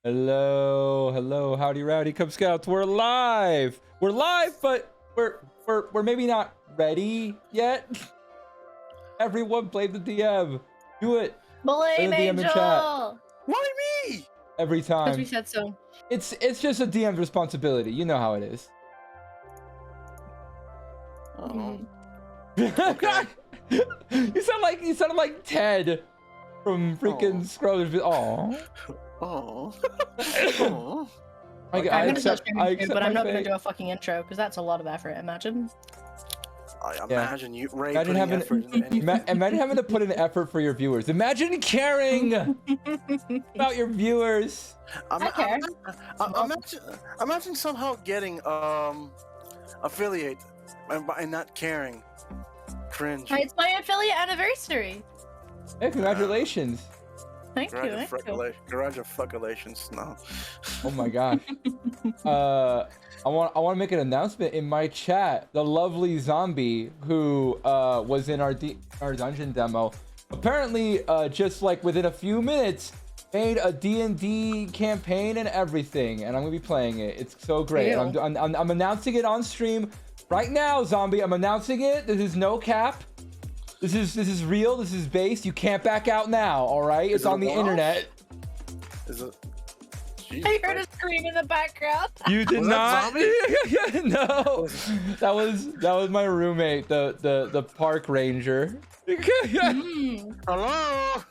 Hello, hello, howdy, rowdy, Cub Scouts. We're live. We're live, but we're maybe not ready yet. Everyone, blame the DM. Do it. Blame the DM in chat. Angel. Why me? Every Because time. we said so. It's just a DM's responsibility. You know how it is. Oh. Okay. you sound like Ted from freaking Scrubs. Oh. Oh. Oh. I I'm gonna start accept streaming too, but I'm my not gonna fate. do a fucking intro because that's a lot of effort. Imagine. I imagine you, Ray, Imagine putting having, effort into anything. imagine having to put in effort for your viewers. Imagine caring about your viewers. I care. Imagine somehow getting affiliate and not caring. Cringe. It's my affiliate anniversary. Hey, congratulations. Thank you. Thank you. Congratulations. No. Oh my gosh. I want to make an announcement in my chat. The lovely zombie who was in our dungeon demo apparently just like within a few minutes made a D&D campaign and everything, and I'm gonna be playing it. It's so great. I'm announcing it on stream right now, zombie. I'm announcing it. This is no cap. This is real. This is based. You can't back out now. All right. It's on the internet. Is it? I heard a scream in the background. You did Was not. that zombie? No, that was my roommate, the park ranger. Hello.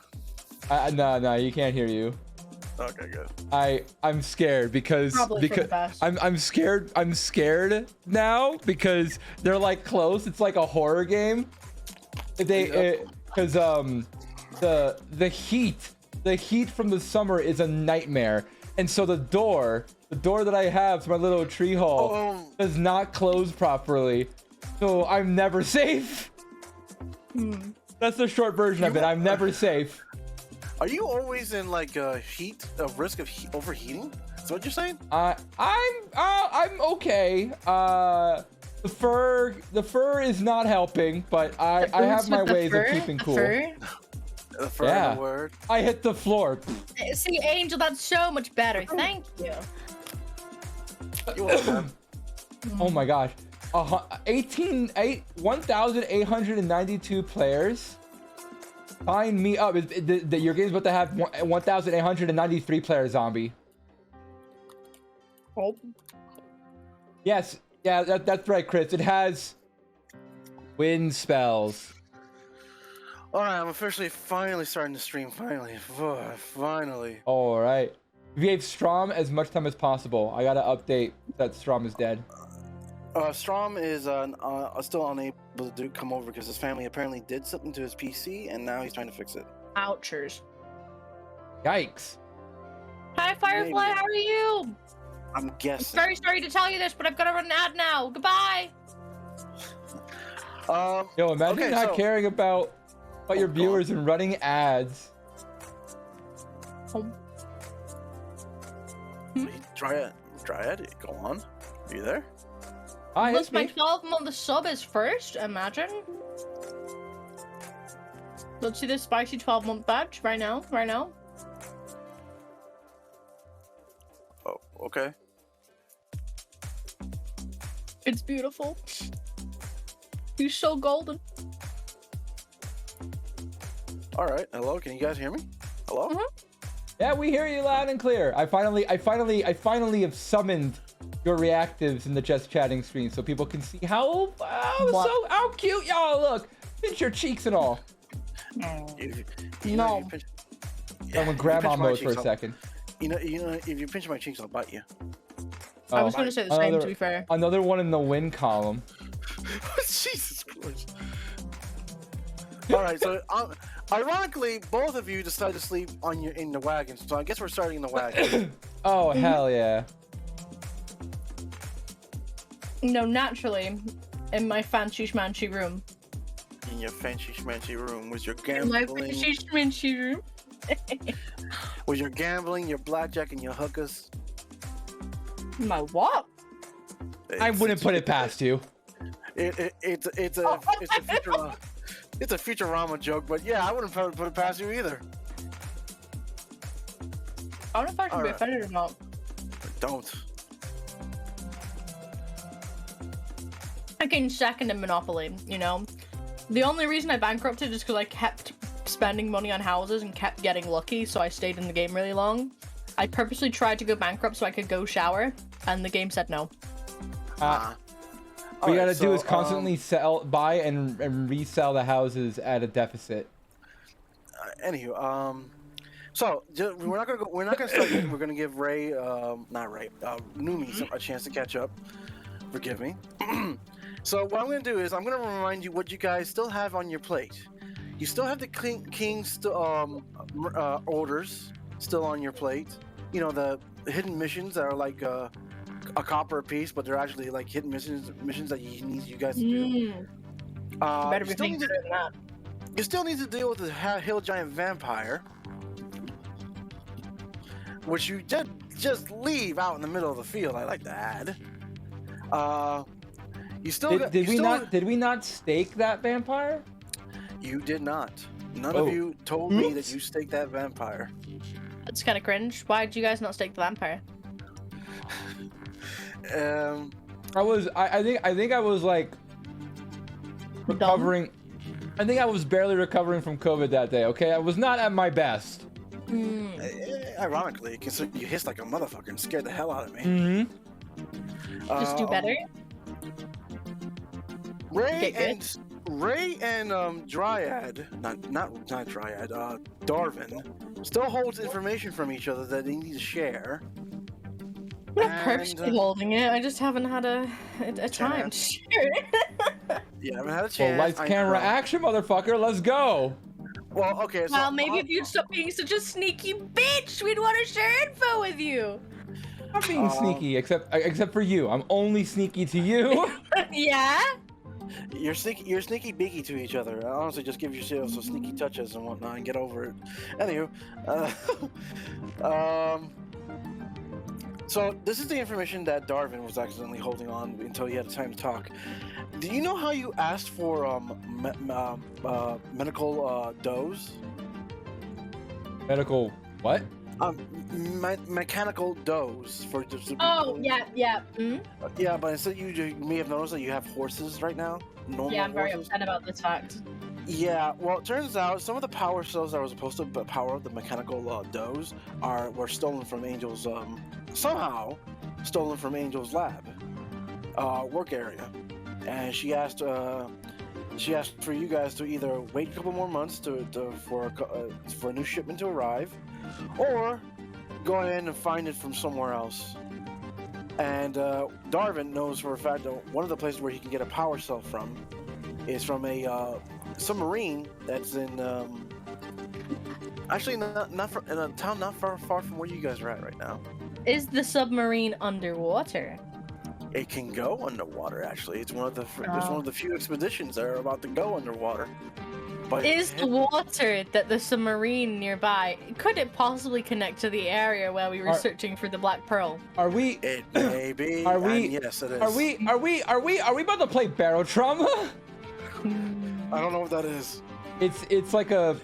No, you can't hear you. Okay, good. I'm scared because Probably for the best. I'm scared now because they're like close. It's like a horror game. Because the heat from the summer is a nightmare, and so the door that I have to my little tree hole does not close properly, so I'm never safe. That's the short version of it. I'm never safe. Are you always in like a risk of overheating? Is that what you're saying? I'm okay. The fur is not helping, but I have my ways of keeping cool. The fur, Yeah. the word. I hit the floor. See, Angel, that's so much better. Thank you. You're welcome. Oh my gosh. 1,892 players. Sign me up. Your game's about to have 1,893 players, zombie. Oh. Yes. Yeah, that's right, Chris. It has wind spells. All right, I'm finally starting to stream. Finally. All right. We gave Strom as much time as possible. I gotta update that Strom is dead. Strom is still unable to come over because his family apparently did something to his PC, and now he's trying to fix it. Ouchers. Yikes. Hi, Firefly. Maybe. How are you? I'm I'm guessing. very sorry to tell you this, but I've got to run an ad now. Goodbye. Yo, imagine okay, not so- caring about your viewers and running ads. Dryad, go on. Are you there? Hi, Unless it's my me. 12-month sub is first, imagine. Let's see this spicy 12-month badge right now. Oh, okay. It's beautiful. He's so golden. All right. Hello. Can you guys hear me? Hello. Yeah, we hear you loud and clear. I finally have summoned your reactives in the just chatting screen so people can see how cute y'all look. Pinch your cheeks and all. No. I'm in grandma mode for a second. You know, if you pinch my cheeks, I'll bite you. I was gonna say the same, to be fair. Another one in the win column. Jesus Christ. All right, so ironically, both of you decided to sleep in the wagon, so I guess we're starting in the wagon. Oh, hell yeah. No, naturally, in my fancy schmancy room. In your fancy schmancy room with your In my gambling, fancy schmancy room. your blackjack, and your hookers. My what? I wouldn't put it past you. It's a Futurama joke, but yeah, I wouldn't probably put it past you either. I don't know if I should be Alright. offended or not. Don't. I came second in Monopoly, you know? The only reason I bankrupted is because I kept spending money on houses and kept getting lucky, so I stayed in the game really long. I purposely tried to go bankrupt so I could go shower, and the game said no. What you gotta do is constantly buy and resell the houses at a deficit. Anywho, so we're not gonna start yet. We're gonna give Numi a chance to catch up. Forgive me. So what I'm gonna do is I'm gonna remind you what you guys still have on your plate. You still have the king's orders still on your plate. You know, the hidden missions that are like a copper a piece, but they're actually like hidden missions that you guys to do. Better be thinking better than that. You still need to deal with the hill giant vampire, which you did just leave out in the middle of the field. I like to add. You still did we not stake that vampire? You did not. None of you told me that you staked that vampire. That's kind of cringe. Why did you guys not stake the vampire? I think I was like recovering. I think I was barely recovering from COVID that day. Okay, I was not at my best. Ironically, considering you hissed like a motherfucker and scared the hell out of me. Mm-hmm. Just do better. Ray and Dryad, not Dryad, Darwin, still holds information from each other that they need to share. I'm not purposely holding it. I just haven't had a time to share it. You haven't had a chance. Well, lights, camera, action, motherfucker. Let's go. Well, okay. So well, maybe if you'd stop being such a sneaky bitch, we'd want to share info with you. I'm being sneaky, except for you. I'm only sneaky to you. Yeah. You're sneaky beaky to each other. Honestly, just give yourself some sneaky touches and whatnot and get over it. Anywho, so this is the information that Darwin was accidentally holding on until he had time to talk. Do you know how you asked for medical dose? Medical what? Mechanical dose for. Oh yeah. Mm-hmm. Yeah, but instead you may have noticed that you have horses right now. Normal yeah, I'm very horses. upset about this fact. Yeah, well, it turns out some of the power cells that were supposed to power the mechanical dose were stolen from Angel's somehow stolen from Angel's lab work area, and she asked for you guys to either wait a couple more months for a new shipment to arrive, or go ahead and find it from somewhere else. And Darwin knows for a fact that one of the places where he can get a power cell from is from a submarine that's in actually in a town not far from where you guys are at right now. Is the submarine underwater? It can go underwater. Actually, it's one of the few expeditions that are about to go underwater. But is the water that the submarine nearby, could it possibly connect to the area where we were searching for the Black Pearl? Are we? It may be. Yes, it is. Are we about to play Barrel Trauma? I don't know what that is. It's like a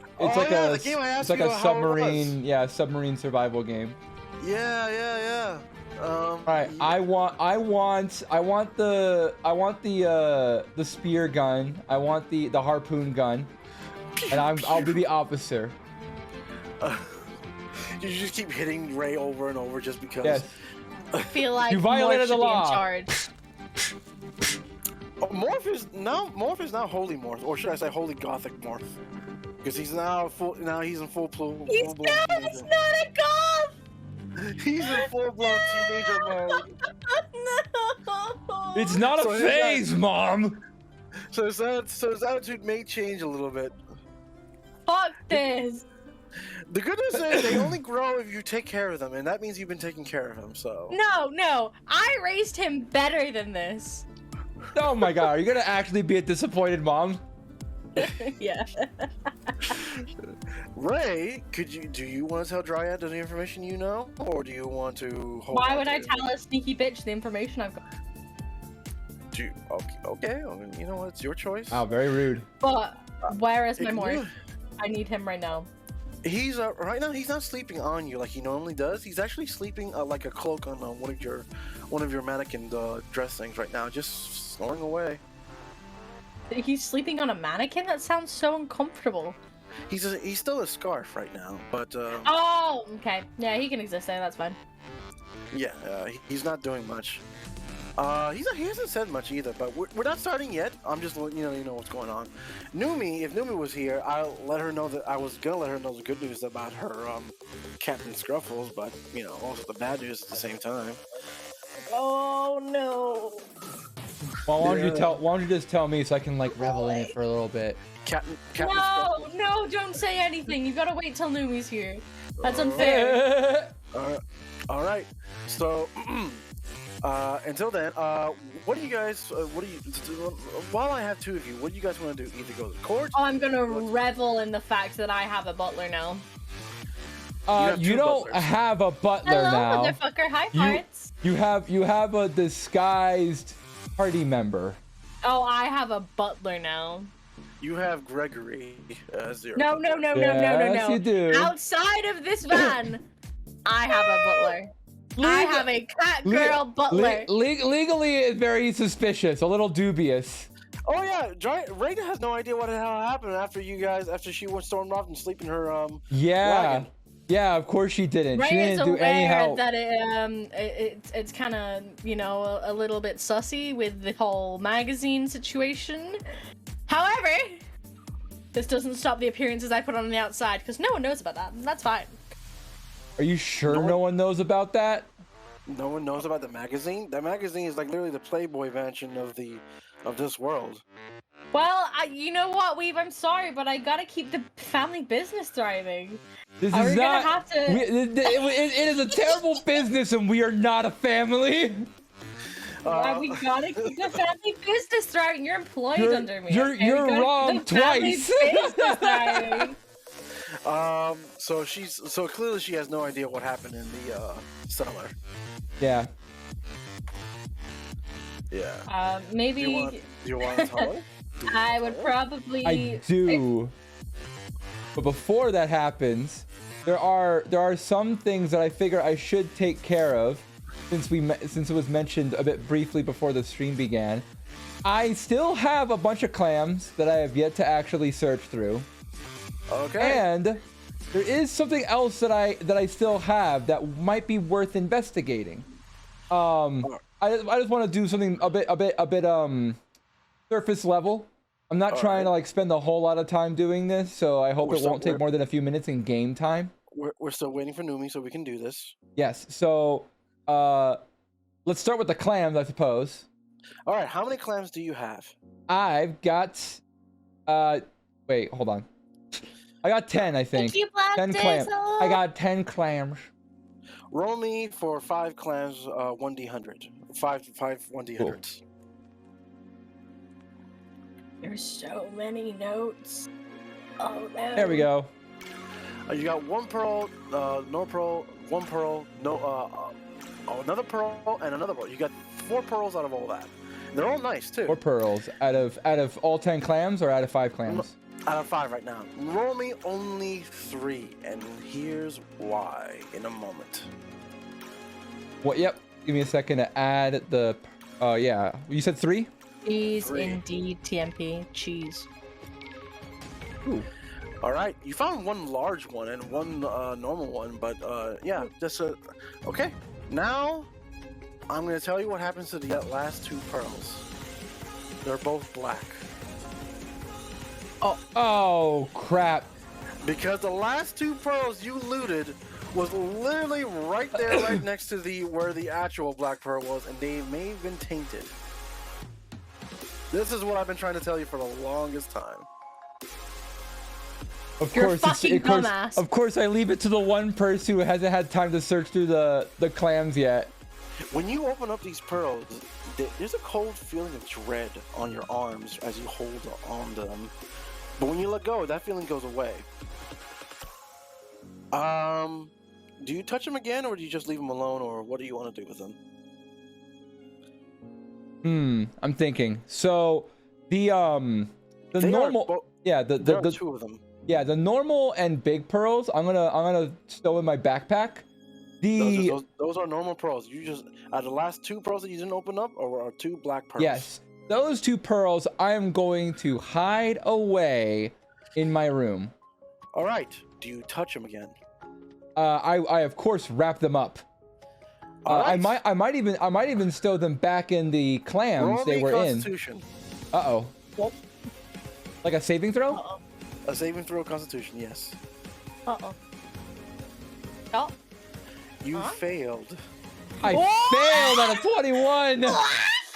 submarine, submarine survival game. Yeah. All right, I want the spear gun. I want the harpoon gun, and I'll be the officer. You just keep hitting Ray over and over just because. Yes. I feel like you violated the law. In charge. Morph is now holy morph, or should I say holy gothic morph? Because he's now he's in full blown. He's not a goth. He's in full-blown teenager mode. No. It's not a phase, Mom. So his attitude may change a little bit. Fuck this. The good news is they only grow if you take care of them, and that means you've been taking care of him. So. No. I raised him better than this. Oh my God, are you gonna actually be a disappointed mom? Yeah. Ray, do you want to tell Dryad the information you know, or do you want to hold Why would I tell a sneaky bitch the information I've got? Okay. You know what? It's your choice. Oh, very rude. But where is my morph? I need him right now. He's right now. He's not sleeping on you like he normally does. He's actually sleeping like a cloak on one of your mannequin dress things right now, just snoring away. He's sleeping on a mannequin? That sounds so uncomfortable. He's still a scarf right now, but Oh, okay. Yeah, he can exist there. That's fine. yeah, he's not doing much. He hasn't said much either, but we're not starting yet. I'm just letting you know what's going on. Numi, if Numi was here, I'll let her know that I was gonna let her know the good news about her Captain Scruffles, but also the bad news at the same time. Oh no. Well, why don't you just tell me so I can like revel in it for a little bit? Captain No, Scruffles. no, don't say anything. You gotta wait till Numi's here. That's unfair. All right. So until then, what do you guys? While I have two of you, what do you guys want to do? Either go to the court. Oh, I'm gonna revel in the fact that I have a butler now. You don't butlers. have a butler Hello, now. motherfucker. Hi, parts. You have a disguised party member. Oh, I have a butler now. You have Gregory as your. No. Yes, you do. Outside of this van, I have a butler. I have a cat girl butler. Legally, it's very suspicious, a little dubious. Oh yeah, Raina has no idea what the hell happened after she was stormed off and sleep in her Yeah. wagon. Yeah, of course she didn't. Ray She is didn't do any aware help. that it's kind of a little bit sussy with the whole magazine situation. However, this doesn't stop the appearances I put on the outside because no one knows about that. And that's fine. Are you sure no one knows about that? No one knows about the magazine. That magazine is like literally the Playboy mansion of this world. Well, you know what, Weave? I'm sorry, but I gotta keep the family business thriving. This Are is we not. gonna have to? It is a terrible business, and we are not a family. We gotta keep the family business thriving. You're employed under me. You're okay? We gotta wrong keep the family twice. business thriving. So clearly she has no idea what happened in the cellar. Yeah. Yeah. Maybe Do you want to tell her? I would probably. I do. But before that happens, there are some things that I figure I should take care of, since it was mentioned a bit briefly before the stream began. I still have a bunch of clams that I have yet to actually search through. Okay. And there is something else that I still have that might be worth investigating. I just want to do something a bit surface level. I'm not trying to like spend a whole lot of time doing this, so I hope it won't take more than a few minutes in game time. We're still waiting for Numi so we can do this. Yes. So let's start with the clams, I suppose. All right. How many clams do you have? I've got wait, hold on. I got 10, I think. 10 clams. I got 10 clams. Roll me for 5 clams, 1d100. 5 1d100s. There's so many notes. Oh no. There we go. You got 1 pearl, no pearl, 1 pearl, no, another pearl, and another pearl. You got 4 pearls out of all that. They're all nice too. 4 pearls out of all 10 clams, or out of 5 clams? Out of 5 right now. Roll me only 3, and here's why in a moment. What? Yep. Give me a second to add the. Yeah. You said 3? Cheese 3. indeed, TMP. Cheese. Ooh. All right, you found 1 large one and 1 normal one, but yeah, just okay. Now I'm gonna tell you what happens to the last 2 pearls. They're both black. Oh crap! Because the last 2 pearls you looted was literally right there, right next to where the actual black pearl was, and they may have been tainted. This is what I've been trying to tell you for the longest time. Of You're course, a fucking dumbass. Of course, I leave it to the one person who hasn't had time to search through the clams yet. When you open up these pearls, there's a cold feeling of dread on your arms as you hold on to them. But when you let go, that feeling goes away. Do you touch them again, or do you just leave them alone, or what do you want to do with them? I'm thinking. So the They normal, are, yeah, there are the 2 of them. Yeah, the normal and big pearls, I'm gonna stow in my backpack. Those are normal pearls. You just the last 2 pearls that you didn't open up, or are 2 black pearls? Yes, those 2 pearls I am going to hide away in my room. All right. Do you touch them again? I of course wrap them up. All right. I might even stow them back in the clams Roll they me were Constitution. in. Uh-oh. Well, Like a saving throw? uh-oh. A saving throw Constitution, yes. Uh-oh. Oh. You Huh? failed. I failed at a 21.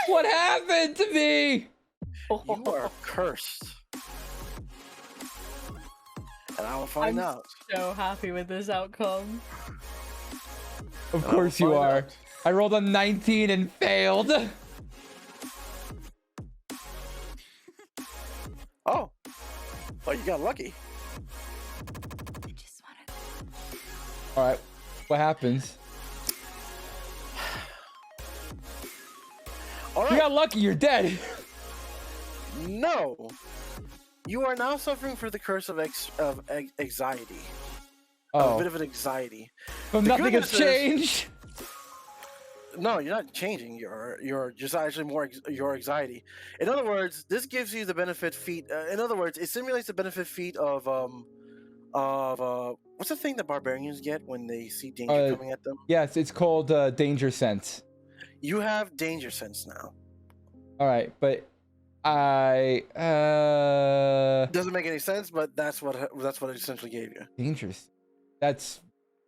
What happened to me? You are cursed. And I will find I'm out. so happy with this outcome. Of course you find are. out. I rolled a 19 and failed. Oh. Oh, you got lucky. All right. What happens? All You right. got lucky. You're dead. No. You are now suffering for the curse of anxiety. A Oh, bit of an anxiety. but the nothing has goodness is- changed. No, you're not changing. You're just actually more your anxiety. In other words, this gives you the benefit feat. In other words, it simulates the benefit feat of what's the thing that barbarians get when they see danger coming at them? Yes, it's called danger sense. You have danger sense now. All right, but I Doesn't make any sense, but that's what it essentially gave you. dangerous. That's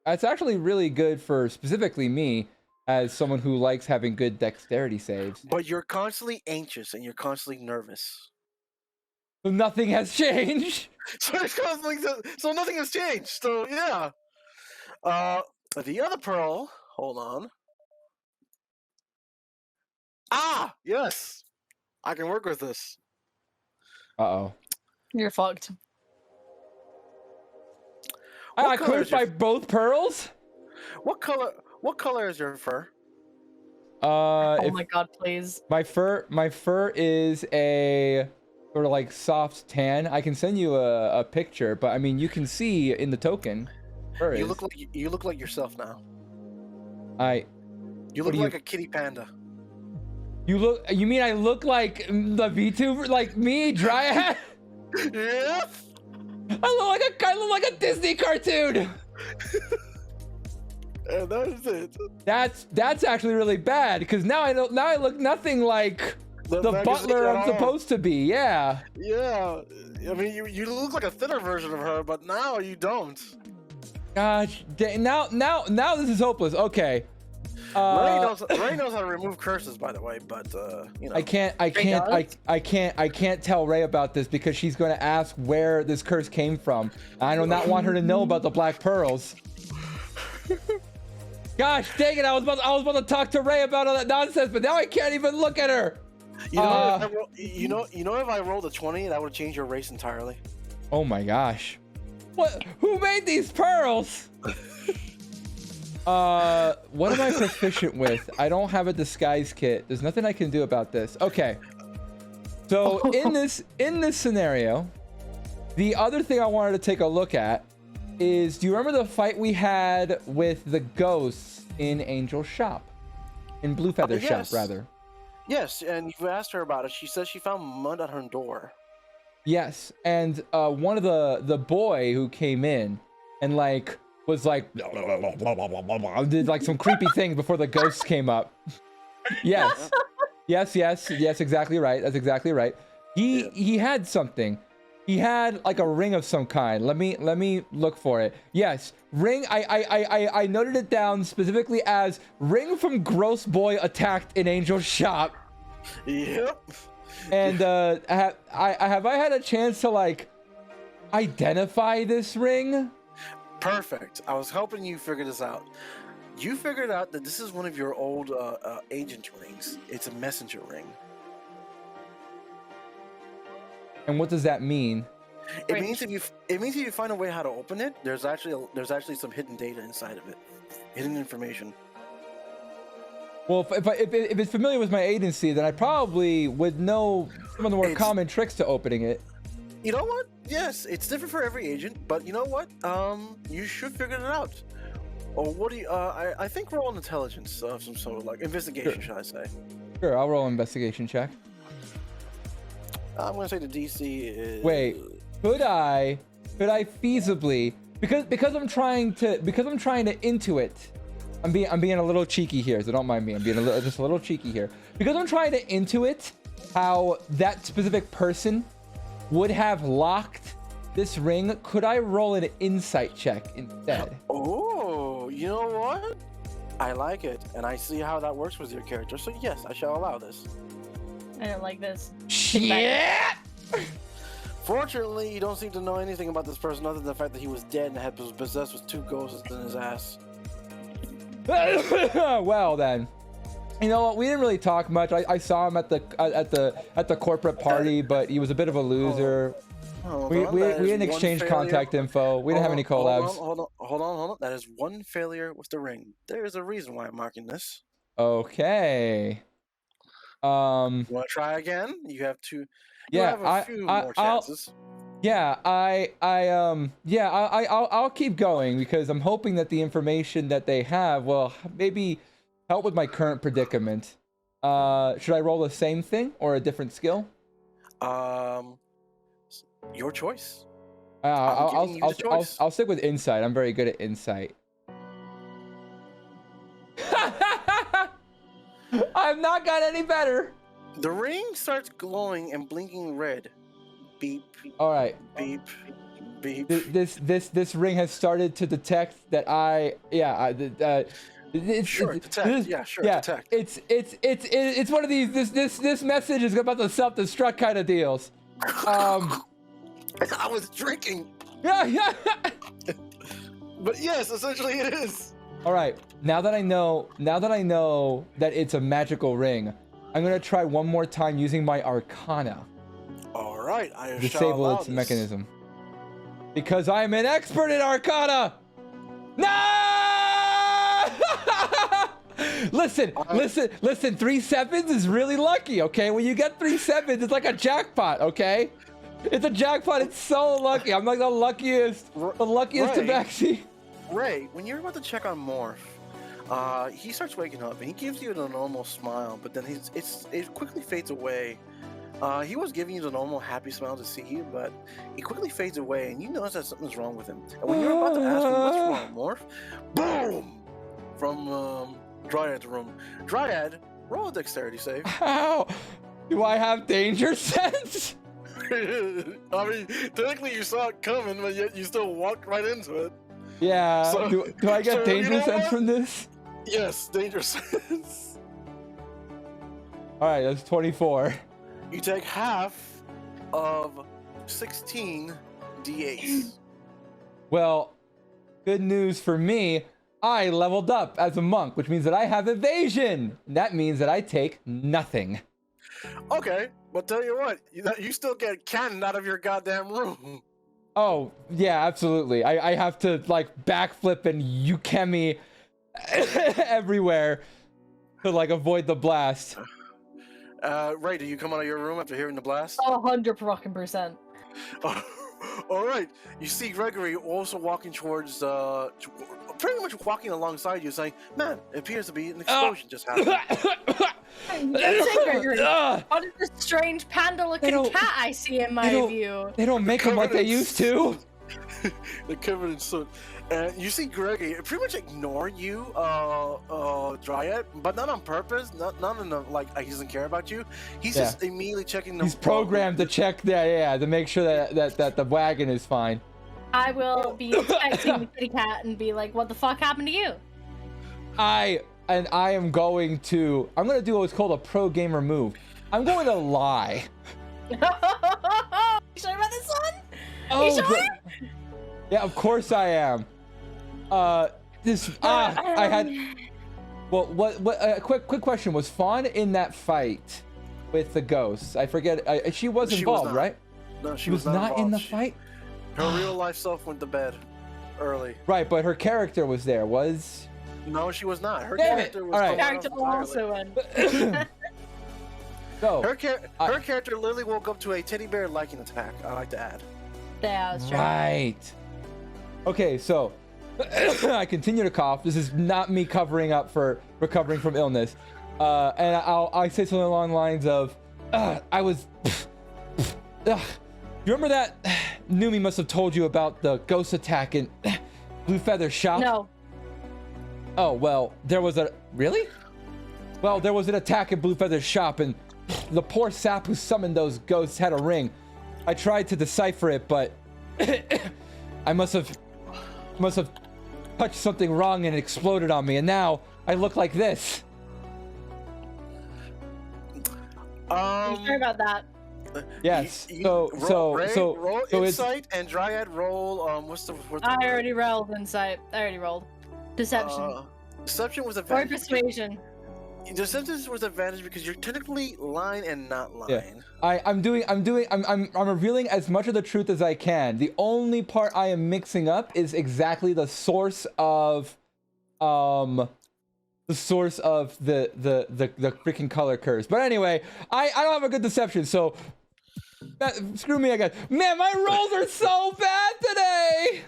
actually really good for specifically me as someone who likes having good dexterity saves. But you're constantly anxious and you're constantly nervous. So nothing has changed. So it's constantly so nothing has changed. So yeah. The other pearl. Hold on. Ah, yes. I can work with this. Uh-oh. You're fucked. I What got color cursed is your- by both pearls? What color is your fur? Oh If my god, please. my fur is a sort of like soft tan. I can send you a picture, but I mean you can see in the token. Fur You is. look like yourself now. You What look do you- like a kitty panda. You mean I look like the VTuber, like me, Dryad? Yeah. I look like a Disney cartoon. And that is it. That's actually really bad because now I look nothing like the magazine butler at I'm all. supposed to be. Yeah. Yeah. I mean, you look like a thinner version of her, but now you don't. Gosh, now this is hopeless. Okay. Ray knows how to remove curses, by the way, but you know. I can't tell Ray about this because she's going to ask where this curse came from. I do not want her to know about the black pearls. Gosh, dang it! I was about to talk to Ray about all that nonsense, but now I can't even look at her. You know, if I rolled a 20, that would change your race entirely. Oh my gosh. What? Who made these pearls? What am I proficient with? I don't have a disguise kit. There's nothing I can do about this. Okay. So in this scenario, the other thing I wanted to take a look at is, do you remember the fight we had with the ghosts in Angel's shop? In Bluefeather's yes. shop, rather. Yes, and you asked her about it. She says she found mud on her door. Yes, and one of the boy who came in and like was like did like some creepy thing before the ghosts came up. Yes, yes, exactly right. That's exactly right. He had something. He had like a ring of some kind. Let me look for it. Yes, ring. I noted it down specifically as ring from Gross Boy attacked in Angel's shop. Yep. And have I had a chance to like identify this ring? Perfect. I was hoping you figured this out. You figured out that this is one of your old agent rings. It's a messenger ring. And what does that mean? It means if you find a way how to open it, there's actually some hidden data inside of it, hidden information. Well, if it's familiar with my agency, then I probably would know some of the more common tricks to opening it. You know what? Yes, it's different for every agent, but you know what? You should figure it out. Or what do you? I think roll an intelligence of some sort, like investigation, should I say? Sure, I'll roll an investigation check. I'm gonna say the DC is. Wait, could I feasibly, because I'm trying to intuit. I'm being a little cheeky here, so don't mind me. I'm being just a little cheeky here because I'm trying to intuit how that specific person would have locked this ring. Could I roll an insight check instead? Oh, you know what? I like it, and I see how that works with your character. So yes, I shall allow this. I don't like this. Shit! Fortunately, you don't seem to know anything about this person other than the fact that he was dead and was possessed with 2 ghosts in his ass. Well then, you know what? We didn't really talk much. I saw him at the corporate party, but he was a bit of a loser. We didn't exchange contact info. We didn't have any collabs. Hold on. That is 1 failure with the ring. There is a reason why I'm marking this. Okay. You want to try again? You have to. Yeah, have a few more chances. I'll keep going because I'm hoping that the information that they have will maybe help with my current predicament. Should I roll the same thing or a different skill? Your choice. I'll stick with insight. I'm very good at insight. I've not got any better. The ring starts glowing and blinking red. Beep. All right. Beep. Beep. This ring has started to detect that detect. It's one of these. This message is about the self-destruct kind of deals. I was drinking. Yeah. But yes, essentially it is. All right. Now that I know that it's a magical ring, I'm gonna try one more time using my Arcana. All right, I disable its mechanism because I'm an expert in Arcana. No! Listen. 3 sevens is really lucky. Okay, when you get 3 sevens, it's like a jackpot. Okay, it's a jackpot. It's so lucky. I'm like the luckiest tabaxi. Ray, when you're about to check on Morph, he starts waking up and he gives you the normal smile, but then it quickly fades away. He was giving you the normal happy smile to see you, but he quickly fades away, and you notice that something's wrong with him. And when you're about to ask him what's wrong, Morph, boom, from Dryad's room. Dryad, roll a dexterity save. How? Do I have danger sense? I mean, technically you saw it coming, but yet you still walked right into it. Yeah. So, do I get danger sense from this? Yes, danger sense. All right, that's 24. You take half of 16 d8s. Well, good news for me. I leveled up as a monk, which means that I have evasion. That means that I take nothing. Okay, but tell you what, you still get cannoned out of your goddamn room. Oh, yeah, absolutely. I have to, like, backflip and Yukemi everywhere to, like, avoid the blast. Ray, do you come out of your room after hearing the blast? 100%. All right. You see Gregory also walking towards, pretty much walking alongside you, saying, "Man, it appears to be an explosion just happened." Gregory, what is this strange panda-looking cat I see in my view? They don't make them like they used to. They're covered in soot. And you see Gregory pretty much ignore you, Dryad, but not on purpose, not in the, like, he doesn't care about you. He's just immediately checking the... He's programmed to check that, to make sure that the wagon is fine. I will be expecting the kitty cat and be like, what the fuck happened to you? I'm going to do what's called a pro gamer move. I'm going to lie. You sure about this one? Oh, you sure? Yeah, of course I am. I had. Well, quick question. Was Fawn in that fight with the ghosts? I forget. She was involved, right? No, she was not in the fight. Her real life self went to bed early. Right, but her character was there. No, she was not. Her Damn character it. was. All right. Character also went. So Her character literally woke up to a teddy bear liking attack. I like to add. Yeah, that's true. right. Okay, so I continue to cough. This is not me covering up for recovering from illness. And I say something along the lines of, I was. You remember that Numi must have told you about the ghost attack in Blue Feather shop? No. Oh, well, there was a... Really? Well, there was an attack in Blue Feather's shop, and the poor sap who summoned those ghosts had a ring. I tried to decipher it, but I must have touched something wrong and it exploded on me, and now I look like this. I'm sorry about that. Yes. Roll So insight and Dryad roll. What's the I already rolled insight. I already rolled. Deception. Deception was Or advantage. persuasion. Deception was advantage because you're technically lying and not lying. Yeah. I'm revealing as much of the truth as I can. The only part I am mixing up is exactly the source of the freaking color curves. But anyway, I don't have a good deception, so screw me, I guess. Man, my rolls are so bad today.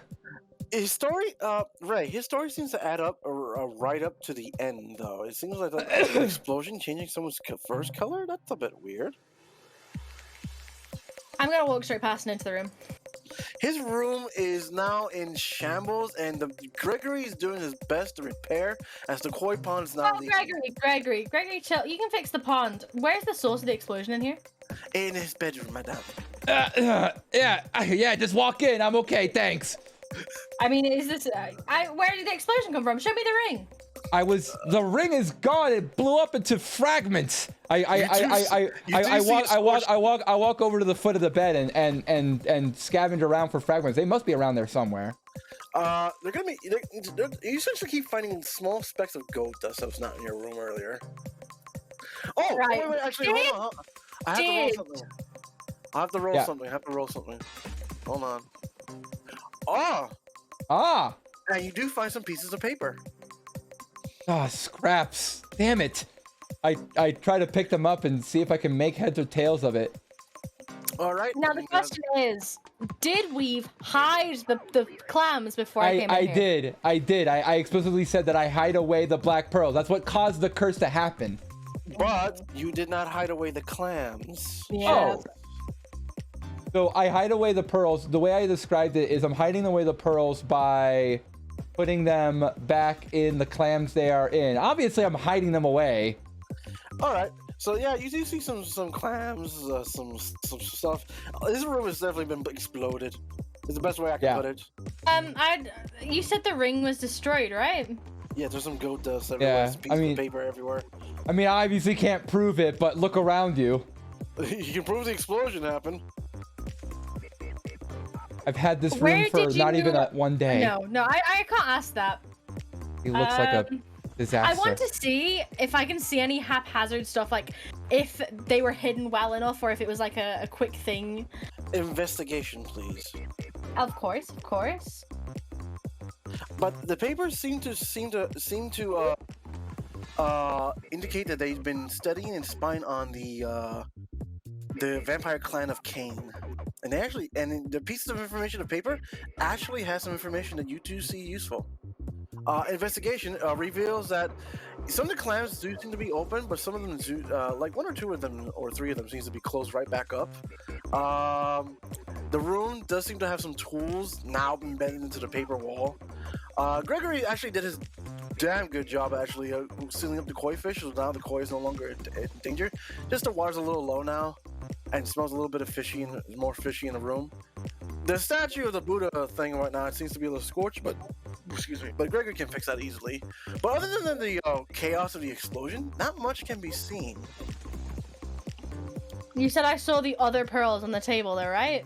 His story, Ray, his story seems to add up right up to the end, though. It seems like an explosion changing someone's first color? That's a bit weird. I'm gonna walk straight past and into the room. His room is now in shambles, and Gregory is doing his best to repair as the koi pond is now Oh, Gregory, chill. You can fix the pond. Where's the source of the explosion in here? in his bedroom, madame. Yeah, just walk in. I'm okay, thanks. I mean, is this? Where did the explosion come from? Show me the ring. The ring is gone. It blew up into fragments. I walk over to the foot of the bed and scavenge around for fragments. They must be around there somewhere. They're gonna be. You essentially keep finding small specks of gold dust that was not in your room earlier. Oh, Right. wait, actually, hold on. I have to roll something. I have to roll something. Hold on. And you do find some pieces of paper. Scraps. Damn it. I try to pick them up and see if I can make heads or tails of it. All right. Now the question is, did we hide the clams before I came in here? I did. I explicitly said that I hide away the black pearls. That's what caused the curse to happen. But you did not hide away the clams. Yeah. Oh. So I hide away the pearls. The way I described it is I'm hiding away the pearls by putting them back in the clams they are in. Obviously, I'm hiding them away. All right. So yeah, you do see some clams, some stuff. This room has definitely been exploded. Is the best way I can put it. You said the ring was destroyed, right? Yeah, there's some gold dust everywhere. There's pieces of paper everywhere. I mean, I obviously can't prove it, but look around you. You can prove the explosion happened. I've had this room for not even one day. No, I can't ask that. It looks like a disaster. I want to see if I can see any haphazard stuff, like if they were hidden well enough, or if it was like a quick thing. Investigation, please. Of course. But the papers seem to indicate that they've been studying and spying on the vampire clan of Cain. And the pieces of information of paper actually has some information that you do see useful. Investigation reveals that some of the clams do seem to be open, but some of them do, like one or two of them or three of them seems to be closed right back up. The room does seem to have some tools now embedded into the paper wall. Gregory actually did his damn good job actually sealing up the koi fish, so now the koi is no longer in danger. Just the water's a little low now, and smells a little bit of more fishy in the room. The statue of the Buddha thing right now, it seems to be a little scorched, but Gregory can fix that easily. But other than the chaos of the explosion, not much can be seen. You said I saw the other pearls on the table there, right?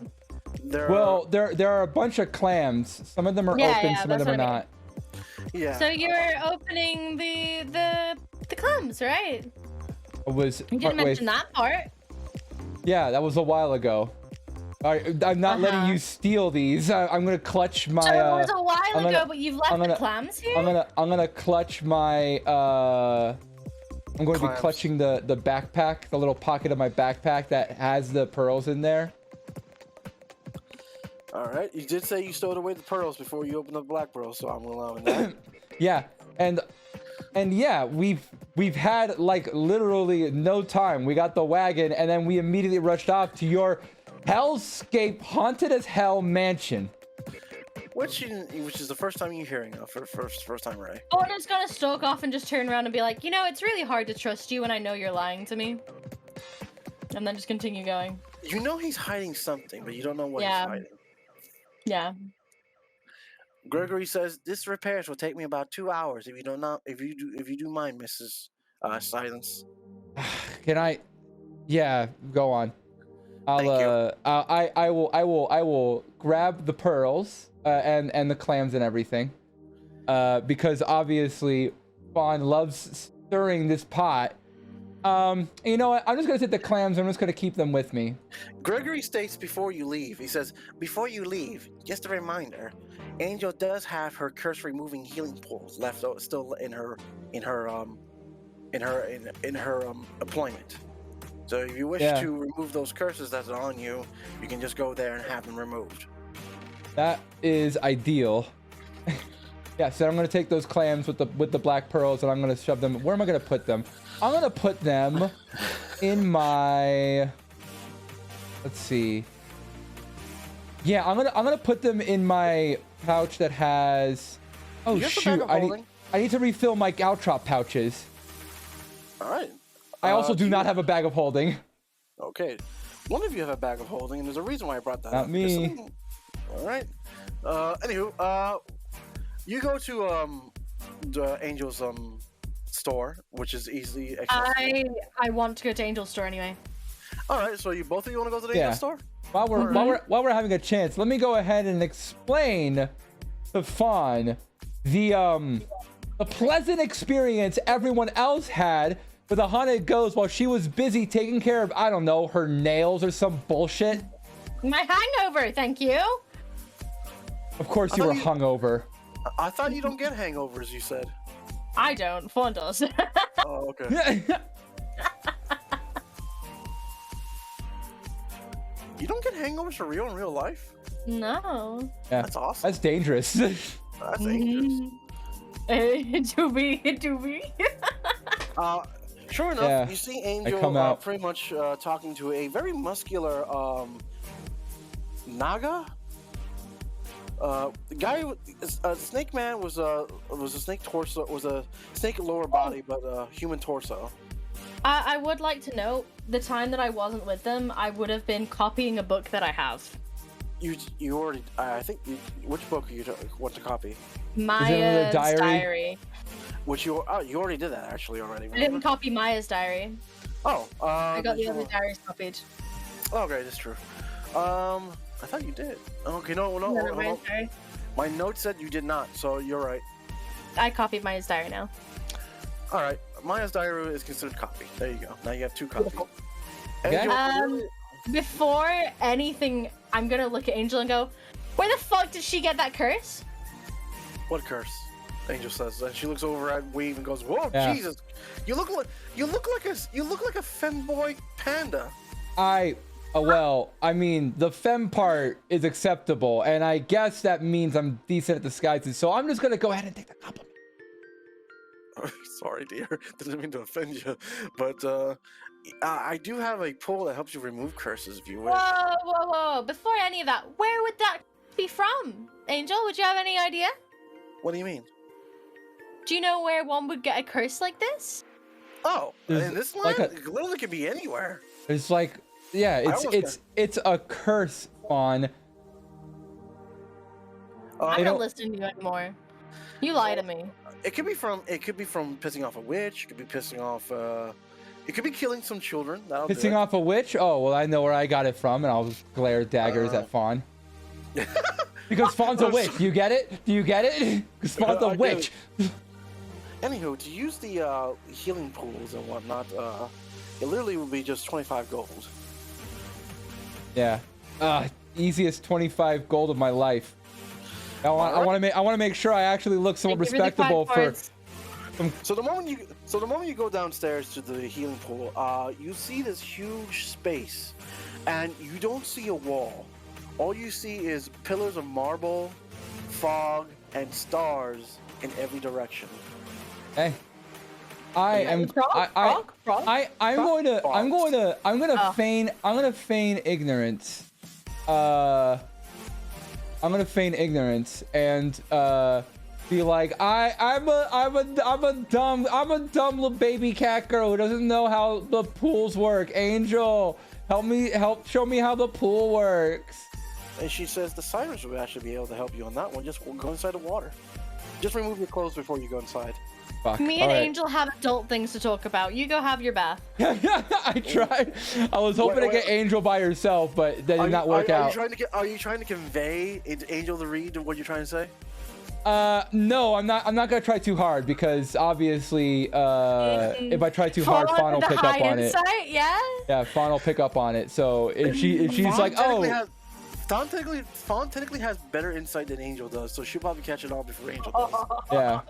There are a bunch of clams. Some of them are open, some of them are not. Yeah. So you're opening the clams, right? You didn't mention that part. Yeah, that was a while ago. All right, I'm not letting you steal these. I'm gonna clutch my. So it was a while ago, but you've left the clams here. I'm gonna clutch my I'm going to be Clamps. clutching the backpack, the little pocket of my backpack that has the pearls in there. All right. You did say you stowed away the pearls before you opened up black pearls, so I'm allowing that. Yeah, and yeah, we've had like literally no time. We got the wagon, and then we immediately rushed off to your hellscape, haunted as hell mansion. Which is the first time you're hearing of for first time, Ray. Order's gonna stalk off and just turn around and be like, you know, it's really hard to trust you when I know you're lying to me. And then just continue going. You know he's hiding something, but you don't know what he's hiding. Yeah. Gregory says this repairs will take me about 2 hours if you do mind, Mrs. Silence. Can I? Yeah, go on. I will grab the pearls and the clams and everything, because obviously Fawn loves stirring this pot. You know what? I'm just gonna take the clams. I'm just gonna keep them with me. Gregory states before you leave. He says, before you leave, just a reminder, Angel does have her curse removing healing pools left still in her employment. So if you wish to remove those curses that are on you, you can just go there and have them removed. That is ideal. Yeah, so I'm gonna take those clams with the black pearls, and I'm gonna shove them. Where am I gonna put them? I'm gonna put them in my. Let's see. Yeah, I'm gonna put them in my pouch that has. Oh shoot! I need to refill my Galtrop pouches. All right. I also do not have a bag of holding. Okay. One of you have a bag of holding, and there's a reason why I brought that up. Not me. All right. Anywho, you go to the Angel's store, which is easily accessible. I want to go to Angel's store anyway. All right. So you both of you want to go to the Angel's store? While we're having a chance, let me go ahead and explain to Fawn the pleasant experience everyone else had with a haunted ghost while she was busy taking care of, I don't know, her nails or some bullshit. My hangover, thank you. Of course you were hungover. I thought you don't get hangovers, you said. I don't. Fawn does. Oh, okay. You don't get hangovers for real in real life? No. Yeah, that's awesome. That's dangerous. That's dangerous. To be. Sure enough, you see Angel pretty much talking to a very muscular Naga. The guy, Snake Man was a snake torso, was a snake lower body, but human torso. I would like to note the time that I wasn't with them, I would have been copying a book that I have. You already, I think, which book you want to copy? Maya's diary. Which you already did that actually already. Remember? I didn't copy Maya's diary. Oh, I got the other diaries copied. Oh, okay, that's true. I thought you did. Okay, no. My note said you did not, so you're right. I copied Maya's diary now. All right, Maya's diary is considered copy. There you go. Now you have 2 copies. Okay. Before anything, I'm gonna look at Angel and go, "Where the fuck did she get that curse?" What curse? Angel says, and she looks over at Weave and goes, "Whoa, Jesus! You look like a femboy panda." Well, I mean, the femme part is acceptable, and I guess that means I'm decent at disguises, so I'm just gonna go ahead and take the compliment. Sorry, dear. Didn't mean to offend you, but I do have a pull that helps you remove curses if you wish. Whoa! Before any of that, where would that be from? Angel, would you have any idea? What do you mean? Do you know where one would get a curse like this? Oh, in this land, it literally could be anywhere. It's like, yeah, it's a curse, Fawn. I'm not listening to you anymore. You lie to me. It could be from pissing off a witch. It could be pissing off. It could be killing some children. Pissing off a witch? Oh, well, I know where I got it from, and I'll just glare daggers at Fawn. Because Fawn's a witch. You get it? Do you get it? Because Fawn's a witch. Anywho, to use the healing pools and whatnot, it literally would be just 25 gold. Yeah. Easiest 25 gold of my life. I want to make sure I actually look somewhat respectable So the moment you go downstairs to the healing pool, you see this huge space, and you don't see a wall. All you see is pillars of marble, fog, and stars in every direction. Hey, I'm gonna feign ignorance. I'm gonna feign ignorance and be like, I'm a dumb little baby cat girl who doesn't know how the pools work. Angel, show me how the pool works. And she says the sirens will actually be able to help you on that one. Just go inside the water. Just remove your clothes before you go inside. Fuck. Me and Angel have adult things to talk about. You go have your bath. I tried. I was hoping to get Angel by herself, but that did not work out. Are you trying to convey Angel to read what you're trying to say? No, I'm not gonna try too hard because obviously, if I try too hard, Fawn will pick up on it. Yeah, Fawn will pick up on it. So if she's like, oh. Fawn technically has better insight than Angel does, so she'll probably catch it all before Angel does. Yeah.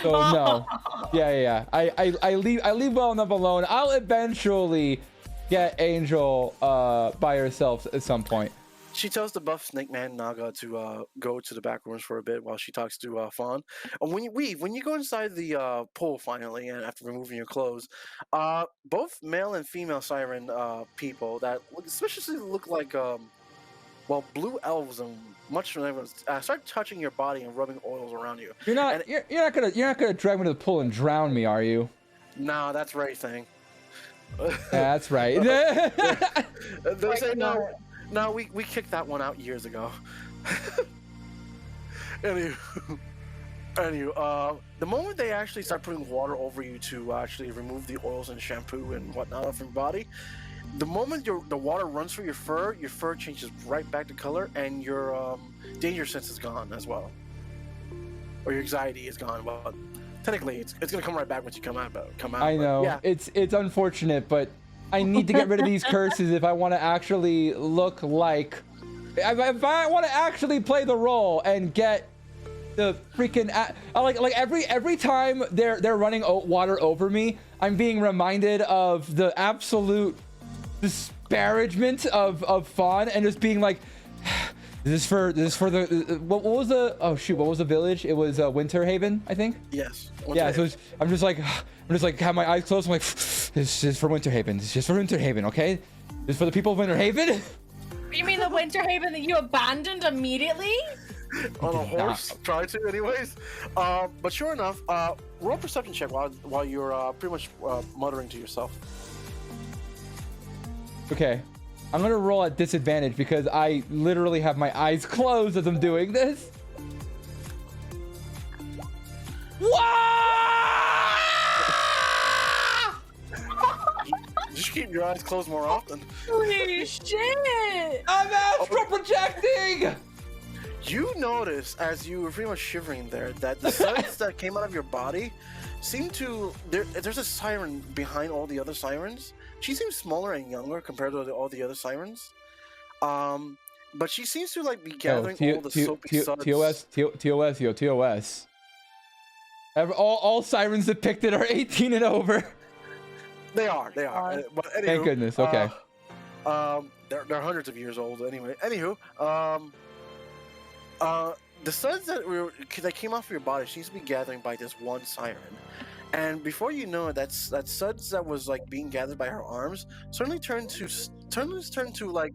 So no. Yeah. I leave well enough alone. I'll eventually get Angel by herself at some point. She tells the buff snake man Naga to go to the back rooms for a bit while she talks to Fawn. And when you go inside the pool finally, and after removing your clothes, both male and female siren people that especially look like blue elves and much start touching your body and rubbing oils around you. You're not gonna drag me to the pool and drown me, are you? Nah, that's Ray thing. Yeah, that's right. They say no. No, we kicked that one out years ago. Anywho, the moment they actually start putting water over you to actually remove the oils and shampoo and whatnot from your body, the moment the water runs through your fur changes right back to color, and your danger sense is gone as well, or your anxiety is gone. Well, technically, it's gonna come right back once you come out. I know. Yeah. It's unfortunate, but I need to get rid of these curses if I want to actually look like, if I want to actually play the role and get the freaking like every time they're running water over me, I'm being reminded of the absolute disparagement of Fawn, and just being like, this is for the what was the village? It was Winter Haven, I think. Yes. Yeah. So I'm just like have my eyes closed. I'm like, this is for Winter Haven. This is just for Winter Haven, okay? This is for the people of Winter Haven. You mean the Winter Haven that you abandoned immediately? On a horse, try to, anyways. But sure enough, roll a perception check while you're pretty much muttering to yourself. Okay, I'm gonna roll at disadvantage because I literally have my eyes closed as I'm doing this. Just keep your eyes closed more often. Holy shit! I'm astral projecting! You notice as you were pretty much shivering there that the suds that came out of your body seem to there's a siren behind all the other sirens. She seems smaller and younger compared to all the other sirens. But she seems to like be gathering all the soapy suds. TOS. All sirens depicted are 18 and over. They are. But anywho, thank goodness. Okay. They're hundreds of years old anyway. Anywho, the suds that came off of your body seems to be gathering by this one siren, and before you know it, that suds that was like being gathered by her arms suddenly turned to like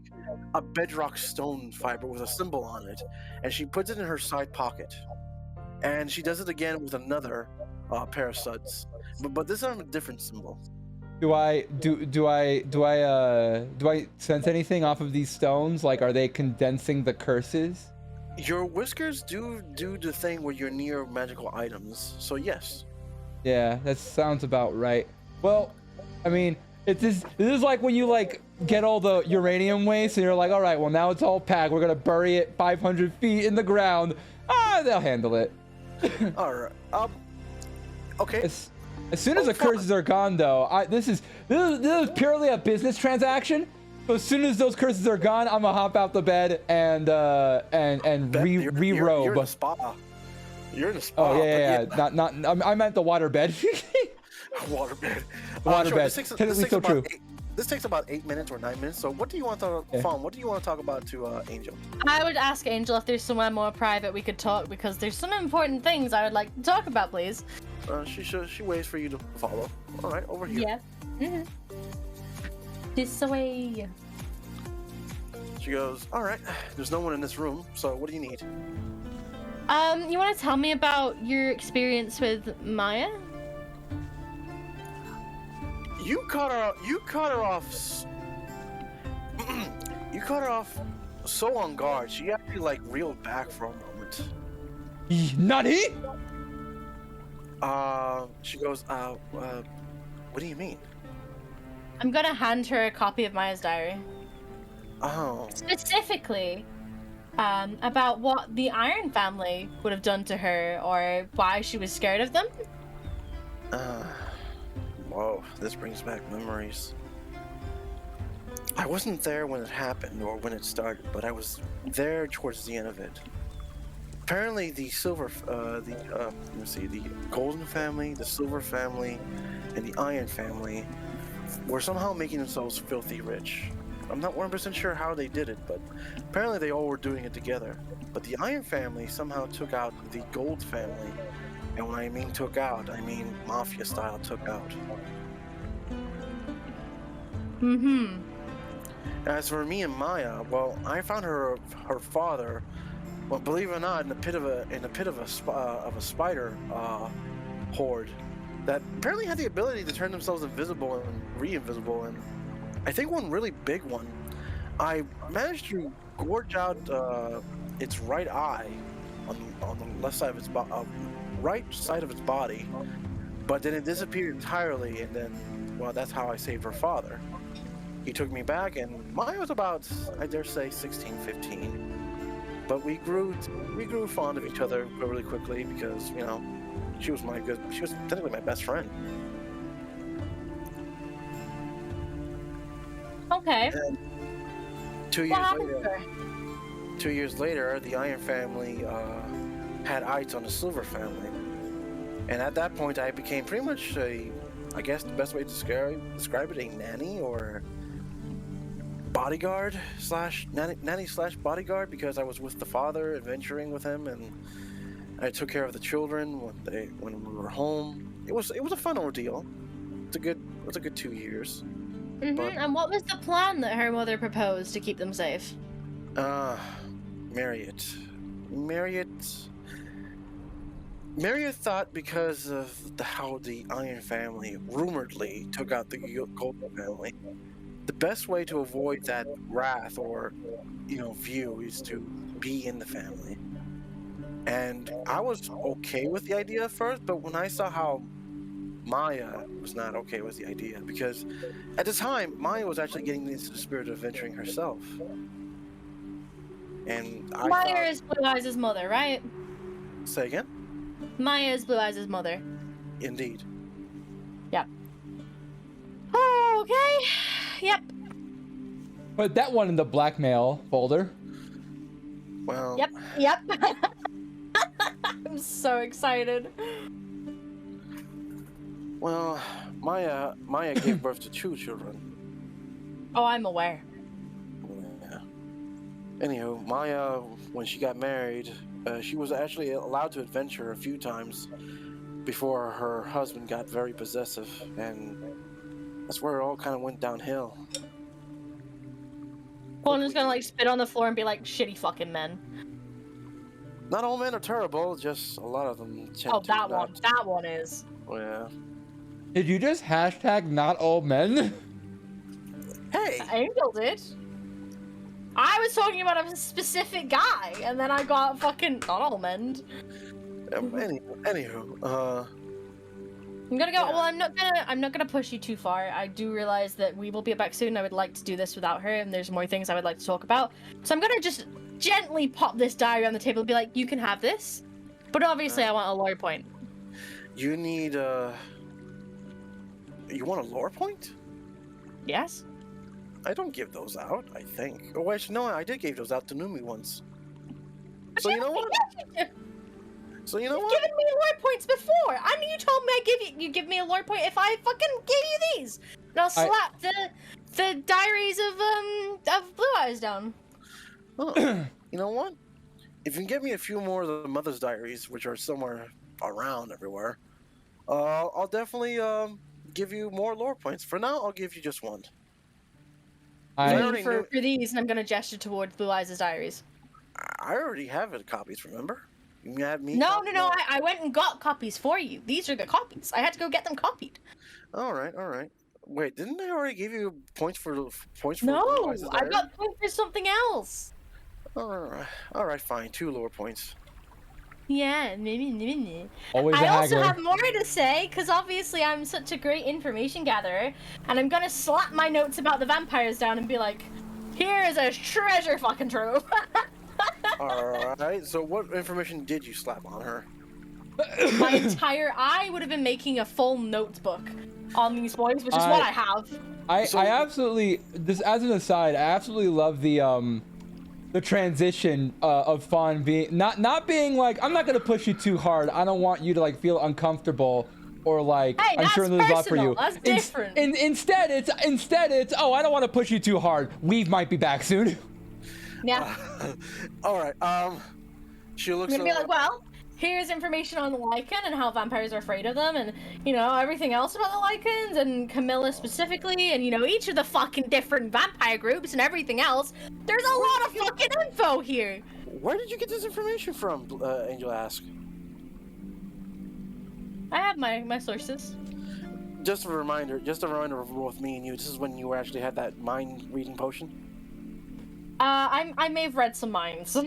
a bedrock stone fiber with a symbol on it, and she puts it in her side pocket, and she does it again with another pair of suds, but this time a different symbol. Do I sense anything off of these stones? Like, are they condensing the curses? Your whiskers do the thing where you're near magical items, so yes. Yeah, that sounds about right. Well, I mean, this is like when you like get all the uranium waste and you're like, all right, well now it's all packed. We're gonna bury it 500 feet in the ground. They'll handle it. All right. Okay. As soon as the curses are gone, though, this is purely a business transaction. So as soon as those curses are gone, I'm gonna hop out the bed and re-robe. You're in a spa. You're in a spa. Oh yeah. Not. I meant the waterbed. Waterbed. Waterbed. Technically so true. This takes about 8 minutes or 9 minutes. So what do you want to Fawn, what do you want to talk about to Angel? I would ask Angel if there's somewhere more private we could talk, because there's some important things I would like to talk about, please. She waits for you to follow. All right, over here. Yeah. This way. She goes, all right, there's no one in this room, so what do you need? You want to tell me about your experience with Maya? You cut her off. You cut her off so on guard. She actually like reeled back for a moment. Nani? She goes, what do you mean? I'm gonna hand her a copy of Maya's diary. Oh. Specifically, about what the Iron family would have done to her, or why she was scared of them. Whoa, this brings back memories. I wasn't there when it happened or when it started, but I was there towards the end of it. Apparently, the the Golden family, the Silver family, and the Iron family were somehow making themselves filthy rich. I'm not 100% sure how they did it, but apparently they all were doing it together. But the Iron family somehow took out the Gold family. And when I mean took out, I mean mafia style took out. Mm-hmm. As for me and Maya, well, I found her father, well, believe it or not, in the pit of a spider horde that apparently had the ability to turn themselves invisible and re-invisible. And I think one really big one, I managed to gorge out its right eye on the left side of its right side of its body, but then it disappeared entirely, and then, well, that's how I saved her father. He took me back, and Maya was about, I dare say, 16, 15. But we grew fond of each other really quickly because, you know, she was technically my best friend. Okay. And 2 years later, the Iron family had eyes on the Silver family. And at that point, I became pretty much I guess the best way to describe it, a nanny or bodyguard slash nanny slash bodyguard, because I was with the father, adventuring with him, and I took care of the children when we were home. It was a fun ordeal. It was a good 2 years. Mm-hmm. But, and what was the plan that her mother proposed to keep them safe? Marriott thought because of how the Iron family rumoredly took out the Golden family, the best way to avoid that wrath or, you know, view is to be in the family. And I was okay with the idea at first, but when I saw how Maya was not okay with the idea, because at the time Maya was actually getting into the spirit of adventuring herself. And Maya is Blue Eyes' mother, right? Say again? Maya is Blue Eyes' mother. Indeed. Yep. Oh, okay. Yep. Put that one in the blackmail folder. Well. Yep. I'm so excited. Well, Maya gave birth to 2 children. Oh, I'm aware. Yeah. Anywho, Maya, when she got married, she was actually allowed to adventure a few times before her husband got very possessive, and that's where it all kind of went downhill. Colin's gonna like spit on the floor and be like, "Shitty fucking men." Not all men are terrible, just a lot of them tend Oh, to that not. one. That one is. Oh, yeah. Did you just hashtag not all men? Hey! Angel did. I was talking about a specific guy, and then I got fucking not all men. Anywho, I'm gonna go. Yeah. Well, I'm not gonna push you too far. I do realize that we will be back soon. I would like to do this without her, and there's more things I would like to talk about. So I'm gonna just gently pop this diary on the table and be like, "You can have this," but obviously I want a lore point. you need, you want a lore point? Yes. I don't give those out, I think. Oh, actually, no, I did give those out to Numi once. So you know what? So you know You've what? given me lore points before. I know you told me you give me a lore point if I fucking gave you these. And I'll slap the diaries of Blue Eyes down. Oh, you know what? If you can get me a few more of the Mother's Diaries, which are somewhere around everywhere, I'll definitely give you more lore points. For now, I'll give you just one. I already for knew- these, and I'm gonna gesture towards Blue Eyes' diaries. I already have it copies. Remember? You had me. No. I went and got copies for you. These are the copies. I had to go get them copied. All right. Wait, didn't I already give you points for Blue No, Eyes' I Diary? got points for something else. All right, fine. 2 lore points. Yeah, Always a I also haggler. have more to say, because obviously I'm such a great information gatherer, and I'm gonna slap my notes about the vampires down and be like, here is a treasure fucking trove. All right. So, what information did you slap on her? I would have been making a full notebook on these boys, which is what I have. I So- absolutely, this as an aside, I absolutely love the transition of Fawn being not being like, I'm not gonna push you too hard. I don't want you to like feel uncomfortable or like Hey, I'm that's sure there's love for personal. you. That's different. Instead it's oh, I don't want to push you too hard. Weave might be back soon. Yeah. All right. She looks. I'm gonna be like, well, here's information on the Lycan and how vampires are afraid of them, and everything else about the Lycans and Camilla specifically, and each of the fucking different vampire groups and everything else. There's a lot of fucking info here. Where did you get this information from? Angel asked. I have my sources. Just a reminder of both me and you. This is when you actually had that mind reading potion. I may have read some minds.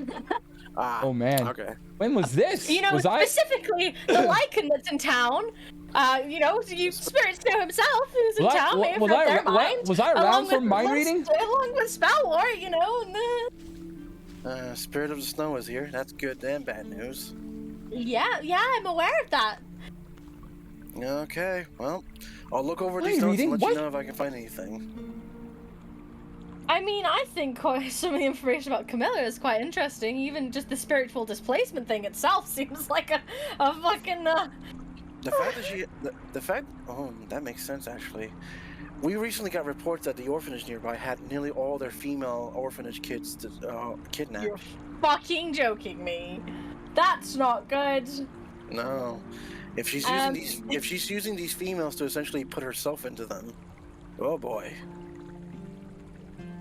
Oh man. Okay. When was this? Was I? Specifically the Lycan that's in town. Spirit Snow himself, who's in town, may have read their minds. Was I around for mind reading? Along with Spell War, Spirit of the Snow is here. That's good and bad news. Yeah, I'm aware of that. Okay, well, I'll look over Mind these notes reading? and let you What? know if I can find anything. I mean, I think some of the information about Camilla is quite interesting. Even just the spiritual displacement thing itself seems like a fucking. The fact that that makes sense actually. We recently got reports that the orphanage nearby had nearly all their female orphanage kids kidnapped. You're fucking joking me. That's not good. No, if she's using these females to essentially put herself into them, oh boy.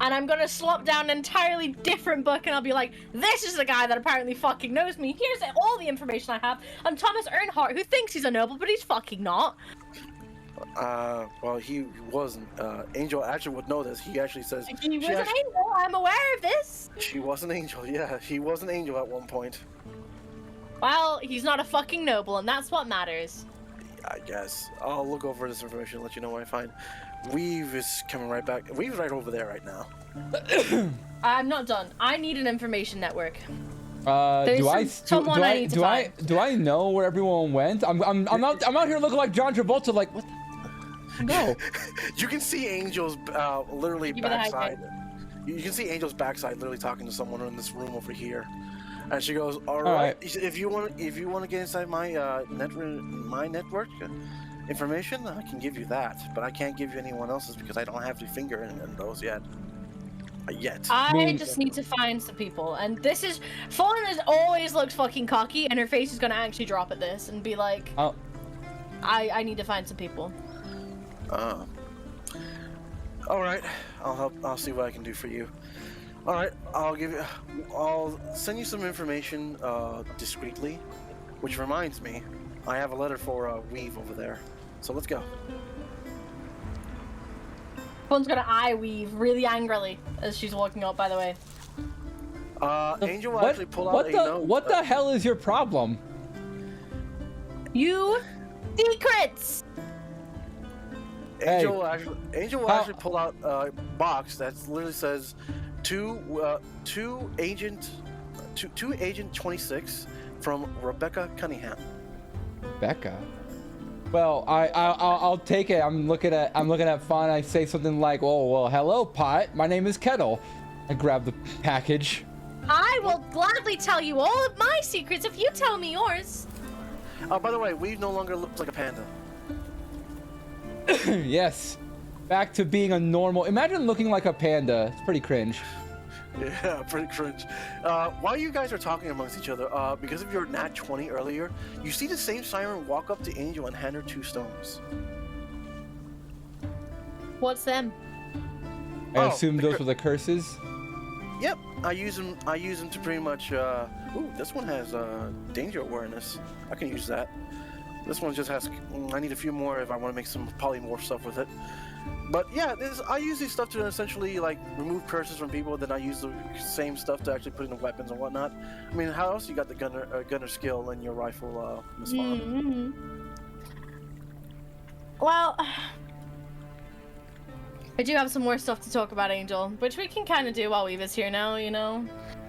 And I'm gonna slop down an entirely different book and I'll be like, this is the guy that apparently fucking knows me. Here's all the information I have. I'm Thomas Earnhardt, who thinks he's a noble, but he's fucking not. Well, he wasn't. Angel actually would know this. He actually says He was an angel, I'm aware of this. she was an angel. Yeah, he was an angel at one point. Well, he's not a fucking noble, and that's what matters. I guess. I'll look over this information and let you know what I find. Weave is coming right back. Weave's right over there right now. I'm not done. I need an information network. Do I know where everyone went? I'm out here looking like John Travolta. Like what? No. You can see Angel's literally Give me the high backside. You can see Angel's backside, literally talking to someone in this room over here. And she goes, "All right. If you want to get inside my network information, I can give you that. But I can't give you anyone else's because I don't have the finger in those yet. I just need to find some people, and this is Fawn has always looked fucking cocky, and her face is gonna actually drop at this and be like, Oh. I need to find some people. All right. I'll help. I'll see what I can do for you. All right. I'll send you some information discreetly. Which reminds me, I have a letter for Weave over there. So let's go. Fawn's gonna eye Weave really angrily as she's walking up. By the way. Angel will actually pull out a note. What the hell is your problem? You secrets. Angel will actually pull out a box that literally says to Agent 26 from Rebecca Cunningham. Becca. Well, I'll take it. I'm looking at Fawn. I say something like, "Oh, well, hello, Pot. My name is Kettle." I grab the package. I will gladly tell you all of my secrets if you tell me yours. By the way, Weave no longer looks like a panda. Yes. Back to being a normal. Imagine looking like a panda. It's pretty cringe. Yeah, pretty cringe. While you guys are talking amongst each other, because of your nat 20 earlier, you see the same siren walk up to Angel and hand her 2 stones. What's them? I assume those were the curses. Yep, I use them to pretty much. Ooh, this one has danger awareness. I can use that. This one just has. I need a few more if I want to make some polymorph stuff with it. But yeah, I use these stuff to essentially like remove curses from people. Then I use the same stuff to actually put into weapons and whatnot. I mean, how else you got the gunner skill in your rifle, Miss Fawn? Mm-hmm. Well, I do have some more stuff to talk about, Angel, which we can kind of do while Weave is here now, you know?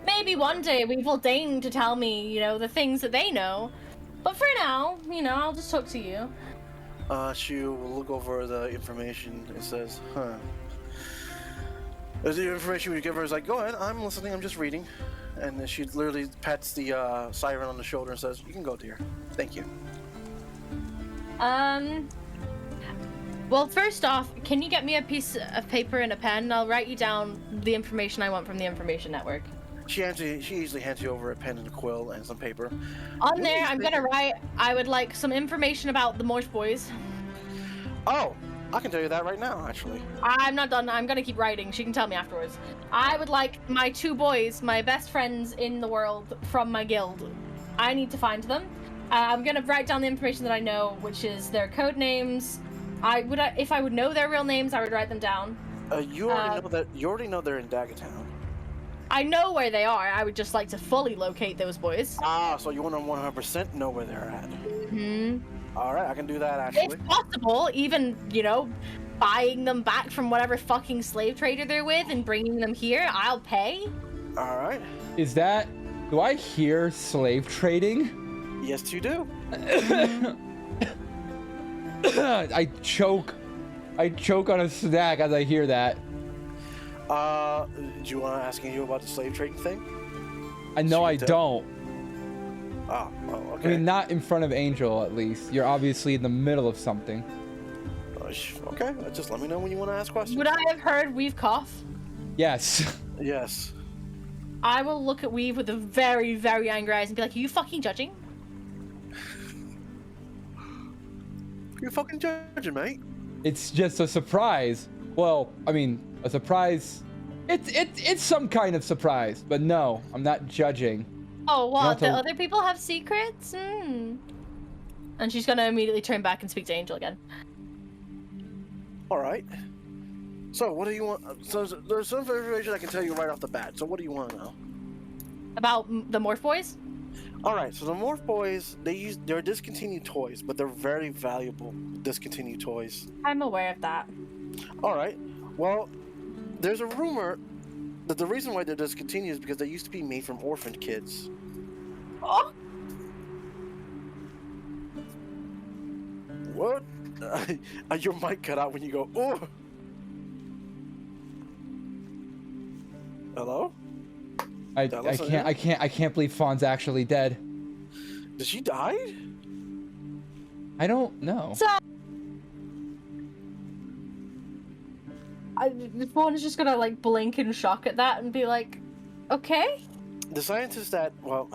Maybe one day Weave will deign to tell me, you know, the things that they know. But for now, you know, I'll just talk to you. She will look over the information. It says, huh. As the information we give her is like, go ahead, I'm listening, I'm just reading. And then she literally pats the siren on the shoulder and says, you can go, dear. Thank you. Well, first off, can you get me a piece of paper and a pen? I'll write you down the information I want from the information network. She easily hands you over a pen and a quill and some paper. On there, I'm gonna write, I would like some information about the Morse boys. Oh, I can tell you that right now, actually. I'm not done. I'm gonna keep writing. She can tell me afterwards. I would like my 2 boys, my best friends in the world from my guild. I need to find them. I'm gonna write down the information that I know, which is their code names. If I would know their real names, I would write them down. You already know they're in Daggetown. I know where they are. I would just like to fully locate those boys. Ah, so you want to 100% know where they're at. Mm-hmm. Alright, I can do that, actually. If possible, even, you know, buying them back from whatever fucking slave trader they're with and bringing them here, I'll pay. Alright. Is that... Do I hear slave trading? Yes, you do. I choke on a snack as I hear that. Do you want to ask you about the slave trading thing? I know I don't. Oh, okay. I mean, not in front of Angel, at least. You're obviously in the middle of something. Okay, just let me know when you want to ask questions. Would I have heard Weave cough? Yes. Yes. I will look at Weave with a very, very angry eyes and be like, are you fucking judging? You're fucking judging, mate. It's just a surprise. Well, I mean, a surprise. It's some kind of surprise, but no, I'm not judging. Oh, what? The other people have secrets? And she's gonna immediately turn back and speak to Angel again. Alright. So, what do you want? So, there's some information I can tell you right off the bat. So, what do you want to know? About the Morph Boys? Alright, so the Morph Boys, they're discontinued toys, but they're very valuable discontinued toys. I'm aware of that. Alright, well, there's a rumor that the reason why they're discontinued is because they used to be made from orphaned kids. Oh! What? Your mic cut out when you go, oh! Hello? I can't believe Fawn's actually dead. Did she die? I don't know. So... Fawn is just gonna, like, blink in shock at that and be like, okay? The scientist that, well...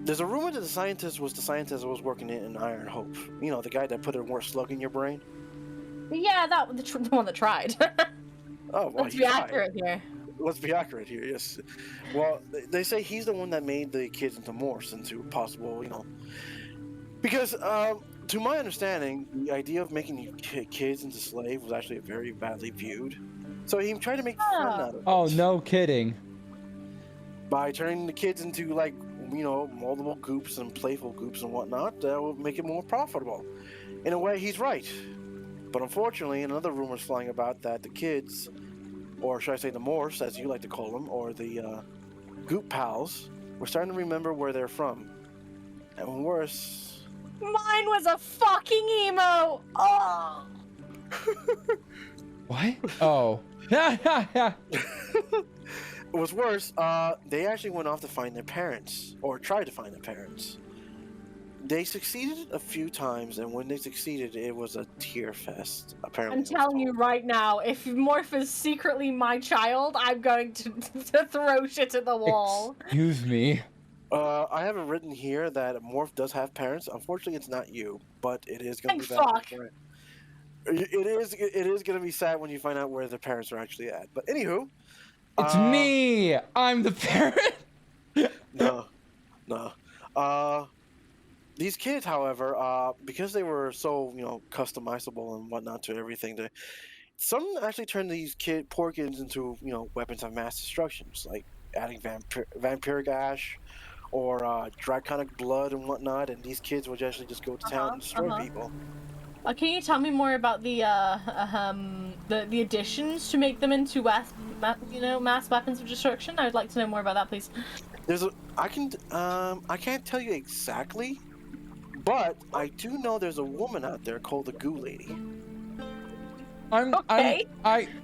There's a rumor that the scientist was working in Iron Hope. You know, the guy that put a more slug in your brain? Yeah, the one that tried. Oh, well, Let's be accurate here. Let's be accurate here, yes. Well, they say he's the one that made the kids into morphs, into possible, you know... Because, to my understanding, the idea of making kids into slaves was actually very badly viewed. So he tried to make fun out of it. Oh, no kidding. By turning the kids into, like, you know, multiple goops and playful goops and whatnot, that will make it more profitable. In a way, he's right. But unfortunately, another rumor's flying about that the kids, or should I say the morphs, as you like to call them, or the goop pals, were starting to remember where they're from. And worse... Mine was a fucking emo! Oh! What? Oh. What's worse, they actually went off to find their parents, or tried to find their parents. They succeeded a few times, and when they succeeded, it was a tear fest. Apparently, I'm telling you right now, if Morph is secretly my child, I'm going to throw shit at the wall. Excuse me. I have it written here that Morph does have parents. Unfortunately, it's not you, but it is going to be Thank bad. It is going to be sad when you find out where their parents are actually at. But anywho, It's me. I'm the parent. No. These kids, however, because they were so, customizable and whatnot to everything, some actually turned these poor kids into, weapons of mass destruction, like adding vampiric ash or draconic blood and whatnot, and these kids would actually just go to town and destroy people. Can you tell me more about the additions to make them into mass weapons of destruction? I'd like to know more about that, please. I can't tell you exactly, but I do know there's a woman out there called the Goo Lady.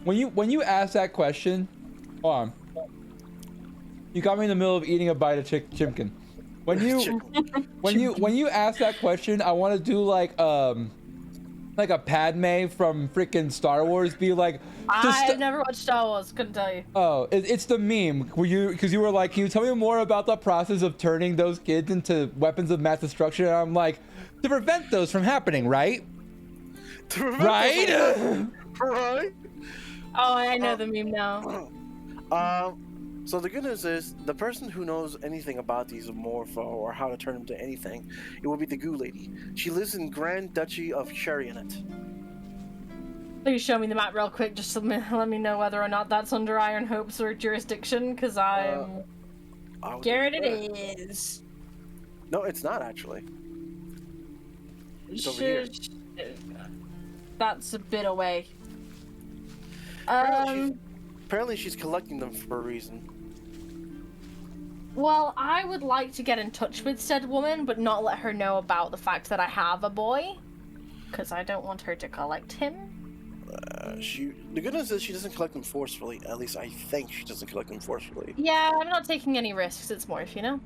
When you ask that question, hold on. You got me in the middle of eating a bite of chimkin. When you ask that question, I want to do like a Padme from freaking Star Wars. Be like, I've never watched Star Wars. Couldn't tell you. Oh, it's the meme because you were like, can you tell me more about the process of turning those kids into weapons of mass destruction? And I'm like, to prevent those from happening, right? Right. Right. Oh, I know the meme now. So the good news is, the person who knows anything about these Morpho or how to turn them to anything, it will be the Goo Lady. She lives in Grand Duchy of Sherionet. Please show me the map real quick, just to let me know whether or not that's under Iron Hope's or jurisdiction, because I'm scared it is. No, it's not actually. It's over here. That's a bit away. Apparently she's collecting them for a reason. Well, I would like to get in touch with said woman, but not let her know about the fact that I have a boy, because I don't want her to collect him. The good news is she doesn't collect them forcefully. At least I think she doesn't collect them forcefully. Yeah, I'm not taking any risks. It's Morph, you know?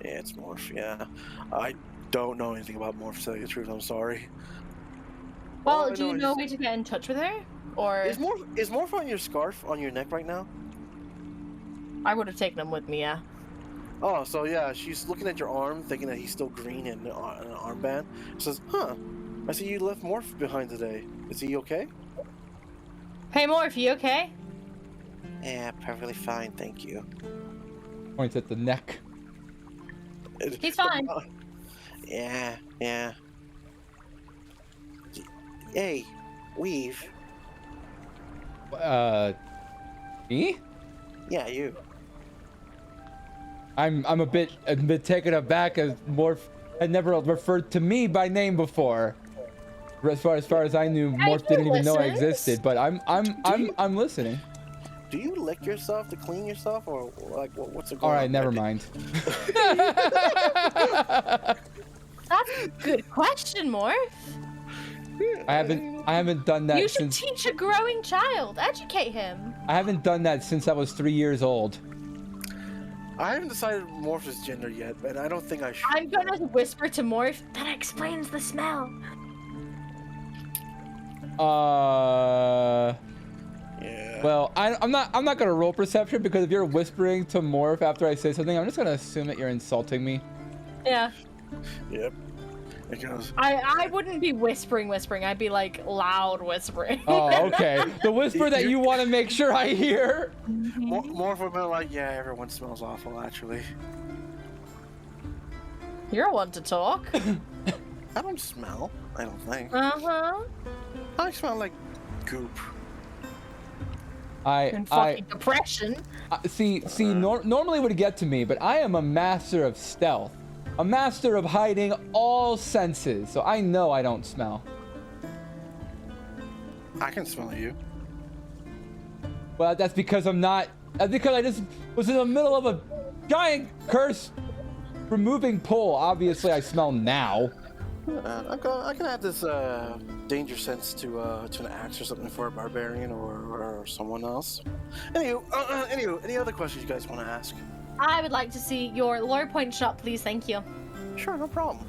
Yeah, it's Morph, yeah. I don't know anything about Morph, to tell you the truth. I'm sorry. Well, do you know a way to get in touch with her? Or Is Morph on your scarf on your neck right now? I would have taken him with me, yeah. Oh, so yeah, she's looking at your arm, thinking that he's still green in an armband. Says, "Huh? I see you left Morph behind today. Is he okay?" Hey, Morph, you okay? Yeah, perfectly fine, thank you. Points at the neck. He's fine. Yeah. Hey, Weave. Me? Yeah, you. I'm a bit taken aback as Morph had never referred to me by name before. As far as I knew, Morph didn't even know I existed. But I'm listening. Do you lick yourself to clean yourself, or like what's it going on? All right, never mind. That's a good question, Morph. I haven't done that You should since. teach a growing child. Educate him. I haven't done that since I was 3 years old. I haven't decided Morph's gender yet, but I don't think I should. I'm gonna whisper to Morph. That explains the smell. Yeah. Well, I'm not gonna roll perception, because if you're whispering to Morph after I say something, I'm just gonna assume that you're insulting me. Yeah. Yep. It goes. I wouldn't be whispering. I'd be like loud whispering. Oh, okay. The whisper that you want to make sure I hear. Morph would be like, yeah, everyone smells awful, actually. You're one to talk. I don't smell. I don't think. Uh-huh. I smell like goop. And fucking depression. Normally it would get to me, but I am a master of stealth. A master of hiding all senses, so I know I don't smell. I can smell you. Well, that's because I'm not. That's because I just was in the middle of a giant curse removing pull. Obviously, I smell now. I can add this danger sense to an axe or something for a barbarian or someone else. Anywho, any other questions you guys want to ask? I would like to see your lore point shop, please. Thank you. Sure, no problem.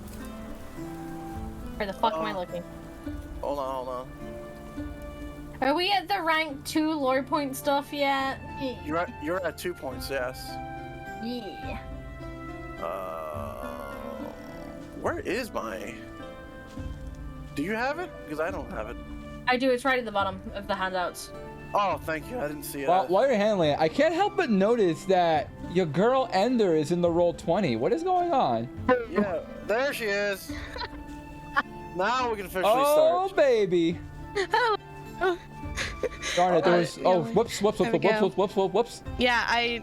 Where the fuck am I looking? Hold on. Are we at the rank 2 lore point stuff yet? You're at 2 points, yes. Yeah. Where is my? Do you have it? Because I don't have it. I do. It's right at the bottom of the handouts. Oh, thank you. I didn't see it. While you're handling it, I can't help but notice that your girl Ender is in the roll 20. What is going on? Yeah, there she is. Now we can officially Oh, start. baby. Darn it, there was... yeah, Oh, we- whoops. Yeah, I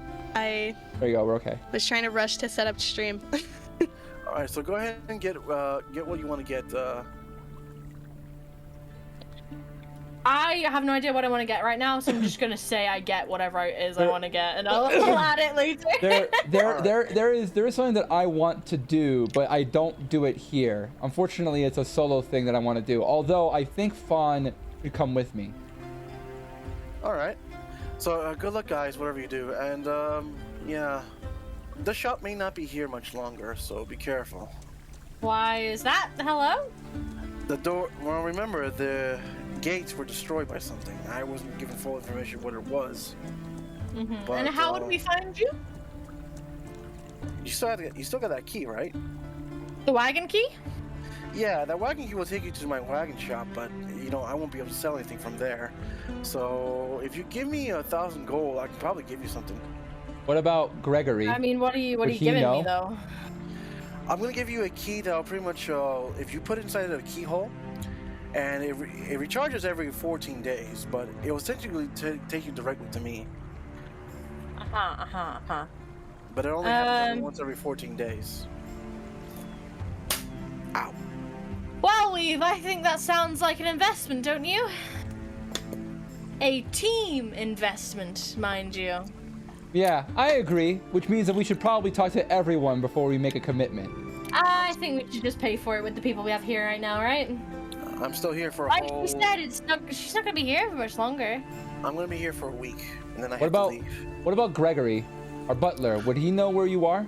There you go, we're okay. was trying to rush to set up stream. All right, so go ahead and get what you want to get. I have no idea what I want to get right now, so I'm just gonna say I get whatever it is I want to get, and I'll add it later. There is something that I want to do, but I don't do it here. Unfortunately, it's a solo thing that I want to do. Although I think Fawn should come with me. All right. So good luck, guys. Whatever you do, and yeah, the shop may not be here much longer, so be careful. Why is that? Hello? The door. Well, remember the gates were destroyed by something. I wasn't given full information what it was. Mm-hmm. But, And how would we find you? You still got that key, right? The wagon key? Yeah, that wagon key will take you to my wagon shop, but I won't be able to sell anything from there. So if you give me 1,000 gold, I can probably give you something. What about Gregory? I mean, what are you Would he giving know? me though? I'm gonna give you a key that'll pretty much, if you put it inside of a keyhole, and it recharges every 14 days, but it will essentially take you directly to me. But it only happens once every 14 days. Ow. Well, Weave, I think that sounds like an investment, don't you? A team investment, mind you. Yeah, I agree, which means that we should probably talk to everyone before we make a commitment. I think we should just pay for it with the people we have here right now, right? I'm still here for a Like whole... you said, she's not gonna be here for much longer. I'm gonna be here for a week, and then I What have about to leave. what about Gregory, our butler? Would he know where you are?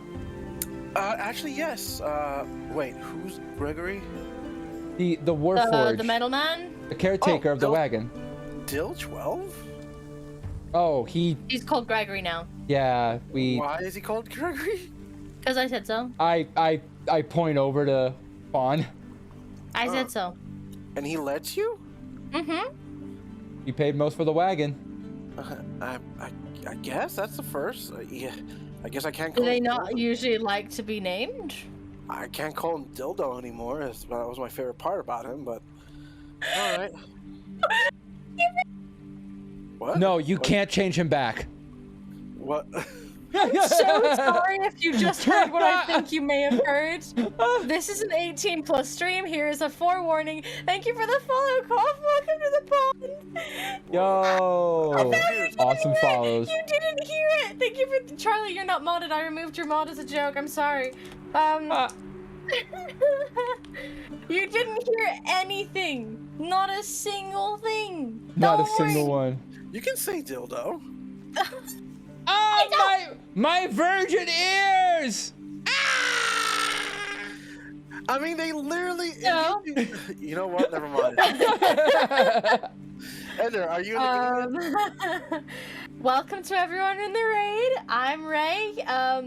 Actually, yes. Wait, who's Gregory? The Warforged, The metal man? the caretaker of the Dill- wagon. Dill 12? Oh, He's called Gregory now. yeah, we. Why is he called Gregory? Because I said so. I point over to Fawn. I said so. And he lets you? Mm-hmm. He paid most for the wagon. I guess that's the first. Yeah, I guess I can't Do call they him not Dildo. usually like to be named? I can't call him Dildo anymore. That was my favorite part about him, but... Alright. What? No, you What? can't change him back. What? So sorry if you just heard what I think you may have heard. This is an 18 plus stream. Here is a forewarning. Thank you for the follow, Cough. Welcome to the pond. Yo, awesome follows. You didn't hear it. Thank you for Charlie. You're not modded. I removed your mod as a joke. I'm sorry. You didn't hear anything. Not a single thing. Not a Don't single worry. one. You can say dildo. Oh, my virgin ears! I mean, they literally... No. You know what? Never mind. Ender, are you in the game? Welcome to everyone in the raid. I'm Ray.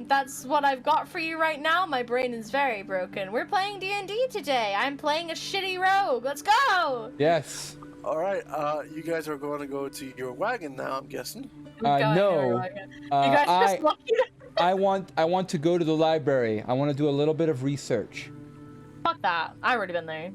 That's what I've got for you right now. My brain is very broken. We're playing D&D today. I'm playing a shitty rogue. Let's go. Yes. Alright, you guys are going to go to your wagon now, I'm guessing. No. You guys just lucky. I want to go to the library. I want to do a little bit of research. Fuck that. I already been there.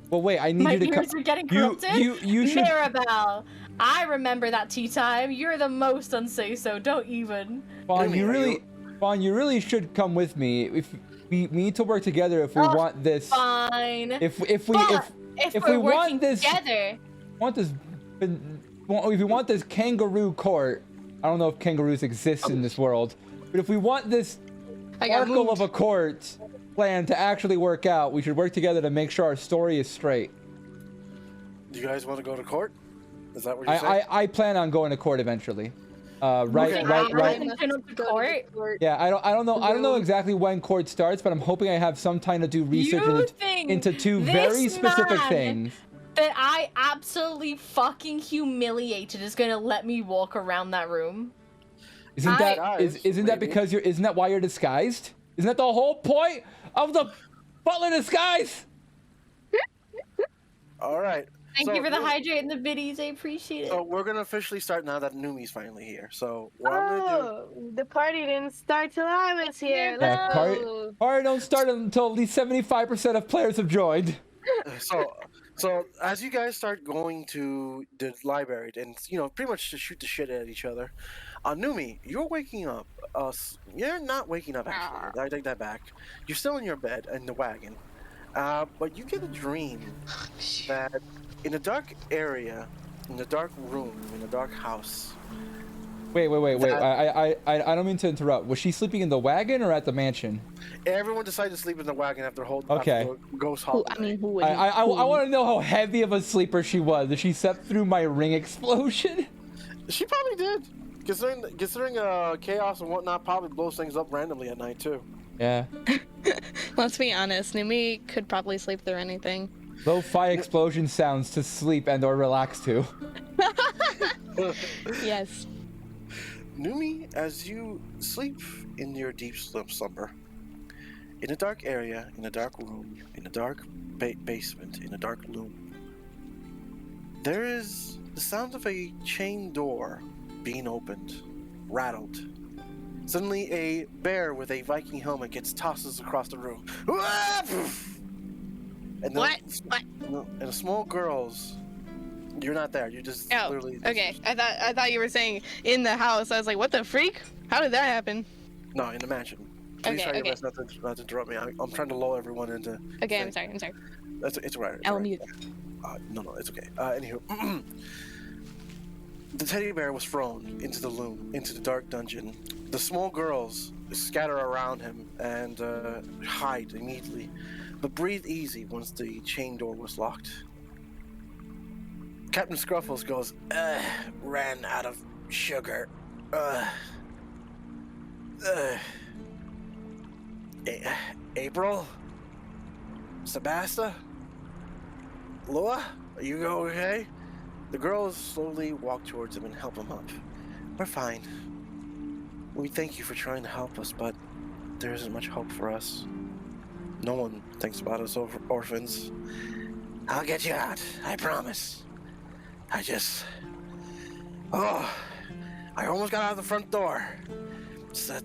Well, wait. I need My you to ears come. are getting You corrupted. should. Mirabelle, I remember that tea time. You're the most unsay so. Don't even. Fawn, Really, you are really, Fawn, you really should come with me. If we need to work together, if we Oh, want this. Fine. If But if if we're we want working this, together, if we want this kangaroo court, I don't know if kangaroos exist in this world, but if we want this I got sparkle moved. of a court, plan to actually work out, we should work together to make sure our story is straight. Do you guys want to go to court? Is that what you're saying? I plan on going to court eventually. Okay. Right. Yeah, I don't know exactly when court starts, but I'm hoping I have some time to do research into two very specific things. That I absolutely fucking humiliated is gonna let me walk around that room. Isn't that why you're disguised? Isn't that the whole point of the butler disguise? All right. Thank you for the hydrate and the biddies. I appreciate it. So we're gonna officially start now that Numi's finally here. So what I'm gonna The party didn't start till I was here. Yeah, Let's party don't start until at least 75% of players have joined. do. So as you guys start going to the library and pretty much to shoot the shit at each other, Numi, you're waking up. You're not waking up actually. I take that back. You're still in your bed in the wagon, but you get a dream that in a dark area, in a dark room, in a dark house. Wait. I don't mean to interrupt. Was she sleeping in the wagon or at the mansion? Everyone decided to sleep in the wagon after Okay. the ghost holiday. I want to know how heavy of a sleeper she was. Did she slept through my ring explosion? She probably did. Considering chaos and whatnot probably blows things up randomly at night too. Yeah. Let's be honest, Numi could probably sleep through anything. Lo-fi explosion sounds to sleep and or relax to. Yes. Numi, as you sleep in your deep slumber, in a dark area, in a dark room, in a dark basement, in a dark loom, there is the sound of a chain door being opened, rattled. Suddenly, a bear with a Viking helmet tosses across the room. And What? And a small girl's. You're not there. You're just literally. Okay. I thought you were saying in the house. I was like, what the freak? How did that happen? No, in the mansion. Please try your best not to interrupt me. I'm trying to lull everyone into. Okay, I'm sorry. It's right. I'll mute. No, it's okay. Anywho, the teddy bear was thrown into the loom, into the dark dungeon. The small girls scatter around him and hide immediately, but breathe easy once the chain door was locked. Captain Scruffles goes, ran out of sugar. April? Sebasta? Lua? Are you okay? The girls slowly walk towards him and help him up. We're fine. We thank you for trying to help us, but there isn't much hope for us. No one thinks about us orphans. I'll get you out, I promise. I almost got out of the front door. It's that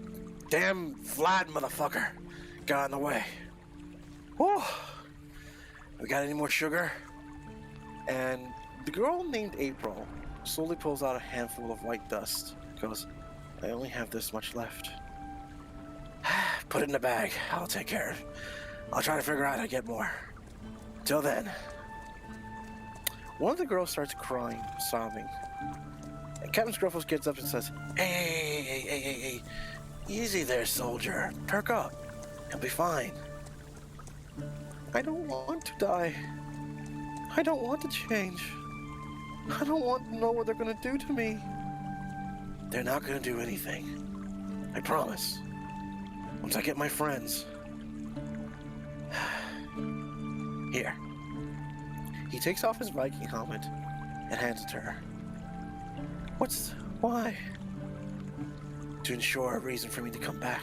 damn Vlad motherfucker got in the way. Whew. We got any more sugar? And the girl named April slowly pulls out a handful of white dust. Goes, I only have this much left. Put it in the bag. I'll take care of it. I'll try to figure out how to get more. Till then. One of the girls starts crying, sobbing. And Captain Scruffles gets up and says, Hey. Easy there, soldier. Perk up. You'll be fine. I don't want to die. I don't want to change. I don't want to know what they're going to do to me. They're not going to do anything. I promise. Once I get my friends. Here. He takes off his Viking helmet and hands it to her. Why? To ensure a reason for me to come back.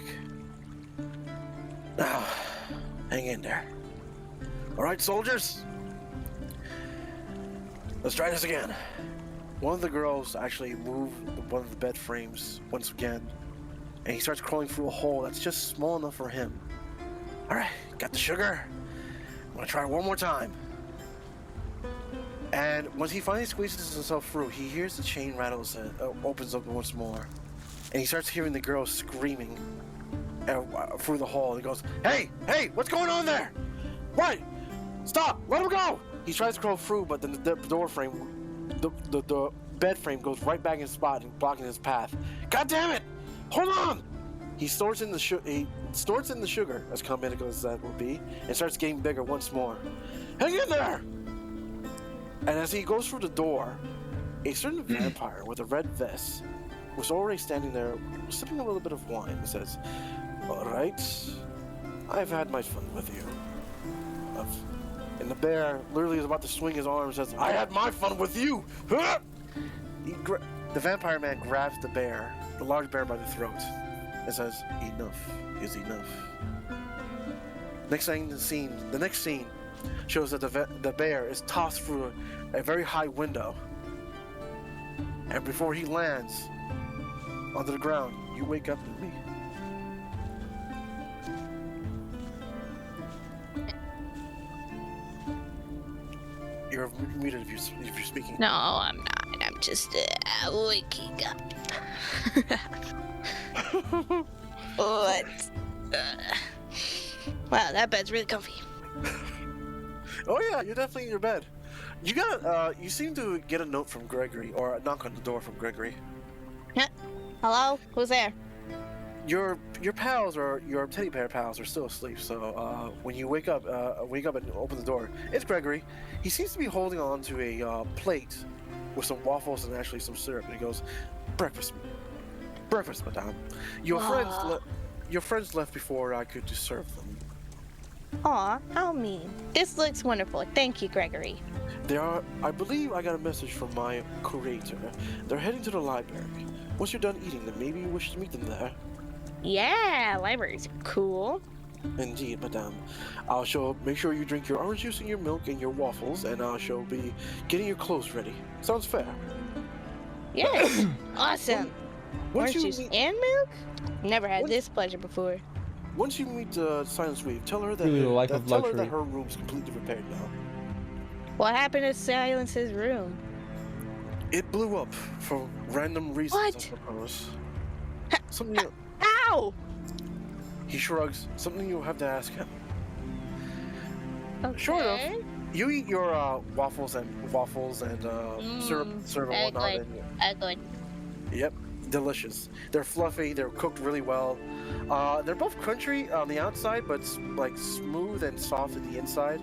Now, hang in there. All right, soldiers? Let's try this again. One of the girls actually moved one of the bed frames once again, and he starts crawling through a hole that's just small enough for him. All right, got the sugar. I'm gonna try one more time. And once he finally squeezes himself through, he hears the chain rattles, opens up once more, and he starts hearing the girl screaming through the hall. He goes, "Hey, what's going on there? What? Stop! Let him go!" He tries to crawl through, but then the door frame, the bed frame goes right back in spot and blocking his path. God damn it! Hold on! He stores in the sugar, as comical as that would be, and starts getting bigger once more. Hang in there! And as he goes through the door, a certain vampire with a red vest was already standing there, sipping a little bit of wine, and says, "All right, I've had my fun with you." And the bear literally is about to swing his arm and says, "I had my fun with you!" The vampire man grabs the bear, the large bear, by the throat, and says, "Enough is enough." The next scene shows that the bear is tossed through a very high window, and before he lands onto the ground, you wake up with me. You're muted if you're speaking. No, I'm not. I'm just waking up. What? Wow, that bed's really comfy. Oh yeah, you're definitely in your bed. You seem to get a note from Gregory, or a knock on the door from Gregory. Hello? Who's there? Your pals, or your teddy bear pals, are still asleep. So when you wake up and open the door, it's Gregory. He seems to be holding on to a plate with some waffles and actually some syrup. And he goes, breakfast, madame. Your friends left before I could serve them. Aw, how mean. This looks wonderful. Thank you, Gregory. I believe I got a message from my curator. They're heading to the library. Once you're done eating them, maybe you wish to meet them there. Yeah, libraries are cool. Indeed, madame. Make sure you drink your orange juice and your milk and your waffles, and I shall be getting your clothes ready. Sounds fair. Yes, awesome. Once Orange juice and milk? Never had this pleasure before. Once you meet Silence Weave, tell her that Really, the life of tell her luxury. that her room's completely repaired now. What happened to Silence's room? It blew up for random reasons, What? I suppose. Something. Ow! He shrugs. Something you'll have to ask him. Okay. Sure enough. You eat your waffles and syrup and whatnot. Good. Yep, delicious. They're fluffy. They're cooked really well. They're both crunchy on the outside, but like smooth and soft on the inside.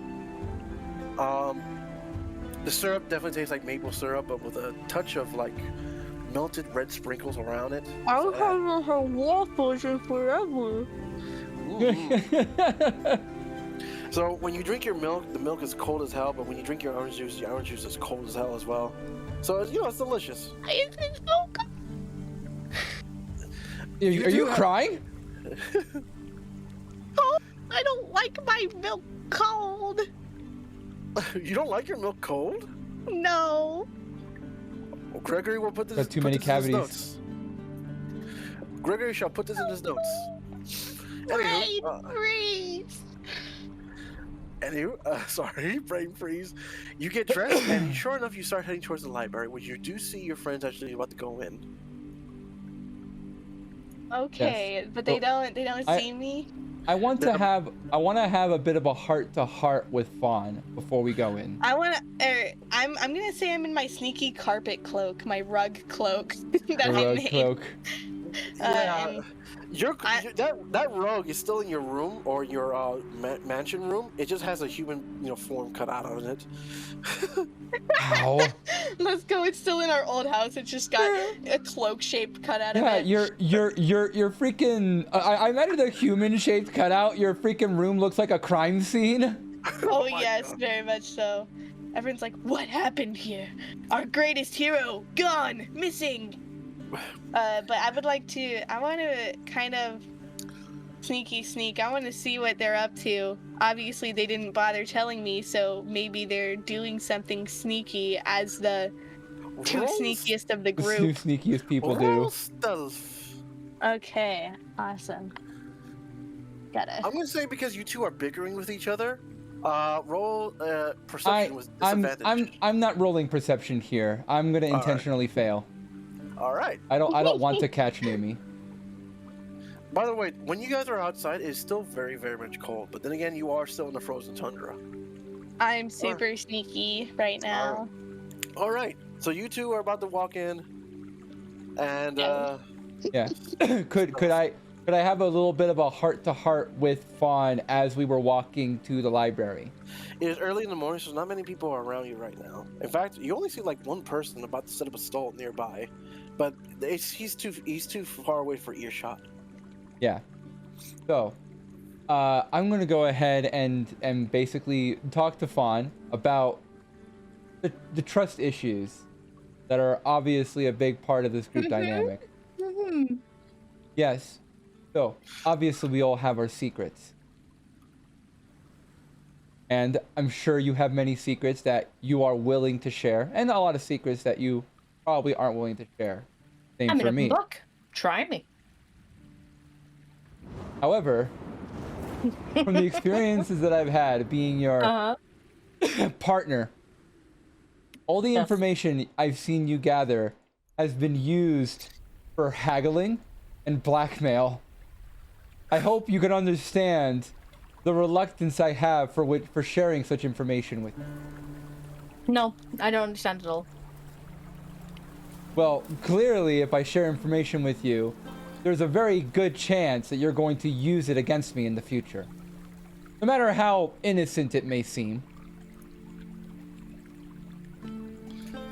The syrup definitely tastes like maple syrup, but with a touch of like melted red sprinkles around it. I haven't had waffles in forever. So when you drink your milk, the milk is cold as hell, but when you drink your orange juice is cold as hell as well. So it's delicious. It's so good. Are you crying? Oh, I don't like my milk cold. You don't like your milk cold? No. Well, Gregory will put this. Got too put many this in his cavities. notes. Gregory shall put this in his notes. Sorry, brain freeze. You get dressed, and sure enough, you start heading towards the library, where you do see your friends actually about to go in. Okay, but they don't see me. I want to have a bit of a heart to heart with Fawn before we go in. I'm gonna say I'm in my sneaky carpet cloak, my rug cloak that I Rug made. cloak. Yeah. That rug is still in your room or your mansion room. It just has a human form cut out of it. Ow. Let's go. It's still in our old house. It's just got a cloak shape cut out of Yeah, it. you're freaking. I imagine a human shaped cutout. Your freaking room looks like a crime scene. Oh my yes, God. very much so. Everyone's like, "What happened here? Our greatest hero gone, missing." But I want to kind of sneak. I want to see what they're up to. Obviously, they didn't bother telling me, so maybe they're doing something sneaky as the two sneakiest of the The two group. sneakiest people Roll do. stealth. Okay, awesome. I'm gonna say because you two are bickering with each other. Roll perception with disadvantage. I'm not rolling perception here. I'm gonna intentionally fail. All right. I don't want to catch Numi. By the way, when you guys are outside, it's still very, very much cold. But then again, you are still in the frozen tundra. I'm super sneaky right now. All right. So you two are about to walk in, and Yeah. could could I have a little bit of a heart-to-heart with Fawn as we were walking to the library? It is early in the morning, so not many people are around you right now. In fact, you only see like one person about to set up a stall nearby, but he's too far away for earshot. Yeah. So, I'm gonna go ahead and basically talk to Fawn about the trust issues that are obviously a big part of this group dynamic. Yes. So, obviously we all have our secrets. And I'm sure you have many secrets that you are willing to share, and a lot of secrets that you probably aren't willing to share. Same I'm for in a me. book. Try me. However, from the experiences that I've had being your partner, all the information I've seen you gather has been used for haggling and blackmail. I hope you can understand the reluctance I have for sharing such information with you. No, I don't understand at all. Well, clearly, if I share information with you, there's a very good chance that you're going to use it against me in the future. No matter how innocent it may seem.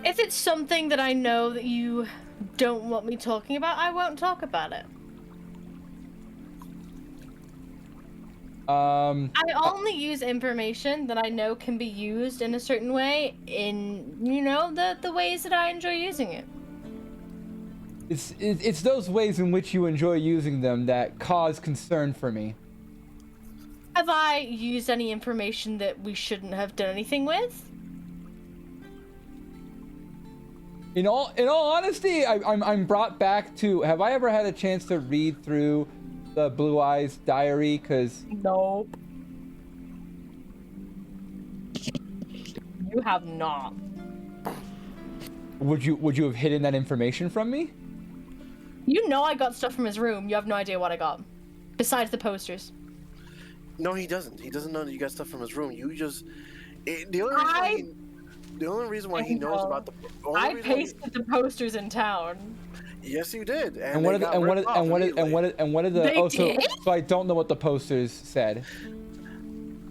If it's something that I know that you don't want me talking about, I won't talk about it. I only use information that I know can be used in a certain way in, you know, the ways that I enjoy using it. It's those ways in which you enjoy using them that cause concern for me. Have I used any information that we shouldn't have done anything with? In all honesty, I'm brought back to, have I ever had a chance to read through the Blue Eyes diary? Cause Nope. You have not. would you have hidden that information from me? You know I got stuff from his room. You have no idea what I got. Besides the posters. No, he doesn't. He doesn't know that you got stuff from his room. You just the only reason why he knows about the I pasted the posters in town. Yes, you did. And what did the They did? so I don't know what the posters said.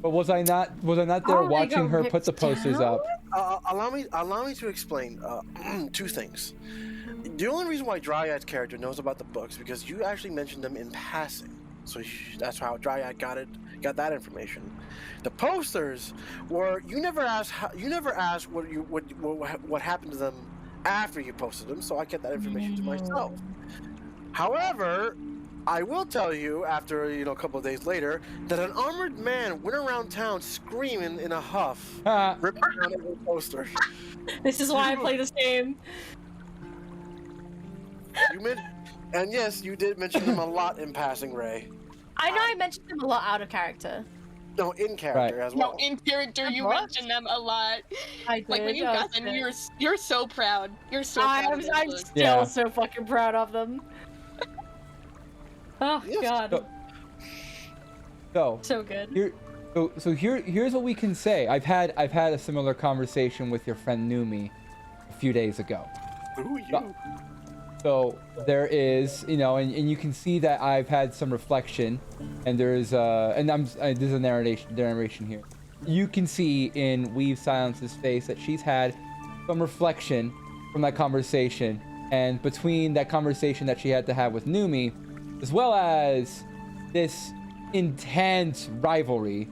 But was I not there Oh, they watching got her ripped put the posters down? up? Allow me to explain two things. The only reason why Dryad's character knows about the books because you actually mentioned them in passing, so that's how Dryad got that information. The posters were you never asked what happened to them after you posted them, so I kept that information to myself. However, I will tell you after a couple of days later that an armored man went around town screaming in a huff, ripping down every poster. This is why I play this game. And yes, you did mention them a lot in passing, Ray. I know I mentioned them a lot out of character. No, in character as well. No, in character, you What? mentioned them a lot. I did. Like when you got them, you're so proud. You're so proud. of I'm those still Yeah. so fucking proud of them. Oh Yes. god, So good. here's what we can say. I've had a similar conversation with your friend Numi a few days ago. Who are you? So there is, and you can see that I've had some reflection, and there's there's a narration here. You can see in Weave Silence's face that she's had some reflection from that conversation, and between that conversation that she had to have with Numi, as well as this intense rivalry,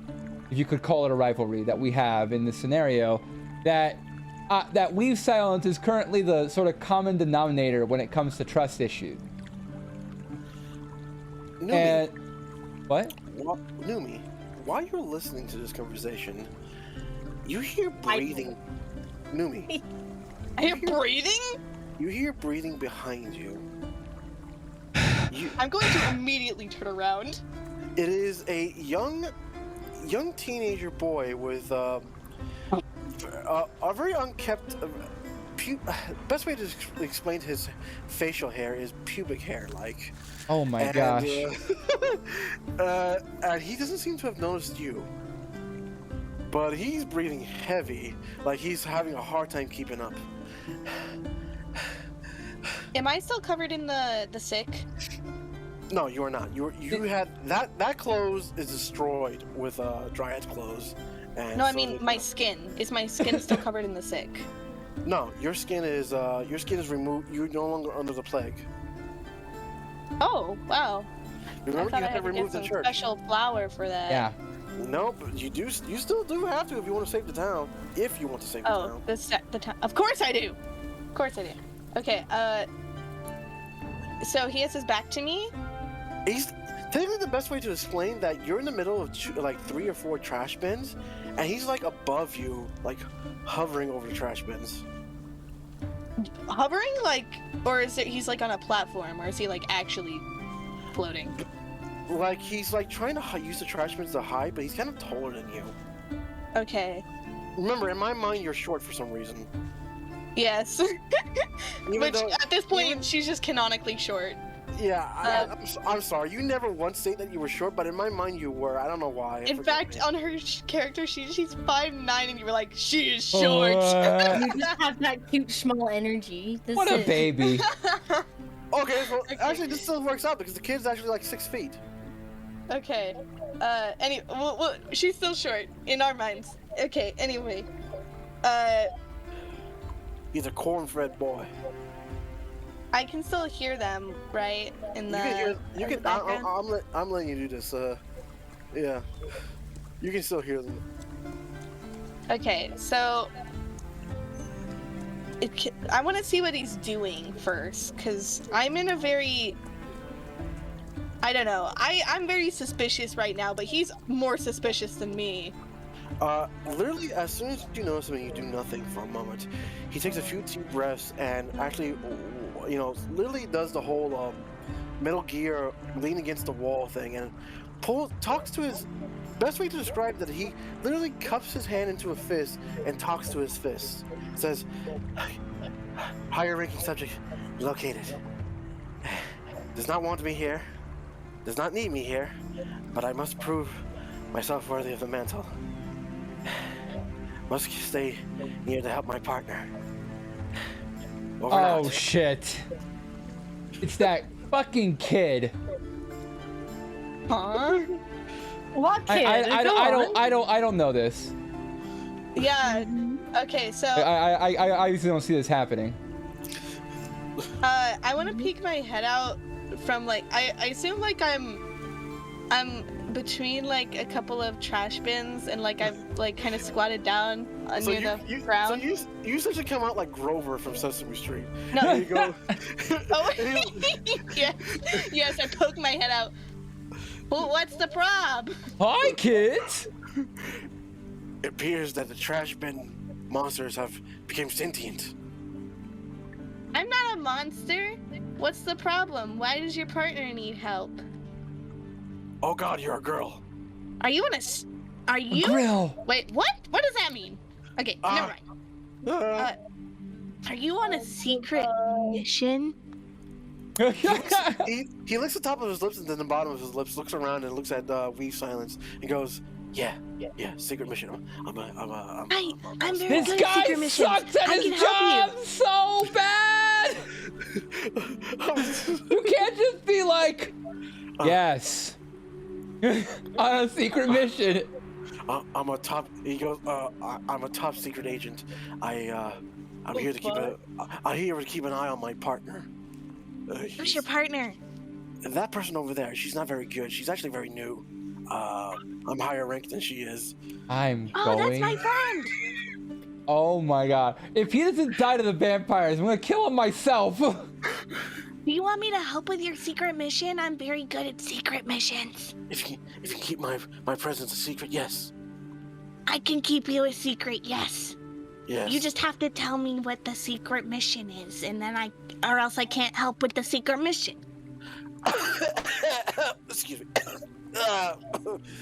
if you could call it a rivalry, that we have in this scenario, that Weave Silence is currently the sort of common denominator when it comes to trust issues. Numi, And what? Numi, while you're listening to this conversation, you hear breathing. Numi, I hear breathing? you hear breathing behind you. I'm going to immediately turn around. It is a young teenager boy with a very unkempt. Best way to explain his facial hair is pubic hair, like. Oh my gosh. And he doesn't seem to have noticed you, but he's breathing heavy, like he's having a hard time keeping up. Am I still covered in the sick? No, you are not. You had that clothes is destroyed with Dryad's clothes. And No, I so mean is, my skin. Is my skin still covered in the sick? No, your skin is removed. You're no longer under the plague. Oh, wow. Remember, I thought you I had had to to remove get the some church. special flour for that. Yeah. No, but you still do have to if you want to save the town. If you want to save the Oh, town. the time. Of course I do. Of course I do. Okay. So he has his back to me. He's technically the best way to explain that you're in the middle of like 3 or 4 trash bins, and he's like above you, like hovering over the trash bins. Hovering, like, or is it he's like on a platform, or is he like actually floating? Like he's like trying to use the trash bins to hide, but he's kind of taller than you. Okay. Remember, in my mind, you're short for some reason. Yes. Even Which though- at this point she's just canonically short. Yeah, I'm sorry. You never once say that you were short, but in my mind you were. I don't know why. In fact, on her character sheet, she's 5'9", and you were like, she is short. You just have that cute small energy. This What a is- baby. okay, well, Okay. actually, this still works out because the kid's actually like 6 feet. Okay. Well, she's still short in our minds. Okay. Anyway. He's a corn-fed boy. I can still hear them, right? In the. You can hear. You in the can. background? I'm letting you do this. Yeah. You can still hear them. Okay. So. I want to see what he's doing first, because I'm in a very. I don't know. I'm very suspicious right now, but he's more suspicious than me. Literally, as soon as you notice him, and you do nothing for a moment. He takes a few deep breaths and actually, literally does the whole Metal Gear lean against the wall thing and talks to his. Best way to describe that, he literally cups his hand into a fist and talks to his fist. Says, "Higher ranking subject located. Does not want me here. Does not need me here, but I must prove myself worthy of the mantle. Must stay near to help my partner." Over and Oh out. shit. It's that fucking kid. Huh? What kid? Go on. I don't know this. Yeah. Okay. So. I obviously don't see this happening. I want to peek my head out from like I assume like I'm between like a couple of trash bins and like I've like kind of squatted down near the ground. So you essentially come out like Grover from Sesame Street. No. There you go. Oh, yeah. Yes, I poke my head out. Well, what's the prob? Hi, kids. It appears that the trash bin monsters have become sentient. I'm not a monster. What's the problem? Why does your partner need help? Oh God, you're a girl. Are you Are you? Grill. Wait, what? What does that mean? Okay, never mind. Are you on a secret mission? He licks the top of his lips and then the bottom of his lips, looks around and looks at Weave Silence and goes, yeah, secret mission. I'm I'm very This good at guy secret missions. sucks at I his can help job so bad. You can't just be like, yes, on a secret mission. I'm a top. He goes. I'm a top secret agent. I'm here to keep an eye on my partner. Who's your partner? That person over there. She's not very good. She's actually very new. I'm higher ranked than she is. I'm Oh, going. that's my friend. Oh my god! If he doesn't die to the vampires, I'm gonna kill him myself. Do you want me to help with your secret mission? I'm very good at secret missions. If you can keep my presence a secret, yes. I can keep you a secret, yes. Yes. You just have to tell me what the secret mission is, and then or else I can't help with the secret mission. Excuse me.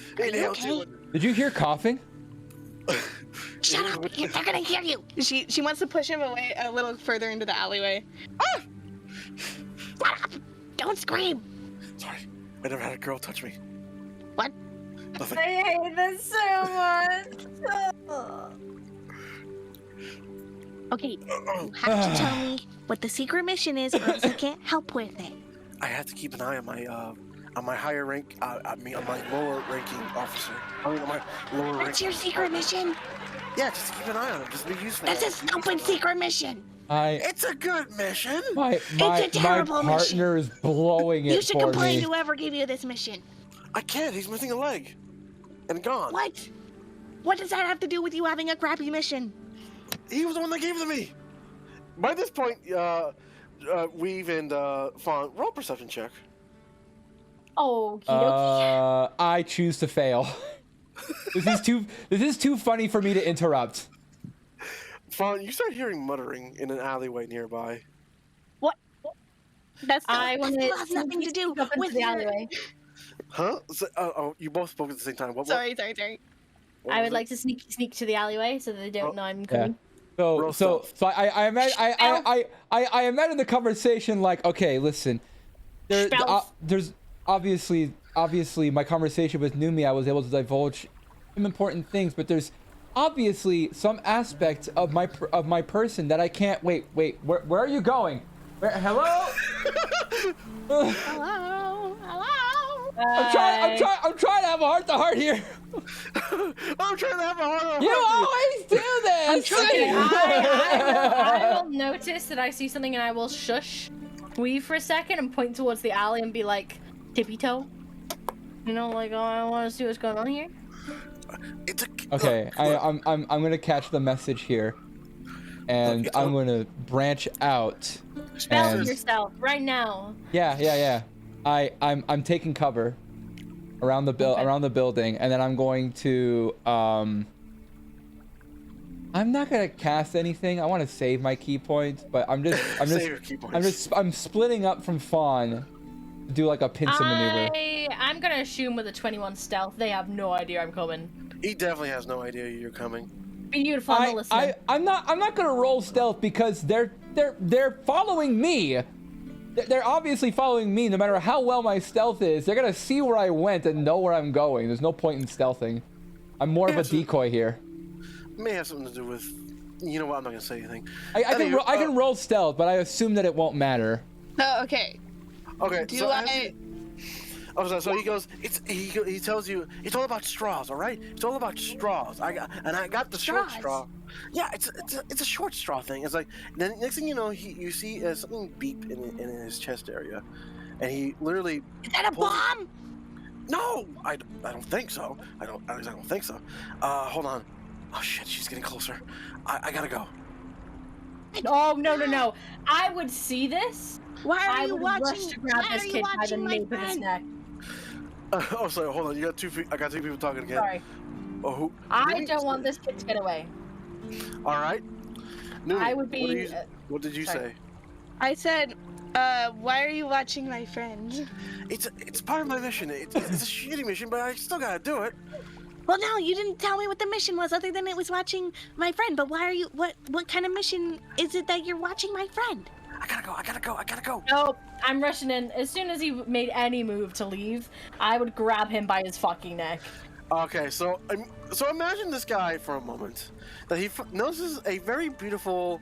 Okay. Did you hear coughing? Shut up! They're gonna hear you. She wants to push him away a little further into the alleyway. Ah! Shut up! Don't scream. Sorry, I never had a girl touch me. What? Nothing. I hate this so much. Okay, you have to tell me what the secret mission is, or else I can't help with it. I have to keep an eye on my higher rank. I mean, on my lower ranking officer. I mean, on my lower rank. That's your secret mission. Yeah, just keep an eye on him. Just be useful. That's a stupid secret mission. It's a good mission. My terrible partner is blowing it You should for complain me. to whoever gave you this mission. I can't. He's missing a leg, and gone. What? What does that have to do with you having a crappy mission? He was the one that gave it to me. By this point, Weave and Fawn, roll perception check. Oh, dokie. I choose to fail. This is too funny for me to interrupt. Fawn, you start hearing muttering in an alleyway nearby. What? That want has nothing to do with the alleyway. Huh? So, oh, you both spoke at the same time. What? Sorry. I would like to sneak to the alleyway so that they don't know I'm coming. Roll So stealth. I imagine the conversation like, okay, listen, there's obviously my conversation with Numi, I was able to divulge some important things, but there's obviously some aspects of my person that I can't. Wait, where are you going? Hello? Hello. I'm trying to have a heart-to-heart here. I'm trying to have a hard You always do this. Okay, I will notice that I see something and I will shush Weave for a second and point towards the alley and be like, tippy toe. You know, like, oh, I want to see what's going on here. Okay, I'm gonna catch the message here, and I'm gonna branch out. Spell and... yourself right now. Yeah. I'm taking cover around the building, and then I'm going to I'm not gonna cast anything. I want to save my key points, but I'm splitting up from Fawn to do like a pincer maneuver. I'm gonna assume with a 21 stealth, they have no idea I'm coming. He definitely has no idea you're coming. Beautiful, I'm listening. I'm not gonna roll stealth because they're following me. They're obviously following me. No matter how well my stealth is, they're gonna see where I went and know where I'm going. There's no point in stealthing. I'm more of a decoy here. May have something to do with. You know what? I'm not gonna say anything. I can roll stealth, but I assume that it won't matter. Oh, okay. Okay. So he goes. He tells you it's all about straws. All right. It's all about straws. I got the short straw. Yeah, it's a short straw thing. It's like then next thing you know, you see something beep in his chest area, and he literally. Is that a bomb? No, I don't think so. I don't think so. Hold on. Oh shit, she's getting closer. I gotta go. Oh no! I would see this. Why are you rush watching? to grab Why this are you kid by the watching my nape of his friend? neck. Oh, sorry. Hold on. You got I got two people talking again. Sorry. Oh, who? I don't want this kid to get away. All right. Numi, I would be. What did you sorry. say? I said, why are you watching my friend? It's part of my mission. It's a shitty mission, but I still gotta do it. Well, no, you didn't tell me what the mission was, other than it was watching my friend. But why are you? What kind of mission is it that you're watching my friend? I gotta go. Nope, I'm rushing in. As soon as he made any move to leave, I would grab him by his fucking neck. Okay, so imagine this guy for a moment. That he notices a very beautiful,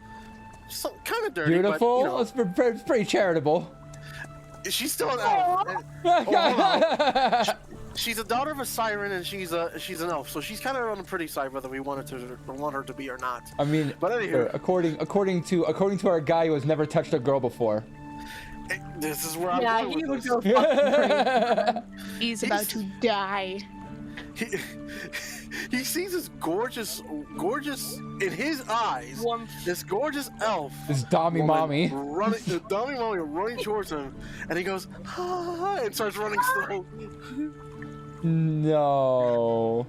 kind of dirty, Beautiful? but, you know, It's pretty charitable. she's still an elf. Hold on. She's a daughter of a siren, and she's an elf, so she's kind of on the pretty side, whether we want her to be or not. I mean, but anywho, according to our guy who has never touched a girl before. This is where I'm Yeah, going he would with go this. fucking crazy. He's about to die. He sees this gorgeous in his eyes. This gorgeous elf. This Dommy mommy. Dommy mommy running towards him, and he goes, ah, and starts running slow. No.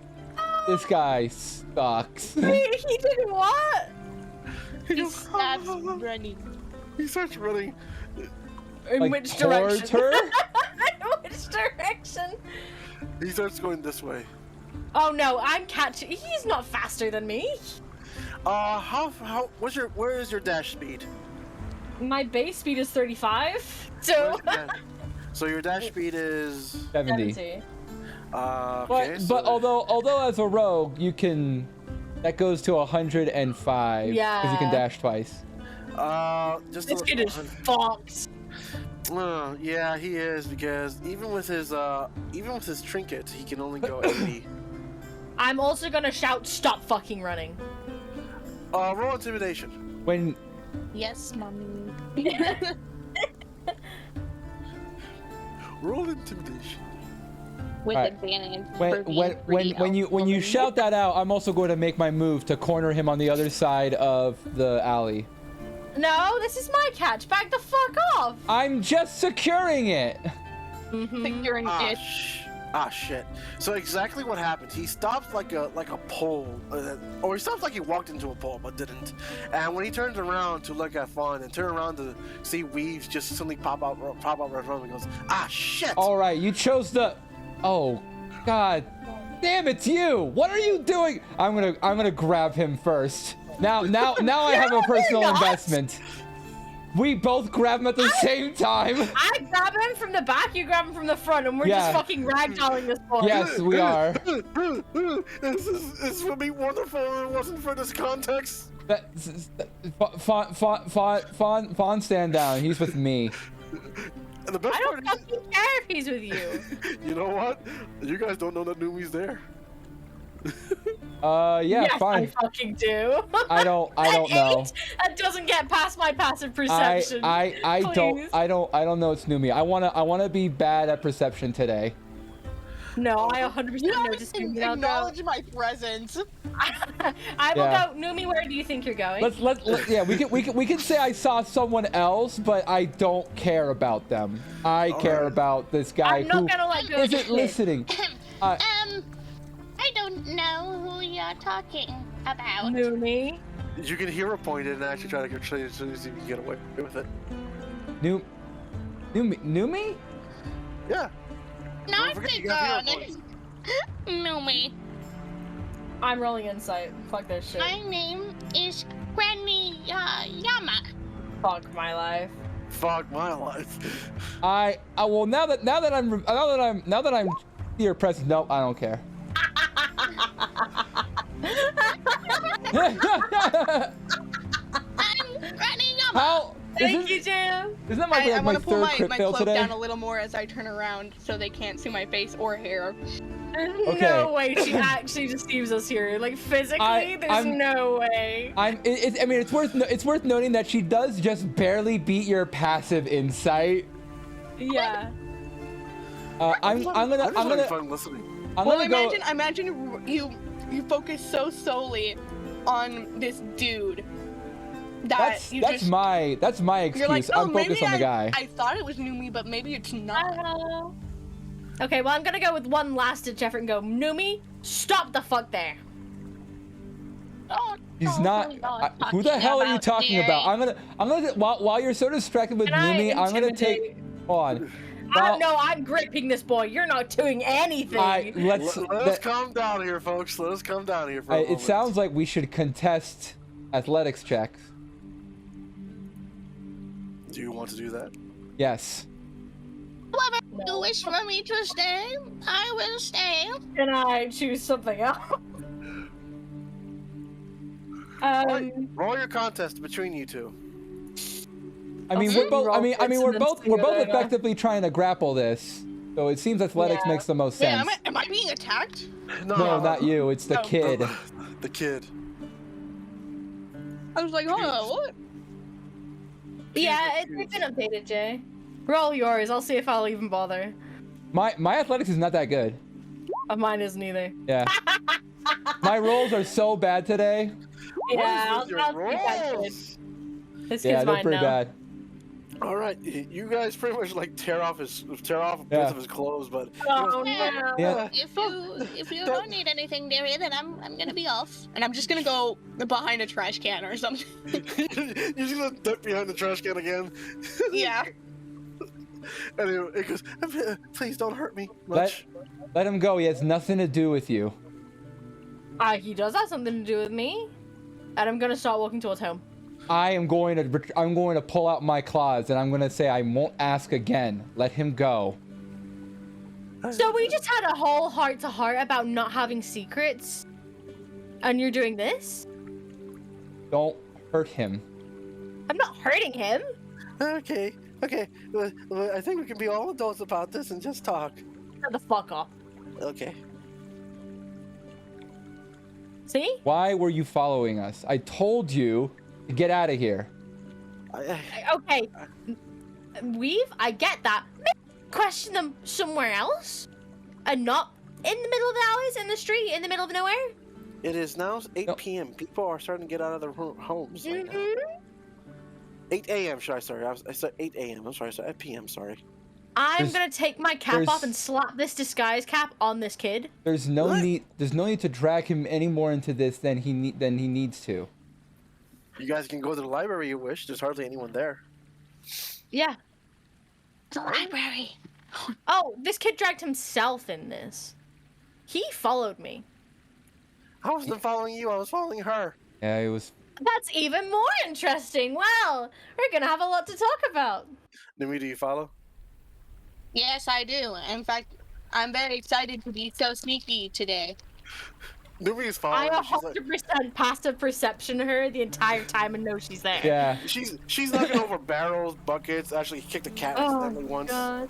This guy sucks. Wait, he did what? He starts running. He starts running. In Like, which towards direction? her? In which direction? He starts going this way. Oh no, I'm catching. He's not faster than me. Where is your dash speed? My base speed is 35. So. So your dash speed is 70. 70. Okay. But although as a rogue you can, that goes to 105. Yeah. Because you can dash twice. Just This kid is fucked. Yeah, he is, because even with his trinket, he can only go 80. I'm also gonna shout, "Stop fucking running!" Roll intimidation. When Yes, mommy. Roll intimidation. With Alright. advantage. for being when pretty you woman. shout that out, I'm also going to make my move to corner him on the other side of the alley. No, this is my catch. Back the fuck off. I'm just securing it. Securing it. Shit. So exactly what happened. He stopped like a pole, or he stopped like he walked into a pole but didn't. And when he turns around to look at Fawn and turn around to see Weaves just suddenly pop out right in front of him, he goes, shit. All right, you chose the. Oh, God, damn, it's you. What are you doing? I'm gonna grab him first. Now I have a personal investment. We both grab him at the same time. I grab him from the back, you grab him from the front, and we're Yeah. just fucking ragdolling this boy. Yes, we are. This would be wonderful if it wasn't for this context. Fawn, stand down. He's with me. And the best I part don't fucking care if he's with you. is, you know what? You guys don't know that Numi's there. Yeah, Yes, fine. I fucking do. I don't know. That doesn't get past my passive perception. I Please. don't know it's Numi. I wanna be bad at perception today. No, I 100% You know don't just even Numi. I'll go. acknowledge my presence. I will Yeah. go. Numi, where do you think you're going? Let's yeah, we can say I saw someone else, but I don't care about them. I care about this guy I'm not who gonna let go of the isn't kid. listening. I don't know who you're talking about. Numi. You can hear her point and actually try to get as soon as you can get away with it. Numi? Yeah. Not Don't forget the you got girl. hero points. No me. I'm rolling insight. Fuck this shit. My name is Granny Yama. Fuck my life. Fuck my life. Well now that I'm here present. No, I don't care. I'm Granny Yama. How? Thank you, Jam. Isn't that I my want to pull third my crit fail cloak today? down a little more as I turn around so they can't see my face or hair. Okay. No way she actually just sees us here. Like physically, there's no way. I mean, it's worth noting that she does just barely beat your passive insight. Yeah. I'm gonna fun listening. I'm Well, gonna go. imagine you focus so solely on this dude that That's my you're excuse. like, oh, I'm maybe focused on the guy. I thought it was Numi, but maybe it's not. Okay, well I'm gonna go with one last ditch effort and go, Numi, stop the fuck there. Oh, He's no, not. who you're Who the talking hell are you talking dearie? about? I'm gonna while you're so distracted with Can I Numi, I'm gonna take. intimidate? Hold on. Well, No, I'm gripping this boy. You're not doing anything. Let us calm down here, folks. Let us calm down here for a it moment. sounds like we should contest athletics checks. Do you want to do that? Yes. Whoever No. you wish for me to stay, I will stay. Can I choose something else? Roll your contest between you two. I mean, Also, we're both. roll we're consonants both together. effectively trying to grapple this. So it seems athletics Yeah. makes the most Wait, sense. am I being attacked? No, not you. It's the Oh. kid. The kid. I was like, hold on, what? Yeah, it's been updated, Jay. Roll yours. I'll see if I'll even bother. My athletics is not that good. Mine isn't either. Yeah. My rolls are so bad today. Yeah, What is with I'll your take that kid. rolls? This kid's Yeah, they're mine pretty now. bad. All right, you guys pretty much like tear off a bit Yeah. of his clothes, but Oh Yeah. no. Yeah. If you don't need anything, dearie, then I'm gonna be off. And I'm just gonna go behind a trash can or something. you just gonna duck behind the trash can again. Yeah. And it goes, please don't hurt me much. Let him go. He has nothing to do with you. He does have something to do with me. And I'm gonna start walking towards home. I'm going to pull out my claws and I'm going to say I won't ask again. Let him go. So we just had a whole heart-to-heart about not having secrets. And you're doing this? Don't hurt him. I'm not hurting him. Okay, Okay, I think we can be all adults about this and just talk. Shut the fuck up. Okay. See? Why were you following us? I told you to get out of here. Okay. I get that. Maybe question them somewhere else? And not in the middle of the alleys, in the street, in the middle of nowhere? It is now 8 Nope. p.m. People are starting to get out of their homes right now. Mm-hmm. 8 a.m. Should I sorry? I said 8 a.m. I'm sorry. I said 8 p.m. Sorry. I'm There's- gonna take my cap there's- off and slap this disguise cap on this kid. There's no What? need. There's no need to drag him any more into this than he needs to. You guys can go to the library you wish. There's hardly anyone there. Yeah. The library. Oh, this kid dragged himself in this. He followed me. I wasn't following you. I was following her. Yeah, it was. That's even more interesting. Well, we're gonna have a lot to talk about. Numi, do you follow? Yes, I do. In fact, I'm very excited to be so sneaky today. Numi is I following. She's like, 100% passive perception her the entire time and know she's there. Yeah. she's knocking over barrels, buckets. Actually, he kicked a cat accidentally once. God.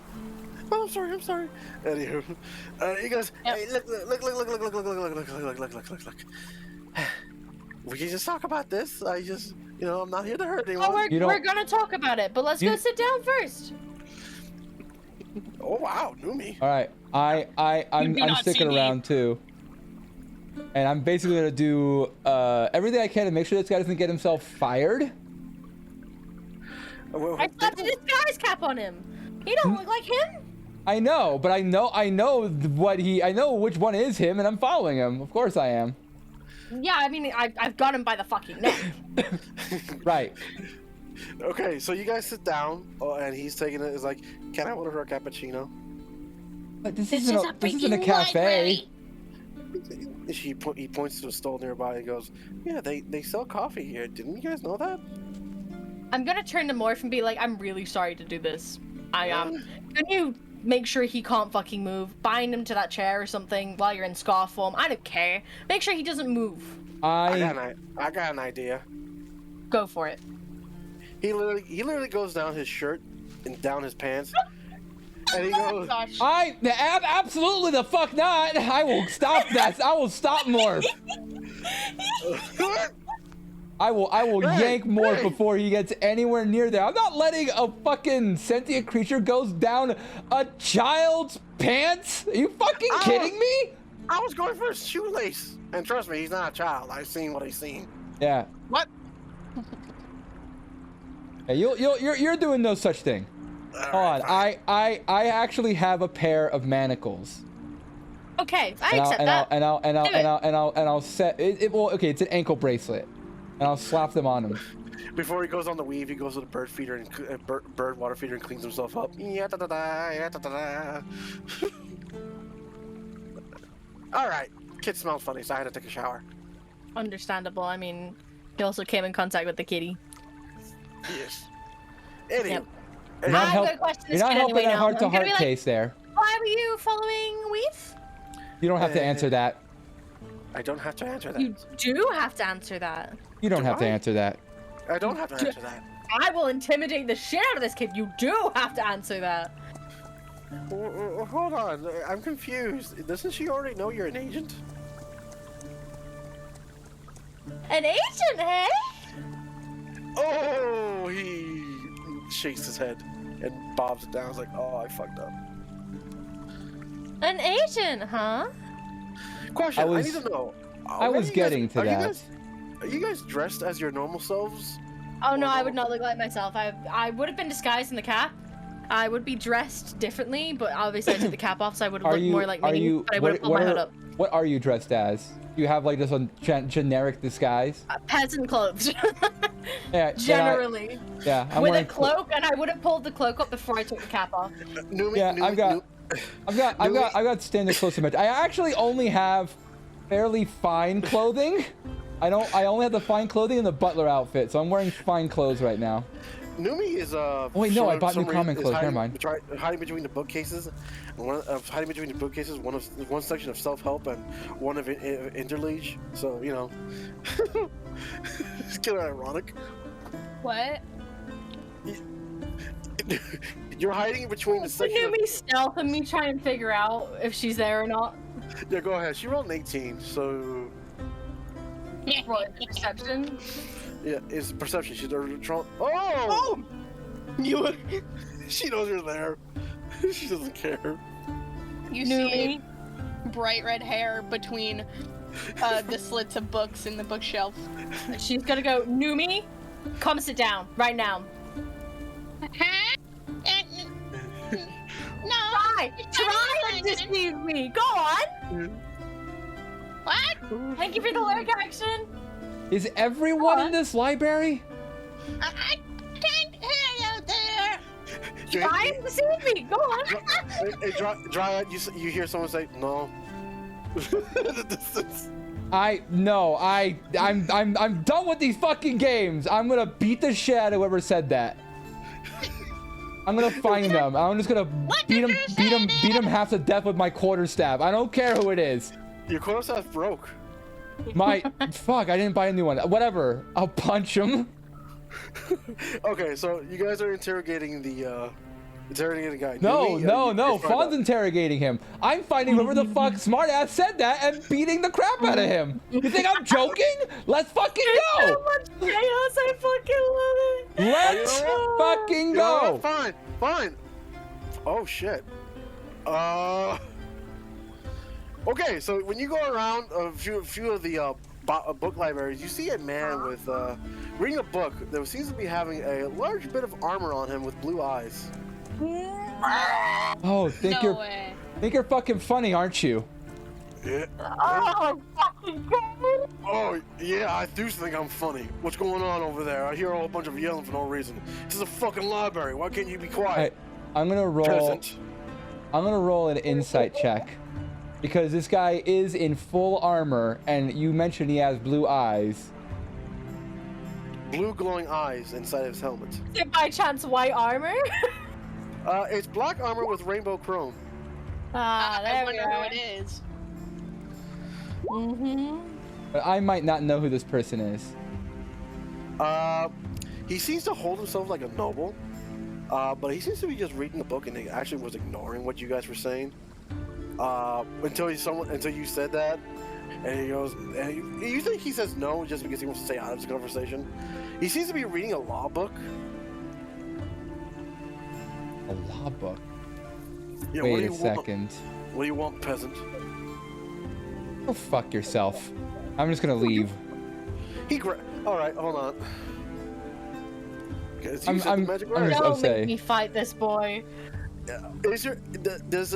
Oh, I'm sorry. I'm sorry. Anywho, he goes, "Hey, look! We can just talk about this. I'm not here to hurt anyone." Oh, You don't- we're gonna talk about it, but let's You- go sit down first. Oh wow, Numi. All right. I'm do not sticking see me. around too. And I'm basically gonna do everything I can to make sure this guy doesn't get himself fired. I slapped a disguise cap on him. He don't look like him. I know, but I know which one is him, and I'm following him. Of course I am. Yeah, I mean, I've got him by the fucking neck. Right. Okay, so you guys sit down, and he's taking it. Is like, "Can I order a cappuccino?" But this This isn't is a a this isn't a freaking cafe. library. He points to a stall nearby and goes, "Yeah, they sell coffee here. Didn't you guys know that?" I'm gonna turn to Morph and be like, I'm really sorry to do this. I am. Can you make sure he can't fucking move? Bind him to that chair or something while you're in scar form. I don't care. Make sure he doesn't move. I got an idea. Go for it. He literally goes down his shirt and down his pants, and he goes, Gosh. Absolutely the fuck not. I will stop that. I will stop Morph. I will Hey, yank Morph hey. before he gets anywhere near there. I'm not letting a fucking sentient creature goes down a child's pants. Are you fucking Ow. kidding me? "I was going for his shoelace." And trust me, he's not a child. I've seen what he's seen. Yeah. What? Hey, you're doing no such thing. Hold on. I actually have a pair of manacles. Okay, I accept that. And Do it. I'll set it. Well, okay, it's an ankle bracelet, and I'll slap them on him. Before he goes on the weave, he goes to the bird feeder and bird water feeder and cleans himself up. Yeah, da, da, da, yeah, da, da, da. All right, kid smells funny, so I had to take a shower. Understandable. I mean, he also came in contact with the kitty. Yes. Anyway, Yep. You're not, I'm help- gonna question you're this not kid helping anyway that now. heart to I'm gonna heart be like, case there. Why were you following Weave? You don't have to answer that. I don't have to answer that. You do have to answer that. You don't Do have to I? answer that. I don't have to answer that. I will intimidate the shit out of this kid. You do have to answer that. Hold on, I'm confused. Doesn't she already know you're an agent? An agent, hey? Oh, he shakes his head and bobs it down. He's like, "Oh, I fucked up." An agent, huh? Question: I, was- need to know. I was getting to that. Are you guys dressed as your normal selves? Oh no, I would not look like myself. I would have been disguised in the cap. I would be dressed differently, but obviously I took the cap off, so I would have Are looked you? more like Are me. you? But I would have pulled my hood up. What are you dressed as? You have like just a generic disguise. Peasant clothes. Yeah. Generally. Yeah. I'm With a wearing cloak, and I would have pulled the cloak up before I took the cap off. Numi, Yeah, I've got Numi- I've got standard clothes to match. I actually only have fairly fine clothing. I only have the fine clothing and the butler outfit, so I'm wearing fine clothes right now. Numi is wait, no, for I bought some new common reason, is clothes, never hiding- mind. Hiding between the bookcases, hiding between the bookcases. One section of self-help and one of interliege. So you know, it's kind of ironic. What? You're hiding between the Can section. you me stealth and me try and figure out if she's there or not? Yeah, go ahead. She rolled an 18, so What, perception? yeah, it's perception. She's Oh! You. She knows you're there. She doesn't care. You Knew see me. bright red hair between the slits of books in the bookshelf. She's gonna go, Numi, come sit down right now. Huh? No. Try and deceive me. Go on. What? Thank you for the lyric action. Is everyone in this library? I can't hear you there. Try and deceive me. Go on. Hey, Dryad, you hear someone say no? The distance. I'm done with these fucking games. I'm gonna beat the shit out of whoever said that. I'm gonna find them. I'm just gonna beat him half to death with my quarterstaff. I don't care who it is. Your quarterstaff broke. Fuck, I didn't buy a new one. Whatever. I'll punch him. Okay, so you guys are interrogating the guy. No. Fawn's Fawn's interrogating him. I'm finding whoever the fuck smartass said that and beating the crap out of him. You think I'm joking? Let's fucking So go. much chaos. I fucking love it. Let's fucking go. Fine. Oh shit. Okay, so when you go around a few of the book libraries, you see a man with reading a book that seems to be having a large bit of armor on him with blue eyes. Oh, No way. think you're fucking funny, aren't you? Yeah. Oh, fucking god. Oh yeah, I do think I'm funny. What's going on over there? I hear a whole bunch of yelling for no reason. This is a fucking library. Why can't you be quiet? I'm gonna roll. Peasant. I'm gonna roll an insight check because this guy is in full armor, and you mentioned he has blue eyes. Blue glowing eyes inside his helmet. Is it by chance white armor? It's black armor with rainbow chrome. Ah, I there we wonder who are. it is. Mm-hmm. But I might not know who this person is. He seems to hold himself like a noble, but he seems to be just reading the book and he actually was ignoring what you guys were saying. Until you said that, and he goes, and you think he says no just because he wants to stay out of this conversation. He seems to be reading a law book. A law book. Yeah, what do Wait you a second. What do you want, peasant? Go fuck yourself. I'm just gonna leave. All right, hold on. Okay, so you I'm- said the I'm- magic I'm word. just- Don't say. make me fight this boy. Is there does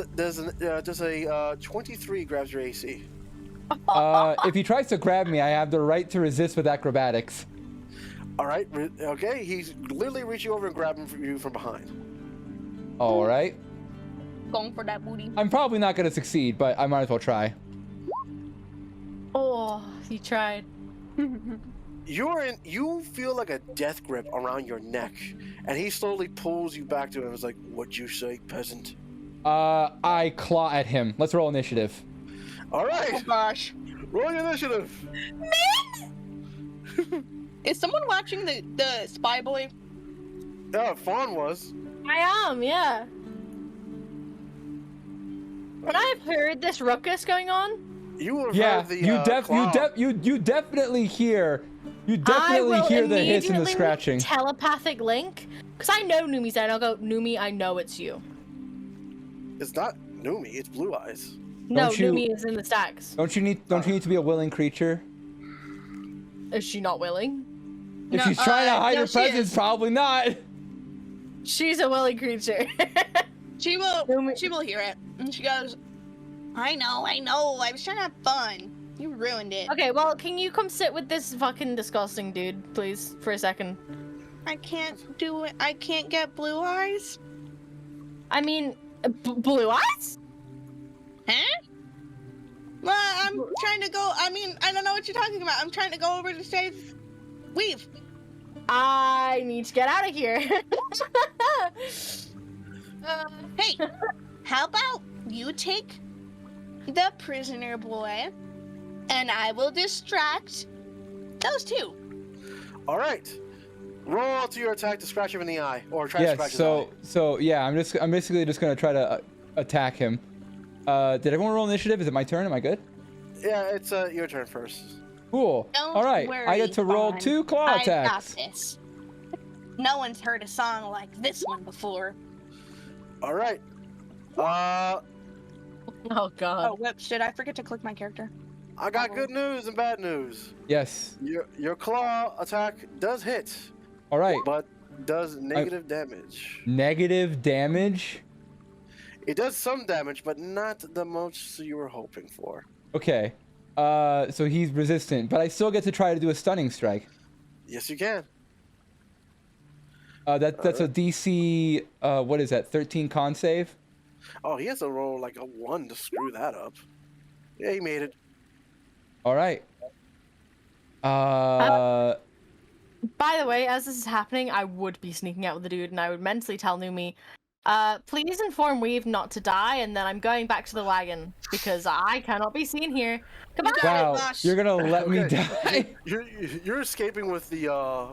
a 23 grabs your AC? If he tries to grab me, I have the right to resist with acrobatics. All right, okay. He's literally reaching over and grabbing you from behind. All right. Going for that booty. I'm probably not gonna succeed, but I might as well try. Oh, he tried. You feel like a death grip around your neck, and he slowly pulls you back to him. It's like, "What'd you say, peasant?" I claw at him. Let's roll initiative. All Oh right, gosh. roll your initiative. Is someone watching the Spy Boy? Yeah, Fawn was. I am, yeah. But I've heard this ruckus going on. You have Yeah, heard the you definitely hear. You definitely hear the hiss and the immediately scratching. Telepathic link, because I know Numi's there, and I'll go, Numi, I know it's you. It's not Numi. It's Blue Eyes. No, Don't you- Numi is in the stacks. Don't you need to be a willing creature? Is she not willing? If No, she's trying to hide no, her she presence, is. probably not. She's a willing creature. She will Numi- she will hear it. And she goes, I know. I was trying to have fun. You ruined it. Okay, well, can you come sit with this fucking disgusting dude, please, for a second? I can't do it. I can't get blue eyes. I mean, blue eyes? Huh? Well, I'm trying to go. I mean, I don't know what you're talking about. I'm trying to go over to save Weave. I need to get out of here. Hey, how about you take the prisoner boy, and I will distract those two. All right. Roll to your attack to scratch him in the eye, or try to Yes. scratch his So yeah, I'm basically just gonna try to attack him. Did everyone roll initiative? Is it my turn? Am I good? eye. Yeah, it's your turn first. Cool. Don't All right. I worry, get to roll Fawn. 2 claw I got attacks. this. No one's heard a song like this one before. All right. Oh god. Oh, whoops! Did I forget to click my character? I got good news and bad news. Yes. Your claw attack does hit, All right. but does negative damage. Negative damage. It does some damage, but not the most you were hoping for. Okay. So he's resistant, but I still get to try to do a stunning strike. Yes, you can. That's a DC. What is that? 13 con save. Oh, he has to roll like a 1 to screw that up. Yeah, he made it. All right. By the way, as this is happening, I would be sneaking out with the dude, and I would mentally tell Numi, please inform Weave not to die, and then I'm going back to the wagon because I cannot be seen here. Goodbye. Wow. Bosh. You're gonna let me Okay. die. You're escaping with the I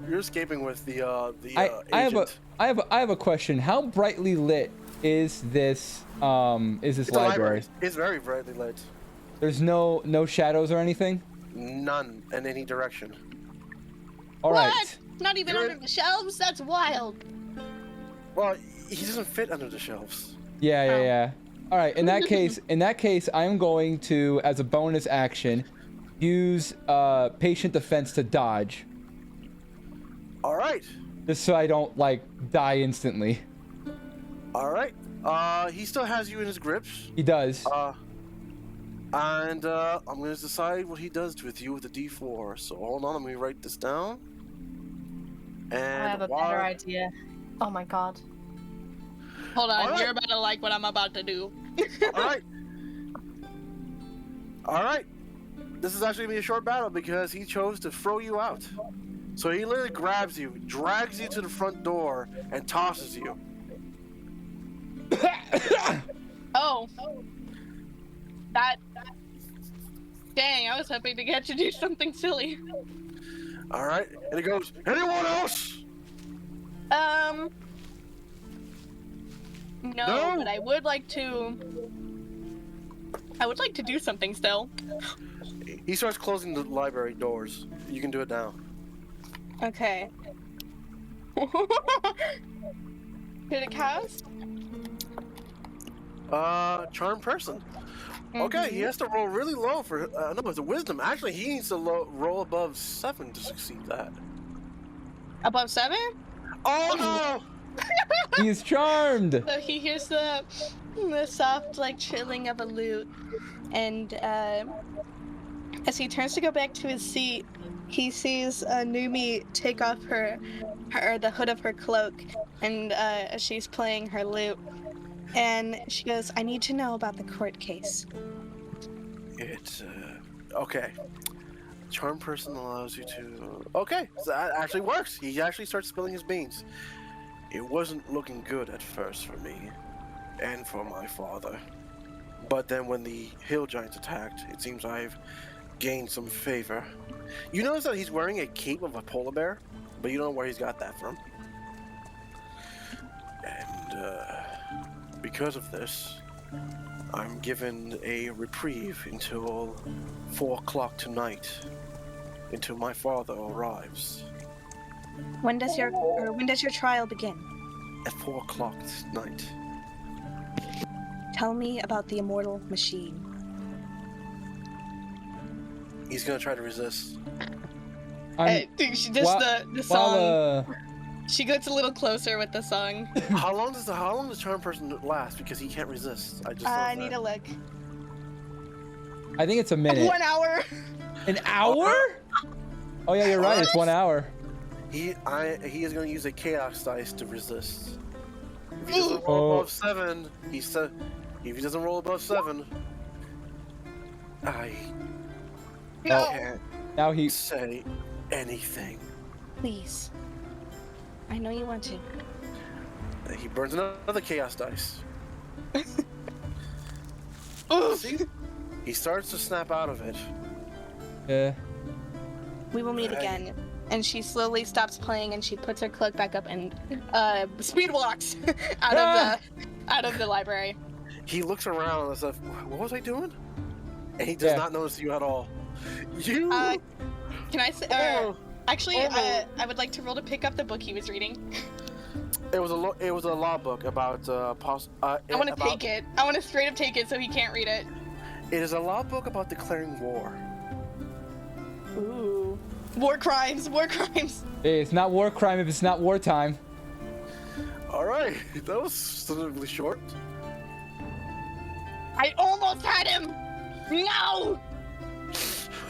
agent. have a question. How brightly lit is this It's a library? It's very brightly lit. There's no shadows or anything. None in any direction. All right. What? Not even You're- under the shelves? That's wild. Well, he doesn't fit under the shelves. Yeah. All right. In that case, I'm going to, as a bonus action, use patient defense to dodge, All right. just so I don't like die instantly. All right. He still has you in his grips. He does. And I'm gonna decide what he does with you with the D4. So hold on, let me write this down. And I have a better idea. Oh my god. Hold on, Alright. you're about to like what I'm about to do. All right. All right. This is actually gonna be a short battle because he chose to throw you out. So he literally grabs you, drags you to the front door, and tosses you. Oh. That. Dang, I was hoping to get you to do something silly. All right. And he goes, anyone else? No, No. but I would like to. I would like to do something still. He starts closing the library doors. You can do it now. Okay. Did it cast? Charm person. Okay, he has to roll really low for no, it's a wisdom. Actually, he needs to roll above 7 to succeed that. Above 7? Oh no! He is charmed. So he hears the soft, like, trilling of a lute, and as he turns to go back to his seat, he sees Numi take off the hood of her cloak, and as she's playing her lute, and she goes, "I need to know about the court case." It's okay. Charm person allows you to. Okay, so that actually works. He actually starts spilling his beans. It wasn't looking good at first for me, and for my father. But then when the hill giants attacked, it seems I've gained some favor. You notice that he's wearing a cape of a polar bear, but you don't know where he's got that from. And because of this, I'm given a reprieve until 4 o'clock tonight, until my father arrives. When does your trial begin? At 4 o'clock tonight. Tell me about the immortal machine. He's gonna try to resist. I'm, Just Wha- the song. while, She gets a little closer with the song. How long does charm person last? Because he can't resist. I just. I need a look. I think it's a minute. 1 hour. An hour? Oh yeah, you're right. It's 1 hour. He is gonna use a chaos dice to resist. If he doesn't roll Oh. above 7, if he doesn't roll above 7, I No. can't Now he. say anything. Please. I know you want to. He burns another chaos dice. See? He starts to snap out of it. Yeah. We will meet Hey. again. and she slowly stops playing and she puts her cloak back up and speed walks out of the library. He looks around and says, "What was I doing?" And he does not notice you at all. You. Can I say? Actually, I would like to roll to pick up the book he was reading. It was a law book about I want to take it. I want to straight up take it so he can't read it. It is a law book about declaring war. Ooh. War crimes. War crimes. Hey, it's not war crime if it's not wartime. All right, that was suddenly short. I almost had him. No.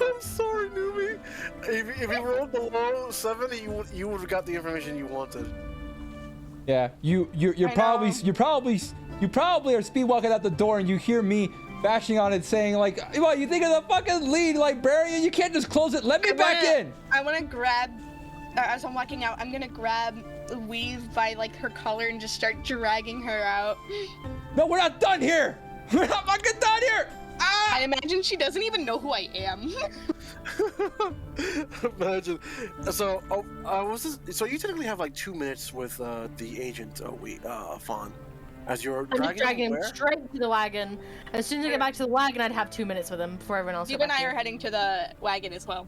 I'm sorry, newbie. If you rolled below 70, you would have got the information you wanted. Yeah, you're probably are speed walking out the door and you hear me bashing on it saying like, what, you think of the fucking lead librarian? You can't just close it. Let me back in. I want to grab, as I'm walking out, I'm gonna grab Weave by like her collar and just start dragging her out. No, we're not done here. We're not fucking done here. I imagine she doesn't even know who I am. Imagine. So, so you technically have like 2 minutes with the agent, Fawn, as you're dragging him straight to the wagon. As soon as I get back to the wagon, I'd have 2 minutes with him before everyone else. You and I are heading to the wagon as well.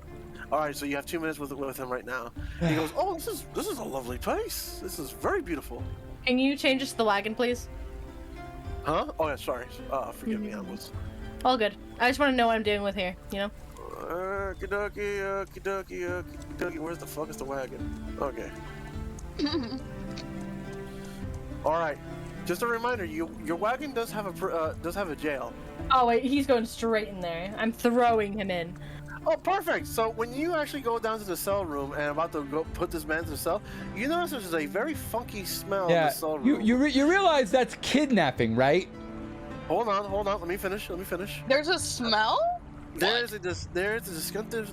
All right, so you have 2 minutes with him right now. He goes, "Oh, this is a lovely place. This is very beautiful." Can you change us to the wagon, please? Huh? Oh yeah, sorry. Forgive me. I was. All good. I just want to know what I'm dealing with here, you know? Kidoki, where's the fuck is the wagon? Okay. Alright. Just a reminder, your wagon does have a jail. Oh wait, he's going straight in there. I'm throwing him in. Oh, perfect! So when you actually go down to the cell room and about to go put this man to the cell, you notice there's a very funky smell in the cell room. You realize that's kidnapping, right? Hold on. Let me finish. There's a smell? There's a distinctive.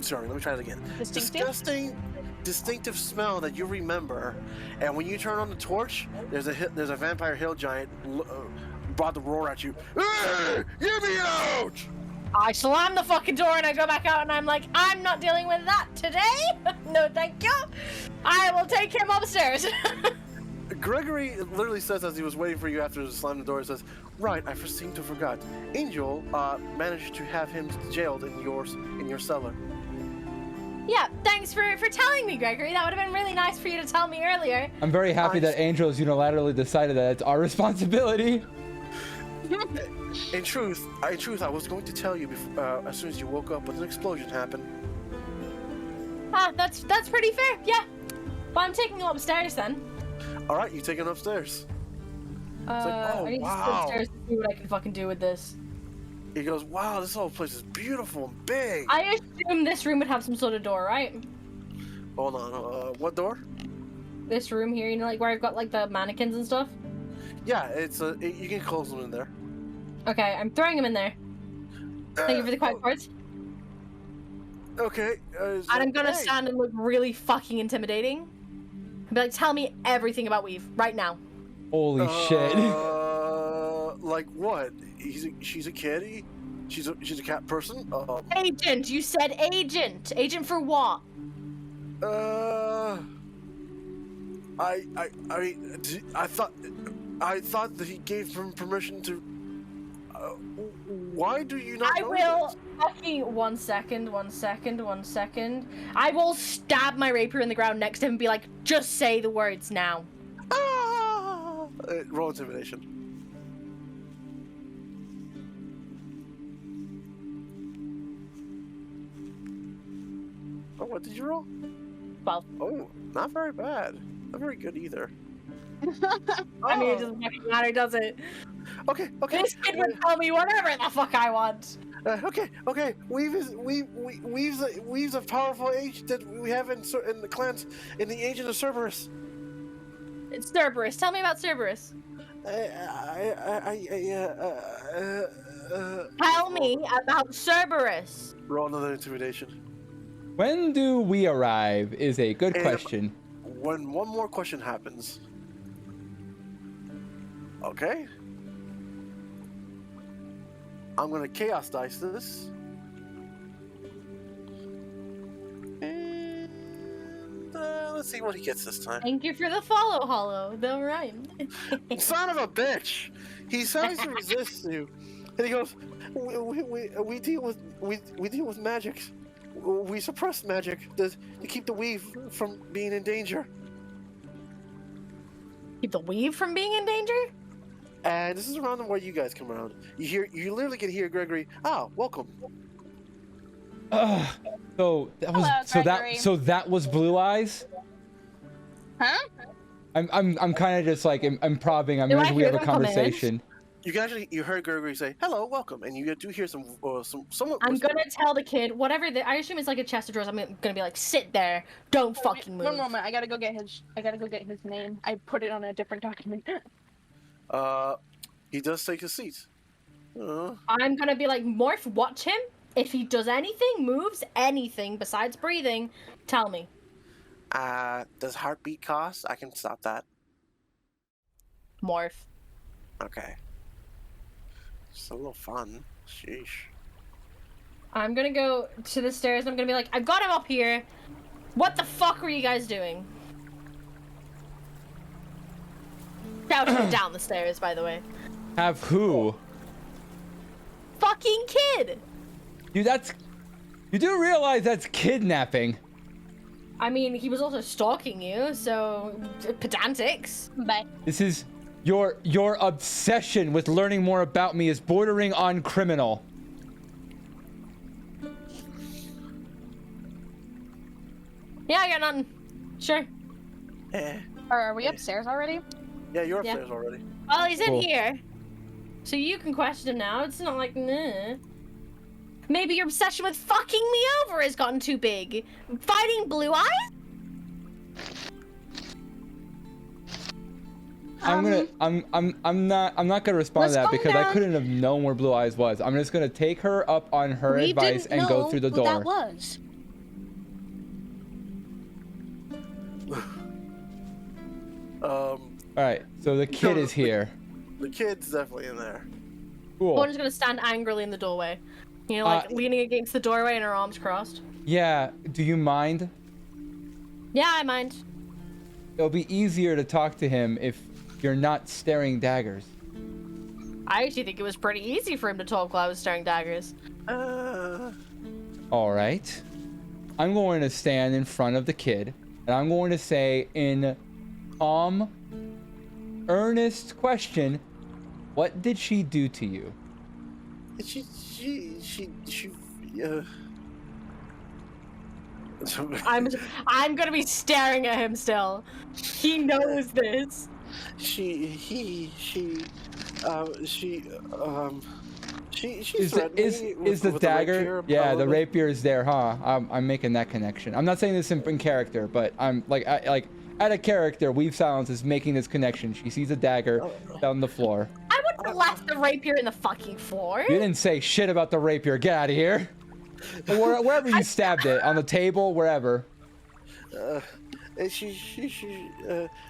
Sorry, let me try it again. Distinctive smell that you remember, and when you turn on the torch, there's a vampire hill giant about to roar at you. Hey, get me out! I slam the fucking door and I go back out and I'm like, I'm not dealing with that today. No, thank you. I will take him upstairs. Gregory literally says as he was waiting for you after to slam the door, he says, "Right, I seem to forgot. Angel managed to have him jailed in your cellar." Yeah, thanks for telling me, Gregory. That would have been really nice for you to tell me earlier. I'm very happy that Angel has unilaterally decided that it's our responsibility. In truth, I was going to tell you before, as soon as you woke up, but an explosion happened. Ah, that's pretty fair. Yeah. Well, I'm taking him upstairs then. All right, you take him upstairs. I need to go upstairs to see what I can fucking do with this. He goes, "Wow, this whole place is beautiful and big." I assume this room would have some sort of door, right? Hold on, what door? This room here, you know, like where I've got like the mannequins and stuff. Yeah, you can close them in there. Okay, I'm throwing him in there. Thank you for the quiet words. Okay. And I'm gonna stand and look really fucking intimidating. Be like, tell me everything about Weave right now. Holy shit. Like what? She's a kitty? She's a cat person? Agent, you said agent. Agent for what? I thought that he gave him permission to. Why do you not? I will. Fucking 1 second. I will stab my rapier in the ground next to him and be like, just say the words now. Roll intimidation. Oh, what did you roll? 12. Oh, not very bad. Not very good either. I mean, it doesn't fucking matter, does it? Okay. This kid would tell me whatever the fuck I want. Okay. Weave's a powerful agent that we have in the clans in the Agent of Cerberus. It's Cerberus. Tell me about Cerberus. Tell me about Cerberus. Roll another intimidation. When do we arrive is a good question. When one more question happens. Okay. I'm gonna chaos dice this. let's see what he gets this time. Thank you for the follow, Hollow. They'll rhyme. Son of a bitch! He tries to resist you, and he goes, "We deal with magic. We suppress magic to keep the weave from being in danger." Keep the weave from being in danger? And this is around where you guys come around. You literally can hear Gregory. Oh, welcome. So that was Hello, Gregory. so that was Blue Eyes. Huh? I'm kind of just like improving. I'm Do I imagining we hear have a them come in? You conversation. you heard Gregory say hello, welcome, and you do hear some somewhat. I'm whisper. gonna tell the kid whatever. I assume it's like a chest of drawers. I'm gonna be like, sit there, don't fucking move. One moment, I gotta go get his name. I put it on a different document. He does take a seat. I'm gonna be like, Morph, watch him. If he does anything, moves anything besides breathing, tell me. Does heartbeat cost? I can stop that. Morph. Okay. Just a little fun. Sheesh. I'm gonna go to the stairs. I'm gonna be like, I've got him up here. What the fuck were you guys doing? Shouting him down the stairs, by the way. Have who? Fucking kid! You do realize that's kidnapping. I mean, he was also stalking you, so pedantics. Bye. This is your obsession with learning more about me is bordering on criminal. Yeah, I got nothing. Sure. Are we upstairs already? Yeah, you're Yeah. upstairs already. Well, he's in Cool. here. So you can question him now. It's not like, nah. Maybe your obsession with fucking me over has gotten too big. Fighting Blue Eyes? I'm not gonna respond to let's that calm because I down. couldn't have known where Blue Eyes was. I'm just gonna take her up on her We advice didn't and go know through the who door. that was. All right, so the kid is here. The kid's definitely in there. Cool. One's gonna stand angrily in the doorway. You know, like leaning against the doorway and her arms crossed. Yeah. Do you mind? Yeah, I mind. It'll be easier to talk to him if you're not staring daggers. I actually think it was pretty easy for him to talk while I was staring daggers. All right. I'm going to stand in front of the kid, and I'm going to say in calm, earnest question, what did she do to you? I'm gonna be staring at him still. He knows this. She Is threatened me the with dagger? rapier, Yeah, the probably. rapier is there, huh? I'm making that connection. I'm not saying this in character, but I'm like at a character, Weave Silence is making this connection. She sees a dagger down the floor. I wouldn't have left the rapier in the fucking floor. You didn't say shit about the rapier. Get out of here. Or wherever you stabbed it, on the table, wherever. I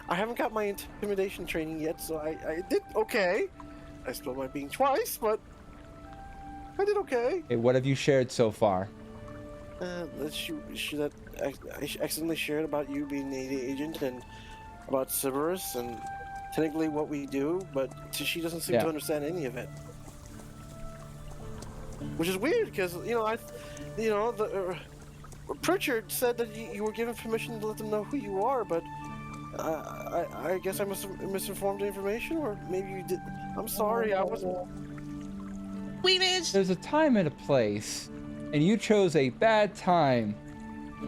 haven't got my intimidation training yet, so I did okay. I spilled my bean twice, but I did okay. Okay, what have you shared so far? That I accidentally shared about you being an agent and about Cerberus and technically what we do, but she doesn't seem Yeah. to understand any of it. Which is weird because Pritchard said that you were given permission to let them know who you are, but I guess I must have misinformed the information, or maybe you did. I'm sorry, I wasn't. Weavers. There's a time and a place, and you chose a bad time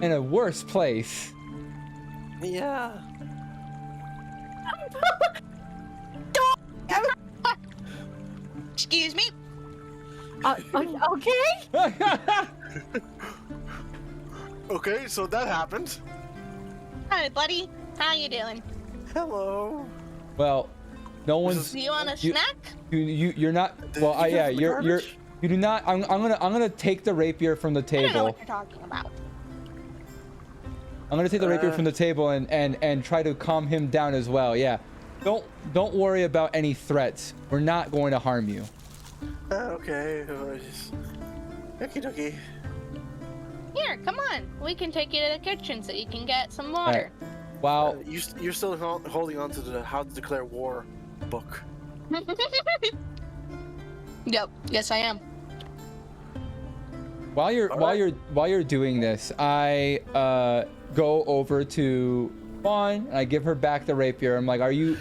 and a worse place. Yeah. Excuse me. Okay. Okay, so that happened. Hi, buddy. How you doing? Hello. Well, no one's. Do you want a You- snack? You're not. Well, Did you yeah, get the you're. garbage? You do not. I'm gonna take the rapier from the I don't know table. what you're talking about. I'm gonna take the rapier from the table and try to calm him down as well. Yeah. Don't worry about any threats. We're not going to harm you. Okay. Okie dokie. Here, come on. We can take you to the kitchen so you can get some water. Alright. Wow. You're still holding on to the How to Declare War book. Yep. Yes, I am. While you're doing this, I go over to Fawn and I give her back the rapier. I'm like, are you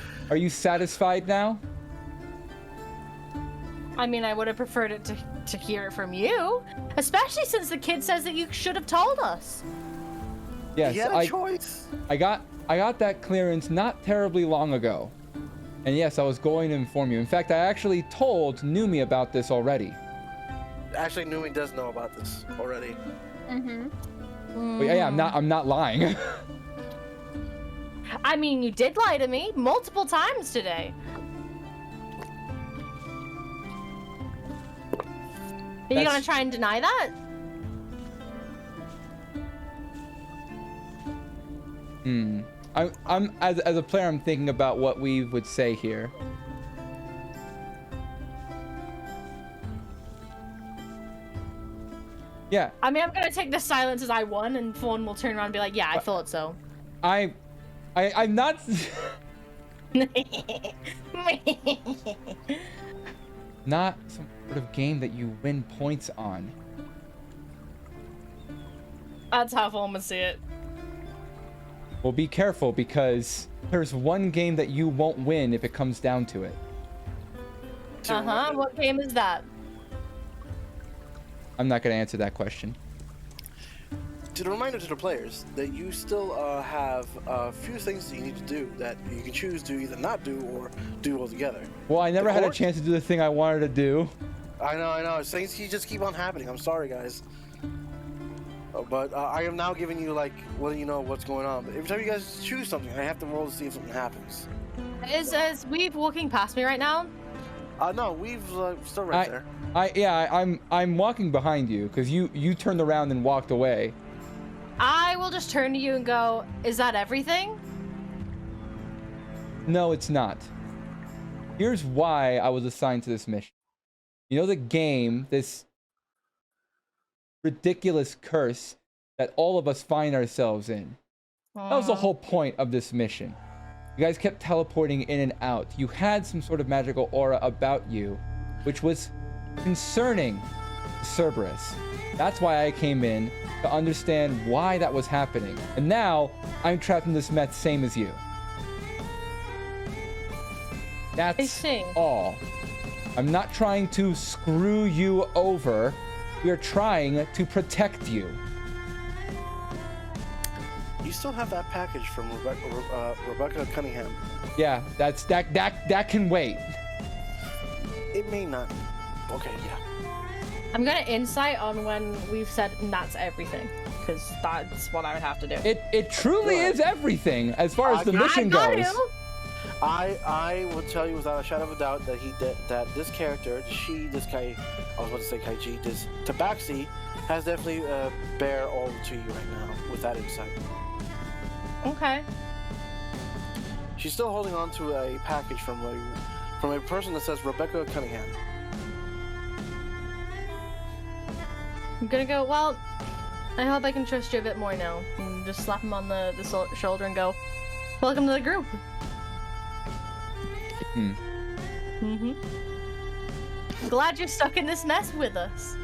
satisfied now? I mean, I would have preferred it to hear it from you, especially since the kid says that you should have told us. Yes, He had a choice. I got that clearance not terribly long ago. And yes, I was going to inform you. In fact, I actually told Numi about this already. Actually, Numi does know about this already. But yeah, I'm not lying. I mean, you did lie to me multiple times today. Are you gonna try and deny that? I'm as a player, I'm thinking about what we would say here. Yeah. I mean, I'm gonna take the silence as I won, and Fawn will turn around and be like, "Yeah, I thought so." I'm not. Not some sort of game that you win points on. That's how Fawn would see it. Well, be careful because there's one game that you won't win if it comes down to it. What game is that? I'm not going to answer that question. To the reminder to the players that you still have a few things that you need to do that you can choose to either not do or do altogether. Well, I never had a chance to do the thing I wanted to do. I know. Things just keep on happening. I'm sorry, guys. But I am now giving you, like, letting you know what's going on. But every time you guys choose something, I have to roll to see if something happens. Is Weave walking past me right now? No, Weave's still right there. I'm walking behind you because you turned around and walked away. I will just turn to you and go, "Is that everything?" No, it's not. Here's why I was assigned to this mission. You know the game, this ridiculous curse that all of us find ourselves in. That was the whole point of this mission. You guys kept teleporting in and out. You had some sort of magical aura about you, which was concerning Cerberus. That's why I came in, to understand why that was happening. And now, I'm trapped in this mess same as you. That's all. I'm not trying to screw you over. We are trying to protect you. You still have that package from Rebecca Cunningham. Yeah, that can wait. It may not. Okay, yeah. I'm gonna insight on when we've said that's everything, because that's what I would have to do. It truly is everything as far as the mission goes. I will tell you without a shadow of a doubt that this character, this guy, I was about to say Kaiji, this Tabaxi, has definitely bear all to you right now with that insight. Okay. She's still holding on to a package from a person that says Rebecca Cunningham. I'm gonna go, "Well, I hope I can trust you a bit more now." And just slap him on the shoulder and go, "Welcome to the group." Glad you're stuck in this mess with us.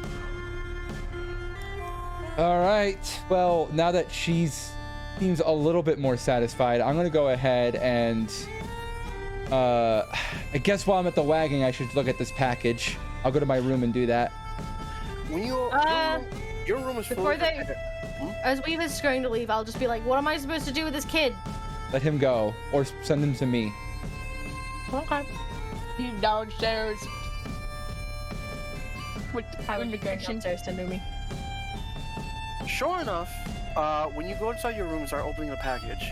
All right. Well, now that she's seems a little bit more satisfied, I'm gonna go ahead and I guess while I'm at the wagon, I should look at this package. I'll go to my room and do that. When your room is full. Before as Weave is going to leave, I'll just be like, "What am I supposed to do with this kid?" Let him go, or send him to me. Okay. You downstairs. I would be going downstairs to Numi. Sure enough, when you go inside your room and start opening the package,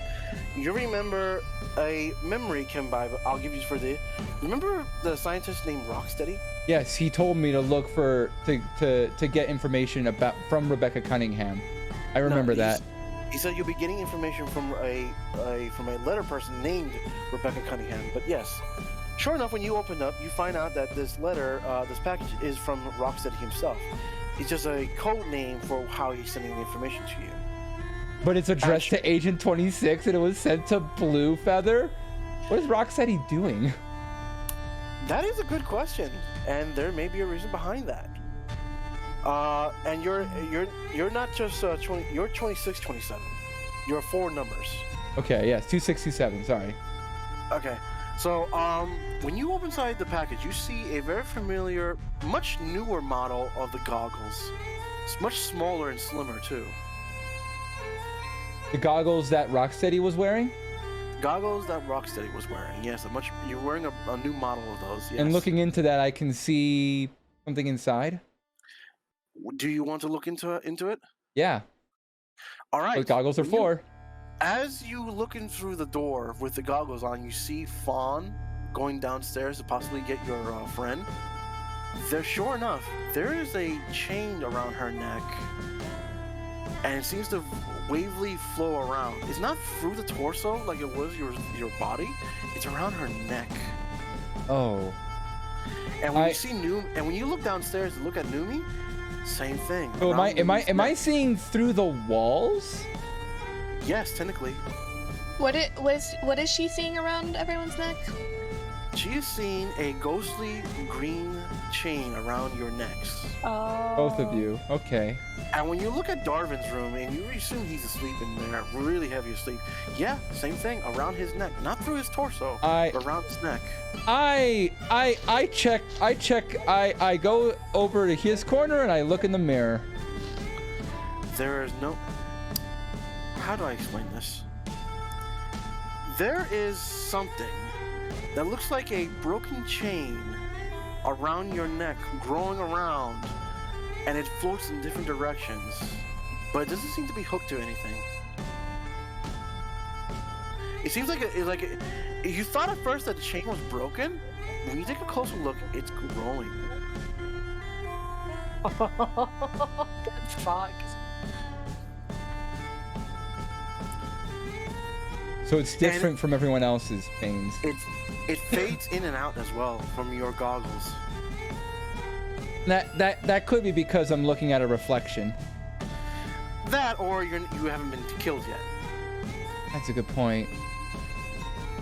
you remember a memory came by. But I'll give you remember the scientist named Rocksteady? Yes, he told me to look to get information from Rebecca Cunningham. I remember that. He said you'll be getting information from a letter person named Rebecca Cunningham. But yes, sure enough, when you open up, you find out that this letter, this package, is from Rocksteady himself. It's just a code name for how he's sending the information to you. But it's addressed to Agent 26 and it was sent to Blue Feather? What is Rocksteady doing? That is a good question, and there may be a reason behind that. And you're not just 20. You're 26, 27. You're 4 numbers. Okay, yes, 2627. Sorry. Okay, so when you open inside the package, you see a very familiar, much newer model of the goggles. It's much smaller and slimmer too. The goggles that Rocksteady was wearing? Goggles that Rocksteady was wearing. Yes, you're wearing a new model of those. Yes. And looking into that, I can see something inside. Do you want to look into it? Yeah. All right. Those goggles are for. As you looking through the door with the goggles on, you see Fawn going downstairs to possibly get your friend. Sure enough, there is a chain around her neck, and it seems to wavily flow around. It's not through the torso like it was your body. It's around her neck. Oh. And when you see when you look downstairs and look at Numi, same thing. So am I seeing through the walls? Yes, technically. What is she seeing around everyone's neck? She is seeing a ghostly green chain around your necks. Oh. Both of you. Okay. And when you look at Darvin's room and you assume he's asleep in there, really heavy asleep, yeah, same thing, around his neck. Not through his torso, but around his neck. I go over to his corner and I look in the mirror. There is no... How do I explain this? There is something that looks like a broken chain around your neck, growing around, and it floats in different directions, but it doesn't seem to be hooked to anything. It seems like you thought at first that the chain was broken. When you take a closer look, it's growing. That's fucked. So it's different from everyone else's chains. It fades in and out as well from your goggles. That could be because I'm looking at a reflection. That, or you haven't been killed yet. That's a good point.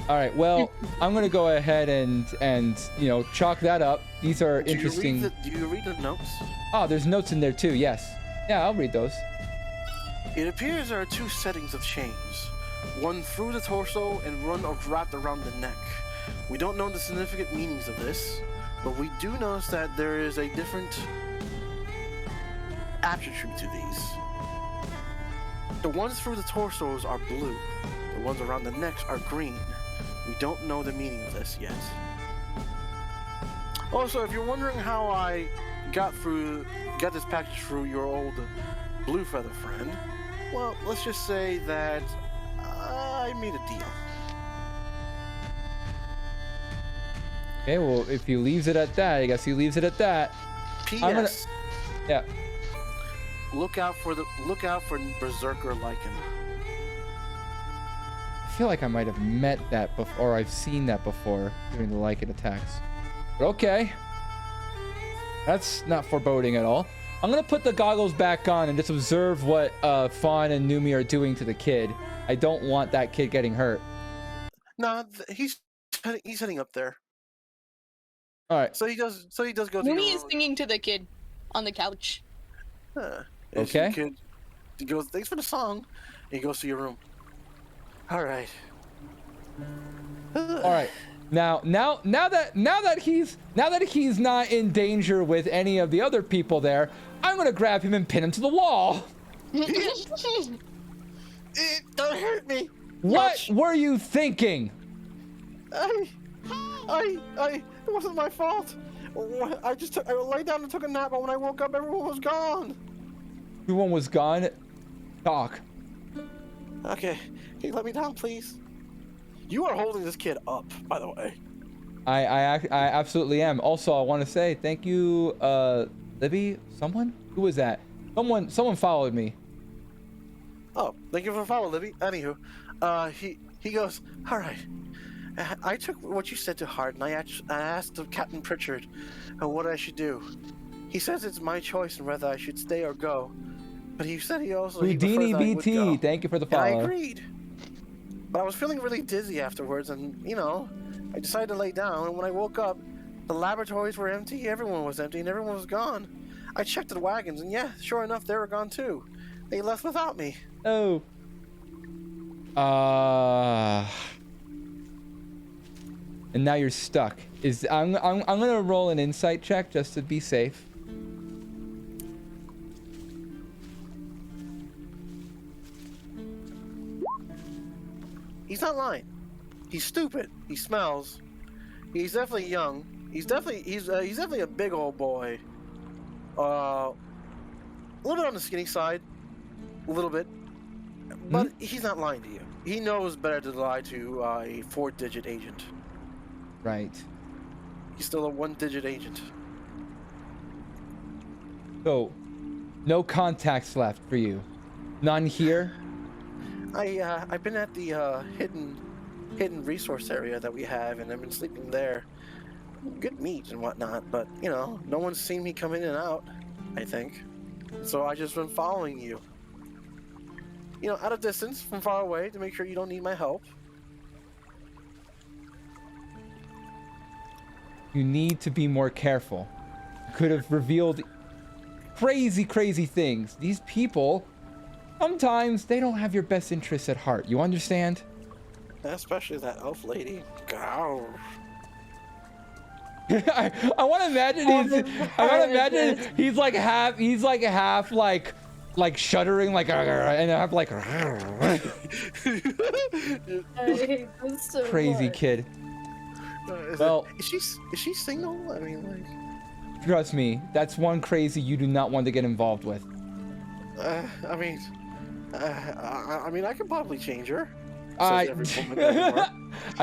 All right, well, I'm gonna go ahead and chalk that up. These are interesting. Do you read the notes? Oh, there's notes in there too. Yes. Yeah, I'll read those. It appears there are 2 settings of chains. One through the torso and one wrapped around the neck. We don't know the significant meanings of this, but we do notice that there is a different aptitude to these. The ones through the torsos are blue. The ones around the necks are green. We don't know the meaning of this yet. Also, if you're wondering how I got this package through your old Blue Feather friend, well, let's just say that I made a deal. Okay, well, if he leaves it at that, I guess he leaves it at that. P.S. Yeah. Look out for Berserker Lycan. I feel like I might have met that before, or I've seen that before during the Lycan attacks. But okay. That's not foreboding at all. I'm gonna put the goggles back on and just observe what Fawn and Numi are doing to the kid. I don't want that kid getting hurt. Nah, he's heading up there. All right. So he does go to Numi is singing to the kid on the couch. Okay. Kid, he goes, thanks for the song. And he goes to your room. All right. All right. Now that he's not in danger with any of the other people there, I'm gonna grab him and pin him to the wall. Don't hurt me. What were you thinking? It wasn't my fault. I laid down and took a nap, but when I woke up, everyone was gone. Everyone was gone. Talk. Okay, can you let me down, please? You are holding this kid up, by the way. I absolutely am. Also, I want to say thank you, Libby. Someone? Who was that? Someone followed me. Oh, thank you for following, Libby. Anywho, he goes, all right. I took what you said to heart, and I asked Captain Pritchard what I should do. He says it's my choice on whether I should stay or go. But he said he also he Houdini prefers that I would BT, go. thank you for the And I follow. agreed. But I was feeling really dizzy afterwards, and you know, I decided to lay down. And when I woke up, the laboratories were empty. Everyone was empty, and everyone was gone. I checked the wagons, and yeah, sure enough, they were gone too. They left without me. Oh. And now you're stuck. I'm gonna roll an insight check just to be safe. He's not lying. He's stupid. He smells. He's definitely young. He's definitely a big old boy. A little bit on the skinny side, a little bit, but he's not lying to you. He knows better to lie to a 4-digit agent. Right. He's still a 1-digit agent. So, no contacts left for you. None here. I've been at the hidden resource area that we have, and I've been sleeping there. Good meat and whatnot, but you know, no one's seen me come in and out. I think. So I just been following you. You know, at a distance, from far away, to make sure you don't need my help. You need to be more careful. You could have revealed crazy things. These people, sometimes they don't have your best interests at heart. You understand? Especially that elf lady. Gow. I want to imagine he's like half like shuddering like and I have like I hate this so crazy much. kid. Well, is she single? I mean, like. Trust me, that's one crazy you do not want to get involved with. I mean, I can probably change her. I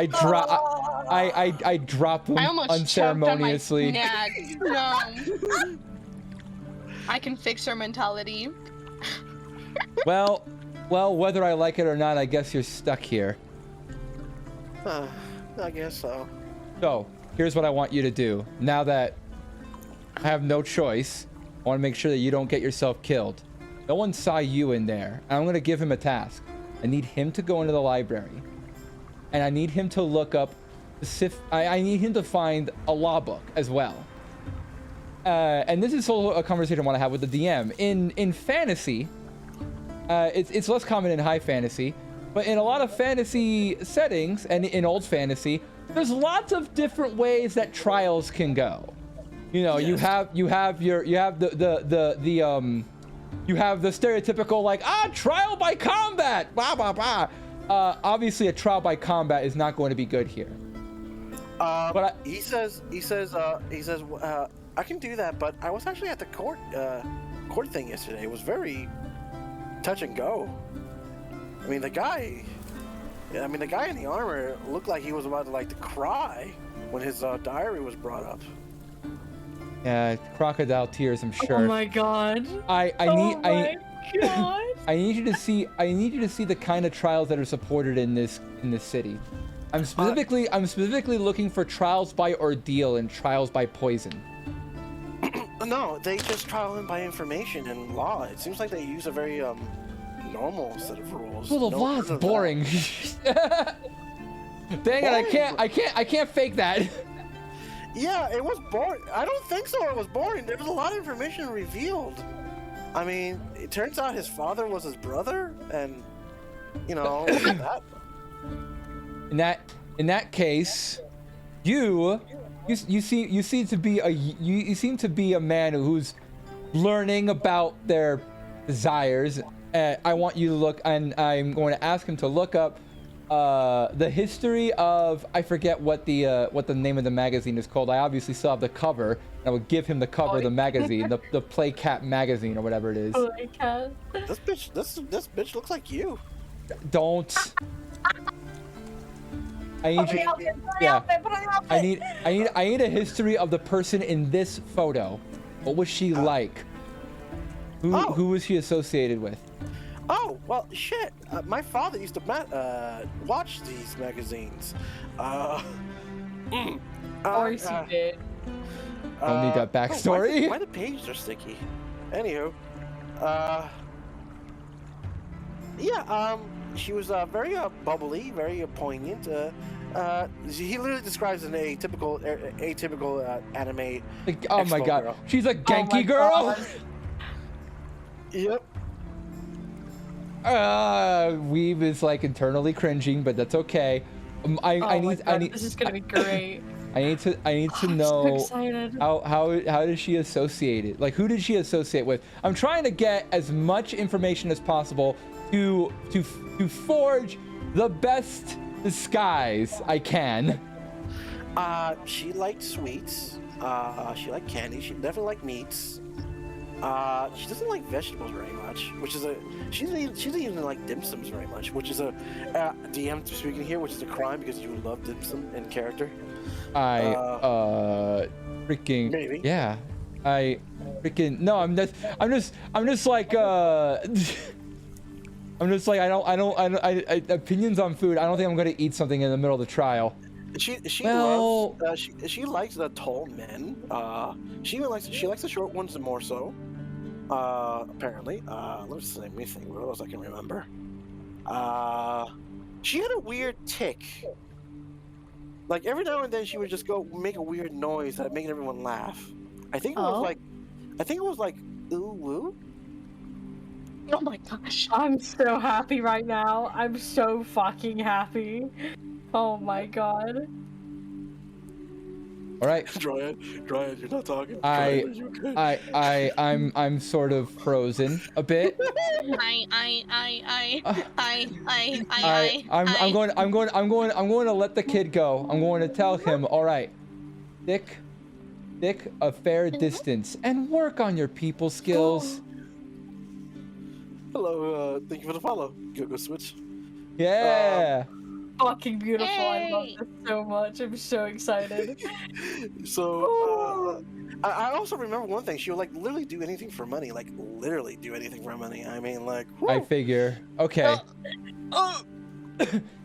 drop him I almost unceremoniously. choked on my snag. No. I can fix her mentality. Well, whether I like it or not, I guess you're stuck here. I guess so. So, here's what I want you to do. Now that I have no choice, I want to make sure that you don't get yourself killed. No one saw you in there. I'm going to give him a task. I need him to go into the library. And I need him to look up I need him to find a law book as well. And this is also a conversation I want to have with the DM. In fantasy, it's less common in high fantasy, but in a lot of fantasy settings and in old fantasy, there's lots of different ways that trials can go. You know, Yes. you have the stereotypical like trial by combat, blah blah blah. Obviously, a trial by combat is not going to be good here. But he says I can do that, but I was actually at the court thing yesterday. It was very touch and go. I mean, the guy in the armor looked like he was about to cry when his diary was brought up. Yeah, crocodile tears, I'm sure. Oh my god. I God. need you to see the kind of trials that are supported in this city. I'm specifically looking for trials by ordeal and trials by poison. No, they just trial him by information and law. It seems like they use a very normal set of rules. Well, the law is boring. Dang it! I can't fake that. Yeah, it was boring. I don't think so. It was boring. There was a lot of information revealed. I mean, it turns out his father was his brother, and you know that. In that case, you seem to be a man who's learning about their desires. I want you to look, and I'm going to ask him to look up the history of, I forget what the name of the magazine is called. I obviously still have the cover. I would give him the cover of the magazine, the Playcat magazine or whatever it is. Playcat. This bitch looks like you. Don't. I need you. Yeah. I need a history of the person in this photo. What was she like? Who was she associated with? Oh, well, shit. My father used to watch these magazines. Of course he did. Don't need that backstory. Why the pages are sticky? Anywho, Yeah, she was very bubbly, very poignant. He literally describes an atypical anime. Like, oh my Expo god, girl. she's a Oh my Genki girl. God. Yep. Weeb is like internally cringing, but that's okay. I Oh my need God, this is gonna be great. I need to I'm so know excited. how does she associate it? Like, who did she associate with? I'm trying to get as much information as possible to forge the best disguise I can. She liked sweets. She liked candy. She definitely liked meats. She doesn't like vegetables very much, which is she doesn't even like dim sums very much, which is a DM speaking here, which is a crime because you love dim sum in character. Freaking Maybe. yeah. I freaking no. I'm just like I'm just like I opinions on food. I don't think I'm gonna eat something in the middle of the trial. She Well- loves she likes the tall men. She likes the short ones more so. Apparently. Let me think. What else I can remember? She had a weird tick. Like every now and then she would just go make a weird noise that made everyone laugh. I think it was like ooh woo. Oh my gosh. I'm so happy right now. I'm so fucking happy. Oh my God. All right. Dryad, you're not talking. Dryad, are you okay? I'm sort of frozen a bit. I'm going to let the kid go. I'm going to tell him, all right, stick a fair distance and work on your people skills. Hello, thank you for the follow. Go switch. Yeah. Fucking beautiful. I love Yay. this so much. I'm so excited. So, I also remember one thing. She would like literally do anything for money. Like literally do anything for money. I mean, like. I whew. figure. Okay.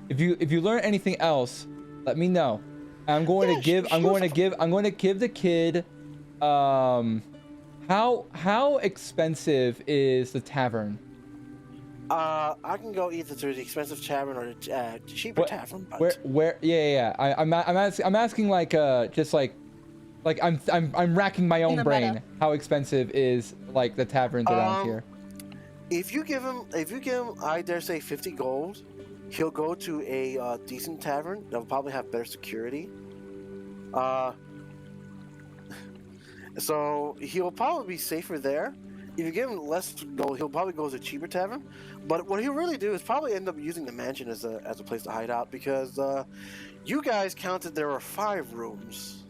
If you learn anything else, let me know. I'm going to give the kid how expensive is the tavern? I can go either to the expensive tavern or the cheaper tavern. But... Yeah. I'm asking like just like I'm racking my own brain. meta. How expensive is like the taverns around here? If you give him, I dare say 50 gold, he'll go to a decent tavern that'll probably have better security. So he'll probably be safer there. If you give him less gold, he'll probably go to a cheaper tavern. But what he'll really do is probably end up using the mansion as a place to hide out because you guys counted there were 5 rooms.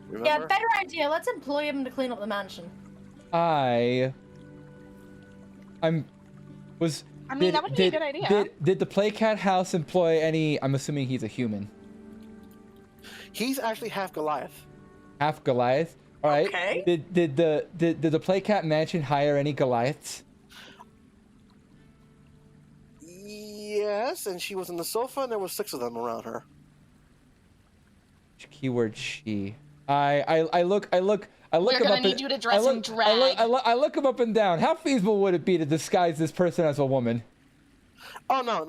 Remember? Yeah, better idea. Let's employ him to clean up the mansion. I mean, that would be a good idea. Did the Playcat House employ any? I'm assuming he's a human. He's actually half Goliath. Half Goliath. All right. Okay. Did the Playcat Mansion hire any Goliaths? Yes, and she was on the sofa, and there were 6 of them around her. Keyword she. I look We're him gonna up need you to dress I in look, drag. I look him up and down. How feasible would it be to disguise this person as a woman? Oh no!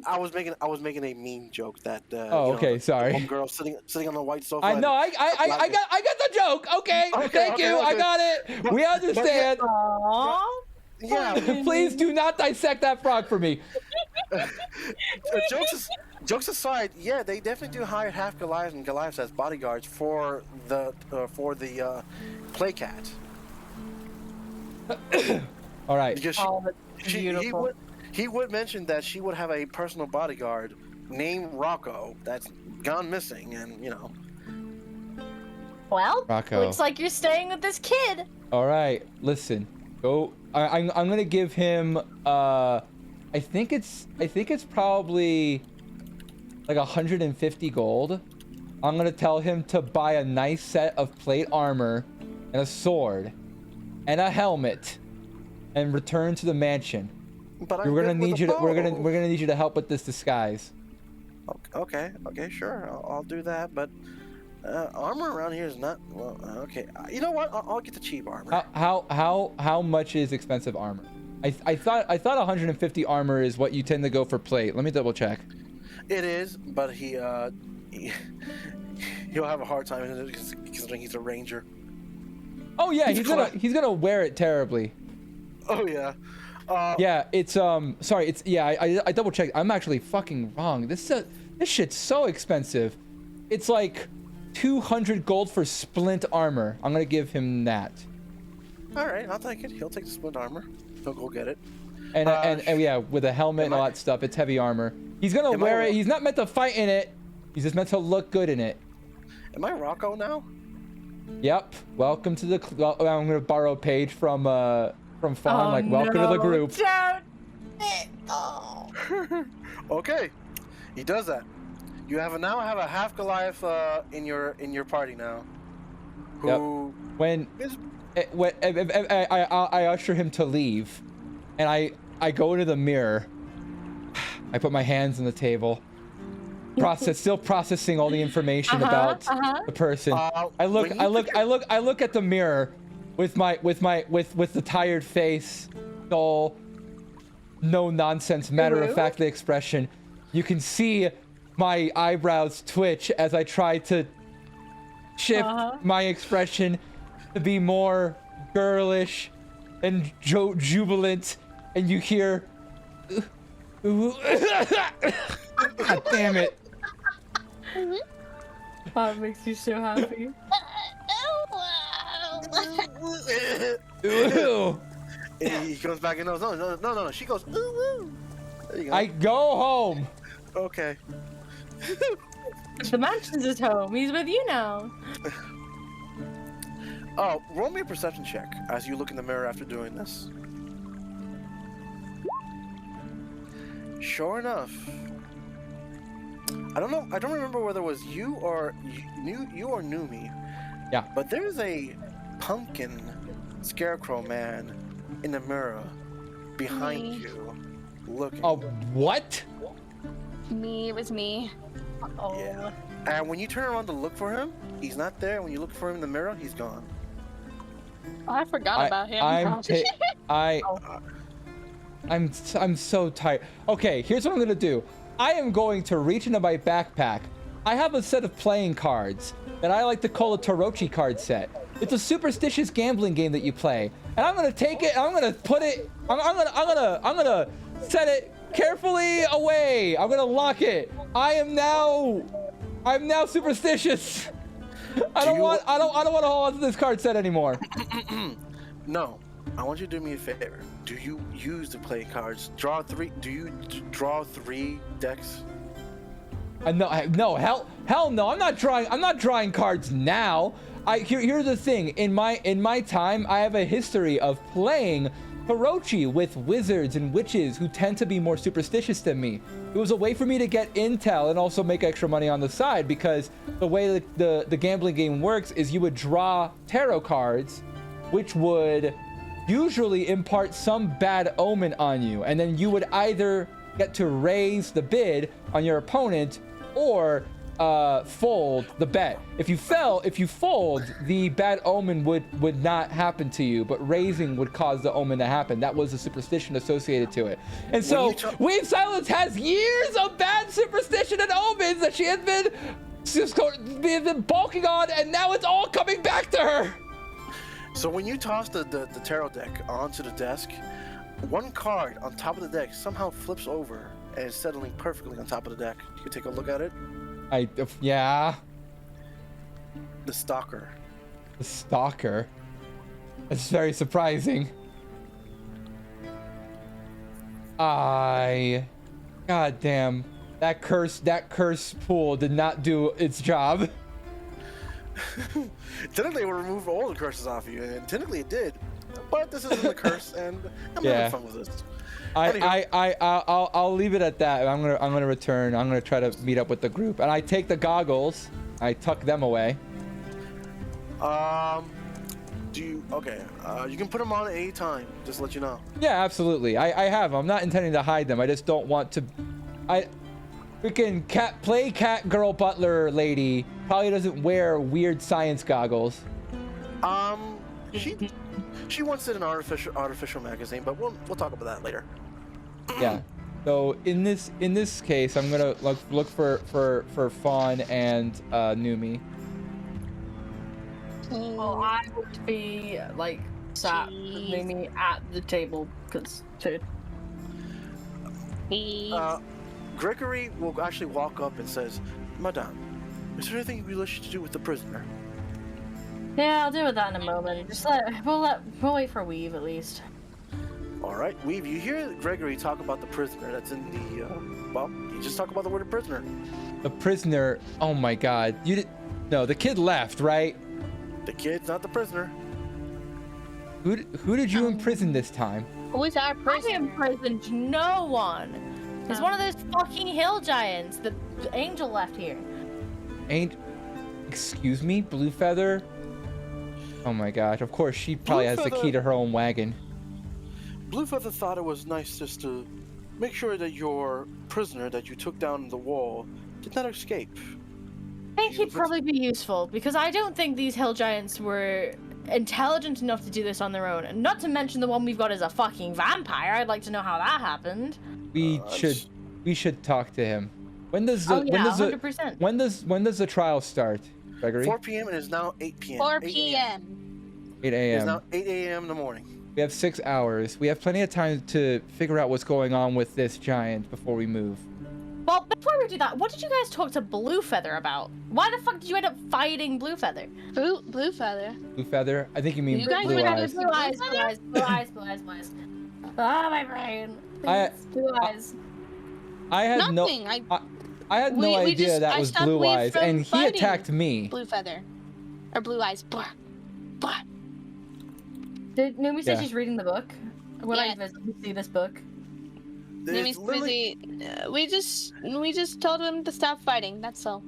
I was making a mean joke that. Oh, okay, sorry. The one girl sitting on the white sofa. I know. I got the joke. Okay. Thank you. I got it. We understand. Aww. Yeah. Please do not dissect that frog for me. Jokes aside, yeah, they definitely do hire half Goliaths and Goliaths as bodyguards for the Playcat. All right. Because Oh, that's beautiful. he would mention that she would have a personal bodyguard named Rocco that's gone missing, and you know. Well, Rocco. looks like you're staying with this kid. All right. Listen. Go. I'm gonna give him. I think it's probably like 150 gold. I'm gonna tell him to buy a nice set of plate armor and a sword and a helmet and return to the mansion. But We're gonna need you to. We're bow. gonna need you to help with this disguise. Okay, sure, I'll do that. But armor around here is not well. Okay, you know what? I'll get the cheap armor. How much is expensive armor? I thought 150 armor is what you tend to go for plate. Let me double check. It is, but he'll have a hard time in it considering he's a ranger. Oh yeah, he's gonna wear it terribly. Oh yeah. Yeah, it's sorry, it's I double checked. I'm actually fucking wrong. This shit's so expensive. It's like 200 gold for splint armor. I'm gonna give him that. All right, I'll take it. He'll take the splint armor. He'll go get it. And yeah, with a helmet and all that stuff, it's heavy armor. He's gonna wear it. He's not meant to fight in it. He's just meant to look good in it. Am I Rocco now? Yep. Welcome to the. I'm gonna borrow a page from Fawn. Welcome to the group. Okay, he does that. You now have a half Goliath in your party now. Who? Yep. When I usher him to leave, and I go into the mirror. I put my hands on the table. Still processing all the information about the person. I look at the mirror with the tired face, dull, no nonsense, matter of factly expression. You can see my eyebrows twitch as I try to shift my expression to be more girlish and jubilant, and you hear God damn it. That makes you so happy. Ooh. He comes back and goes, no. She goes, ooh. There you go. I go home. Okay. The mansion's his home. He's with you now. Oh, roll me a perception check as you look in the mirror after doing this. Sure enough. I don't know. I don't remember whether it was you or Numi. Yeah. But there's a pumpkin scarecrow man in the mirror behind you, looking. Oh, what? Me, it was me. Oh. Yeah. And when you turn around to look for him, he's not there. When you look for him in the mirror, he's gone. I forgot about him. I'm so tired. Okay, here's what I'm gonna do. I am going to reach into my backpack. I have a set of playing cards that I like to call a Torochi card set. It's a superstitious gambling game that you play, and I'm gonna take it. I'm gonna put it. I'm gonna set it carefully away. I'm gonna lock it. I'm now superstitious. I don't want to hold on to this card set anymore. No, I want you to do me a favor. Do you use the play cards? Draw three. Do you draw 3 decks? No, hell no. I'm not drawing cards now. Here's the thing. In my time, I have a history of playing Hirochi with wizards and witches who tend to be more superstitious than me. It was a way for me to get intel and also make extra money on the side, because the way the gambling game works is you would draw tarot cards, which would usually impart some bad omen on you, and then you would either get to raise the bid on your opponent or fold the bet. If you fold, the bad omen would not happen to you, but raising would cause the omen to happen. That was a superstition associated to it. And so Weave Silence has years of bad superstition and omens that she has been bulking on, and now it's all coming back to her. So when you toss the tarot deck onto the desk, one card on top of the deck somehow flips over and is settling perfectly on top of the deck. You can take a look at it. Yeah. The Stalker. The Stalker. That's very surprising. God damn. That curse pool did not do its job. Technically, it would remove all the curses off you, and technically it did. But this isn't the curse, and I'm having fun with this. I'll leave it at that. I'm gonna return. I'm gonna try to meet up with the group, and I take the goggles. I tuck them away. You can put them on at any time. Just to let you know. Yeah, absolutely. I have. I'm not intending to hide them. I just don't want to. Freaking cat girl butler lady probably doesn't wear weird science goggles. She She wants it in an artificial magazine, but we'll talk about that later. Yeah. So in this case, I'm gonna look for Fawn and Numi. Well, I would be like sat with Jeez. Mimi at the table because food. Please. Gregory will actually walk up and says, "Madame, is there anything you wish to do with the prisoner?" Yeah, I'll deal with that in a moment. We'll wait for Weave at least. All right, Weave, you hear Gregory talk about the prisoner that's in the, well, you just talk about the word prisoner. The prisoner. Oh my God. No, the kid left, right? The kid's not the prisoner. Who did you imprison this time? Who's our I prisoner? imprisoned no one. It's one of those fucking hill giants. The angel left here. Excuse me, Blue Feather? Oh my gosh, of course she probably has the key to her own wagon. Bluefeather thought it was nice just to make sure that your prisoner that you took down the wall did not escape. I think he'd probably be useful because I don't think these hill giants were intelligent enough to do this on their own. And not to mention the one we've got is a fucking vampire. I'd like to know how that happened. We should talk to him. When does 100%. when does the trial start, Gregory? 4 p.m. and it's now 8 p.m. 4 p.m. 8 It's a.m. now 8 a.m. in the morning. We have 6 hours. We have plenty of time to figure out what's going on with this giant before we move. Well, before we do that, what did you guys talk to Blue Feather about? Why the fuck did you end up fighting Blue Feather? Blue feather. Blue Feather? I think you mean You guys Blue went Eyes. Blue eyes, blue eyes, blue eyes, blue eyes, blue eyes. Ah, my brain. I- Please, blue eyes. I had Nothing. I had no idea that I was stopped Blue Weave Eyes, from and he fighting attacked me. Blue feather, or blue eyes. Blah, blah. Did Numi say Yeah. she's reading the book? Will I Yeah. physically see this book? Nimi's busy. We just told him to stop fighting. That's all.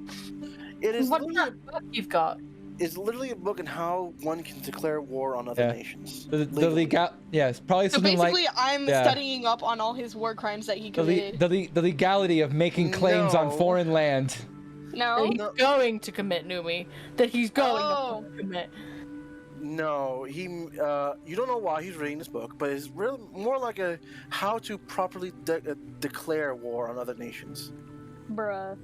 It is What literally, book you've got? it's literally a book on how one can declare war on other Yeah. nations. The legally. legal, yes, probably So something basically, like I'm yeah. studying up on all his war crimes that he the, committed. the legality of making claims on No. foreign land. No. That he's going to commit, Numi. That he's going Oh. to commit. No, you don't know why he's reading this book, but it's really more like a how to properly declare war on other nations. Bruh.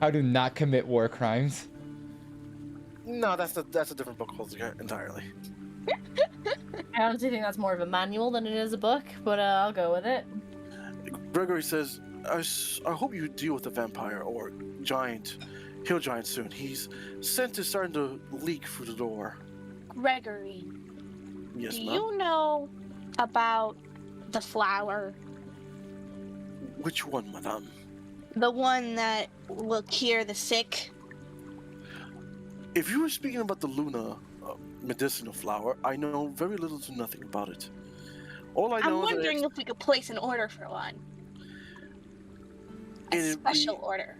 How to not commit war crimes. No, that's a different book entirely. I honestly think that's more of a manual than it is a book, but I'll go with it. Gregory says, I hope you deal with the vampire or hill giant soon. His scent is starting to leak through the door. Gregory, Yes, do ma'am. you know about the flower? Which one, madame? The one that will cure the sick? If you were speaking about the Luna medicinal flower, I know very little to nothing about it. All I I'm know wondering is if we could place an order for one. A It'd special be- order.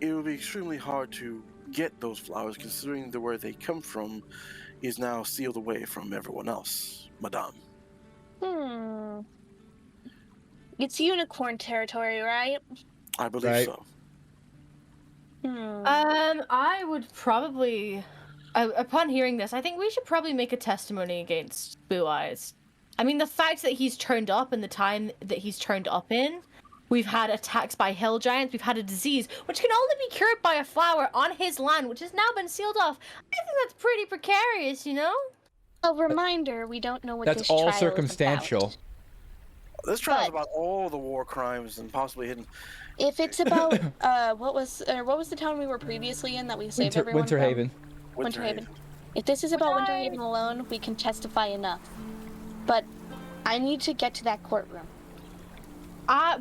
it would be extremely hard to get those flowers, considering the where they come from is now sealed away from everyone else, madame. It's unicorn territory, right? I believe Right. so. I would probably, upon hearing this, I think we should probably make a testimony against Blue Eyes. I mean, the fact that he's turned up and the time that he's turned up in, we've had attacks by hill giants, we've had a disease, which can only be cured by a flower on his land, which has now been sealed off. I think that's pretty precarious, you know? A reminder, we don't know what That's this all trial is circumstantial. about. This trial is But- about all the war crimes and possibly hidden. If it's about what was the town we were previously in that we saved everyone Winter from? Haven. Winterhaven. If this is about Winterhaven alone, we can testify enough. But I need to get to that courtroom.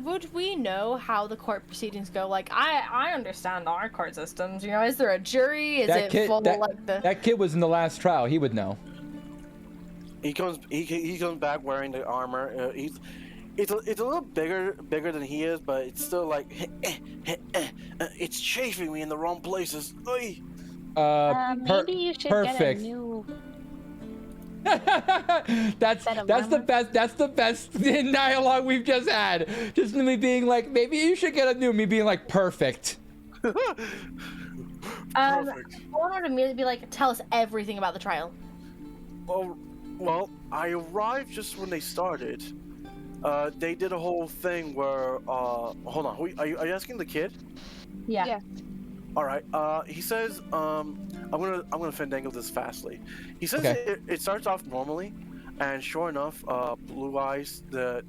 Would we know how the court proceedings go? Like, I understand our court systems. You know, is there a jury? Is it full like the? That kid was in the last trial. He would know. He comes back wearing the armor. It's a little bigger than he is, but it's still like it's chafing me in the wrong places. Oy. Maybe you should perfect. get a new. that's Set of the armor? best. That's the best dialogue we've just had. Just me being like, maybe you should get a new. Me being like, perfect. Perfect. I want her to immediately be like, tell us everything about the trial. Well, Well, I arrived just when they started. They did a whole thing where, hold on, are you asking the kid? Yeah. Yeah. All right. He says, I'm gonna fandangle this fastly. He says Okay. it starts off normally, and sure enough, Blue Eyes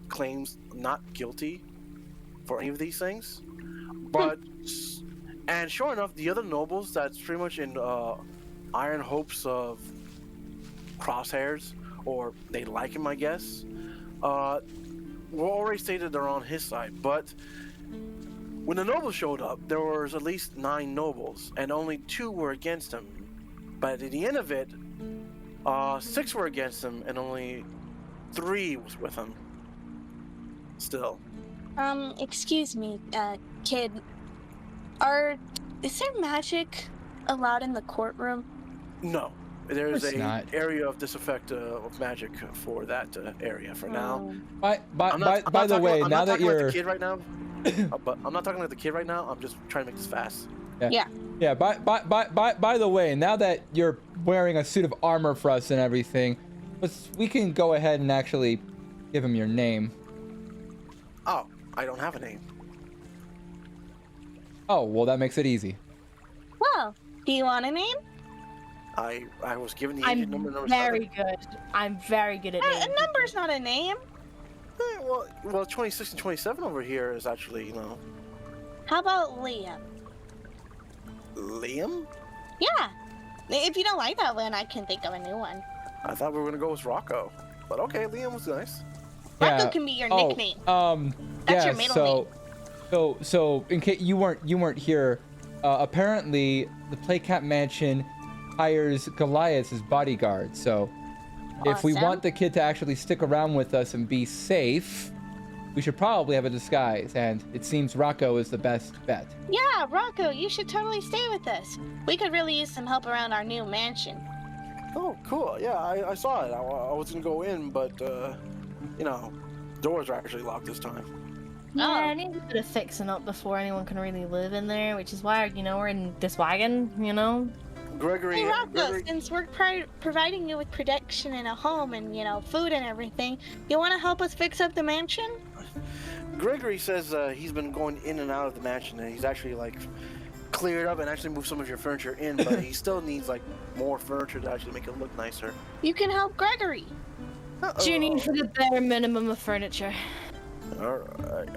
claims not guilty for any of these things, but and sure enough, the other nobles that's pretty much in iron hopes of crosshairs, or they like him, I guess. Were already stated they're on his side, but when the nobles showed up, there was at least 9 nobles, and only 2 were against him. But at the end of it, 6 were against him, and only 3 was with him. Still. Excuse me, kid. Is there magic allowed in the courtroom? No. There is Of course a not. area of disaffect of magic for that area for now. By I'm not the talking- way, I'm now not that talking like you're the kid right now, but I'm not talking like the kid right now. I'm just trying to make this fast. yeah. By the way, now that you're wearing a suit of armor for us and everything, we can go ahead and actually give him your name. Oh, I don't have a name. Oh, well, that makes it easy. Well, do you want a name? I was given the I'm agent number. very good. I'm very good at A names. number's not a name. Well, 26 and 27 over here is actually, How about Liam? Liam? Yeah. If you don't like that one, I can think of a new one. I thought we were gonna go with Rocco, but okay, Liam was nice. Rocco Yeah. can be your Oh, nickname. yeah. That's your middle So in case you weren't here, apparently the Playcat Mansion hires Goliath as bodyguard. So if we Awesome. want the kid to actually stick around with us and be safe, we should probably have a disguise. And it seems Rocco is the best bet. Yeah, Rocco, you should totally stay with us. We could really use some help around our new mansion. Oh, cool. Yeah, I saw it. I was gonna go in, but doors are actually locked this time. Yeah, Oh. I need a bit of fixing up before anyone can really live in there, which is why, we're in this wagon, Gregory. Hey, Rocco, Gregory, since we're providing you with protection and a home and, food and everything, you want to help us fix up the mansion? Gregory says he's been going in and out of the mansion, and he's actually cleared up and actually moved some of your furniture in, but he still needs more furniture to actually make it look nicer. You can help Gregory. Do you need for the bare minimum of furniture?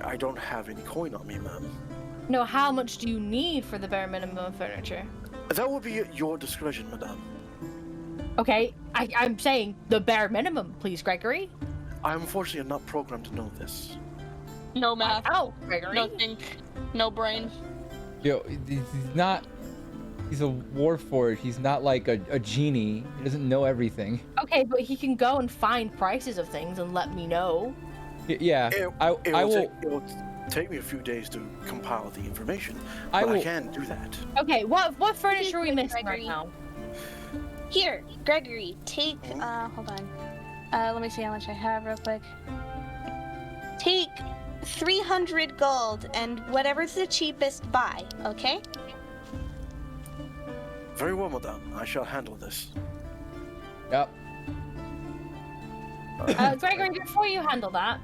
I don't have any coin on me, ma'am. No, how much do you need for the bare minimum of furniture? That would be at your discretion, madame. Okay, I'm saying the bare minimum, please, Gregory. I unfortunately am not programmed to know this. No math. Oh, Gregory. No think. No brain. Yo, he's not. He's a warforged. He's not like a genie. He doesn't know everything. Okay, but he can go and find prices of things and let me know. Yeah, I will. It will take me a few days to compile the information, I but I will- can do that. Okay, what furniture are we Gregory. missing right now? Here, Gregory, take, hold on. Let me see how much I have real quick. Take 300 gold and whatever's the cheapest buy, okay? Very well, madame. I shall handle this. Yep. Gregory, before you handle that,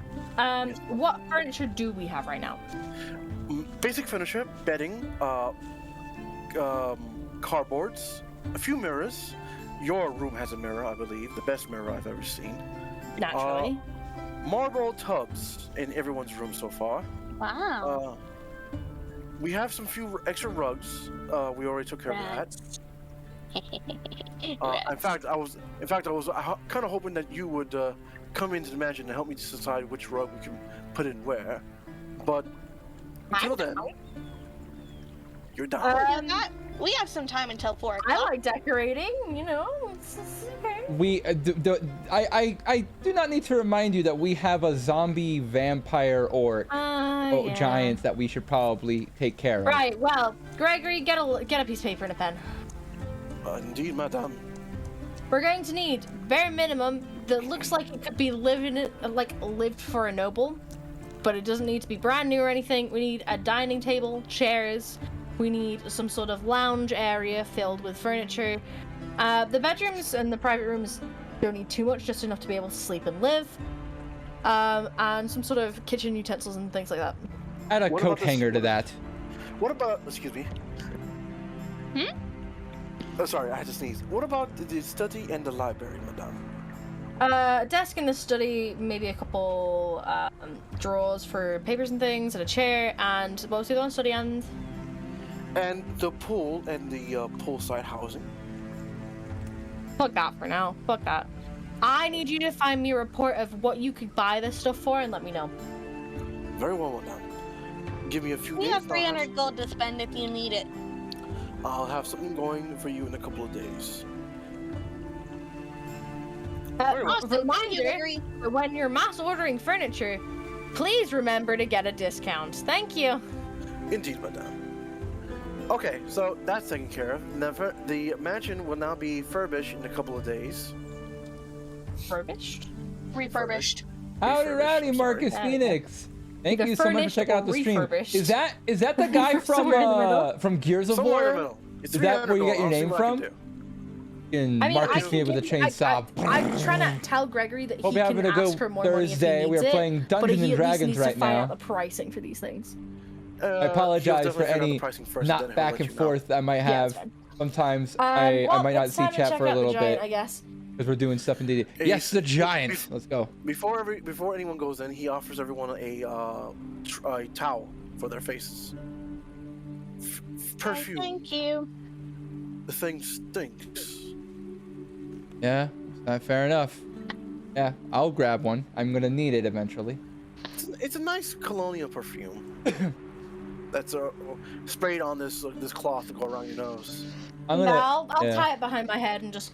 what furniture do we have right now? Basic furniture, bedding, cardboards, a few mirrors. Your room has a mirror, I believe, the best mirror I've ever seen. Naturally. Marble tubs in everyone's room so far. Wow. We have some few extra rugs. We already took care of that. In fact, I was kind of hoping that you would come into the mansion and help me to decide which rug we can put in where. But until then, you're down. We have some time until 4 I o'clock. like decorating, it's okay. We, I do not need to remind you that we have a zombie vampire orc Yeah. giant that we should probably take care of. Right, well, Gregory, get a piece of paper and a pen. Indeed, madame. We're going to need bare minimum that looks like it could be lived for a noble, but it doesn't need to be brand new or anything. We need a dining table, chairs. We need some sort of lounge area filled with furniture. The bedrooms and the private rooms Don't need too much, just enough to be able to sleep and live. And some sort of kitchen utensils and things like that. Add a What coat about this- hanger to that. What about? Excuse me. Oh, sorry, I had to sneeze. What about the study and the library, madame? A desk in the study, maybe a couple drawers for papers and things, and a chair, and what was the other one? Study and... And the pool and the poolside housing. Fuck that for now. Fuck that. I need you to find me a report of what you could buy this stuff for and let me know. Very well, madame. Give me a few We days. have and I'll 300 gold to spend if you need it. I'll have something going for you in a couple of days. Awesome. Thank you, Reminder, Gregory. for when you're mass ordering furniture, please remember to get a discount. Thank you. Indeed, madame. Okay, so that's taken care of. The mansion will now be furbished in a couple of days. Refurbished? Refurbished. Howdy, Refurbished, rowdy, I'm Marcus sorry. Phoenix. Thank Either you so much for furnished checking or out the stream. refurbished. Is that the guy from Somewhere in the middle. from Gears of Somewhere in the War? middle. It's Is that 300 where you get gold. your I'll see name what I can from? do. And I mean, Marcus I Phoenix with a can- chainsaw. I'm trying to tell Gregory that Hope he you're can having a good ask for more Thursday. money We if are he needs playing it, but Dungeons he and at least Dragons needs right to find now. out the pricing for these things. I He'll apologize for definitely figure out the any pricing first, then not he'll back let and you know. forth I might Yeah, have. it's fine. Sometimes Well, I might not it's see time to chat check for a out the little giant, bit I guess. because we're doing stuff in DD. Hey, Yes, the giant. Let's go. Before anyone goes in, he offers everyone a towel for their faces. Perfume. Thank you. The thing stinks. Yeah, fair enough. Yeah, I'll grab one. I'm gonna need it eventually. It's a nice colonial perfume. That's sprayed on this cloth to go around your nose. I'm No, gonna. I'll yeah. tie it behind my head and just,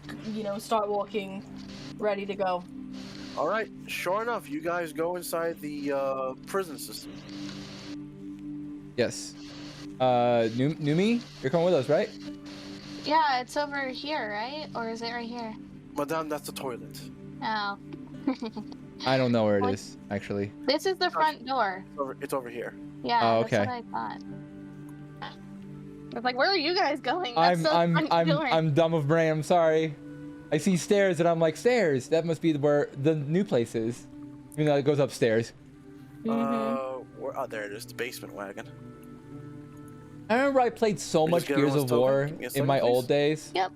start walking, ready to go. All right. Sure enough, you guys go inside the prison system. Yes. Numi, you're coming with us, right? Yeah, it's over here, right? Or is it right here? Madame, that's the toilet. Oh. I don't know where it What? is actually. This is the front door. It's over here. Yeah, Oh, that's okay. what I thought. I was like, where are you guys going? That's the front door. I'm dumb of brain. I'm sorry. I see stairs and I'm like, stairs. That must be where the new place is. Even though it goes upstairs. There it is, the basement wagon. I remember I played so We much just get Gears everyone's of War token? Give me a in second, my please. old days. Yep.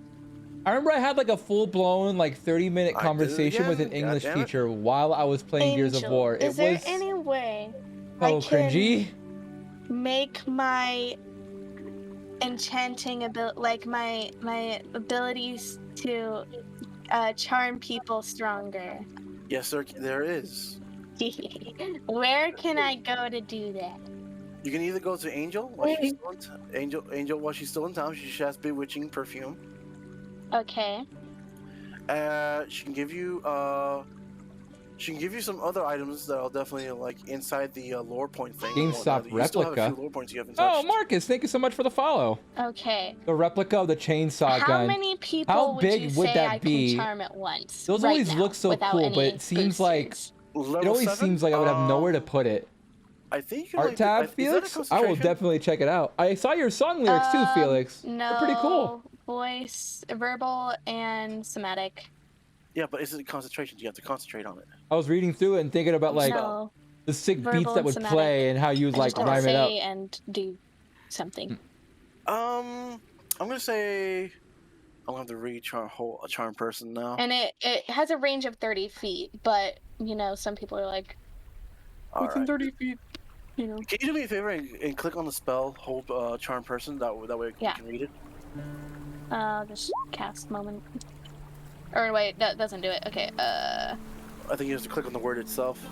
I remember I had like a full-blown like 30-minute I did it conversation with an again, English goddammit. teacher while I was playing Gears of Angel, War. It is there was any way so I can cringy. make my enchanting ability, like my abilities to charm people stronger? Yes, sir. There is. Where can I go to do that? You can either go to Angel while she's still Angel while she's still in town. She has bewitching perfume. Okay. She can give you some other items that are definitely like inside the lore point thing. and whatnot. GameStop You still have a replica. few lore points you haven't Oh, touched. Marcus, thank you so much for the follow. Okay. The replica of the chainsaw How gun. many people How would big you would say that I be? can charm at once? Those right always now, look so without cool, but any it seems like boosters? Level it always 7? seems like I would have nowhere to put it. I think you can Art only- tab, is that a Felix? I will concentration? definitely check it out. I saw your song lyrics too, Felix. No. They're pretty cool. Voice, verbal, and somatic. Yeah, but is it concentration? You have to concentrate on it. I was reading through it and thinking about like no. the sick verbal beats that and would somatic. play and how you would I like just have to rhyme it say up. and do something. I'm gonna say I'm gonna have to reach a charm person now. And it has a range of 30 feet, but some people are like, All right. 30 feet. you know. Can you do me a favor and click on the spell, hold charm person? That way Yeah. you can read it. Just cast moment. Or wait, that doesn't do it. Okay, I think you have to click on the word itself.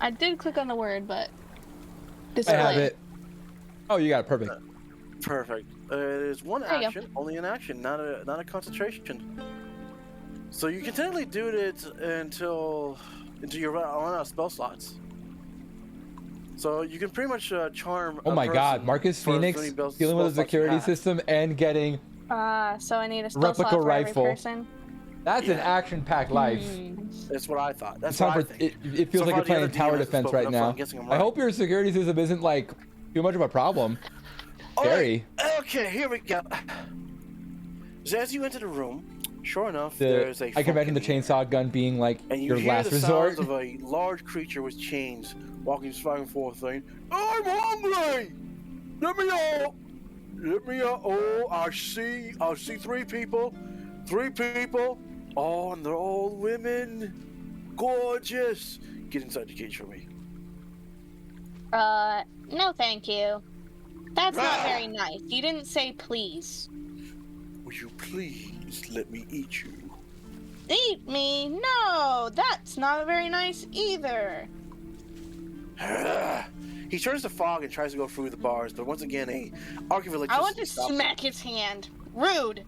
I did click on the word, but I display. have it. Oh, you got it. Perfect. Perfect. It's one There you go. action, only an action, not a concentration. So you can technically do it until you run out of spell slots. So you can pretty much charm. Oh a my God, person Marcus for as Phoenix many dealing with a spell slots you security have. system and getting So I need a spell Replica slot for rifle. every person. that's an action-packed life. That's what I thought. That's It's what time I for, think. it feels So like far, you're the playing other tower DM hasn't defense spoken right up, so I'm now. guessing I'm I right. hope your security system isn't like too much of a problem. All right. Scary. Okay, here we go. So as you enter the room, Sure enough, there's a. I can imagine the funk in the chainsaw gun being like air. And you your hear last the resort. sounds of a large creature with chains walking back and forth, saying, "I'm hungry. Let me out. Let me out. Oh, I see 3 people. 3 people. Oh, and they're all women. Gorgeous. Get inside the cage for me." No thank you. That's not very nice. You didn't say please. Would you please let me eat you? Eat me? No, that's not very nice either. He turns to fog and tries to go through the bars, but once again, a arc of electricity I want to stops him. smack his hand. Rude.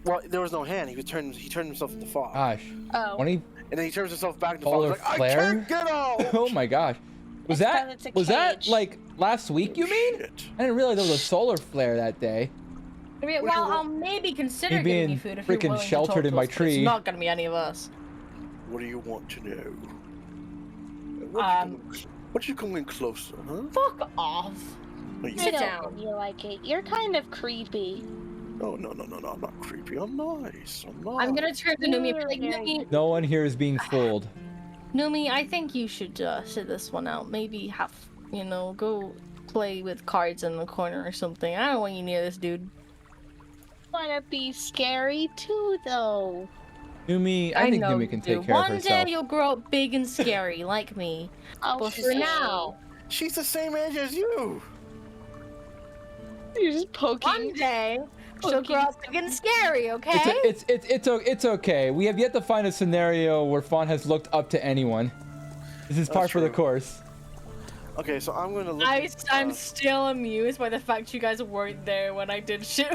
Well, there was no hand. He turned himself into fog. Gosh. Oh. When he And then he turns himself back into fog. solar He's like, flare? I can't get out! Oh my gosh. Was It's 'cause that it's a was that cage. like last week? You mean? Shit. I didn't realize there was a solar flare that day. I mean, well, I'll maybe consider Me giving being you food if you're freaking willing to sheltered talk in to my us, but tree. It's not gonna be any of us. What do you want to know? What you coming closer, huh? Fuck off. Are you- I Sit don't down. feel like it. You're kind of creepy. No, I'm not creepy. I'm nice. I'm nice. I'm gonna turn to Numi and be You're like, very Numi, No one here is being fooled. Numi, I think you should sit this one out. Maybe have, go play with cards in the corner or something. I don't want you near this dude. Wanna be scary too, though. Numi, I think know Numi you can do. take care of One herself. day you'll grow up big and scary like me. Oh, But for now, She's the same age as you. You're just poking. one day she'll grow up big and scary. Okay? It's okay. We have yet to find a scenario where Fawn has looked up to anyone. This is par for the true. course. Okay, so I'm gonna look. I'm still amused by the fact you guys weren't there when I did shit.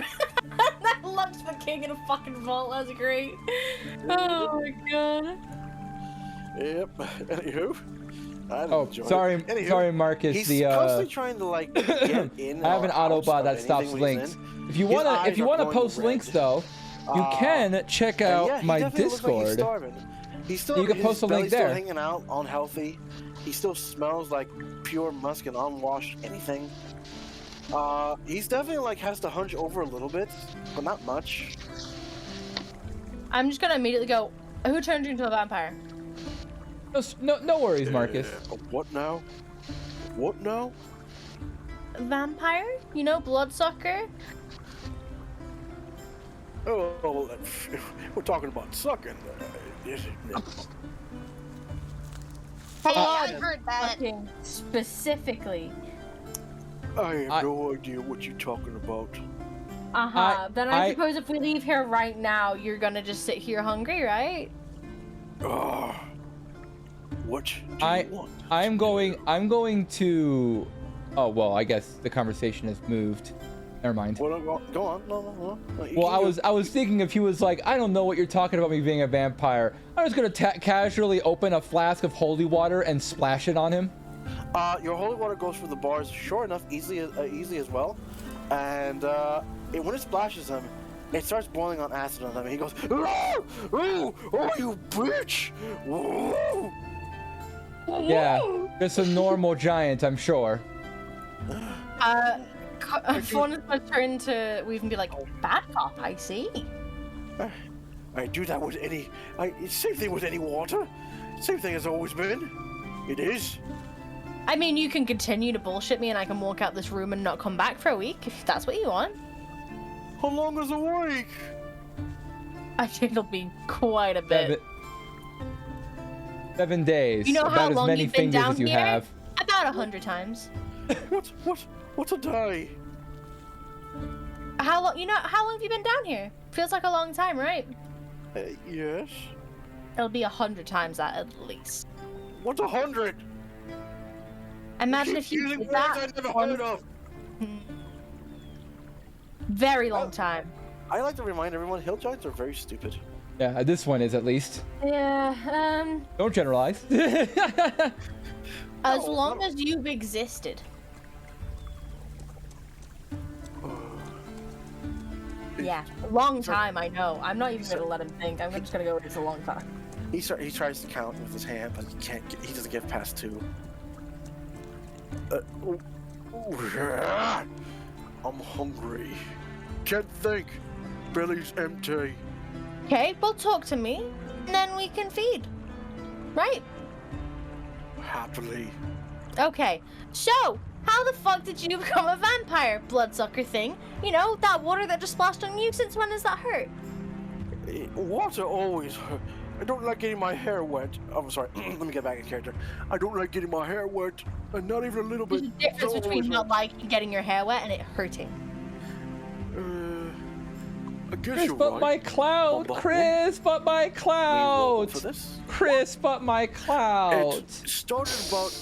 That lunch the king in a fucking vault. That's great. Oh my god. Yep. Anywho. I Oh, enjoy it. sorry, Anywho, sorry, Marcus. He's constantly trying to like get in. I have an or out Autobot of that stops anything when he's links. in. If you His wanna, eyes if you are wanna going post red. links though, you can check And out yeah, he my definitely looks like he's Discord. starving. He's still, You can his post a link belly's there. Still hanging out, unhealthy. He still smells like pure musk and unwashed anything. He's definitely like has to hunch over a little bit, but not much. I'm just gonna immediately go. Who turned you into a vampire? No worries, Marcus. What now? What now? Vampire? You know, bloodsucker? Oh, well, we're talking about sucking. Hey, I heard that. Fucking specifically. I have no idea what you're talking about. Then I suppose if we leave here right now, you're gonna just sit here hungry, right? What do you want? I'm going to. Oh well, I guess the conversation has moved. Never mind. Well, go on. No. Well, I was thinking if he was like, I don't know what you're talking about me being a vampire. I'm just gonna casually open a flask of holy water and splash it on him. Your holy water goes through the bars, sure enough, easily as well. And when it splashes him, it starts boiling on acid on him. And he goes, oh, you bitch! Whoa. Yeah, just a normal giant, I'm sure. Fawn is gonna turn to Weave and be like, bad cop, I see. I do that with any. Same thing with any water. Same thing as always been. It is. I mean, you can continue to bullshit me and I can walk out this room and not come back for a week, if that's what you want. How long is a week? I think it'll be quite a bit. 7 days. You know how about as long many you've been fingers down as you here? have. About 100 times. What's a day? How long have you been down here? Feels like a long time, right? Yes. It'll be 100 times that at least. What's 100? Imagine if you Using did words that. I've never heard of. Very long time. I like to remind everyone, hill giants are very stupid. Yeah, this one is at least. Yeah, Don't generalize. as long as you've existed. Yeah, a long time, I know. I'm not even gonna let him think. I'm just gonna go, it's a long time. He tries to count with his hand, but he doesn't get past 2. I'm hungry. Can't think. Belly's empty. Okay, well talk to me, and then we can feed. Right? Happily. Okay, so how the fuck did you become a vampire, bloodsucker thing? You know, that water that just splashed on you, since when has that hurt? Water always hurt. I don't like getting my hair wet. Oh, I'm sorry. Let me get back in character. I don't like getting my hair wet, and not even a little bit. There's a difference It between always not liking getting your hair wet and it hurting. I guess Chris, you're but right. my cloud. Chris, but my cloud. For this? Chris, but my cloud. It started about.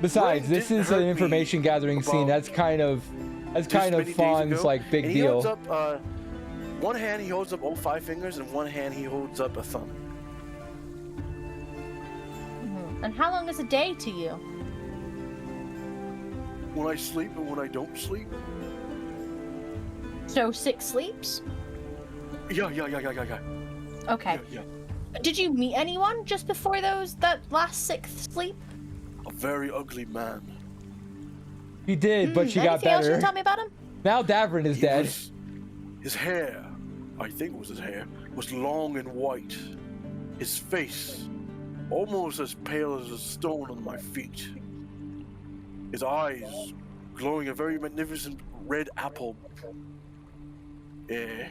Besides, Rain this didn't is an hurt me information gathering scene. about That's kind of many days Fawn's ago, like big and he deal. holds up, one hand he holds up all 5 fingers, and one hand he holds up a thumb. And how long is a day to you? When I sleep and when I don't sleep. So 6 sleeps? Yeah. Okay. Yeah. Did you meet anyone just before that last 6th sleep? A very ugly man. He did, but she got Anything else you better. can tell me about him? Now Davrin is dead. His hair, I think it was his hair, was long and white. His face, almost as pale as a stone on my feet. His eyes, glowing a very magnificent red apple. Yeah,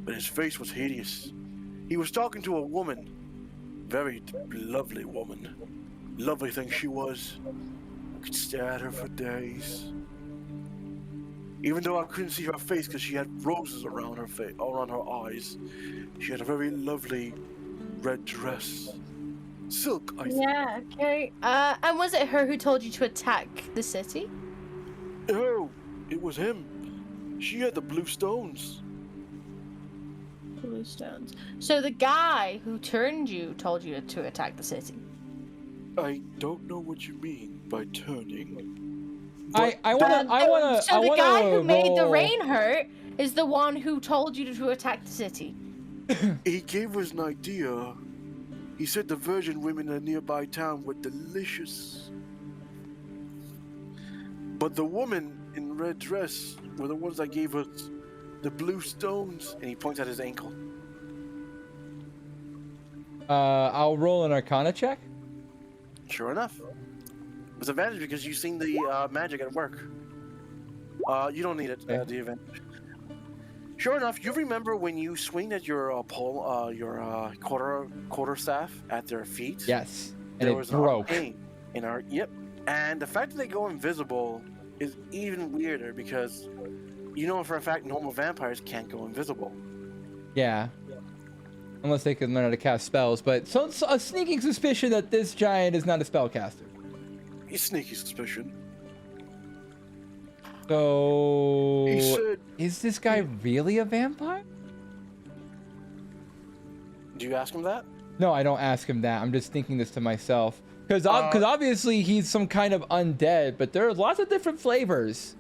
but his face was hideous. He was talking to a woman, very lovely woman. Lovely thing she was. I could stare at her for days. Even though I couldn't see her face because she had roses around her face, around her eyes. She had a very lovely red dress. Silk, I think. Yeah, okay. And was it her who told you to attack the city? No, it was him. She had the blue stones. Blue stones. So the guy who turned you told you to attack the city? I don't know what you mean by turning. So the guy who made the rain hurt is the one who told you to attack the city. He gave us an idea. He said the virgin women in a nearby town were delicious. But the woman in red dress were the ones that gave us the blue stones. And he points at his ankle. I'll roll an Arcana check. Sure enough. It's advantage because you've seen the magic at work. You don't need it, the advantage. Sure enough, you remember when you swing at your pole, your quarter staff at their feet? Yes, and There it was broke. an arcane in our and the fact that they go invisible is even weirder because you know for a fact normal vampires can't go invisible. Yeah. Unless they can learn how to cast spells, but so it's a sneaking suspicion that this giant is not a spellcaster. He's sneaky suspicion. So, He said, is this guy really a vampire? do you ask him that? No, I don't ask him that. I'm just thinking this to myself. Because obviously he's some kind of undead, but there are lots of different flavors.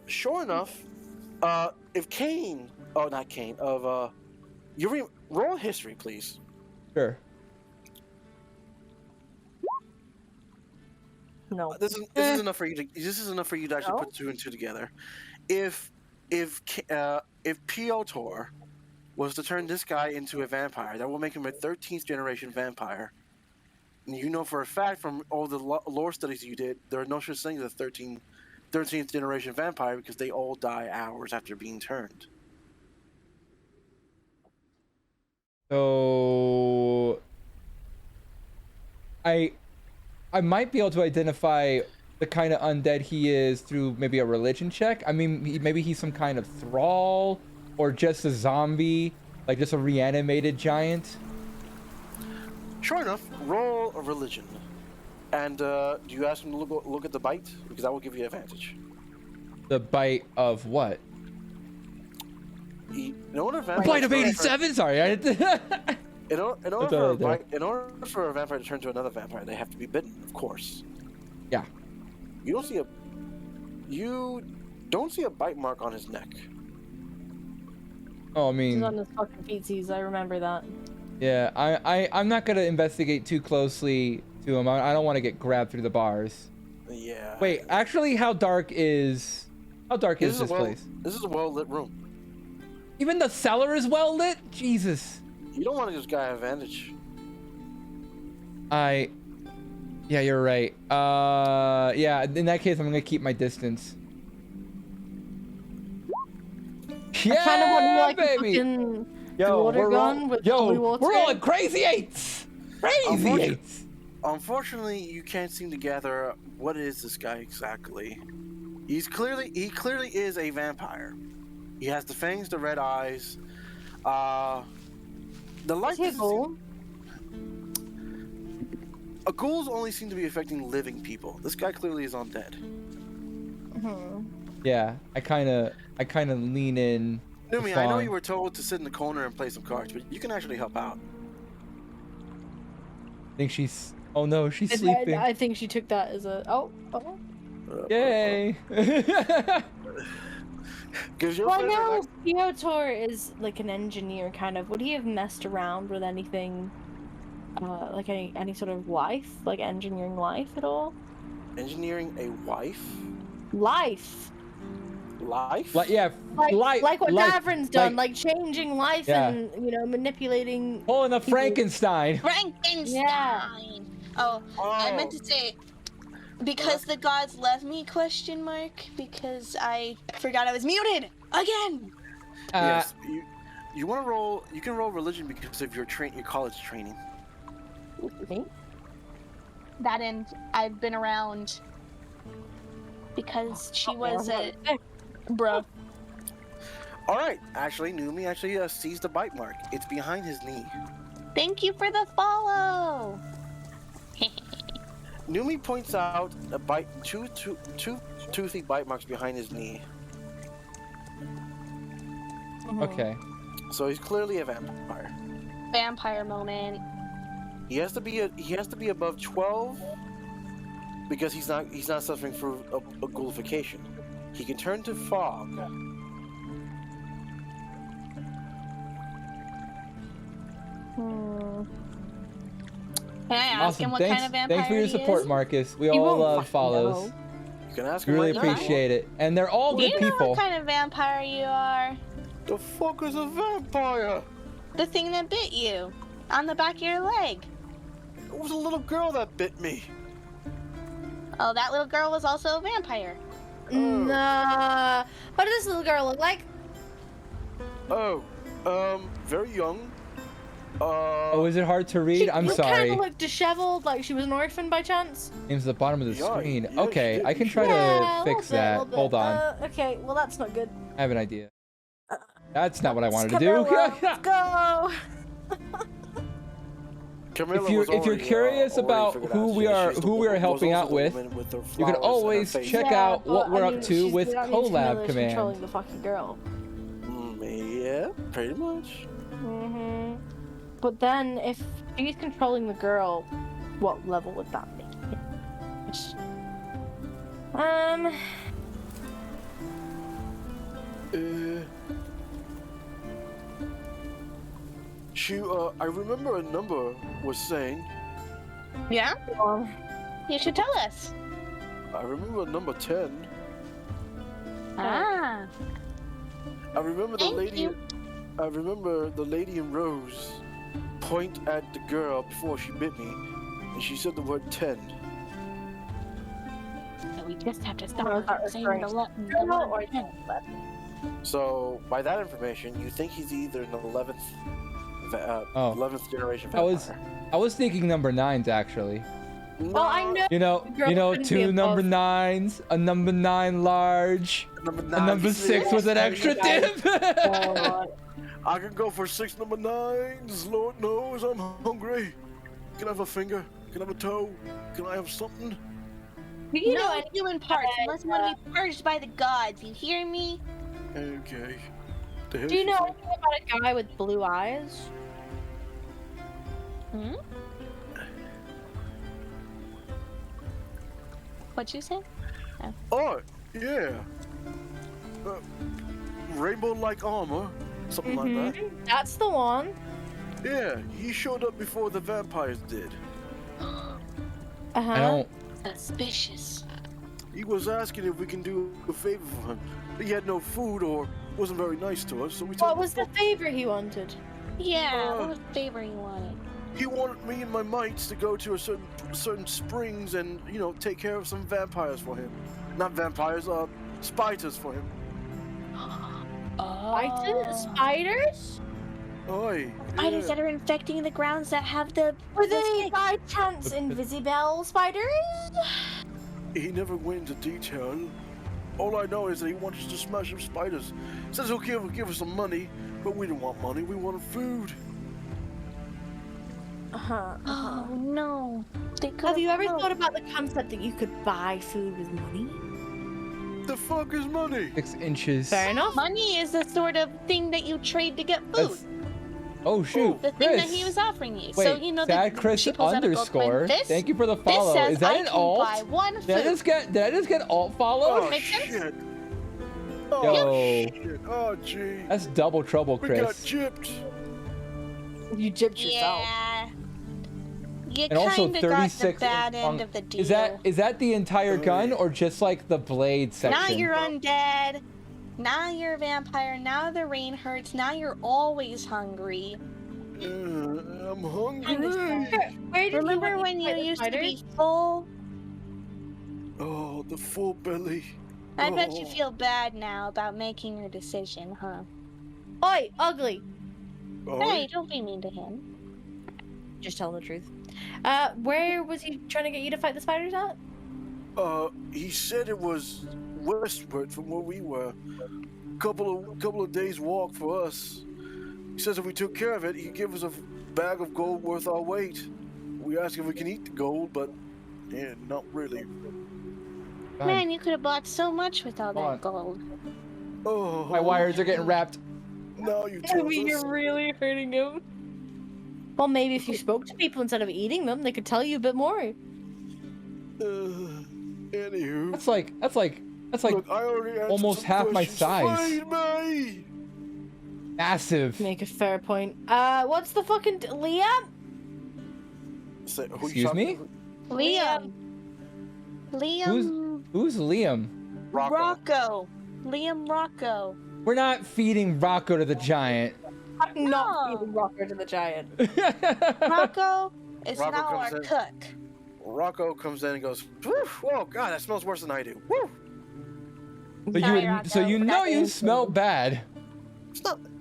Sure enough, if Cain, not Cain, roll history, please. Sure. No. This is enough for you to. This is enough for you to actually put 2 and 2 together. If Piotr was to turn this guy into a vampire, that will make him a 13th generation vampire. And you know for a fact from all the lore studies you did, there are no such thing as a 13th generation vampire because they all die hours after being turned. So I might be able to identify the kind of undead he is through maybe a religion check. I mean, maybe he's some kind of thrall or just a zombie, like just a reanimated giant. Sure enough, roll a religion. And do you ask him to look at the bite? Because that will give you advantage. The bite of what? Bite of 87? Sorry, I In order for a vampire to turn to another vampire, they have to be bitten, of course. Yeah. You don't see a bite mark on his neck. Oh, I mean, He's on his fucking feetsies, I remember that. yeah, I'm not gonna investigate too closely to him. I don't want to get grabbed through the bars. Yeah. Wait, actually, how dark is this place? This is a well-lit room. Even the cellar is well lit? Jesus. You don't want to give this guy an advantage. Yeah, you're right. Yeah, in that case, I'm gonna keep my distance. Yeah, I kind of want to like baby. fucking Yo, water gun with holy water. we're rolling crazy eights. Crazy eights. Unfortunately, you can't seem to gather what is this guy exactly. He clearly is a vampire. He has the fangs, the red eyes. The light. Ghouls only seem to be affecting living people. This guy clearly is undead. Yeah, I kind of lean in. Numi, I know you were told to sit in the corner and play some cards, but you can actually help out. I think she's. Oh no, she's sleeping. I think she took that as a. Oh. Yay! Well, no, Piotr is like an engineer, kind of. Would he have messed around with anything, like any sort of life, like engineering life at all? Engineering a wife? Life. Like yeah, like what Davrin's done, like changing life and manipulating. Pulling a Frankenstein. Frankenstein. Yeah. Oh, I meant to say, because the gods love me? ? Because I forgot I was muted again. Yes. You want to roll? You can roll religion because of your college training. That and I've been around because she was a bro. All right, actually, Numi sees the bite mark. It's behind his knee. Thank you for the follow. Numi points out two toothy bite marks behind his knee. Okay. So he's clearly a vampire. Vampire moment. He has to be above 12 because he's not suffering from a ghoulification. He can turn to fog. Can I ask him what Thanks, kind of vampire thanks for your he support, is? Marcus. We He all won't love fucking follows. know. You can ask We him really right now. appreciate it, and they're all Do good you know people. what kind of vampire you are? The fuck is a vampire? The thing that bit you on the back of your leg. It was a little girl that bit me. Oh, that little girl was also a vampire. Nah. What does this little girl look like? Oh, very young. Oh, is it hard to read? I'm She sorry. kind of looked disheveled, like she was an orphan by chance. Name's the bottom of the Yeah, screen. yeah, Okay, shit, I can you try should. to fix a that. little bit. Hold on. Okay, well that's not good. I have an idea. That's not what I wanted to Camilla, do. let's go. If you're curious about who we are helping out with, you can always check out what we're up to with Collab Command. Controlling the fucking girl. Yeah, pretty much. But then, if she's controlling the girl, what level would that be? I remember a number was saying. Yeah? You should tell us. I remember number 10. Ah. I remember the Thank lady. you. I remember the lady in rose point at the girl before she bit me, and she said the word 10. So we just have to Or is stop that saying referring the to Latin. girl or So by that information, you think he's either an 11th, 11th generation vampire. I was thinking number 9s actually. Well, I know. You know, Girl couldn't be two number above. 9s, a number 9 large, Number a number 6 with an extra dip. I can go for 6 number 9s. Lord knows I'm hungry. Can I have a finger? Can I have a toe? Can I have something? You know, No human parts unless you want to be purged by the gods. You hear me? Okay. The hell do you she know say? anything about a guy with blue eyes? Hmm? What'd you say? Oh, yeah. Rainbow-like armor, something like that. That's the one. Yeah, he showed up before the vampires did. I don't. Suspicious. He was asking if we can do a favor for him. He had no food or wasn't very nice to us, so we What told was the favor he wanted? Yeah, what was the favor you wanted? He wanted me and my mates to go to a certain springs and, you know, take care of some vampires for him. Not vampires, spiders for him. Spiders? Oi. Spiders that are infecting the grounds that have the. Were the they snake. by chance invisible spiders? He never went into detail. All I know is that he wants to smash some spiders. Says he'll give us some money, but we didn't want money. We wanted food. Oh no. Have you ever thought about the concept that you could buy food with money? The fuck is money? 6 inches. Fair enough. Money is the sort of thing that you trade to get food. That's- Oh shoot, The Chris. thing that he was offering you. Wait, So you know Sad Chris she pulls out a gold coin. underscore. This, Thank you for the follow. This says Is that I an can alt? buy one Did I just get alt follow? Oh Makes sense? shit. Yo, Oh shit. Oh gee. that's double trouble, We got Chris. gypped. You gypped yourself. Yeah. You And also kinda got the 36 bad end of the deal. Is that the entire gun or just like the blade section? Now you're undead. Now you're a vampire. Now the rain hurts. Now you're always hungry. I'm hungry. Where did Remember when you used to be full? Oh, the full belly. I bet you Oh. feel bad now about making your decision, huh? Oi, ugly. Oh, Hey, don't be mean to him. Just tell the truth. Where was he trying to get you to fight the spiders at? he said it was westward from where we were. Couple of days walk for us. He says if we took care of it, he'd give us a bag of gold worth our weight. We ask if we can eat the gold, but yeah, not really. God, Man, you could have bought so much with all Hold that gold. Oh, my wires are getting wrapped. Now you tell us. You're really hurting him. Well, maybe if you spoke to people instead of eating them, they could tell you a bit more. Anywho. That's like Look, I already answered almost some half my questions. size. Feed me! massive. Make a fair point. What's the fucking Liam? Say, who you Excuse talking me? to? Liam. Liam. Who's Liam? Rocco. Liam Rocco. We're not feeding Rocco to the giant. I'm not No. feeding Rocker to the giant. Rocco is Rocco now comes our in. cook. Rocco comes in and goes, Whew, oh god, that smells worse than I do. Woo! Sorry, Rocco, so you know forgot you to smell bad.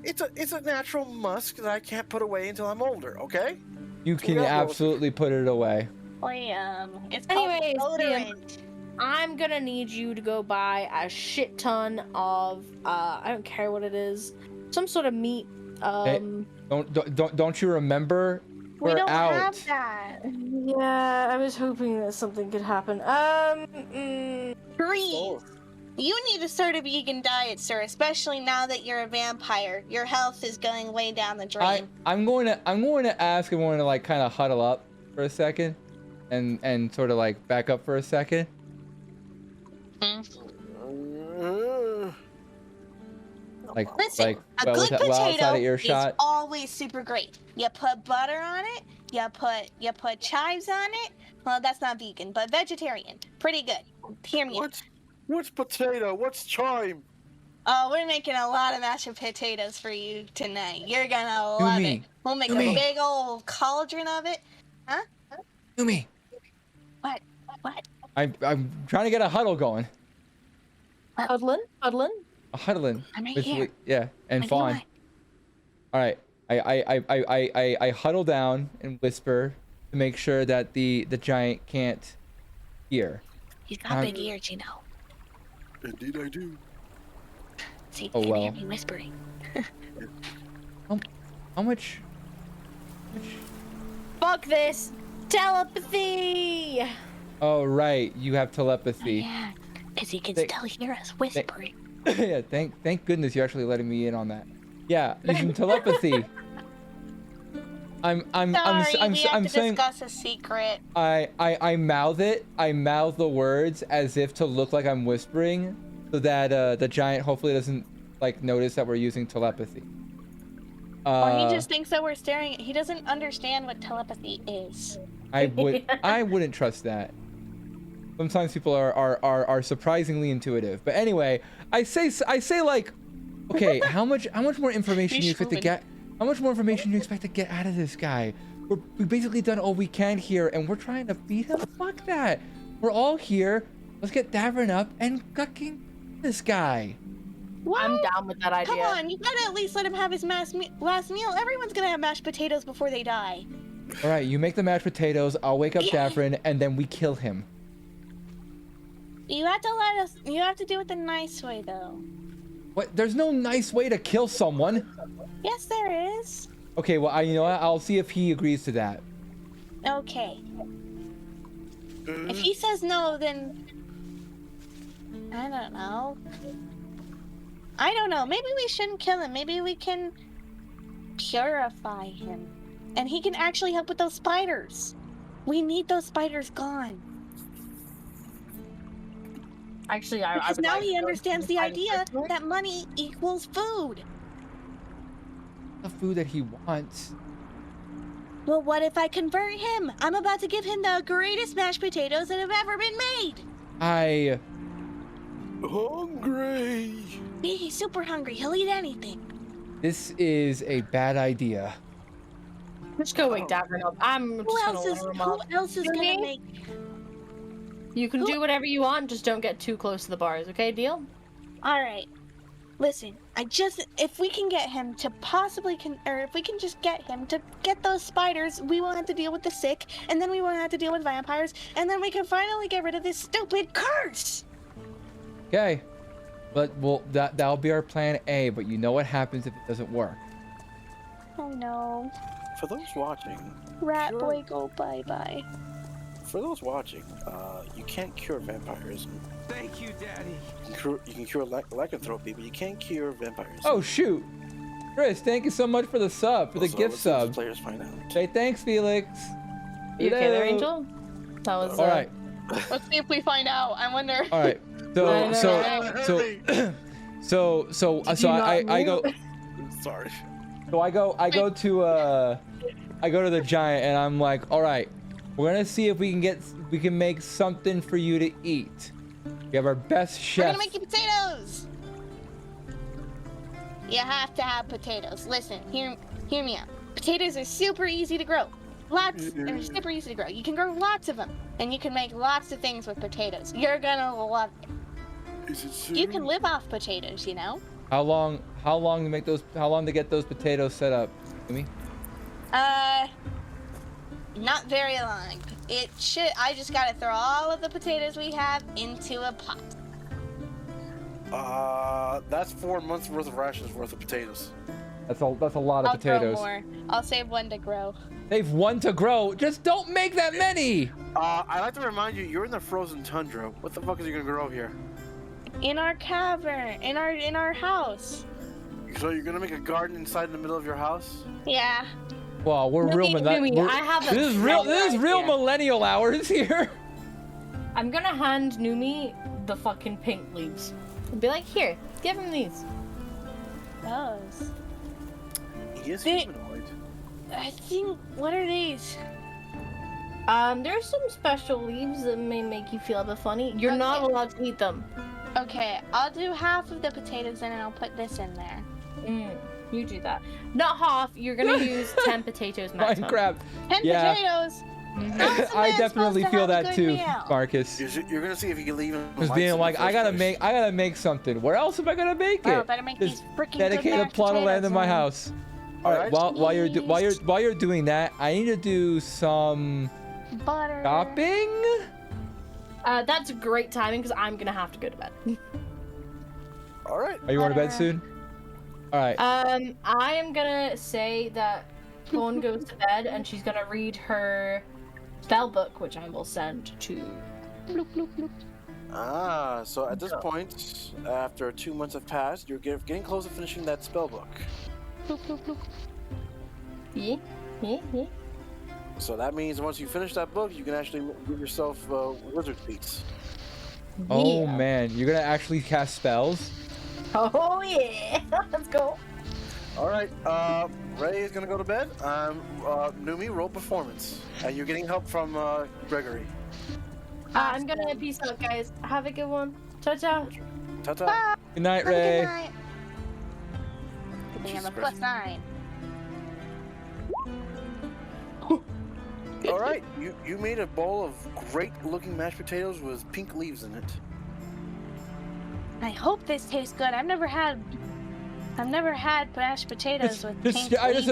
It's a natural musk that I can't put away until I'm older, okay? You can Yeah, well- absolutely put it away. Liam. It's Anyways, called Liam. deodorant. I'm gonna need you to go buy a shit ton of I don't care what it is, some sort of meat. Don't you remember? We We're don't out. have that. Yeah, I was hoping that something could happen. Breathe. You need to start a vegan diet, sir, especially now that you're a vampire. Your health is going way down the drain. I'm going to ask everyone to like kind of huddle up for a second, and sort of like back up for a second. Like Listen, like a well, good well outside potato of earshot. is always super great. You put butter on it, you put chives on it. Well, that's not vegan, but vegetarian. Pretty good. Hear me out. What's potato? What's chime? Oh, we're making a lot of mashed potatoes for you tonight. You're gonna Do love me. it. We'll make Do a me. big old cauldron of it. Yumi, What? I'm trying to get a huddle going. Huddling. A huddling. I'm right with- here. with- yeah, and What do you Fawn. want? All right. I huddle down and whisper to make sure that the giant can't hear. He's got Um, big ears, you know. Indeed I do. See, you Oh, can well. hear me whispering. How much? Fuck this. Telepathy. Oh right, you have Oh, telepathy. yeah, because he can Thank- still hear us whispering. Yeah, thank goodness you're actually letting me in on that. Yeah, using telepathy. I'm Sorry, we have to saying discuss a secret. I mouth it. I mouth the words as if to look like I'm whispering, so that the giant hopefully doesn't like notice that we're using telepathy. Or he just thinks that we're staring. He doesn't understand what telepathy is. I wouldn't trust that. Sometimes people are surprisingly intuitive. But anyway, I say like Okay, how much more information do you expect to Schmovin. get? How much more information do you expect to get out of this guy? We've basically done all we can here, and we're trying to beat him. Fuck that. We're all here. Let's get Davern up and fucking this guy. I'm down with that idea. Come on, you gotta at least let him have his last meal. Everyone's gonna have mashed potatoes before they die. All right, you make the mashed potatoes. I'll wake up Davern, and then we kill him. You have to let us. You have to do it the nice way, though. What? There's no nice way to kill someone. Yes, there is. Okay, well, you know what? I'll see if he agrees to that. Okay. If he says no, then I don't know. I don't know. Maybe we shouldn't kill him. Maybe we can purify him, and he can actually help with those spiders. We need those spiders gone. Actually, I Because would now like he to understands the find idea personally. that money equals food. The food that he wants. Well, what if I convert him? I'm about to give him the greatest mashed potatoes that have ever been made. Hungry. He's super hungry. He'll eat anything. This is a bad idea. Just go wake Davern up. I'm just Who gonna else let is? him Who up. else is You gonna me? make? You can Who- do whatever you want, just don't get too close to the bars, okay? Deal? All right. Listen, if we can get him to possibly if we can just get him to get those spiders, we won't have to deal with the sick, and then we won't have to deal with vampires, and then we can finally get rid of this stupid curse. Okay. But well, that'll be our plan A. But you know what happens if it doesn't work? Oh no, For those watching, rat Sure. boy, go bye bye. for those watching, you can't cure vampirism. Thank you, Daddy. You can cure lycanthropy, but you can't cure vampirism. Oh shoot, Chris! Thank you so much for the sub, for the Also, gift let's see if the sub. Players find out. Say thanks, Felix. You okay there, Hello. Angel? That was All right. Let's see if we find out. I wonder. All right. So I go. Sorry. So I go to the giant and I'm like, all right, we're gonna see if we can make something for you to eat. We have our best We're chef. gonna make you potatoes. You have to have potatoes. Listen, hear me out. Potatoes are super easy to grow. They're super easy to grow. You can grow lots of them, and you can make lots of things with potatoes. You're gonna love it. Is it You can live off potatoes, you know. How long to get those potatoes set up? Amy? Not very long. I just gotta throw all of the potatoes we have into a pot. That's 4 months worth of rations worth of potatoes. That's a lot of I'll potatoes. grow more. I'll save one to grow. They've one to grow. Just don't make that many. I like to remind you, you're in the frozen tundra. What the fuck is you gonna grow here? In our cavern, in our house. So you're gonna make a garden inside in the middle of your house? Yeah. Wow, we're real. Numi, we're- I have a This is real idea. millennial hours here. I'm gonna hand Numi the fucking pink leaves. And be like, here, give him these. Those. He is They- humanoid. I think. What are these? There's some special leaves that may make you feel a bit funny. You're not Okay. allowed to eat them. Okay, I'll do half of the potatoes and I'll put this in there. You do that. Not half. You're gonna use 10 potatoes maximum. Minecraft. 10 Yeah. potatoes. I definitely feel that too, Meal. Marcus. You're gonna see if you can leave him. Just being like, I gotta make something. Where else am I gonna make Oh, it? better make This these freaking dedicated good plot of land in my potatoes, house. All right. Alright. While you're doing that, I need to do some man. Butter. shopping. That's great timing because I'm gonna have to go to bed. All right. Are you going to bed Butter. soon? All right. I am gonna say that Dawn goes to bed and she's gonna read her spell book, which I will send to. So at this point, after 2 months have passed, you're getting close to finishing that spell book. Yeah. So that means once you finish that book, you can actually give yourself wizard feats. Oh Yeah. man, you're gonna actually cast spells? Oh yeah. Let's go. All right. Ray is gonna go to bed. Numi, roll performance, and you're getting help from Gregory. I'm gonna peace out, guys. Have a good one. Ciao ciao. Ta-ta. Good night, Have a good Ray. night. They have Jesus a plus Christ. 9. All right, you made a bowl of great-looking mashed potatoes with pink leaves in it. I hope this tastes good. I've never had mashed potatoes with pink I leaves.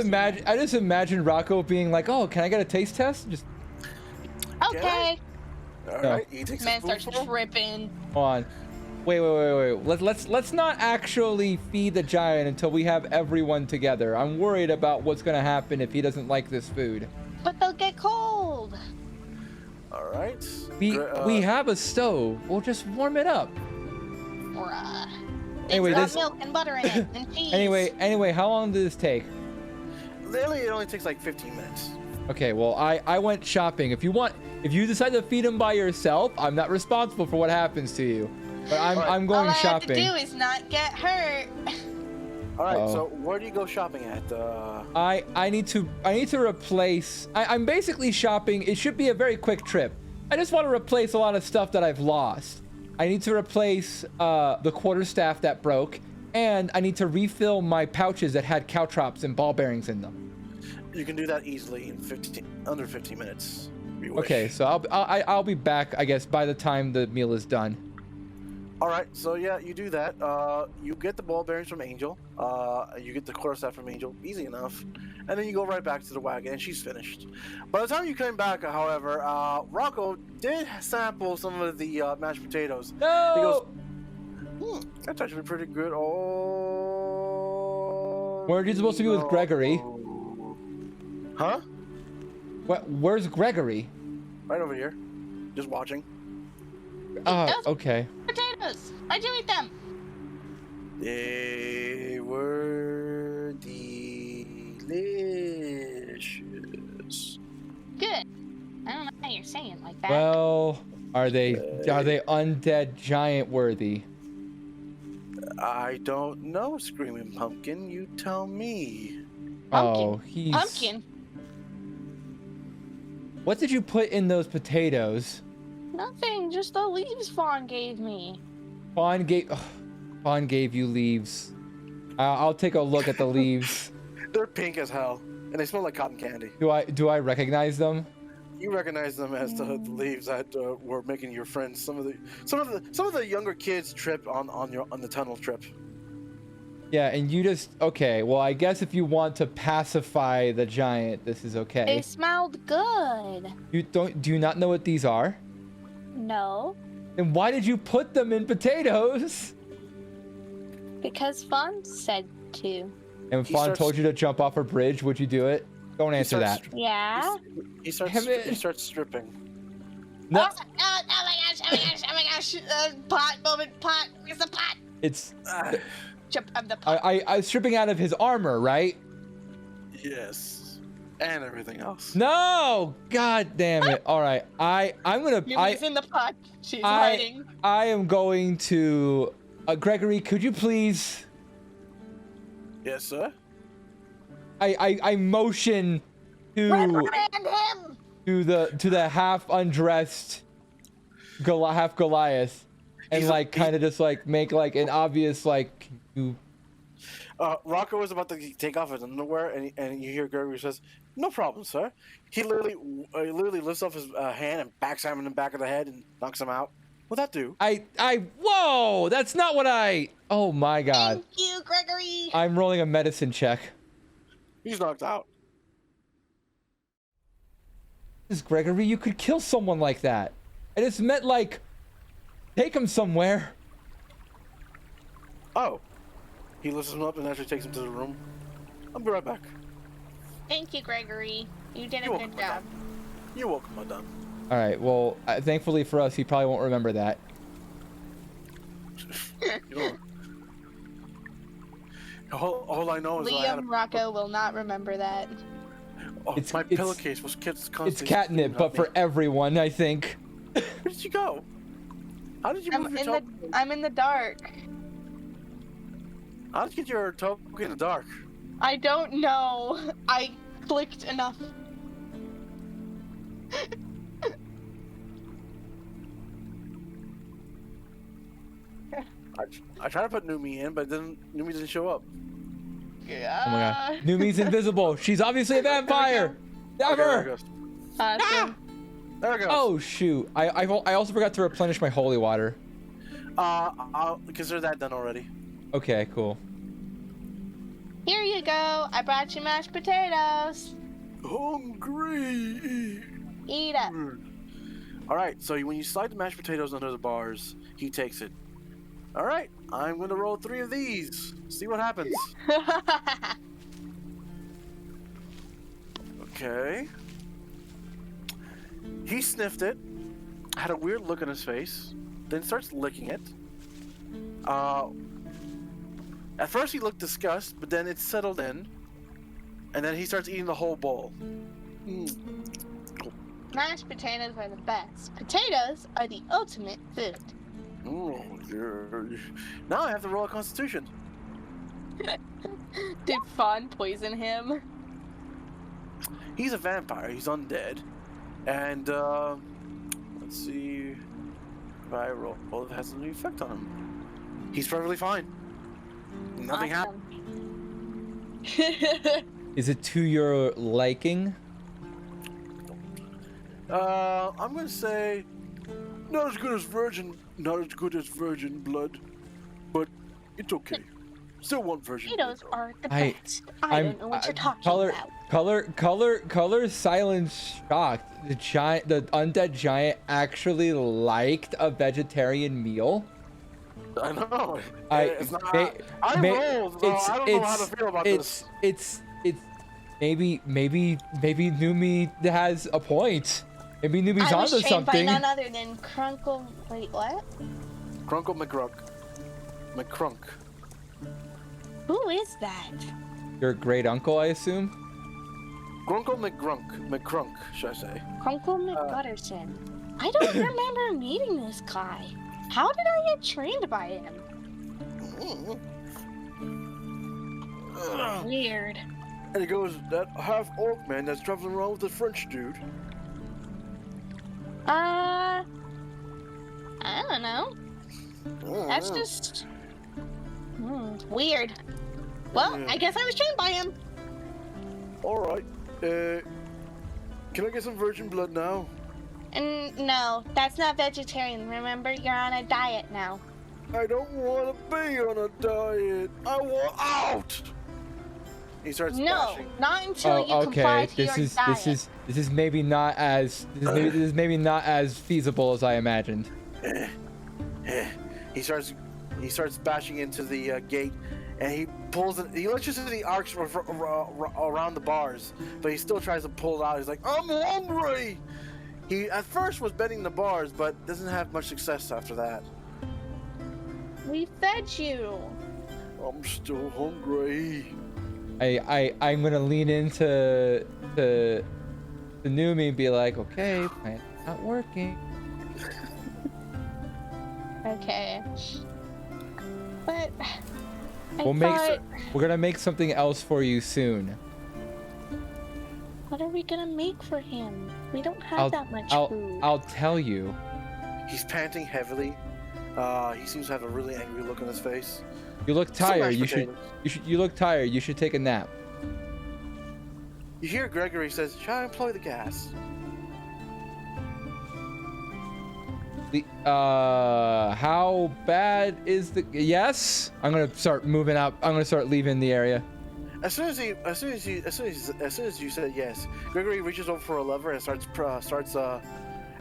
just imagine Rocco being like, "Oh, can I get a taste test?" Just Okay. All No. right, he takes Man a starts spoonful. tripping. hold on. Wait. Let's not actually feed the giant until we have everyone together. I'm worried about what's gonna happen if he doesn't like this food. But they'll get cold. All right. We have a stove. We'll just warm it up. Bruh. Anyway, It's this- got milk and butter in it and cheese. Anyway, how long did this take? Literally, it only takes like 15 minutes. Okay, well, I went shopping. If you decide to feed him by yourself, I'm not responsible for what happens to you. But I'm going All I shopping. have to do is not get hurt. All right, Uh-oh. so where do you go shopping at? I need to replace. I'm basically shopping. It should be a very quick trip. I just want to replace a lot of stuff that I've lost. I need to replace the quarterstaff that broke, and I need to refill my pouches that had caltrops and ball bearings in them. You can do that easily in under 15 minutes. If you wish. Okay, so I'll be back, I guess, by the time the meal is done. All right, so yeah, you do that. You get the ball bearings from Angel. You get the quarterstaff from Angel. Easy enough. And then you go right back to the wagon, and she's finished. By the time you came back, however, Rocco did sample some of the mashed potatoes. No. He goes, that's actually pretty good. Oh. Where are you supposed to be with Gregory? Huh? Where's Gregory? Right over here. Just watching. Okay. Potatoes. Why'd you eat them? They were delicious. Good. I don't know how you're saying like that. Well, are they undead giant worthy? I don't know, Screaming Pumpkin. You tell me. Oh, he's. Pumpkin. What did you put in those potatoes? Nothing. Just the leaves Fawn gave me. Fawn gave you leaves. I'll take a look at the leaves. They're pink as hell, and they smell like cotton candy. Do I recognize them? You recognize them as the leaves that were making your friends. Some of the younger kids trip on the tunnel trip. Yeah, and you just okay. Well, I guess if you want to pacify the giant, this is They okay. smelled good. Do you not know what these are? No. Then why did you put them in potatoes? Because Fawn said to. And He Fawn starts- told you to jump off a bridge. Would you do it? Don't answer that. Yeah. He starts stripping. No, Oh my gosh, oh my gosh, oh my gosh. Pot, moment, pot. Where's the pot? it's Jump of the pot. I was stripping out of his armor, right? Yes, and everything else. No, god damn it! All right, I'm gonna Yumi's in the pot. She's I hiding. I am going to Gregory. Could you please? Yes, sir. I motion to Reprimand him! to the half undressed half Goliath, and He's a- like kind of just like make like an obvious like you. Rocco was about to take off his underwear, and you hear Gregory says, "No problem, sir." He literally lifts up his hand and backs him in the back of the head and knocks him out. What'd that do? Whoa! That's not what I. Oh my god! Thank you, Gregory. I'm rolling a medicine check. He's knocked out. This Gregory, you could kill someone like that. I just meant like, take him somewhere. Oh. He lifts him up and actually takes him to the room. I'll be right back. Thank you, Gregory. You did a You're good welcome, job. madame. You're welcome, madame. All right. Well, thankfully for us, he probably won't remember that. You know, all I know is I had Liam Rocco will not remember that. my pillowcase was constantly. It's catnip, screaming but at for me. everyone, I think. Where did you go? How did you move your toe? I'm in the dark. How did you get your toe in the dark? I don't know. I clicked enough. I tried to put Numi in, but Numi didn't show up. Oh my god. Numi's invisible. She's obviously a vampire. Okay, there it Never. goes. Awesome. There it goes. Oh shoot. I also forgot to replenish my holy water. I'll consider that done already. Okay, cool. Here you go. I brought you mashed potatoes. Hungry. Eat up. All right. So when you slide the mashed potatoes under the bars, he takes it. All right. I'm going to roll 3 of these. See what happens. Okay. He sniffed it, had a weird look on his face, then starts licking it. At first he looked disgusted, but then it settled in, and then he starts eating the whole bowl. Mashed potatoes are the best. Potatoes are the ultimate food. Oh, dear. Now I have to roll a Constitution. Did Fawn poison him? He's a vampire. He's undead, and let's see if I roll. Well, it has any effect on him. He's perfectly fine. Nothing happened. Is it to your liking? I'm gonna say not as good as virgin blood, but it's okay. Still want virgin Potatoes blood. are the I- best. I don't know what you're talking about. Color silence shocked. The undead giant actually liked a vegetarian meal. I know. I it's not. may- I may- rolled. So I don't know how to feel about this. It's maybe Numi has a point. Maybe Numi's I was onto trained by something. none other than Crunkle. Wait, what? Crunkle McCrunk. McCrunk. Who is that? Your great uncle, I assume. Grunkle McCrunk, should I say? Crunkle McGutterson. I don't remember meeting this guy. How did I get trained by him? Weird. And he goes, that half orc man that's traveling around with the French dude. I don't know. That's Mm. just weird. Well, Yeah. I guess I was trained by him. All right. Can I get some virgin blood now? And no, that's not vegetarian. Remember, you're on a diet now. I don't want to be on a diet. I want out. He starts No, bashing. not until you comply to your diet. This is maybe not as this is maybe not as feasible as I imagined. He starts bashing into the gate, and he pulls it. The electricity arcs around the bars, but he still tries to pull it out. He's like, "I'm hungry." He at first was bending the bars, but doesn't have much success after that. We fed you. I'm still hungry. I'm gonna lean into the Numi and be like, okay, plan's not working. Okay. But We're gonna make something else for you soon. what are we gonna make for him? We don't have that much food. I'll tell you. He's panting heavily. He seems to have a really angry look on his face. You look Some tired. mashed potatoes. You look tired. You should take a nap. You hear Gregory says, "Shall I employ the gas?" How bad is the? Yes. I'm gonna start moving out. I'm gonna start leaving the area. As soon as you said yes, Gregory reaches over for a lever and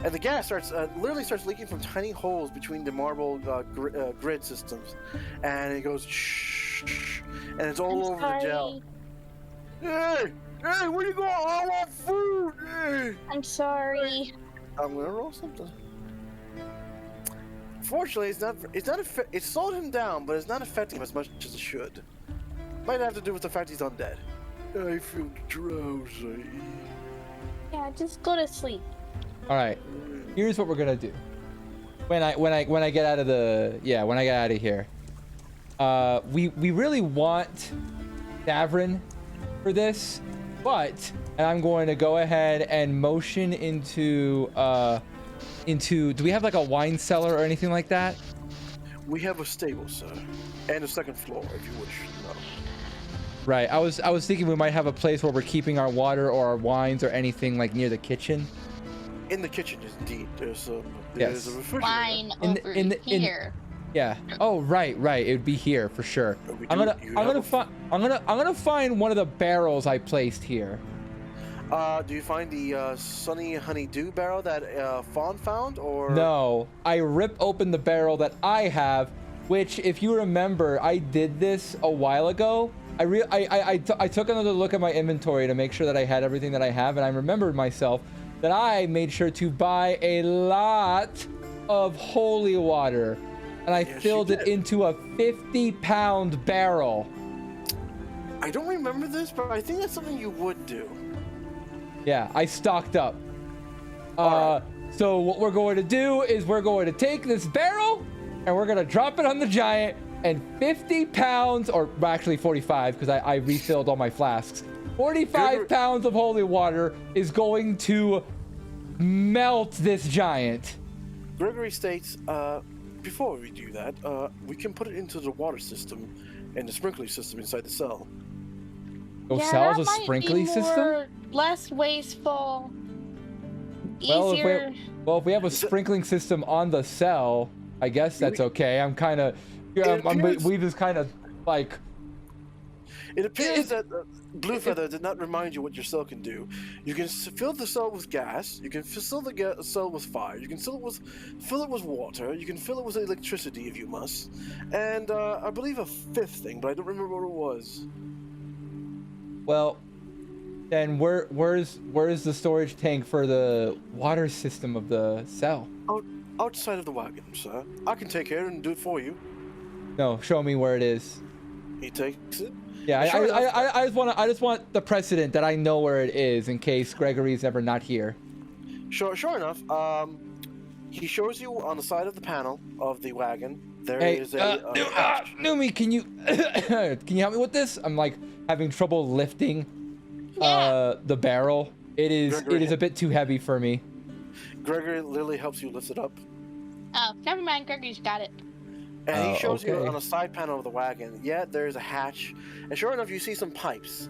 and the gas literally starts leaking from tiny holes between the marble grid systems, and it goes shh, and it's all over the gel. Hey, where you going? I want food. Hey. I'm sorry. I'm gonna roll something. Fortunately, it slowed him down, but it's not affecting him as much as it should. Might have to do with the fact he's undead. I feel drowsy. Yeah, just go to sleep. All right. Here's what we're gonna do. When I get out of here, we really want Davrin for this, but I'm going to go ahead and motion into. Do we have like a wine cellar or anything like that? We have a stable, sir, and a second floor if you wish. No. Right. I was thinking we might have a place where we're keeping our water or our wines or anything like near the kitchen. In the kitchen, is indeed. There's a Yes. refrigerator. Wine In the- over in the- in- here. Yeah. Oh, right. It would be here for sure. We I'm do- gonna you I'm gonna have a- find I'm gonna find one of the barrels I placed here. Do you find the Sunny Honeydew barrel that Fawn found, or No, I rip open the barrel that I have, which, if you remember, I did this a while ago. I took another look at my inventory to make sure that I had everything that I have, and I remembered myself that I made sure to buy a lot of holy water, and I Yes, you filled it did. into a 50-pound barrel. I don't remember this, but I think that's something you would do. Yeah, I stocked up. Alright. So what we're going to do is we're going to take this barrel and we're going to drop it on the giant, and 50 pounds, or actually 45 because I refilled all my flasks. 45 Good. pounds of holy water is going to melt this giant. Gregory states, before we do that, we can put it into the water system and the sprinkler system inside the cell. Those Yeah, cells that a might be sprinkling system? more- Less wasteful. Well, Easier. if we have a sprinkling system on the cell, I guess that's okay. I'm kind of, appears- we just kind of like. It appears that Blue Feather did not remind you what your cell can do. You can fill the cell with gas. You can fill the cell with fire. You can fill it with water. You can fill it with electricity if you must. And I believe a fifth thing, but I don't remember what it was. Well, then where's the storage tank for the water system of the cell? Outside of the wagon, sir. I can take care and do it for you. No, show me where it is. He takes it. Yeah, Sure enough. I just want the precedent that I know where it is in case Gregory's ever not here. Sure enough. He shows you on the side of the panel of the wagon. There Hey, is a hatch. Numi, can you help me with this? I'm like having trouble lifting the barrel. It is Gregory. a bit too heavy for me. Gregory literally helps you lift it up. Oh, never mind. Gregory's got it. And Oh, he shows you okay. on the side panel of the wagon, yeah, there's a hatch. And sure enough, you see some pipes.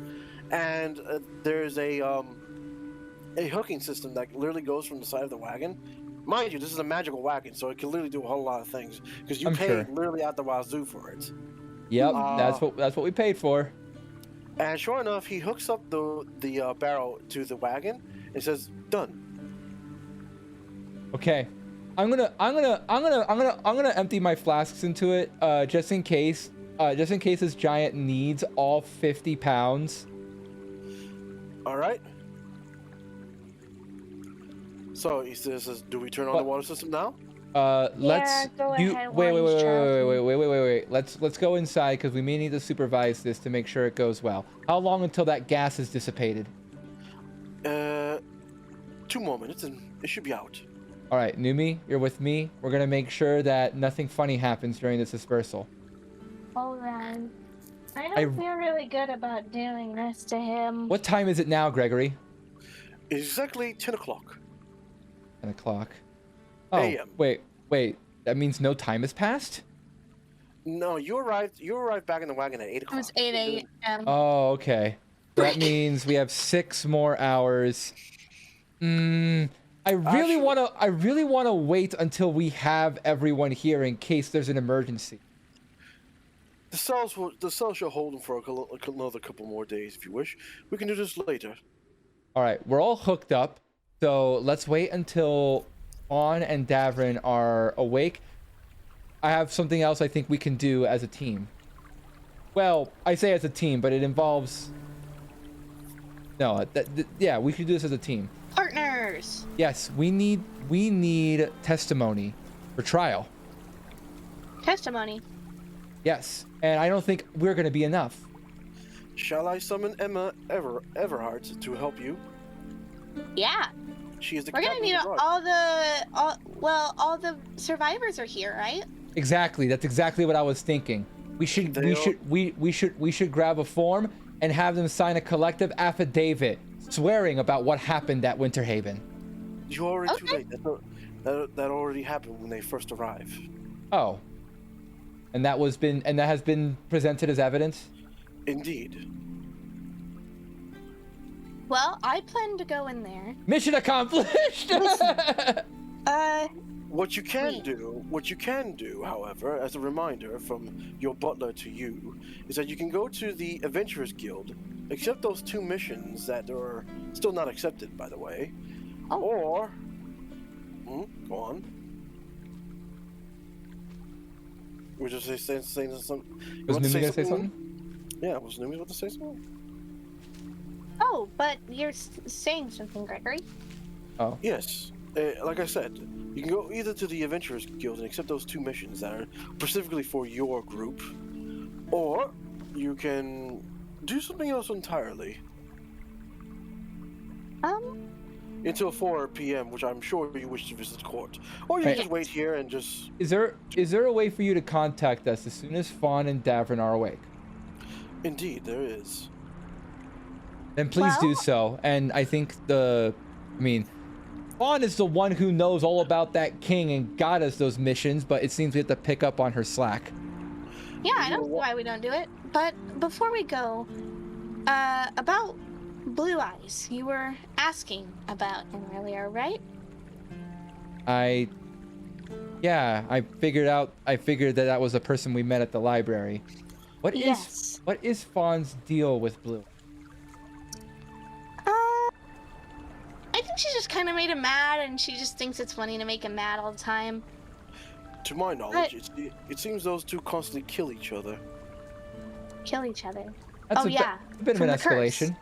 And there's a hooking system that literally goes from the side of the wagon. Mind you, this is a magical wagon, so it can literally do a whole lot of things. Because you I'm paid sure. literally out the wazoo for it. Yep, Uh, that's what we paid for. And sure enough, he hooks up the barrel to the wagon and says, "Done." Okay, I'm gonna empty my flasks into it, just in case this giant needs all 50 pounds. All right. So he says, "Do we turn on What? the water system now?" Let's go you ahead, wait, while he's charging. wait. Let's go inside because we may need to supervise this to make sure it goes well. How long until that gas is dissipated? 2 more minutes and it should be out. All right, Numi, you're with me. We're gonna make sure that nothing funny happens during this dispersal. Alright. I don't I- feel really good about doing this to him. What time is it now, Gregory? Exactly 10 o'clock. 10 o'clock. Oh, AM. wait. That means no time has passed? No, you arrived back in the wagon at 8 It o'clock. was 8 a.m. Oh, okay. That means we have 6 more hours. I really want to wait until we have everyone here in case there's an emergency. The cells shall hold them for another couple more days if you wish. We can do this later. All right, we're all hooked up. So let's wait until On and Davrin are awake. I have something else I think we can do as a team. Well, I say as a team, but it involves... No, yeah, we should do this as a team. Partners. Yes, we need testimony for trial. Testimony. Yes, and I don't think we're going to be enough. Shall I summon Emma Everhart to help you? Yeah. She is the We're gonna captain need of the guard. all the survivors are here, right? Exactly, that's exactly what I was thinking. We should grab a form and have them sign a collective affidavit swearing about what happened at Winterhaven. You're already too Okay. late. That already happened when they first arrived. Oh. And that has been presented as evidence? Indeed. Well, I plan to go in there. Mission accomplished. What you can do, however, as a reminder from your butler to you, is that you can go to the Adventurers Guild, accept those 2 missions that are still not accepted, by the way, or go on. We're just saying something. Was Numi gonna say something? Yeah, was Numi about to say something? Oh, but you're saying something, Gregory. Oh. Yes. Like I said, you can go either to the Adventurers Guild and accept those 2 missions that are specifically for your group, or you can do something else entirely. Until 4 p.m., which I'm sure you wish to visit court. Or you can just wait here and just... Is there a way for you to contact us as soon as Fawn and Davrin are awake? Indeed, there is. Then please do so. And I think Fawn is the one who knows all about that king and got us those missions, but it seems we have to pick up on her slack. Yeah, I don't see why we don't do it. But before we go, about Blue Eyes, you were asking about him earlier, right? I figured that was a person we met at the library. What is Fawn's deal with Blue? I think she just kind of made him mad, and she just thinks it's funny to make him mad all the time. To my knowledge, it seems those 2 constantly kill each other. Kill each other. That's a bit of an escalation.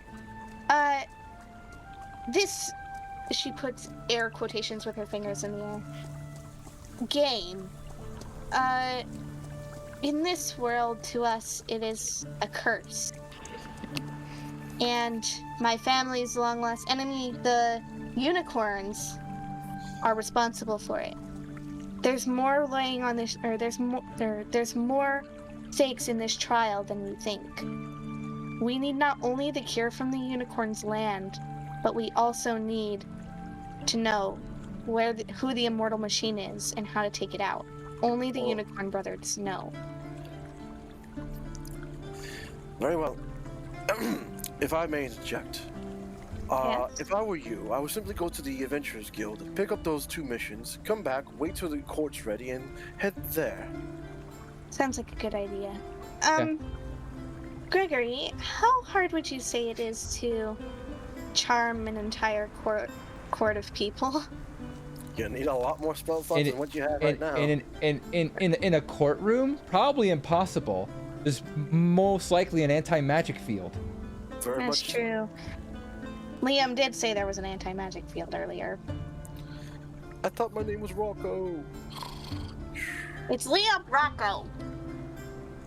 This, she puts air quotations with her fingers in the air. Game. In this world, to us, it is a curse. And my family's long lost enemy, the unicorns, are responsible for it. There's more laying on this, or there's more stakes in this trial than we think. We need not only the cure from the unicorn's land, but we also need to know who the immortal machine is and how to take it out. Only the unicorn brothers know. Very well. If I may interject, Yes? if I were you, I would simply go to the Adventurers Guild, pick up those 2 missions, come back, wait till the court's ready, and head there. Sounds like a good idea. Gregory, how hard would you say it is to charm an entire court of people? You need a lot more spell slots than what you have right now. In a courtroom, probably impossible. There's most likely an anti-magic field. Very That's much. true. Liam did say there was an anti-magic field earlier. I thought my name was Rocco. It's Liam Rocco.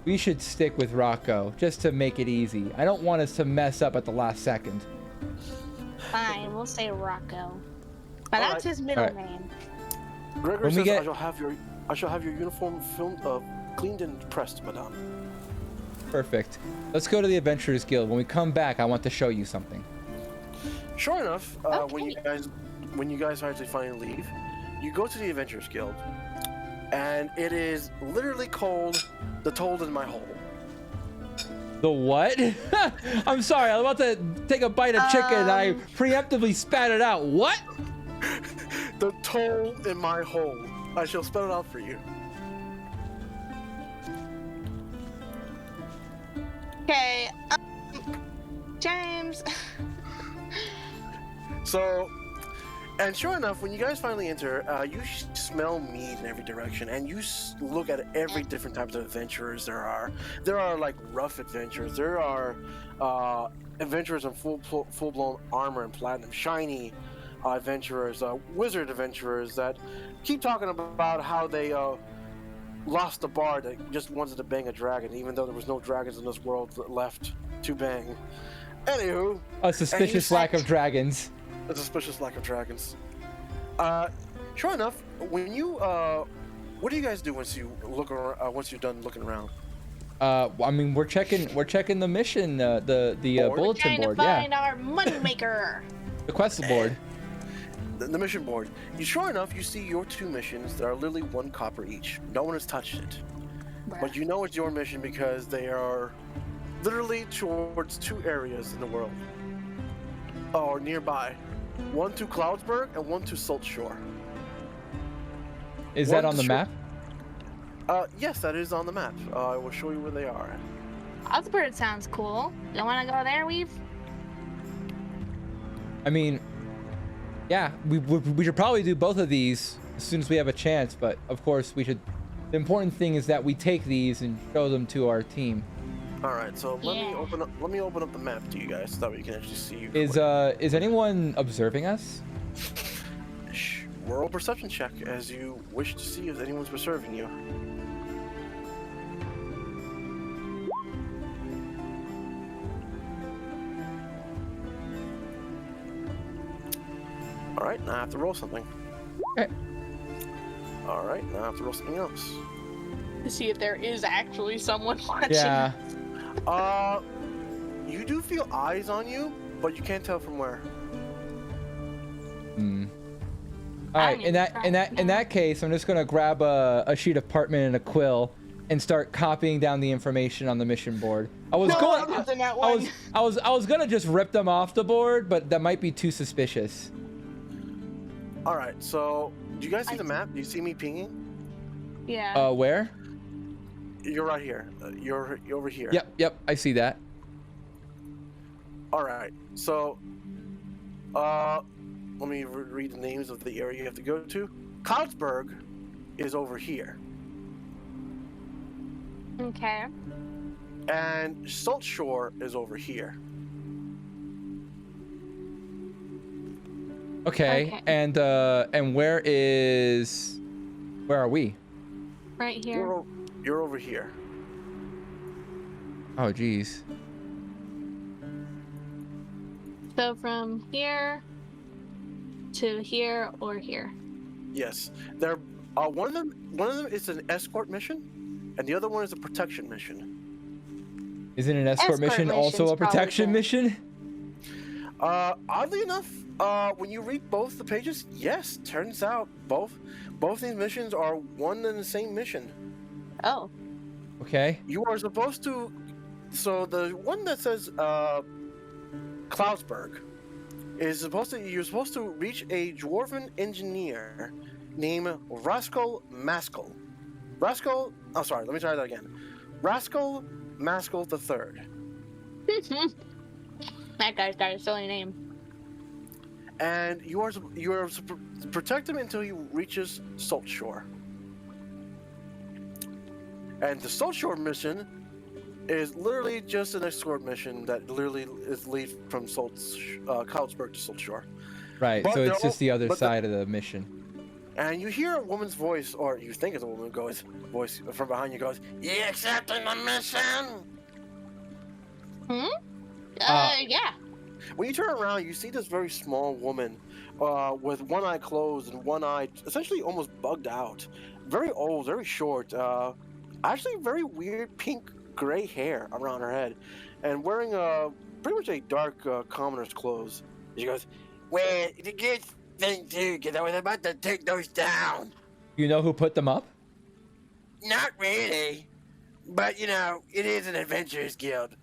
We should stick with Rocco, just to make it easy. I don't want us to mess up at the last second. Fine, we'll say Rocco. But that's his middle name. Gregory says I shall have your uniform cleaned and pressed, madame. Perfect. Let's go to the Adventurers Guild. When we come back, I want to show you something. Sure enough, Okay. when you guys actually finally leave, you go to the Adventurers Guild, and it is literally called the Toad in My Hole. The what? I'm sorry, I was about to take a bite of chicken and I preemptively spat it out. What? The Toad in My Hole. I shall spell it out for you. Okay, James. So, and sure enough, when you guys finally enter, you smell meat in every direction, and you look at every different types of adventurers there are. There are like rough adventurers. There are adventurers in full-blown armor and platinum, shiny adventurers, wizard adventurers that keep talking about how they lost a bard that just wanted to bang a dragon, even though there was no dragons in this world left to bang. Anywho, A suspicious lack of dragons. a suspicious lack of dragons. Sure enough, when you what do you guys do once you look around, once you're done looking around? I mean, we're checking the mission, the bulletin Trying board, to find yeah, our moneymaker. the quest board. The mission board. Sure enough, you see your 2 missions that are literally 1 copper each. No one has touched it. But you know it's your mission because they are literally towards 2 areas in the world, or nearby. One to Cloudsburg and one to Salt Shore. Is One that on the to map? Yes, that is on the map. I will show you where they are. Osbert sounds cool. You wanna go there, Weave? I mean, yeah, we should probably do both of these as soon as we have a chance, but of course we should. The important thing is that we take these and show them to our team. All right, so let me Yeah. open up the map to you guys so that we can actually see. Is anyone observing us? Shh. World perception check as you wish to see if anyone's observing you. All right, now I have to roll something. Okay. All right, now I have to roll something else. To see if there is actually someone watching. Yeah. You do feel eyes on you, but you can't tell from where. Hmm. All right. In that case, I'm just gonna grab a sheet of parchment and a quill and start copying down the information on the mission board. I was gonna just rip them off the board, but that might be too suspicious. All right, so do you guys see the map? Do you see me pinging? Yeah. Where? You're right here. You're over here. Yep, I see that. All right, so let me read the names of the area you have to go to. Cloudsburg is over here, Okay. and Salt Shore is over here. Okay. And where are we? Right here. You're over here. Oh, geez. So from here to here or here. Yes, they're one of them is an escort mission, and the other one is a protection mission. Isn't an escort mission also a protection mission? Oddly enough, when you read both the pages, yes, turns out both these missions are one and the same mission. Oh. Okay. You are supposed to. So the one that says Cloudsburg is supposed to. You're supposed to reach a dwarven engineer named Rascal Maskell. Rascal. Oh, sorry. Let me try that again. Rascal Maskell III. That guy's got a silly name. And you are to protect him until he reaches Salt Shore. And the Salt Shore mission is literally just an escort mission that literally is lead from Cloudsburg to Salt Shore. Right. But So it's they're just the other but side of the mission. And you hear a woman's voice, or you think it's a woman's voice from behind you goes, "You accepting the mission?" Yeah. When you turn around, you see this very small woman with one eye closed and one eye essentially almost bugged out. Very old, very short, actually very weird pink gray hair around her head, and wearing pretty much a dark commoner's clothes. She goes, "Well, it's a good thing too, because I was about to take those down." You know who put them up? Not really, but you know, it is an adventurers guild.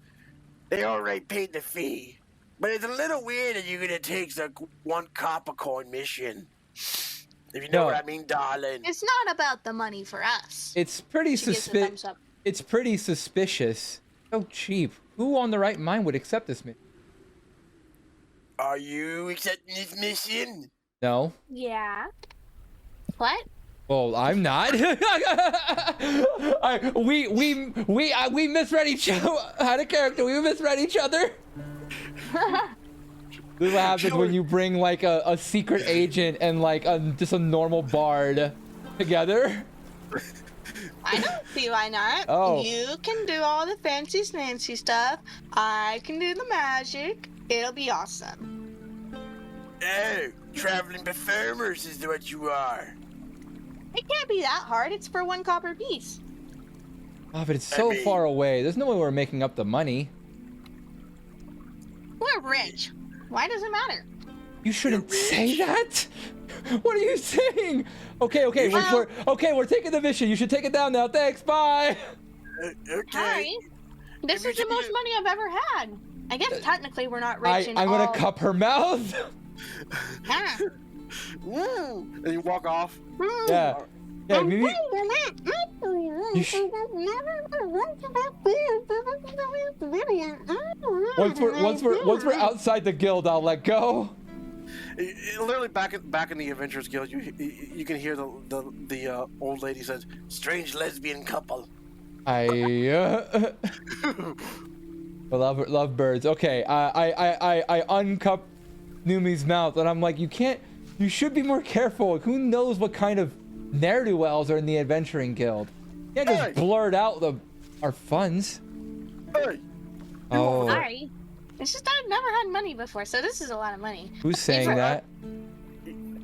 They already paid the fee. But it's a little weird that you're gonna take the 1 copper coin mission. If you know No. what I mean, darling. It's not about the money for us. It's pretty She gives a thumbs up. It's pretty suspicious. So cheap. Who on the right mind would accept this mission? Are you accepting this mission? No. Yeah. What? Well, I'm not. We misread each other. Out of character. We misread each other. This is what happens when you bring like a secret agent and like just a normal bard together. I don't see why not. Oh. You can do all the fancy fancy stuff. I can do the magic. It'll be awesome. Oh, traveling performers is what you are. It can't be that hard. It's for 1 copper piece. Oh, but it's so mean- far away. There's no way we're making up the money. We're rich. Why does it matter? You shouldn't You're say rich. that. What are you saying? Okay, Well- we're taking the mission. You should take it down now. Thanks. Bye. Okay. Hi. This If is you the change most it- money I've ever had. I guess technically we're not rich in I'm all... gonna cup her mouth. Ah. Woo! And you walk off. Yeah. Yeah, maybe you once we're outside the guild, I'll let go. Literally back in the Adventurers Guild, you can hear the old lady says, "Strange lesbian couple." I love birds. Okay, I uncup Numi's mouth, and I'm like, you should be more careful. Who knows what kind of ne'er-do-wells are in the Adventuring Guild? You can't just Hey! blurt out our funds. Hey, Oh, Sorry. It's just I've never had money before, so this is a lot of money. who's saying that?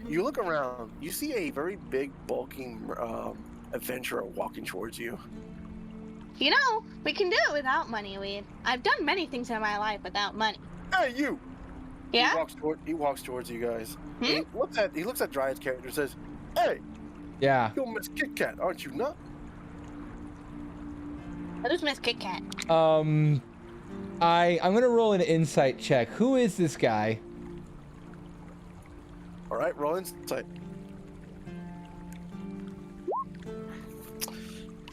you look around. You see a very big, bulking adventurer walking towards you. You know, we can do it without money, I've done many things in my life without money. Hey, you! Yeah? He walks towards you guys. Hmm? He looks at Dryad's character and says, "Hey, Yeah. you're Miss Kit Kat, aren't you not?" Who's Miss Kit Kat? I'm gonna roll an insight check. Who is this guy? All right, roll insight.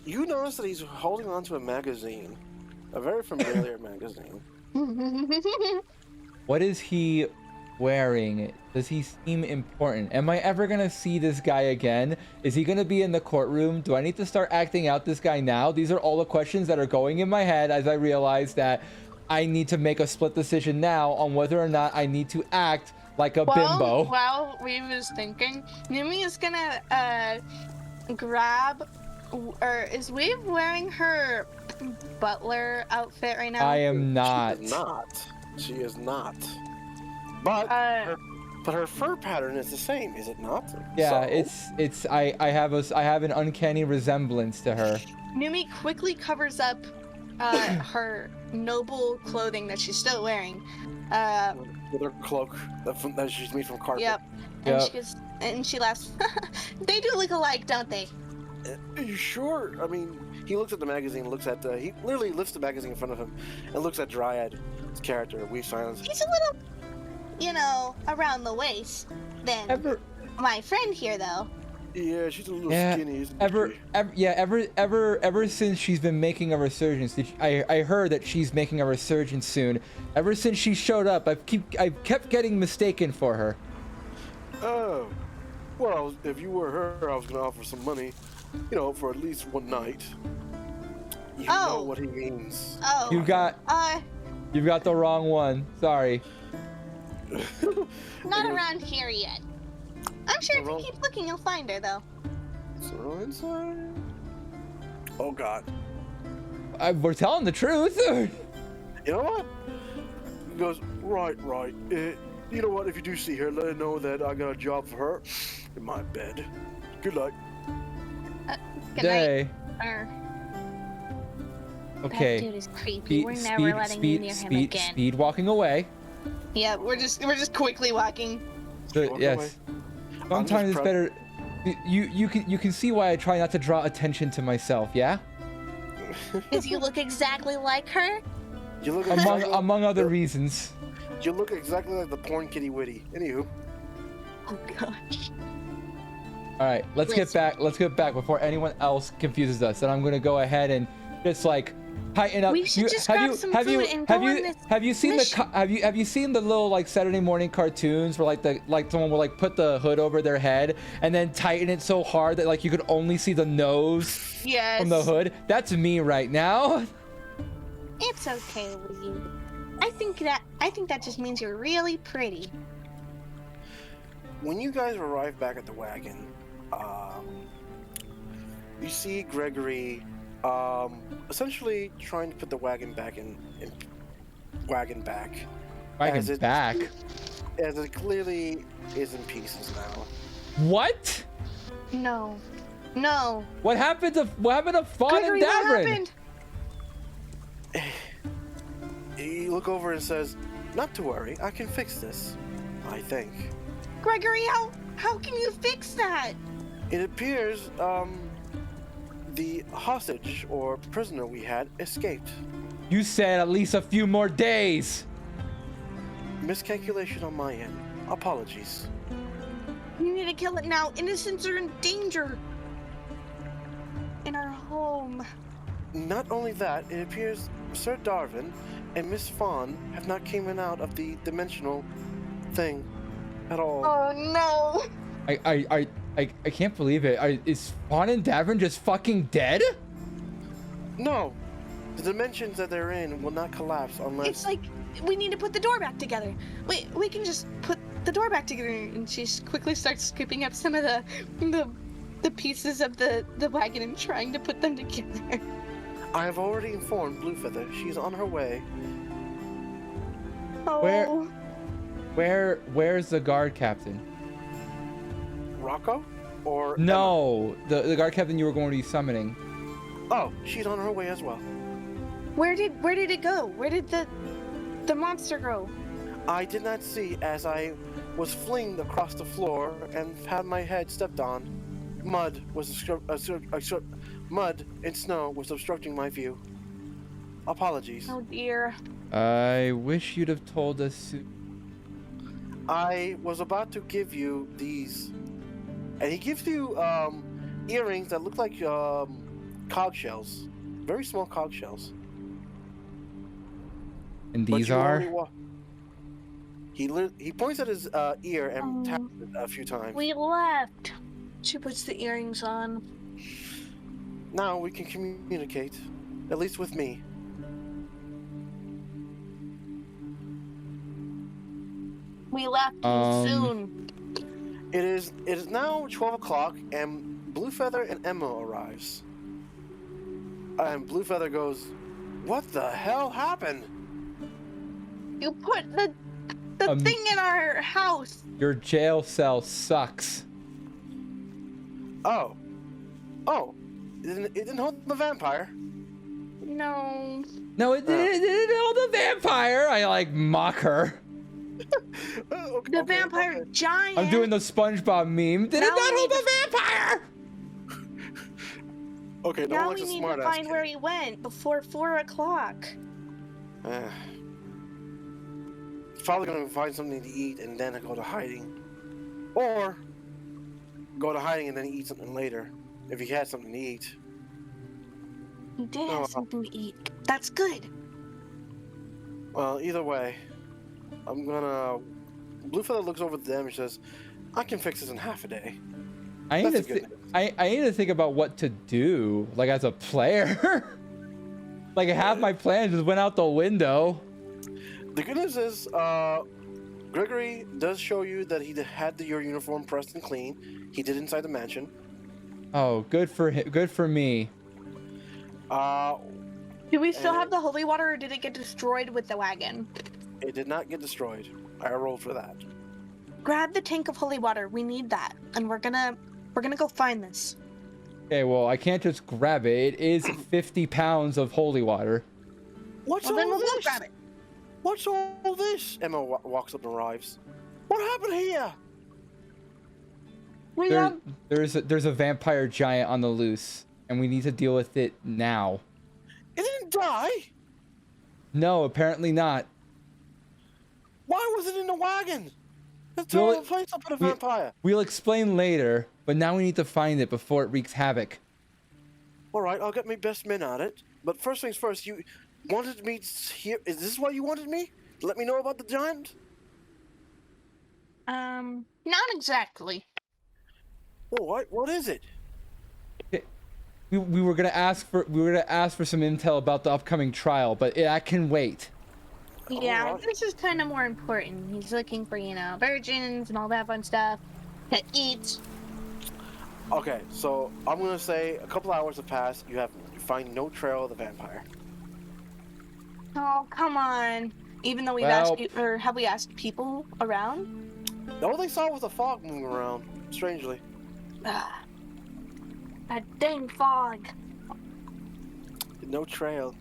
You notice that he's holding onto a magazine, a very familiar magazine. What is he wearing? Does he seem important? Am I ever gonna see this guy again? Is he gonna be in the courtroom? Do I need to start acting out this guy now? These are all the questions that are going in my head as I realize that I need to make a split decision now on whether or not I need to act like a bimbo. While we was thinking, Numi is gonna grab, or is Weave wearing her butler outfit right now? I am not. She is not. But her fur pattern is the same, is it not? Yeah, So- I have an uncanny resemblance to her. Numi quickly covers up her noble clothing that she's still wearing. with her cloak that she's made from carpet. Yep. Yep. And she laughs. They do look alike, don't they? Are you sure? I mean, he looks at the magazine, he literally lifts the magazine in front of him and looks at Dryad's character, Weave Silence. He's a little, you know, around the waist than my friend here, though. Yeah, she's a little Yeah, skinny, isn't she? ever since she's been making a resurgence, I heard that she's making a resurgence soon. Ever since she showed up, I've kept getting mistaken for her. Oh. Well, if you were her, I was gonna offer some money, you know, for at least one night. You know what he means. Oh. You've got the wrong one. Sorry. Not around here yet. I'm sure if you keep looking, you'll find her, though. So inside. Oh God. We're telling the truth. You know what? He goes, right. You know what? If you do see her, let her know that I got a job for her in my bed. Good luck. Good Day. night. Or, Okay. That dude is creepy. We're never letting you near him again. Speed walking away. Yeah, we're just quickly walking. So, Walk yes. away. Sometimes it's better. You can see why I try not to draw attention to myself. Yeah. Because you look exactly like her. You look exactly, Among other reasons. you look exactly like the porn kitty witty. Anywho. Oh gosh. All right, let's get back before anyone else confuses us. And I'm gonna go ahead and just like tighten up. We should just grab some food and go on this have you seen mission. have you seen the little like Saturday morning cartoons where like someone will like put the hood over their head and then tighten it so hard that like you could only see the nose Yes. from the hood? That's me right now. It's okay with you. I think that just means you're really pretty. When you guys arrive back at the wagon, you see Gregory essentially trying to put the wagon back in wagon back. Wagon back. As it clearly is in pieces now. What? No. What happened to Fawn Gregory, and what Davrin? happened? You look over and says, "Not to worry, I can fix this. I think." Gregory, how can you fix that? It appears the hostage or prisoner we had escaped. You said at least a few more days. Miscalculation on my end. Apologies. You need to kill it now. Innocents are in danger. In our home. Not only that, it appears Sir Darwin and Miss Fawn have not came in out of the dimensional thing at all. Oh no. I can't believe it. Is Fawn and Davin just fucking dead? No, the dimensions that they're in will not collapse unless. It's like we need to put the door back together. We can just put the door back together. And she quickly starts scooping up some of the pieces of the wagon and trying to put them together. I have already informed Bluefeather. She's on her way. Oh. Where's the guard captain? Rocco? Or No, the guard captain you were going to be summoning. Oh, she's on her way as well. Where did it go? Where did the monster go? I did not see as I was flinged across the floor and had my head stepped on. Mud and snow was obstructing my view. Apologies. Oh dear. I wish you'd have told us. I was about to give you these, and he gives you earrings that look like cog shells, very small cog shells. And But these you are. He points at his ear and taps it a few times. We left. She puts the earrings on. Now we can communicate, at least with me. We left soon. It is now 12 o'clock, and Bluefeather and Emma arrives. And Bluefeather goes, "What the hell happened?" You put the thing in our house. Your jail cell sucks. Oh, it didn't hold the vampire. No. No, it didn't hold the vampire. I like mock her. Okay, The vampire okay. giant. I'm doing the SpongeBob meme. Did it Now not we hold need the vampire? Okay, don't Now look we a need smart to ass find where he went before 4 o'clock. Probably gonna find something to eat and then go to hiding, or go to hiding and then eat something later if he had something to eat. He did Oh. have something to eat. That's good. Well, either way, I'm gonna. Bluefeather looks over at them and says, "I can fix this in half a day." I need That's to a good I need to think about what to do, like as a player. Like half my plans just went out the window. The good news is, Gregory does show you that he had your uniform pressed and clean. He did inside the mansion. Oh, good for him. Good for me. Do we still have the holy water, or did it get destroyed with the wagon? It did not get destroyed. I rolled for that. Grab the tank of holy water. We need that, and we're gonna go find this. Okay, well, I can't just grab it. It is 50 pounds of holy water. What's Well, then all we'll go this? grab it. What's all this? Emma walks up and arrives. What happened here? We There, have there's a vampire giant on the loose, and we need to deal with it now. It didn't die. No, apparently not. Why was it in the wagon? Let's Well, throw the place up at a vampire. We'll explain later, but now we need to find it before it wreaks havoc. All right, I'll get my best men on it. But first things first, you wanted me here. Is this why you wanted me? To let me know about the giant? not exactly. Oh, what is it? We were gonna ask for some intel about the upcoming trial, but that can wait. Yeah, Alright. this is kind of more important. He's looking for, virgins and all that fun stuff to eat. Okay, so I'm gonna say a couple hours have passed. You find no trail of the vampire. Oh, come on. Even though we've Well- have we asked people around? All they saw was a fog moving around. Strangely. Ugh. That dang fog. No trail.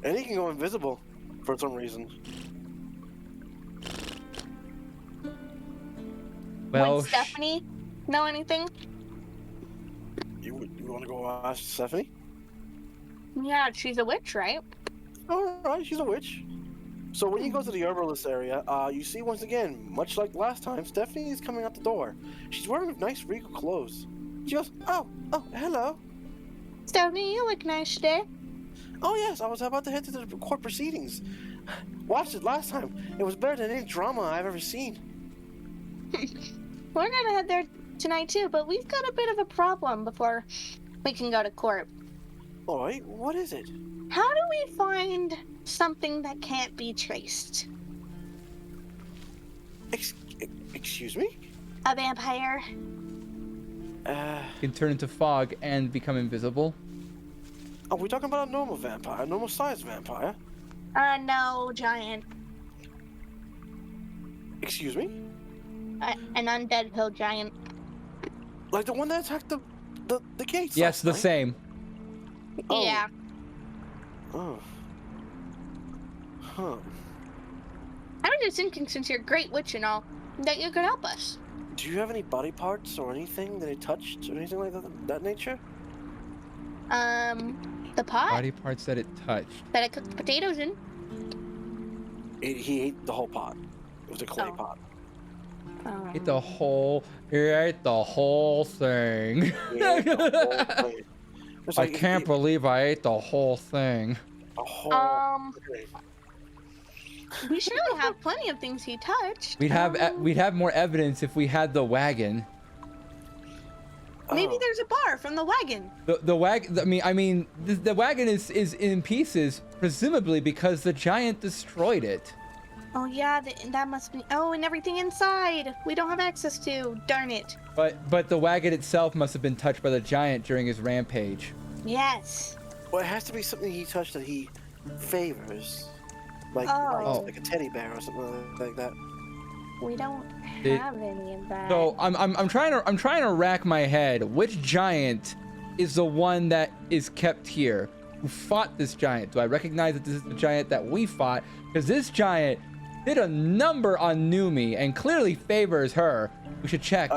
And he can go invisible for some reason. Well, Would Stephanie know anything? You want to go ask Stephanie? Yeah, she's a witch, right? All right, she's a witch. So when you go to the herbalist area, you see once again, much like last time, Stephanie is coming out the door. She's wearing nice regal clothes. She goes, oh, hello. Stephanie, you look nice today. Oh yes, I was about to head to the court proceedings. Watched it last time. It was better than any drama I've ever seen. We're gonna head there tonight too, but we've got a bit of a problem before we can go to court. All right, what is it? How do we find something that can't be traced? Excuse me? A vampire? Can turn into fog and become invisible. Are we talking about a normal vampire? A normal sized vampire? No, giant. Excuse me? An undead hill giant. Like the one that attacked the gates? Yes, last the night? same. Oh. Yeah. Oh. Huh. I was just thinking, since you're a great witch and all, that you could help us. Do you have any body parts or anything that it touched or anything like that nature? The pot Body parts that it touched. that I cooked potatoes in. He ate the whole pot. It was a clay Oh. pot. Ate the whole. He ate the whole thing. He ate the whole thing. It's I like can't believe I ate the whole thing. a whole. We surely have plenty of things he touched. We'd have more evidence if we had the wagon. Maybe Oh. there's a bar from the wagon. The wagon. I mean, the wagon is in pieces, presumably because the giant destroyed it. Oh yeah, that must be. Oh, and everything inside we don't have access to. Darn it. But the wagon itself must have been touched by the giant during his rampage. Yes. Well, it has to be something he touched that he favors, like Oh. like a teddy bear or something like that. We don't Did- have any of that. So I'm trying to rack my head. Which giant is the one that is kept here? Who fought this giant? Do I recognize that this is the giant that we fought? Because this giant did a number on Numi and clearly favors her. We should check.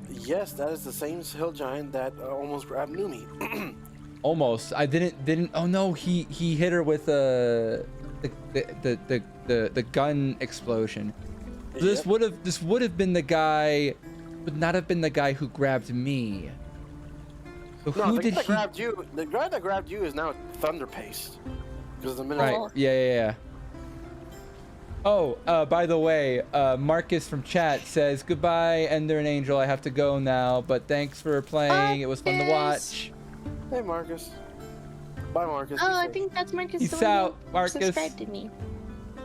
Yes, that is the same hill giant that almost grabbed Numi. Almost. I didn't. Oh no, he hit her with the gun explosion. So this would have been the guy. Would not have been the guy who grabbed me. So No, who the did guy that he? grabbed you. The guy that grabbed you is now Thunder Paste. Because the minute. Right. Yeah. Oh, by the way, Marcus from chat says goodbye, Ender and Angel. I have to go now, but thanks for playing. It was fun to watch. Hey, Marcus. Bye, Marcus. Oh, I think that's Marcus. Peace the one out, who Marcus. Subscribed to me.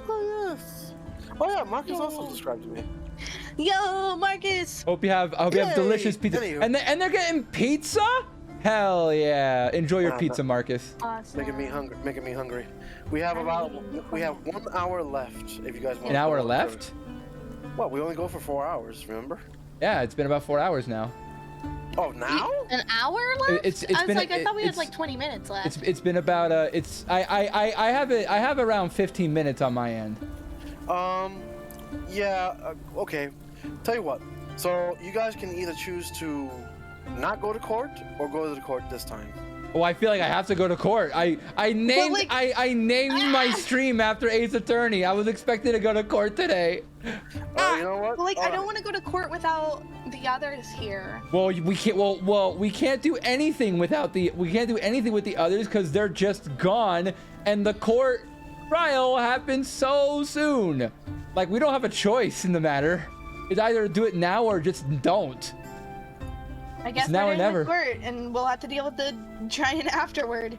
Oh yes. Oh yeah, Marcus also subscribed to me. Yo, Marcus! I hope you have delicious pizza. Anywho. And they're getting pizza? Hell yeah! Enjoy your Wow. pizza, Marcus. Awesome. Making me hungry. We have 1 hour left. If you guys want. An hour left? Well, we only go for 4 hours. Remember? Yeah, it's been about 4 hours now. Oh, now? An hour left? It's I was been. like, I thought we had it's- like 20 minutes left. It's been about I have around 15 minutes on my end. Yeah. Okay. Tell you what. So you guys can either choose to not go to court or go to the court this time. Oh, I feel like I have to go to court. I named like- I named my stream after Ace Attorney. I was expecting to go to court today. Oh, you know what? Well, like, I Alright. don't want to go to court without the others here. Well, we can't. Well, we can't do anything without the. We can't do anything with the others because they're just gone, and the court trial happened so soon. Like we don't have a choice in the matter. It's either do it now or just don't. I guess now or we're going never. to court, and we'll have to deal with the giant afterward.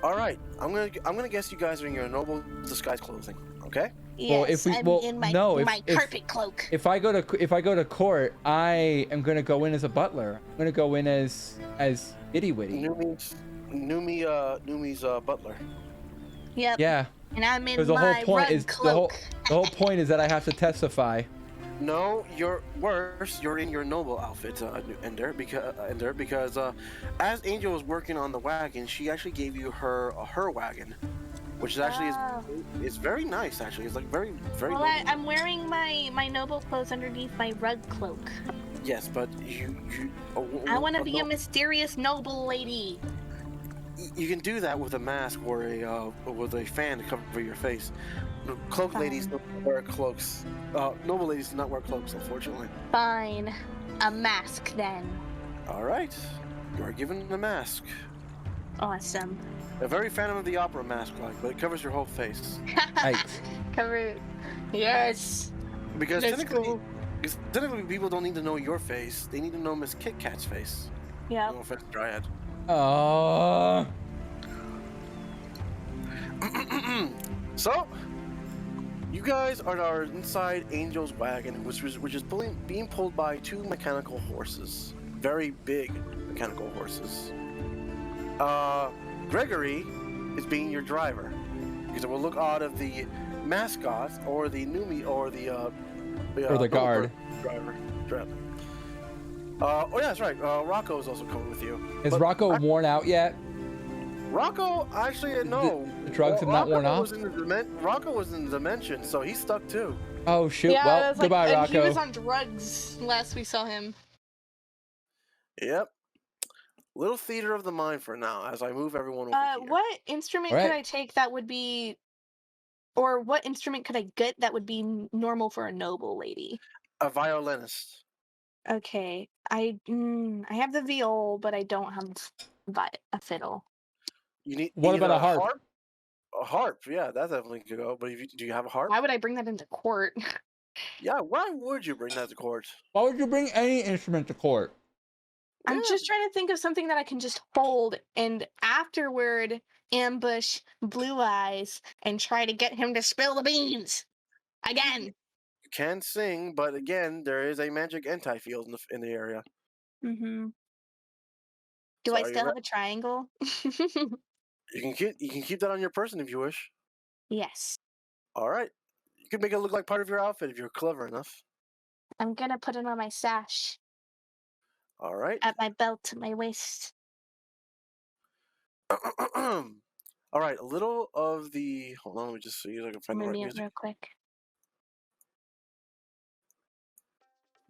All right. I'm gonna guess you guys are in your noble disguise clothing. Okay. Well, if Yes, we- I'm well, in my, no, if- my if- carpet cloak. If I go to court, I am gonna go in as a butler. I'm gonna go in as itty witty. Numi's butler. Yep. Yeah. And I'm in Because the my whole point rug is cloak. the whole point is that I have to testify. No, you're worse. You're in your noble outfit, Ender, because as Angel was working on the wagon, she actually gave you her wagon, which is actually Oh. is very nice. Actually, it's like very Well, noble. I'm wearing my noble clothes underneath my rug cloak. Yes, but I want to be a mysterious noble lady. You can do that with a mask or with a fan to cover your face. Cloak ladies don't wear cloaks. Noble ladies do not wear cloaks, unfortunately. Fine. A mask then. All right, you are given a mask. Awesome. A very Phantom of the Opera mask-like, but it covers your whole face. Yikes. Cover. Yes. Because That's technically, cool. people don't need to know your face. They need to know Miss Kit Kat's face. Yeah. No offense, Dryad. So, you guys are inside Angel's wagon, which is being pulled by two mechanical horses. Very big mechanical horses. Gregory is being your driver, because it will look odd if the mascot or the guard driver. Oh yeah, that's right. Rocco is also coming with you. Is Rocco worn out yet? Rocco, actually, no. The drugs have not worn off? Rocco was in the dimension, so he's stuck too. Oh, shoot. Yeah, Well, it was goodbye, and Rocco. he was on drugs last we saw him. Yep. Little theater of the mind for now, as I move everyone over here. What instrument Alright. could I take that would be, or what instrument could I get that would be normal for a noble lady? A violinist. Okay, I have the viol, but I don't have a fiddle. You need. What about either a harp? A harp, yeah, that definitely could go. But do you have a harp? Why would I bring that into court? Yeah, why would you bring that to court? Why would you bring any instrument to court? I'm Yeah. just trying to think of something that I can just fold and afterward ambush Blue Eyes and try to get him to spill the beans again. You can sing, but again, there is a magic anti-field in the area. Mm-hmm. So Do I are you still re- have a triangle? You can keep that on your person if you wish. Yes. All right, you can make it look like part of your outfit if you're clever enough. I'm gonna put it on my sash, All right. at my belt, to my waist. All right, a little of the. Hold on, let me just see if I can find the right Mute music. real quick.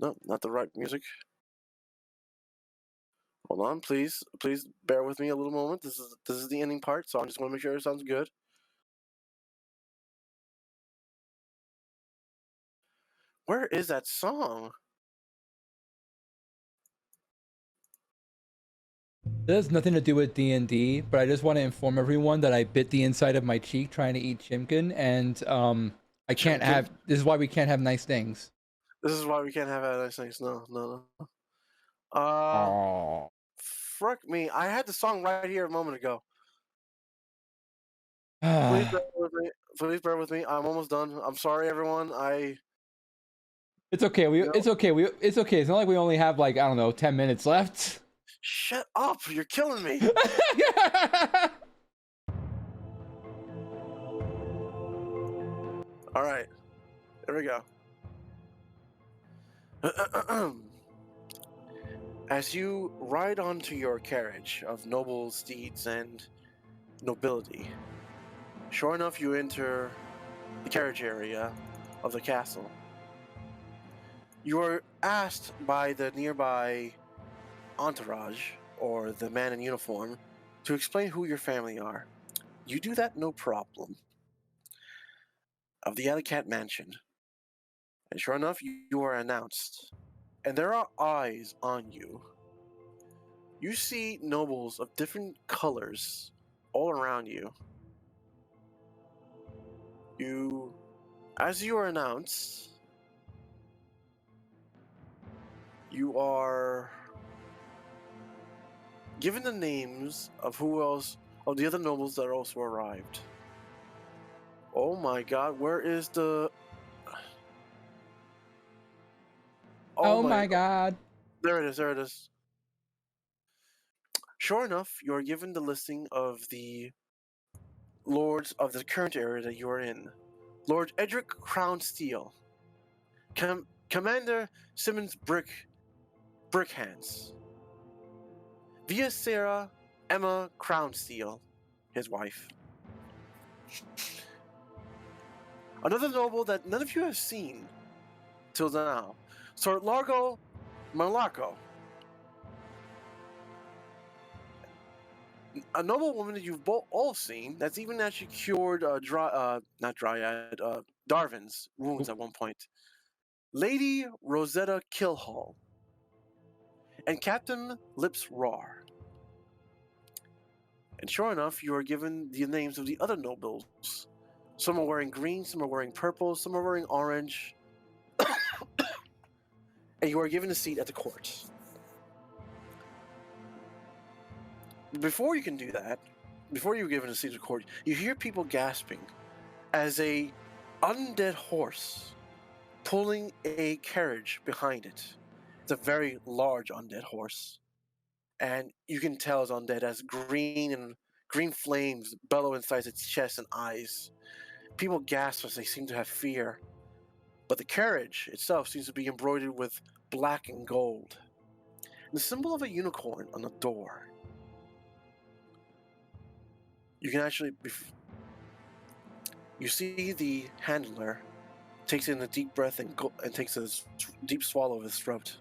No, not the right music. Hold on, please bear with me a little moment. This is the ending part, so I just want to make sure it sounds good. Where is that song? It has nothing to do with D&D, but I just want to inform everyone that I bit the inside of my cheek trying to eat chimkin, and I can't Chimkin? have. This is why we can't have nice things. This is why we can't have nice things. No. Oh. Frick me! I had the song right here a moment ago. Please bear with me. Please bear with me. I'm almost done. I'm sorry, everyone. It's okay. It's okay. It's okay. It's not like we only have like, I don't know, 10 minutes left. Shut up! You're killing me. All right, here we go. As you ride onto your carriage of noble steeds and nobility, sure enough, you enter the carriage area of the castle. You are asked by the nearby entourage, or the man in uniform, to explain who your family are. You do that no problem. Of the Alley-Cat Mansion. And sure enough, you are announced. And there are eyes on you. You see nobles of different colors all around you. As you are announced, you are given the names of of the other nobles that also arrived. Oh my god, where is the... Oh my god. There it is. Sure enough, you are given the listing of the lords of the current area that you are in. Lord Edric Crown Steel. Commander Simmons Brickhands. Via Sarah Emma Crownsteel, his wife. Another noble that none of you have seen till now. Sir Largo Malako. A noble woman that you've all seen that's even actually cured Darvin's wounds at one point. Lady Rosetta Killhall and Captain Lips Rar. And sure enough, you are given the names of the other nobles. Some are wearing green, some are wearing purple, some are wearing orange. And you are given a seat at the court. Before you can do that, before you're given a seat at the court, you hear people gasping as a undead horse pulling a carriage behind it. It's a very large undead horse. And you can tell it's undead as green flames bellow inside its chest and eyes. People gasp as they seem to have fear. But the carriage itself seems to be embroidered with black and gold. And the symbol of a unicorn on the door. You can actually... You see the handler takes in a deep breath and takes a deep swallow of his throat.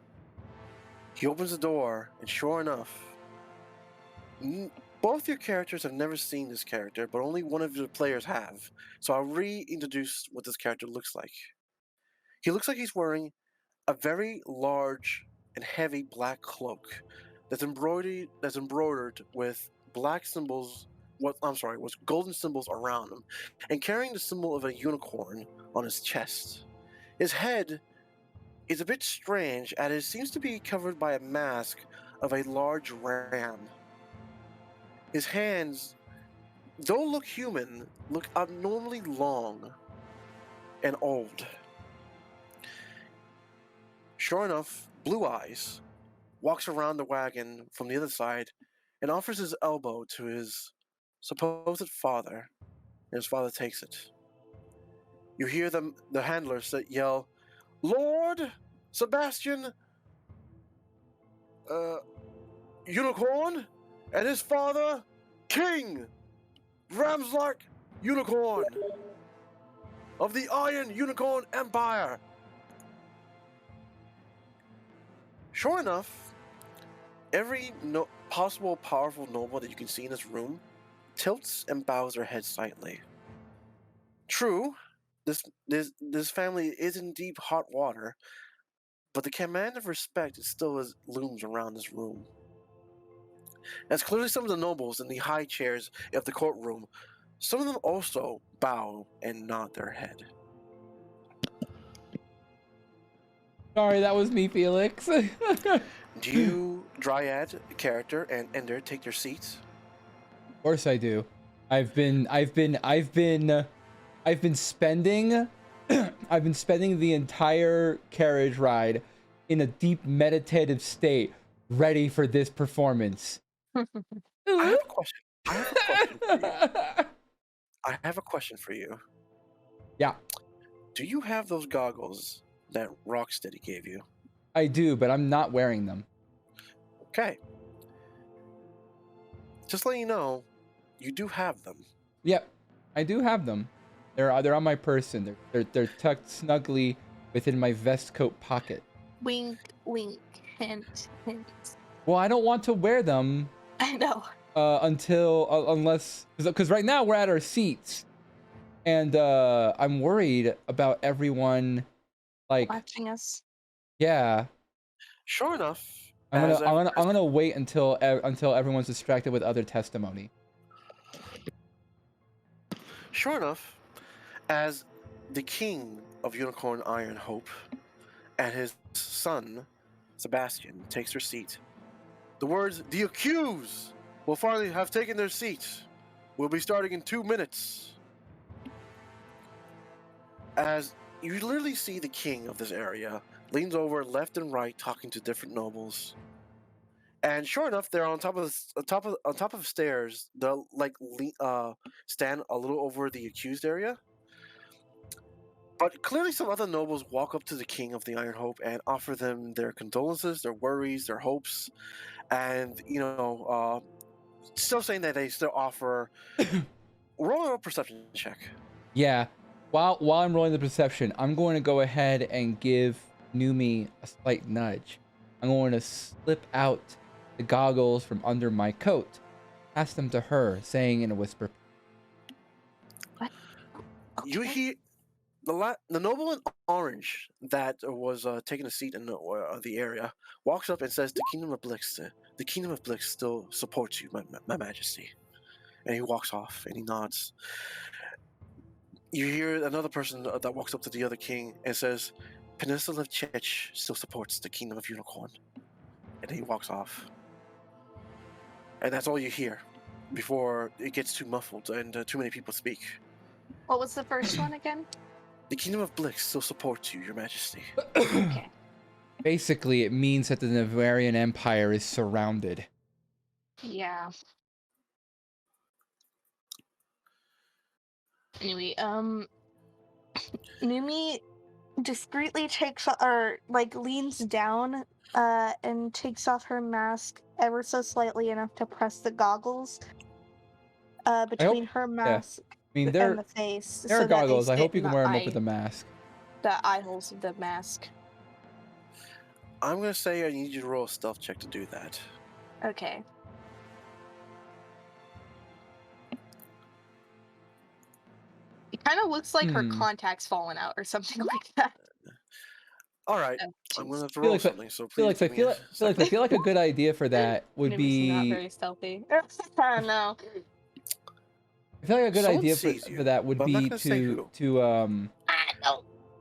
He opens the door, and sure enough, both your characters have never seen this character, but only one of the players have. So I'll reintroduce what this character looks like. He looks like he's wearing a very large and heavy black cloak that's embroidered with black symbols. With golden symbols around him, and carrying the symbol of a unicorn on his chest. His head is a bit strange, as it seems to be covered by a mask of a large ram. His hands, though look human, look abnormally long and old. Sure enough, Blue Eyes walks around the wagon from the other side and offers his elbow to his supposed father, and his father takes it. You hear the handlers yell, "Lord Sebastian Unicorn, and his father, King Ramslark Unicorn of the Iron Unicorn Empire." Sure enough, every possible powerful noble that you can see in this room tilts and bows their head slightly. True, this family is in deep hot water, but the command of respect still looms around this room. As clearly some of the nobles in the high chairs of the courtroom, some of them also bow and nod their head. Sorry, that was me, Felix. Do you, Dryad character and Ender, take their seats? Of course I do. I've been spending I've been spending the entire carriage ride in a deep meditative state, ready for this performance. I have a question. I have a question for you. Yeah, Do you have those goggles that Rocksteady gave you? I do, but I'm not wearing them. Okay. Just let you know, you do have them. Yep, I do have them. They're on my person. They're tucked snugly within my vest coat pocket. Wink, wink, hint, hint. Well, I don't want to wear them I know. unless because right now we're at our seats, and I'm worried about everyone, like, Watching us. yeah. Sure enough, I'm gonna wait until everyone's distracted with other testimony. Sure enough, as the king of Unicorn Iron Hope and his son, Sebastian, takes their seat, the words, "The accused will finally have taken their seats. We'll be starting in 2 minutes." As you literally see the king of this area leans over left and right talking to different nobles. And sure enough, they're on top of stairs. They'll stand a little over the accused area. But clearly, some other nobles walk up to the king of the Iron Hope and offer them their condolences, their worries, their hopes, and still saying that they still offer. Roll a perception check. Yeah. While I'm rolling the perception, I'm going to go ahead and give Numi a slight nudge. I'm going to slip out the goggles from under my coat, pass them to her, saying in a whisper, You hear the noble in orange that was taking a seat in the area walks up and says, "The kingdom of Blix still supports you, my majesty." And he walks off and he nods. You hear another person that walks up to the other king and says, "Peninsula of Chech still supports the kingdom of Unicorn." And he walks off. And that's all you hear before it gets too muffled and too many people speak. What was the first one again? The kingdom of Blix still supports you, your majesty. Okay. basically, it means that the Navarian Empire is surrounded. Yeah. Anyway, Numi discreetly takes or like leans down and takes off her mask ever so slightly enough to press the goggles between her mask I mean, and they're the face. there are so that they goggles. I sit hope you in can the wear them over the mask. the eye holes of the mask. I'm going to say I need you to roll a stealth check to do that. Okay. It kind of looks like her contacts falling out or something like that. All right, Oh, I'm jeez. going to have to Feel roll like something, so feel please like I give me feel a like, feel like I second. feel like a good idea for that would Numi's not be. very stealthy. I don't know. I feel like a good Someone idea sees you, for that would but I'm not be gonna say who. to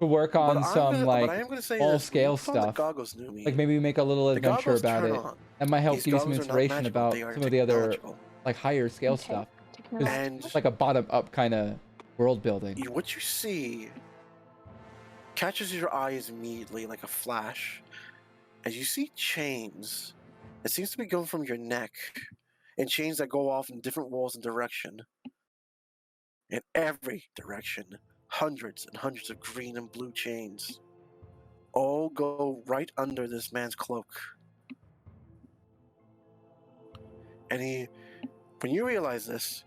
work But on I'm some but I like am going to say small this. When you scale put on the stuff. goggles, Numi, Like maybe make a little the adventure goggles about turn it. on. That might help These give you some goggles are not inspiration magical, about they are some of the other technological. like higher scale Okay. stuff. Taking a It's look. And like a bottom up kind of world building. what you see catches your eyes immediately like a flash. As you see chains, it seems to be going from your neck, and chains that go off in different walls and direction. In every direction, hundreds and hundreds of green and blue chains. All go right under this man's cloak. And when you realize this,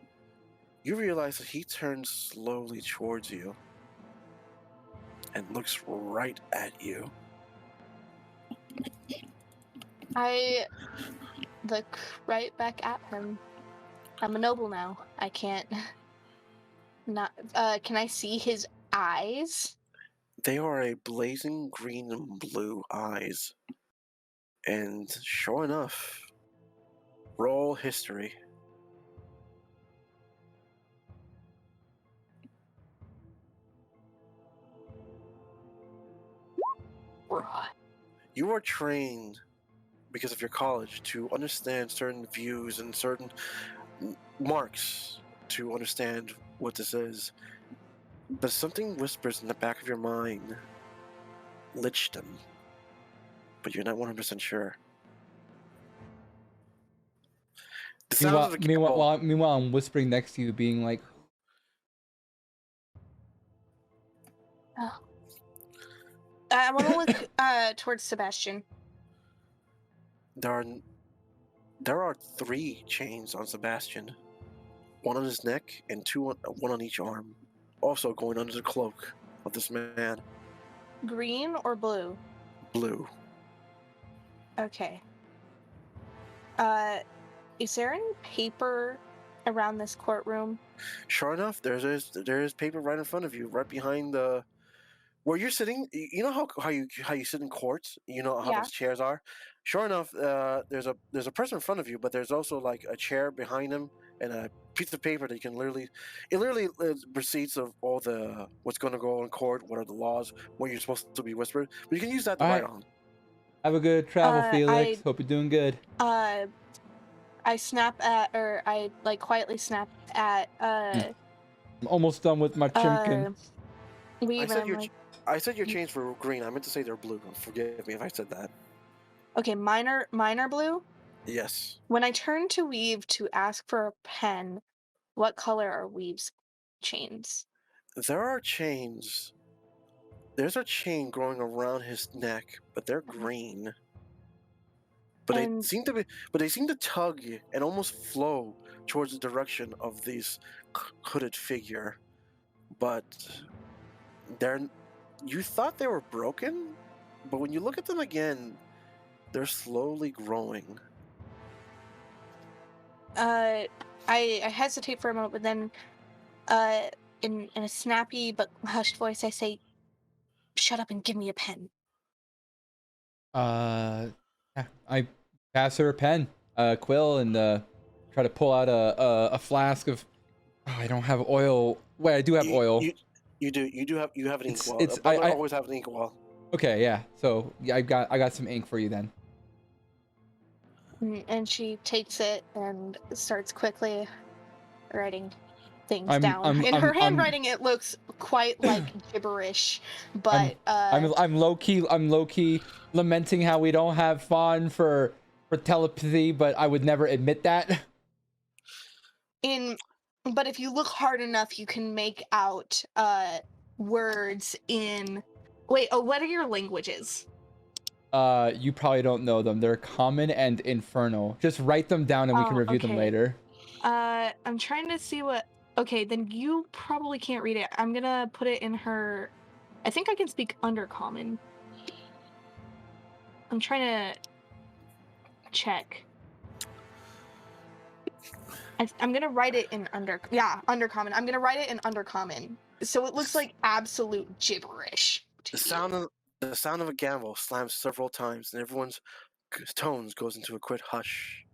you realize that he turns slowly towards you and looks right at you. I look right back at him. I'm a noble now. I can't not can I see his eyes? They are a blazing green and blue eyes. And sure enough, roll history. You are trained because of your college to understand certain views and certain marks to understand what this is. But something whispers in the back of your mind, Lichton, but you're not 100% sure. The sounds of the gamble. Meanwhile, I'm whispering next to you, being like, I want to look towards Sebastian. There are 3 chains on Sebastian. 1 on his neck and 1 on each arm. Also going under the cloak of this man. Green or blue? Blue. Okay. Is there any paper around this courtroom? Sure enough, there is paper right in front of you, right behind the where you're sitting. You know how you sit in courts. You know how Yeah. those chairs are. Sure enough, there's a person in front of you, but there's also like a chair behind him and a piece of paper that you can literally receipts of all the what's going to go in court, what are the laws, what you're supposed to be whispered. But you can use that to write on. have a good travel, Felix. Hope you're doing good. I snap at, or I like quietly snap at. I'm almost done with my chimkin. Weave. I said your chains were green. I meant to say they're blue. Forgive me if I said that. Okay, mine are blue. Yes. When I turn to Weave to ask for a pen, what color are Weave's chains? There are chains. There's a chain growing around his neck, but they're green. But they seem to tug and almost flow towards the direction of this hooded figure. But you thought they were broken, but when you look at them again, they're slowly growing. I hesitate for a moment, but then, in a snappy but hushed voice, I say, "Shut up and give me a pen." Yeah, I pass her a pen, quill, and try to pull out a flask of. Oh, I don't have oil. Wait, I do have oil. You do have an ink well. It's A butler I always have an ink well. Okay, yeah. So yeah, I got some ink for you then. And she takes it and starts quickly writing things I'm- down. I'm- In I'm- her I'm- handwriting, it looks quite like gibberish, but I'm low key lamenting how we don't have fun for telepathy, but I would never admit that. but if you look hard enough, you can make out words in. Wait, what are your languages? You probably don't know them. They're common and infernal. Just write them down and we can Oh, review them okay. later. I'm trying to see what. Okay, then you probably can't read it. I'm gonna put it in her. I think I can speak Undercommon. I'm trying to check. I'm gonna write it in Undercommon. I'm gonna write it in Undercommon, so it looks like absolute gibberish. The sound of a gavel slams several times, and everyone's tones goes into a quick hush.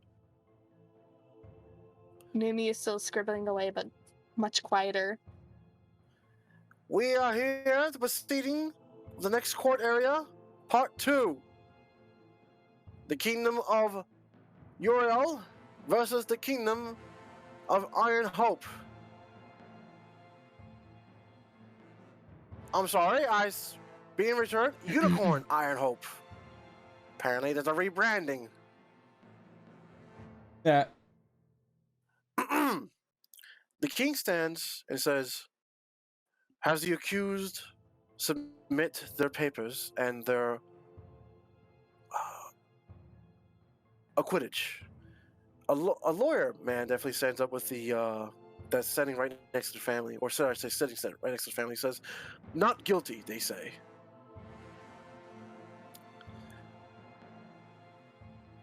Numi is still scribbling away, but much quieter. We are here at the proceeding of the next court area, part 2. The Kingdom of Uriel versus the Kingdom of Iron Hope. I'm sorry, being returned, Unicorn Iron Hope. Apparently there's a rebranding. Yeah. The king stands and says, "Has the accused submit their papers and their acquittage?" A lawyer man definitely stands up with the that's standing right next to the family, or should I say sitting right next to the family, says, "Not guilty," they say.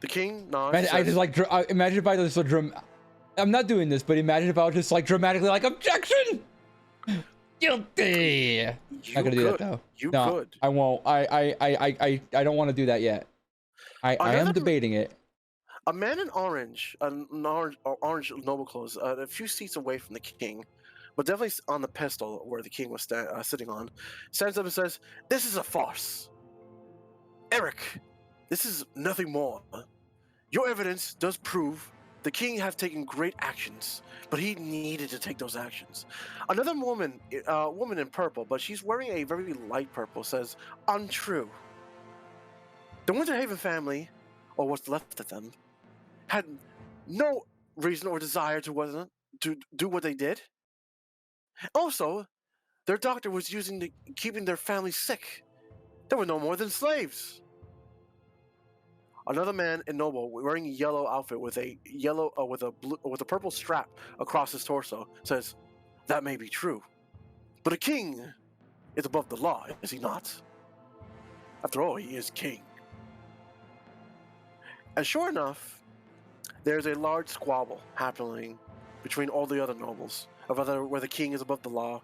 The king nods. Man, I just like imagine if I just I'm not doing this, but imagine if I was just like dramatically like objection. Guilty. Not gonna do that though. You No, could. I won't. I don't want to do that yet. I am debating it. A man in orange noble clothes, a few seats away from the king, but definitely on the pedestal where the king was sitting on, stands up and says, "This is a farce. Eric, this is nothing more. Your evidence does prove the king have taken great actions, but he needed to take those actions." Another woman in purple, but she's wearing a very light purple, says, "Untrue. The Winterhaven family, or what's left of them, had no reason or desire to do what they did. Also, their doctor was keeping their family sick. They were no more than slaves." Another man in noble, wearing a yellow outfit with a purple strap across his torso, says, "That may be true, but a king is above the law, is he not? After all, he is king." And sure enough, there's a large squabble happening between all the other nobles of whether the king is above the law,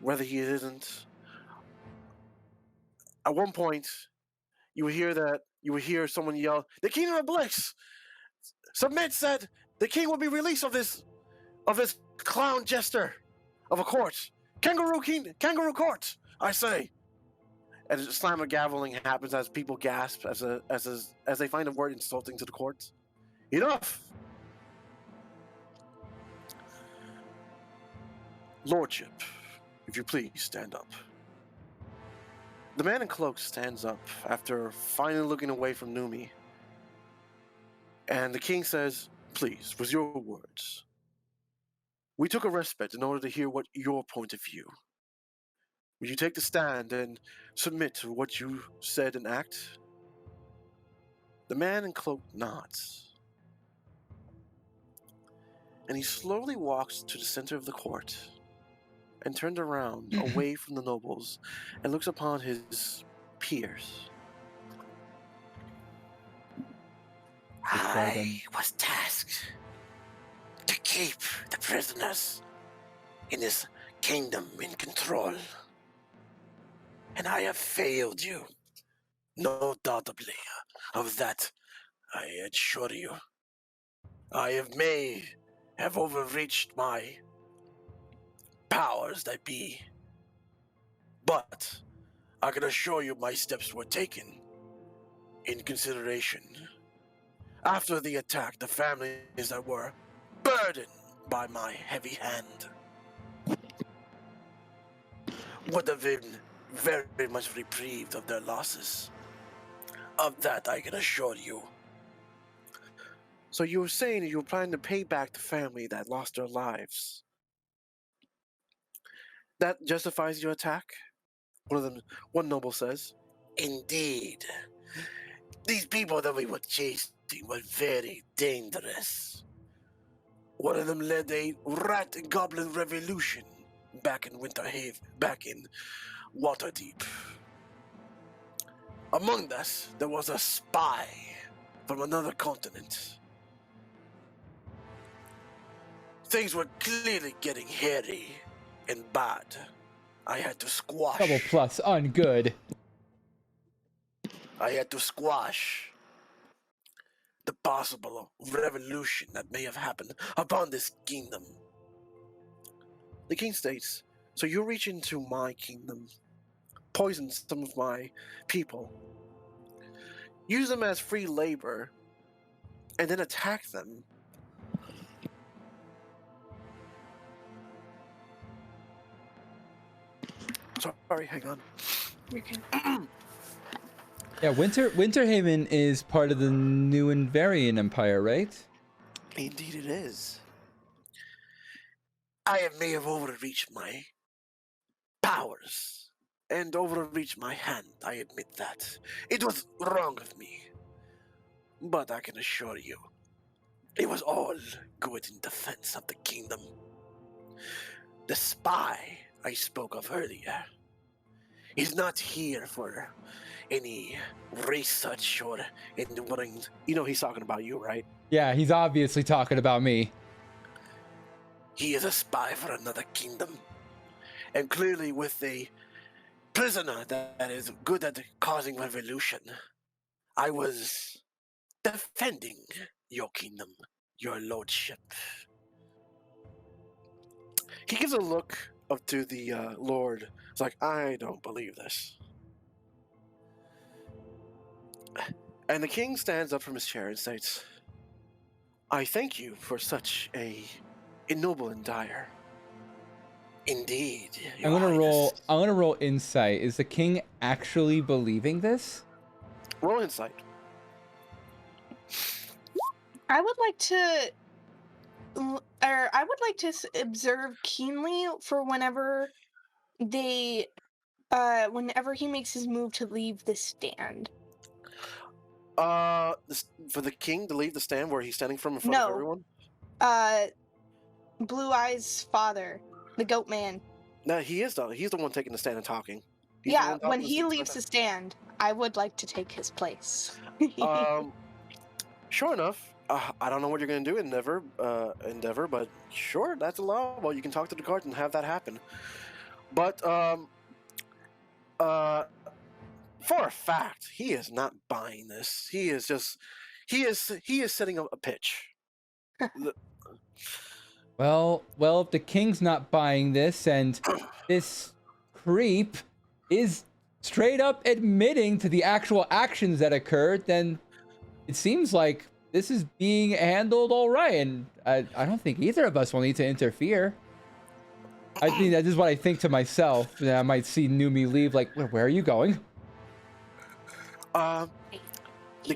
whether he isn't. At one point, you would hear someone yell, "The Kingdom of Blix! Submit said the king will be released of this clown jester of a court. Kangaroo court, I say." And a slam of gaveling happens as people gasp as they find a word insulting to the court. "Enough! Lordship, if you please stand up." The man in cloak stands up after finally looking away from Numi. And the king says, "Please, with your words. We took a respite in order to hear what your point of view. Will you take the stand and submit to what you said and act?" The man in cloak nods. And he slowly walks to the center of the court and turned around away from the nobles and looks upon his peers. describe them. I was tasked to keep the prisoners in this kingdom in control. And I have failed you. No doubtably of that, I assure you. I may have overreached my powers that be, but I can assure you my steps were taken in consideration. After the attack, the families that were burdened by my heavy hand would have been very much reprieved of their losses. Of that, I can assure you. So you were saying you were planning to pay back the family that lost their lives. That justifies your attack? One noble says. Indeed. These people that we were chasing were very dangerous. One of them led a rat and goblin revolution back in back in Waterdeep. Among us, there was a spy from another continent. Things were clearly getting hairy and bad. I had to squash. Double plus, ungood. I had to squash the possible revolution that may have happened upon this kingdom. The king states, so you reach into my kingdom, poison some of my people, use them as free labor, and then attack them. Sorry, hang on. Yeah, Winterhaven is part of the New Invarian Empire, right? Indeed it is. I may have overreached my powers and overreached my hand, I admit that. It was wrong of me. But I can assure you, it was all good in defense of the kingdom. The spy I spoke of earlier is not here for any research or anything. You know he's talking about you, right? Yeah, he's obviously talking about me. He is a spy for another kingdom. And clearly with a prisoner that is good at causing revolution, I was defending your kingdom, your lordship. He gives a look up to the lord. It's like, I don't believe this. And the king stands up from his chair and states, I thank you for such a noble and dire. Indeed. I'm gonna roll insight. Is the king actually believing this? Roll insight. I would like to observe keenly for whenever whenever he makes his move to leave the stand. For the king to leave the stand where he's standing from in front of everyone? Blue Eyes' father, the goat man. No, he's the one taking the stand and talking. Yeah, when he leaves the stand, I would like to take his place. Sure enough. I don't know what you're going to do in Endeavor, but sure, that's allowable. You can talk to the cards and have that happen. But for a fact, he is not buying this. He is setting up a pitch. Well, if the king's not buying this and this creep is straight up admitting to the actual actions that occurred, then it seems like this is being handled all right, and I don't think either of us will need to interfere. I think that is what I think to myself. That I might see Numi leave, like, where are you going? The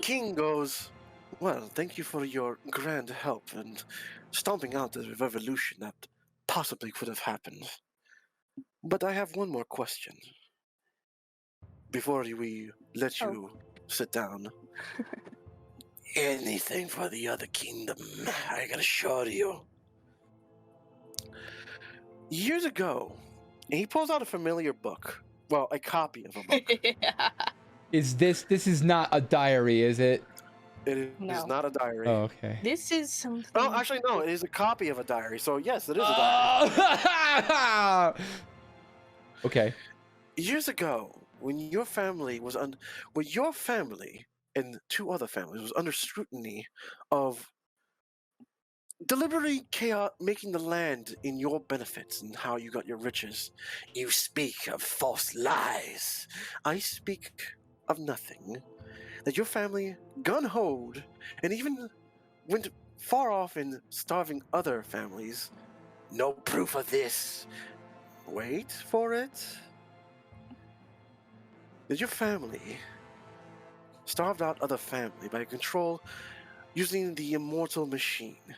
king goes, well, thank you for your grand help and stomping out the revolution that possibly could have happened. But I have one more question before we let you sit down. Anything for the other kingdom, I can assure you. Years ago, he pulls out a familiar book. Well, a copy of a book. Is this is not a diary, is it? It is No. not a diary. Oh, okay. This is something. Oh, actually, no. It is a copy of a diary. So yes, it is a diary. Oh! Okay. Years ago, when your family and 2 other families was under scrutiny of deliberately chaos, making the land in your benefits and how you got your riches, you speak of false lies. I speak of nothing. That your family gun-hoed and even went far off in starving other families. No proof of this. Wait for it. That your family starved out other family by control using the immortal machine.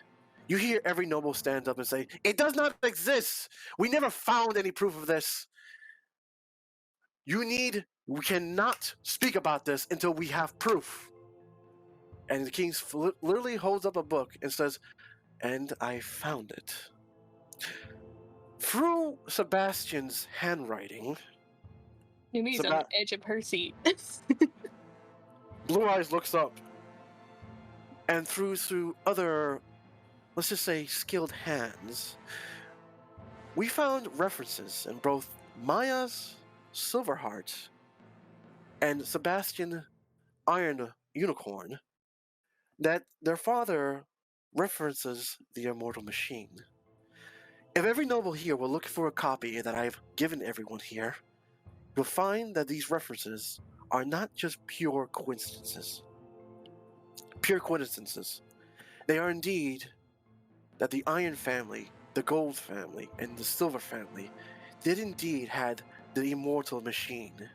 You hear every noble stand up and say, "It does not exist! We never found any proof of this." We cannot speak about this until we have proof. And the king literally holds up a book and says, "And I found it." Through Sebastian's handwriting, Your knees on Seba- the edge of her seat. Blue Eyes looks up, and through other, let's just say, skilled hands, we found references in both Maya's Silverheart and Sebastian Iron Unicorn that their father references the immortal machine. If every noble here will look for a copy that I've given everyone here, you'll find that these references are not just pure coincidences. Pure coincidences. They are indeed that the Iron family, the Gold family, and the Silver family did indeed had the immortal machine,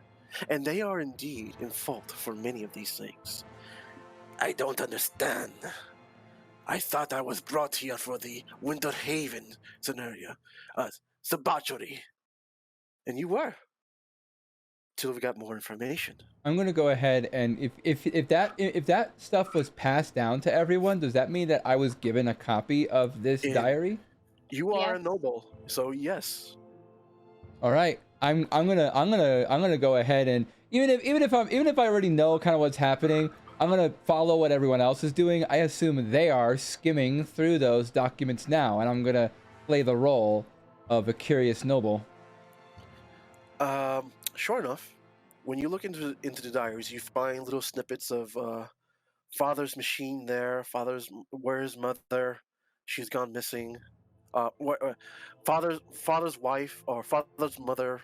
and they are indeed in fault for many of these things. I don't understand. I thought I was brought here for the Winter Haven scenario, debauchery. And you were. Till we got more information. I'm gonna go ahead and if that stuff was passed down to everyone, does that mean that I was given a copy of this diary? You are Yeah. a noble, so yes. All right. I'm gonna go ahead and even if I already know kind of what's happening, I'm gonna follow what everyone else is doing. I assume they are skimming through those documents now, and I'm gonna play the role of a curious noble. Sure enough, when you look into the diaries, you find little snippets of father's machine there. Where's mother? She's gone missing. Father's wife or father's mother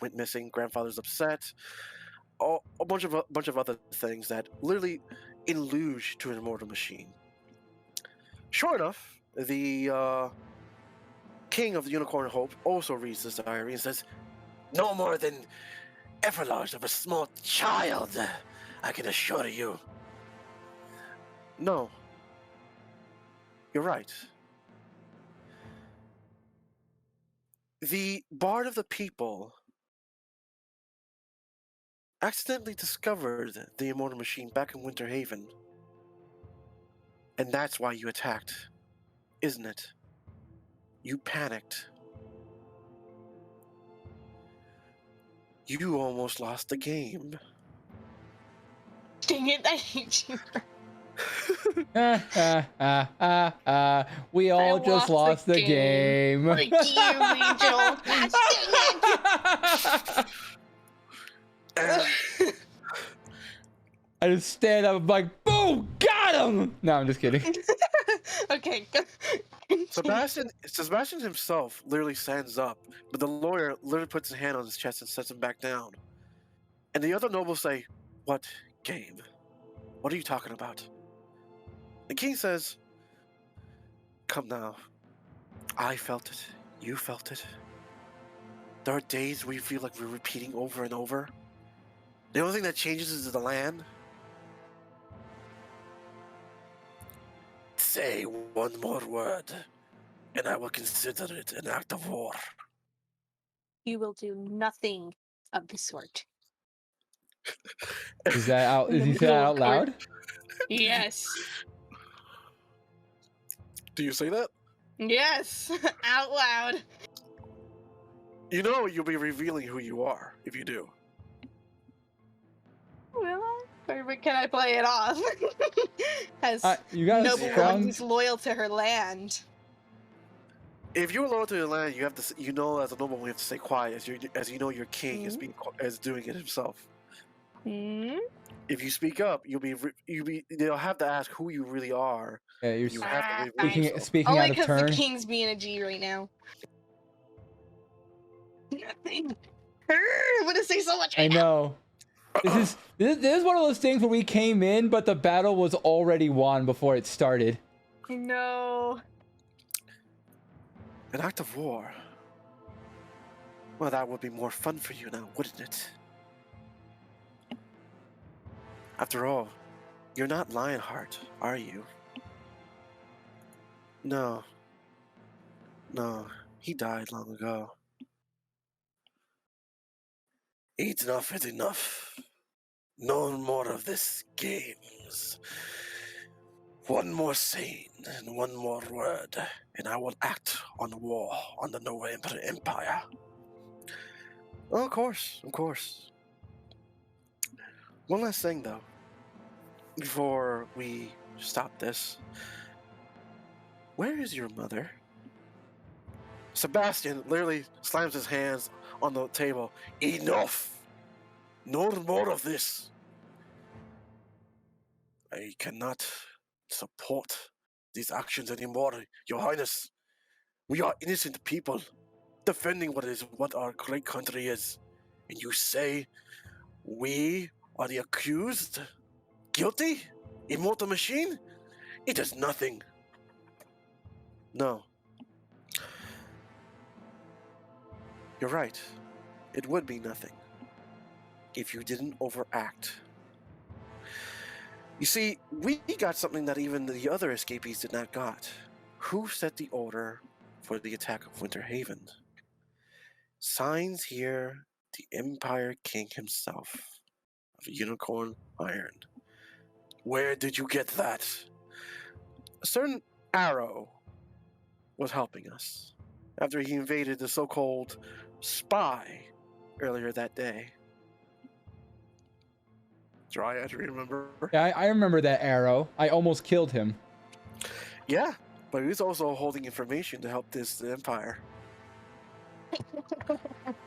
went missing. Grandfather's upset. A bunch of other things that literally allude to an immortal machine. Sure enough, the king of the Unicorn Hope also reads this diary and says, "No more than effleurage of a small child, I can assure you." No. You're right. The Bard of the People accidentally discovered the immortal machine back in Winter Haven. And that's why you attacked, isn't it? You panicked. You almost lost the game. Dang it, I hate you. We all just lost the game. Like you, Angel. Gosh, dang it. I just stand up, I'm like, boom, got him. No, I'm just kidding. Okay. Sebastian himself literally stands up, but the lawyer literally puts his hand on his chest and sets him back down. And the other nobles say, "What game? What are you talking about?" The king says, "Come now. I felt it. You felt it. There are days we feel like we're repeating over and over. The only thing that changes is the land. Say one more word, and I will consider it an act of war." You will do nothing of the sort. Is that out? In Is the he saying that middle out of court. loud? Yes. Do you say that? Yes. Out loud. You know you'll be revealing who you are if you do. Will I? Are we can I play it off? As You got a noblewoman strong. who's loyal to her land. If you're loyal to your land, you have to, you know, as a nobleman, you have to stay quiet, as you know your king is doing it himself. Hmm? If you speak up, they'll have to ask who you really are. Yeah, you're You have to reveal speaking yourself. speaking Only out of because the turn. king's being a G right now. Nothing. I'm gonna say so much I right now. know. This is one of those things where we came in, but the battle was already won before it started. I know. An act of war. Well, that would be more fun for you now, wouldn't it? After all, you're not Lionheart, are you? No. No, he died long ago. Enough is enough. No more of this games. One more scene and one more word, and I will act on war on the November Empire. Oh, of course, of course. One last thing, though, before we stop this. Where is your mother? Sebastian literally slams his hands on the table. Enough! No more of this. I cannot support these actions anymore, Your Highness. We are innocent people defending what our great country is. And you say we are the accused? Guilty? Immortal machine? It is nothing. No. You're right. It would be nothing if you didn't overact. You see, we got something that even the other escapees did not got. Who set the order for the attack of Winter Haven? Signs here the Empire King himself, of Unicorn Iron. Where did you get that? A certain Arrow was helping us after he invaded the so-called spy earlier that day. Dryad, remember? Yeah, I remember that Arrow. I almost killed him. Yeah, but he was also holding information to help the Empire.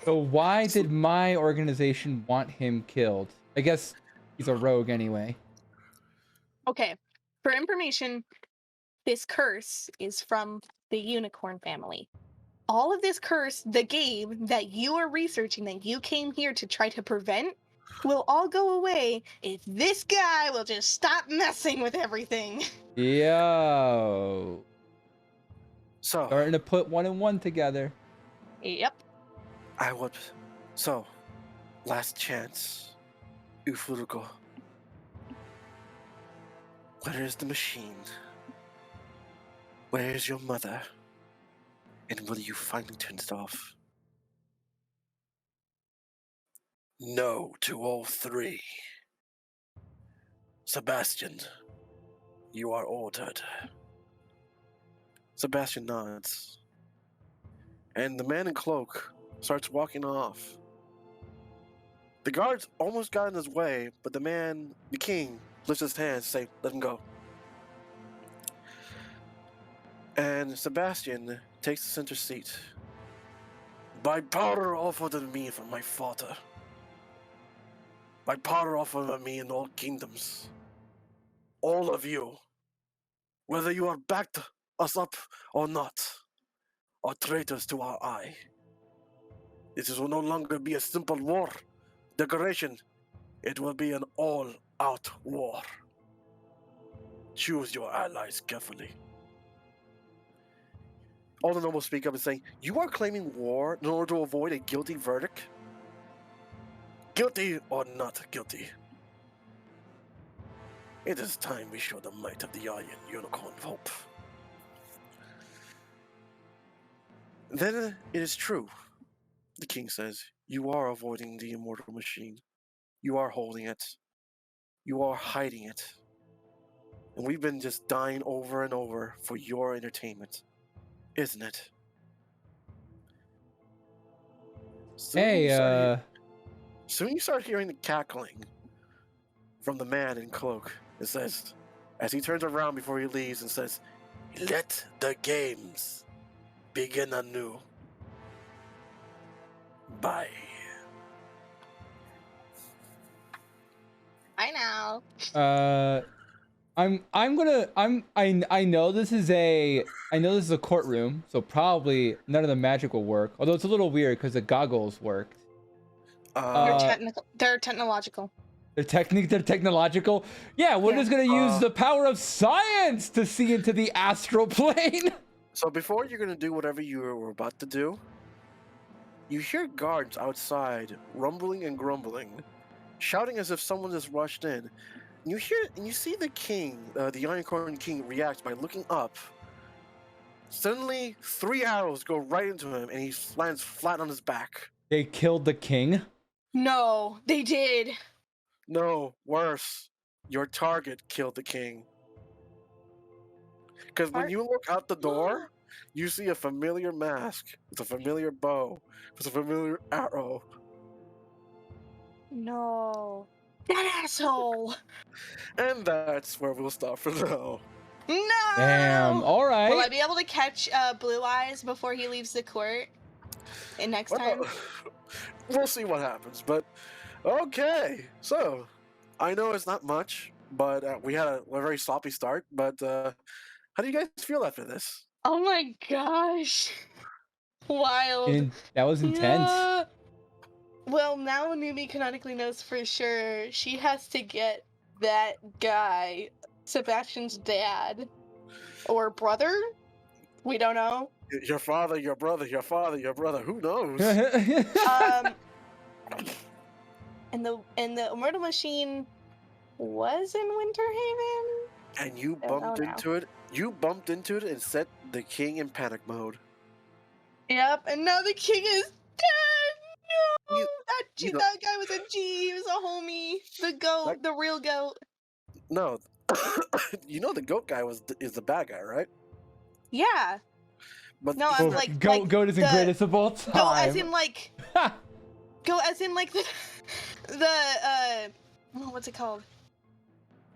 So why did my organization want him killed? I guess he's a rogue anyway. Okay. For information, this curse is from the unicorn family. All of this curse, the game that you are researching, that you came here to try to prevent, will all go away if this guy will just stop messing with everything. Yo. So, Starting to put one and one together. Yep. I would. So, last chance. Ufuruko. Where is the machine? Where is your mother? And will you finally turn it off? No to all three. Sebastian, you are ordered. Sebastian nods. And the man in cloak starts walking off. The guards almost got in his way, but the king, lifts his hands and say, let him go. And Sebastian takes the center seat. By power offered to me from my father. By power offered to me in all kingdoms. All of you, whether you are backed us up or not, are traitors to our eye. This will no longer be a simple war declaration. It will be an all-out war. Choose your allies carefully. All the nobles speak up and say, you are claiming war in order to avoid a guilty verdict? Guilty or not guilty? It is time we show the might of the Iron Unicorn of Hope. Then it is true, the king says. You are avoiding the immortal machine. You are holding it. You are hiding it. And we've been just dying over and over for your entertainment, isn't it? Soon you start hearing the cackling from the man in cloak. It says, as he turns around before he leaves and says, "Let the games begin anew. Bye." I know. I know this is a courtroom, so probably none of the magic will work. Although it's a little weird because the goggles worked. They're technological. They're technological. Yeah, we're just gonna use the power of science to see into the astral plane. So before you're gonna do whatever you were about to do, you hear guards outside rumbling and grumbling, shouting as if someone just rushed in. You see the king, the unicorn king, react by looking up. Suddenly, 3 arrows go right into him, and he lands flat on his back. They killed the king? No, they did. No, worse. Your target killed the king. Because when you look out the door, you see a familiar mask. It's a familiar bow. It's a familiar arrow. No. That asshole. And that's where we'll stop for now. No. Damn. All right. Will I be able to catch Blue Eyes before he leaves the court? And next time? We'll see what happens. But okay. So I know it's not much, but we had a very sloppy start. But how do you guys feel after this? Oh my gosh. Wild. That was intense. Yeah. Well, now Numi canonically knows for sure she has to get that guy, Sebastian's dad. Or brother? We don't know. Your father, your brother, your father, your brother. Who knows? And the Immortal Machine was in Winterhaven? And you bumped into it. You bumped into it and set the king in panic mode. Yep, and now the king is dead! No! You know- that guy was a G, he was a homie. The goat, the real goat. No. You know the goat guy is the bad guy, right? Yeah. But No, I'm like Goat is the greatest of all time. Goat as in like Goat as in like what's it called?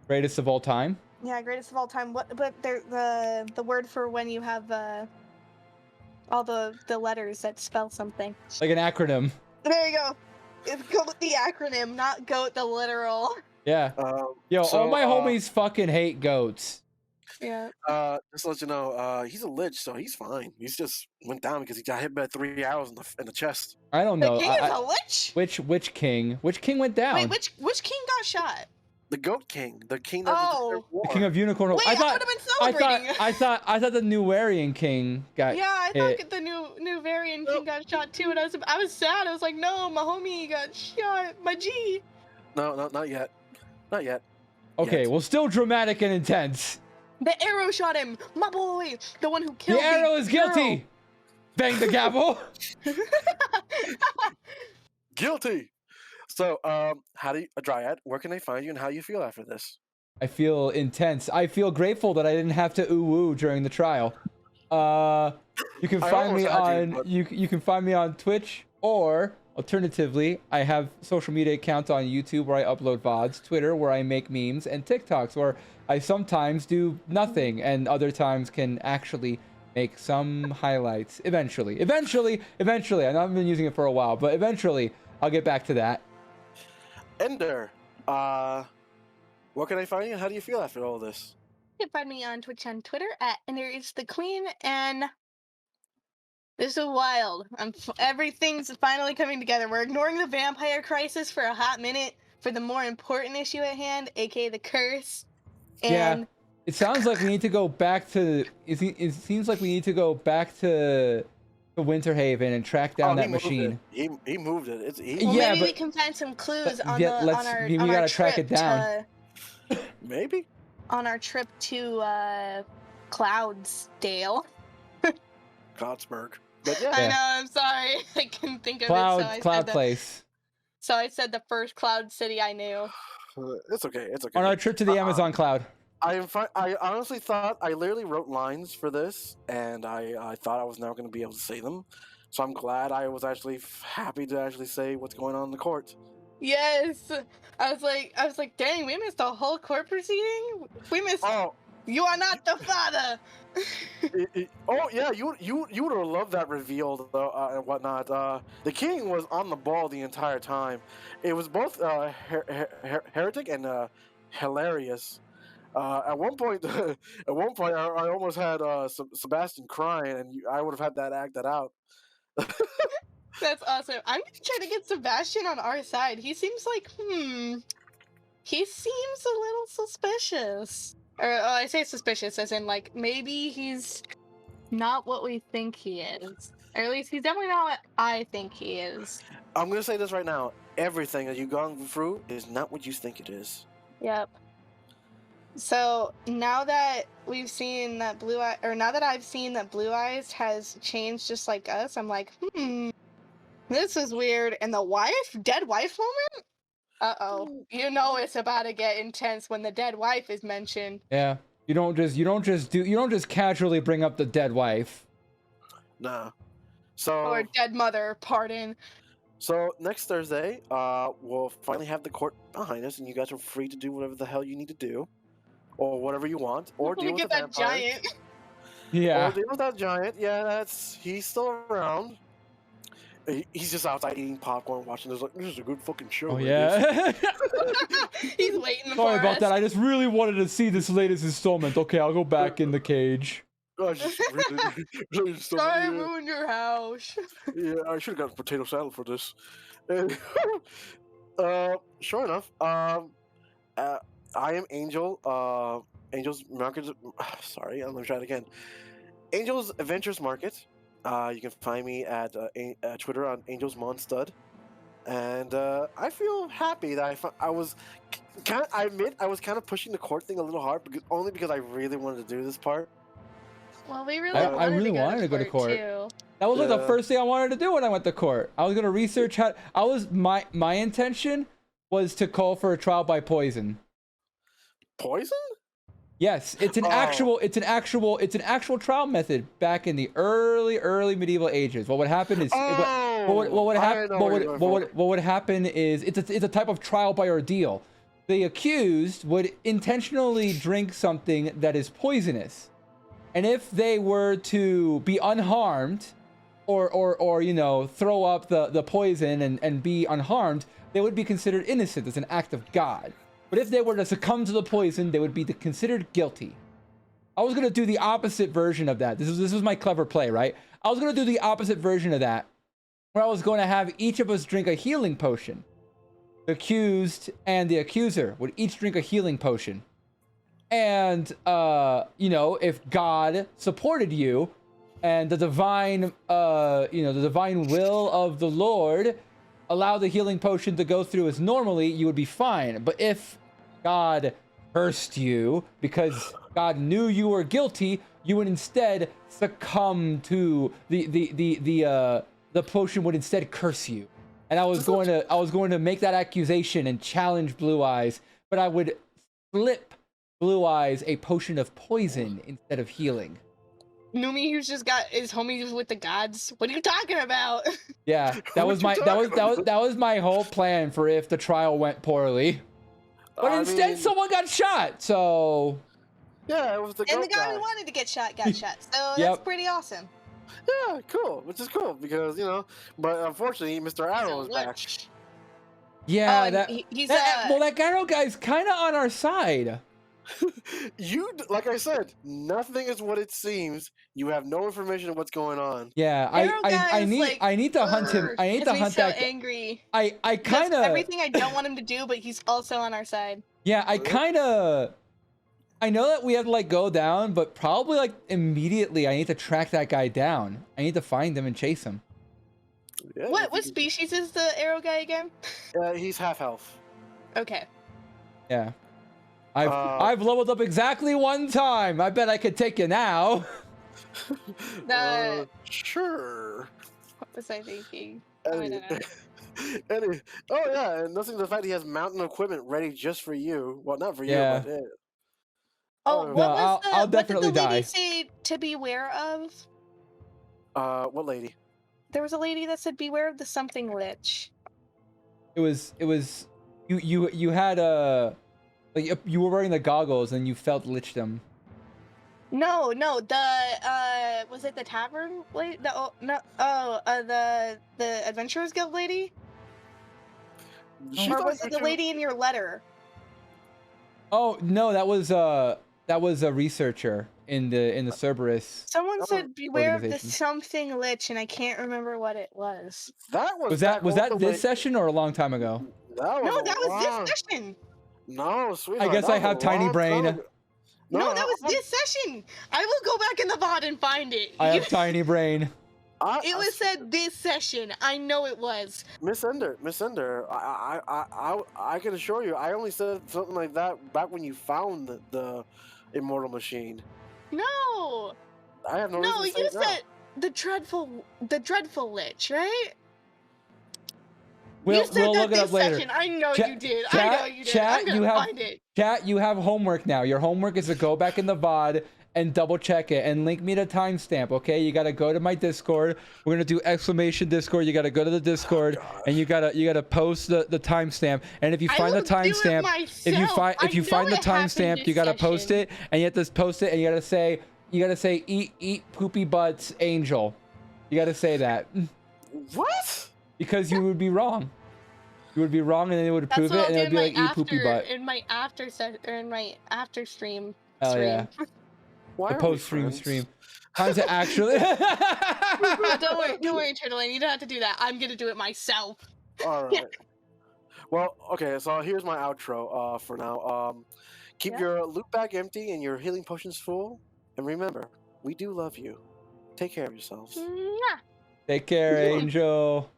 Greatest of all time? Yeah, greatest of all time. But the word for when you have all the letters that spell something. Like an acronym. There you go. It's Goat the acronym, not Goat the literal. Yeah. Yo, so, all my homies fucking hate goats. Yeah. Just to let you know, he's a lich, so he's fine. He's just went down because he got hit by 3 arrows in the chest. I don't know. The king is a lich? Which king? Which king went down? Wait, which king got shot? The goat king, the king that the king of unicorn. Wait, I would have been celebrating. I thought the Newarian king got. Yeah, I thought the new variant king got shot too, and I was sad. I was like, no, my homie got shot, my G. No, not yet. Not yet. Okay, Yet. well, still dramatic and intense. The arrow shot him, my boy, the one who killed the arrow is guilty. Bang the gavel. Guilty. So, how do you, Dryad? Where can they find you, and how do you feel after this? I feel intense. I feel grateful that I didn't have to ooh during the trial. You can find me on you can find me on Twitch, or alternatively, I have social media accounts on YouTube where I upload VODs, Twitter where I make memes, and TikToks where I sometimes do nothing and other times can actually make some highlights. Eventually, I know I've been using it for a while, but eventually I'll get back to that. Ender, where can I find you, and how do you feel after all this? You can find me on Twitch and Twitter at @EnderIsTheQueen, and this is wild. Everything's finally coming together. We're ignoring the vampire crisis for a hot minute for the more important issue at hand, aka the curse. And yeah, it sounds like we need to go back to. It seems like we need to go back to Winterhaven and track down that machine. He moved it. well, yeah, maybe but we can find some clues on we our gotta track it down. Maybe on our trip to Cloudsdale. Cloudsburg. But yeah. I know. I'm sorry. I couldn't think of it. Cloud Place. So I said the first cloud city I knew. It's okay. It's okay. On our trip to the Amazon cloud. I honestly thought I literally wrote lines for this, and I thought I was never going to be able to say them. So I'm glad I was actually happy to actually say what's going on in the court. Yes. I was like, dang, we missed a whole court proceeding. We missed. Oh, You are not the father. oh yeah, you would have loved that reveal though, and whatnot. The king was on the ball the entire time. It was both heretic and hilarious. At one point, I almost had Sebastian crying, and I would have had that acted out. That's awesome. I'm gonna try to get Sebastian on our side. He seems like, he seems a little suspicious. Or I say suspicious as in like maybe he's not what we think he is. Or at least he's definitely not what I think he is. I'm gonna say this right now: everything that you've gone through is not what you think it is. Yep. So now that we've seen that now that I've seen that Blue Eyes has changed just like us, I'm like, this is weird. And the dead wife moment? Uh-oh. You know it's about to get intense when the dead wife is mentioned. Yeah. You don't just casually bring up the dead wife. Nah. So Or dead mother, pardon. So next Thursday, we'll finally have the court behind us, and you guys are free to do whatever the hell you need to do, or whatever you want, or Let me deal with get the that vampires. giant. Yeah. Or deal with that giant. Yeah, he's still around. He's just outside eating popcorn, watching this. Like, this is a good fucking show. Oh it is." yeah. He's waiting for Sorry about us. that. I just really wanted to see this latest installment. Okay, I'll go back in the cage. I just really just Sorry, I yeah, ruined your house. yeah, I should have gotten potato salad for this. And, sure enough, I am Angel. Angel's Market. Sorry, I'm gonna try it again. Angel's Adventures Market. You can find me at Twitter on Angel's Monstud, and I feel happy that I was I admit I was kind of pushing the court thing a little hard, only because I really wanted to do this part. Well, we really I really wanted to go to court. too. That was like the Yeah. first thing I wanted to do when I went to court. I was gonna research how. My intention was to call for a trial by poison. Poison? Yes, it's an actual trial method back in the early medieval ages. What would happen is what would happen what would happen is it's a type of trial by ordeal. The accused would intentionally drink something that is poisonous. And if they were to be unharmed or you know, throw up the poison and be unharmed, they would be considered innocent as an act of God. But if they were to succumb to the poison, they would be considered guilty. I was going to do the opposite version of that. This was my clever play, right? I was going to do the opposite version of that, where I was going to have each of us drink a healing potion. The accused and the accuser would each drink a healing potion. And, you know, if God supported you and the divine, the divine will of the Lord allow the healing potion to go through as normally, you would be fine. But if God cursed you because God knew you were guilty, you would instead succumb to the potion would instead curse you. And I was going to make that accusation and challenge Blue Eyes, but I would flip Blue Eyes a potion of poison instead of healing. Numi, who's just got his homies with the gods. What are you talking about? Yeah, that was my whole plan for if the trial went poorly. But instead, someone got shot. So yeah, it was the And the goat guy we wanted to get shot got shot. So that's Yep. pretty awesome. Yeah, cool, which is cool because but unfortunately, Mr. Arrow is back. yeah, and that he's that Gyro guy's kind of on our side. Like I said, nothing is what it seems. You have no information of what's going on. Yeah, Arrow I guy's like, need to hunt him. I need to hunt so that. angry. I He does kind of everything I don't want him to do, but he's also on our side. Yeah, I know that we have to like go down, but probably like immediately I need to track that guy down. I need to find him and chase him. Yeah, What species is the arrow guy again? He's half health. Okay. Yeah. I've leveled up exactly one time. I bet I could take you now. Sure. What was I thinking? Any- oh yeah, and nothing to the fact he has mountain equipment ready just for you. Well, not for Yeah. you, but Oh, No, what was I'll what definitely did the lady die. say to beware of? what lady? There was a lady that said beware of the something lich. you had like you were wearing the goggles and you felt lichdom. No, the was it the tavern lady? The Adventurers Guild lady, She or thought was you it the two- lady in your letter? Oh no, that was a researcher in the Cerberus. Someone said beware of the organization. something lich, and I can't remember what it was. That was Was back that all the way- this session or a long time ago? That was No, a that was long- this session. No, sweetheart. I guess that I was a have tiny long brain. time ago. No, that was I'm- this session. I will go back in the VOD and find it. I have tiny brain. It was said this session. I know it was. Miss Ender, I can assure you, I only said something like that back when you found the immortal machine. No, I have no no, reason to you say it now. said the dreadful lich, right? We'll you said look that it up this later. session. I know Chat- you did. I chat- know you did. chat, I'm gonna you have- find it. Chat, you have homework now. Your homework is to go back in the VOD and double check it and link me the timestamp, okay? You gotta go to my Discord. We're gonna do exclamation Discord. You gotta go to the Discord and you gotta post the timestamp. And if you I find the will do it timestamp, if you myself. find I if you know find the it happened timestamp, this you gotta post session. it and you have to post it and you gotta say eat poopy butts angel. You gotta say that What? because you would be wrong. You would be wrong and then it would That's approve what it I'll and do it would in be my like eat poopy butt. in my after stream. Hell yeah. Why The are we post stream friends? stream. Time to actually. Don't worry, Turtle. You don't have to do that. I'm gonna do it myself. All right. Well, okay. So here's my outro. For now, keep Yeah. your loot bag empty and your healing potions full. And remember, we do love you. Take care of yourselves. Mwah. Take care, Angel.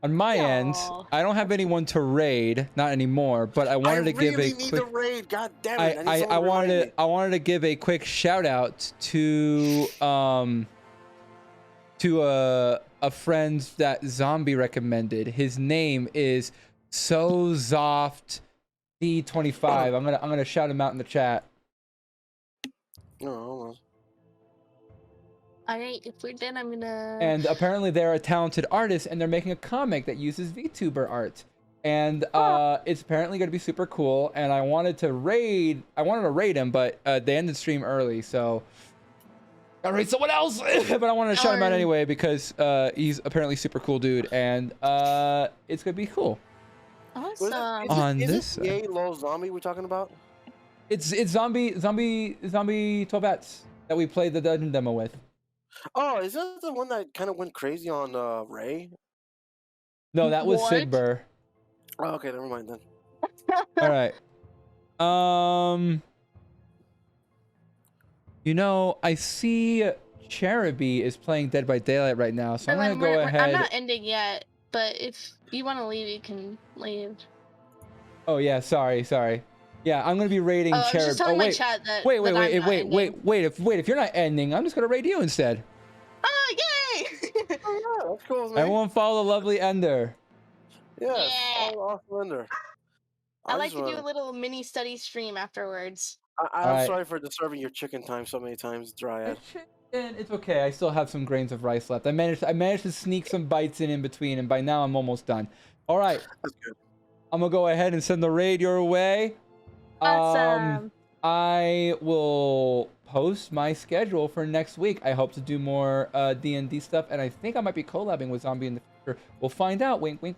On my end, Aw. I don't have anyone to raid, not anymore. But I wanted to give really a need quick. the raid. God damn it! I, need I someone to remind me. wanted to give a quick shout out to a friend that Zombie recommended. His name is SoZoft D25. I'm gonna shout him out in the chat. No, hold on. Alright, if we're done, I'm gonna. And apparently they're a talented artist and they're making a comic that uses VTuber art. And it's apparently going to be super cool. And I wanted to raid him, but they ended stream early, so gotta raid someone else. But I wanted to shout him out Darn. anyway because he's apparently super cool dude, and it's gonna be cool. Awesome. On is this it Yay Low Zombie we're talking about? It's zombie 12 bats that we played the dungeon demo with. Oh, is that the one that kind of went crazy on Ray? No, that was What? Sigber. Oh, okay, never mind then. All right. You know, I see Cherubi is playing Dead by Daylight right now, so I'm gonna Merlin, go I'm ahead. not ending yet, but if you want to leave, you can leave. Oh yeah, sorry. Yeah, I'm gonna be raiding Oh, I was Cherub. just telling my wait, chat that. wait, that I'm not ending. If you're not ending, I'm just gonna raid you instead. Oh, yay! Oh, yeah, that's cool, man. Everyone follow the lovely Ender. Yes, Yeah. awesome Ender. I like just to do a wanna- little mini study stream afterwards. I'm Alright. sorry for disturbing your chicken time so many times, Dryad. And it's okay. I still have some grains of rice left. I managed to sneak some bites in between, and by now I'm almost done. All right, That's good. I'm gonna go ahead and send the raid your way. Awesome. I will post my schedule for next week. I hope to do more D&D stuff, and I think I might be collabing with Zombie in the future. We'll find out. Wink, wink.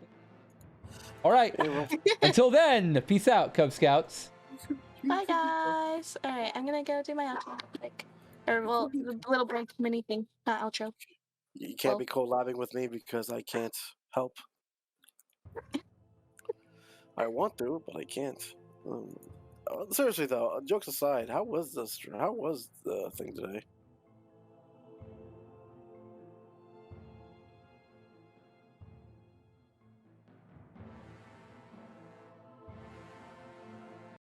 All right. Hey, well, Until then, peace out, Cub Scouts. Bye, guys. All right, I'm gonna go do my outro. Like, or well, the little break mini thing, not outro. you can't be collabing with me because I can't help. I want to, but I can't. Seriously though, jokes aside, how was the thing today?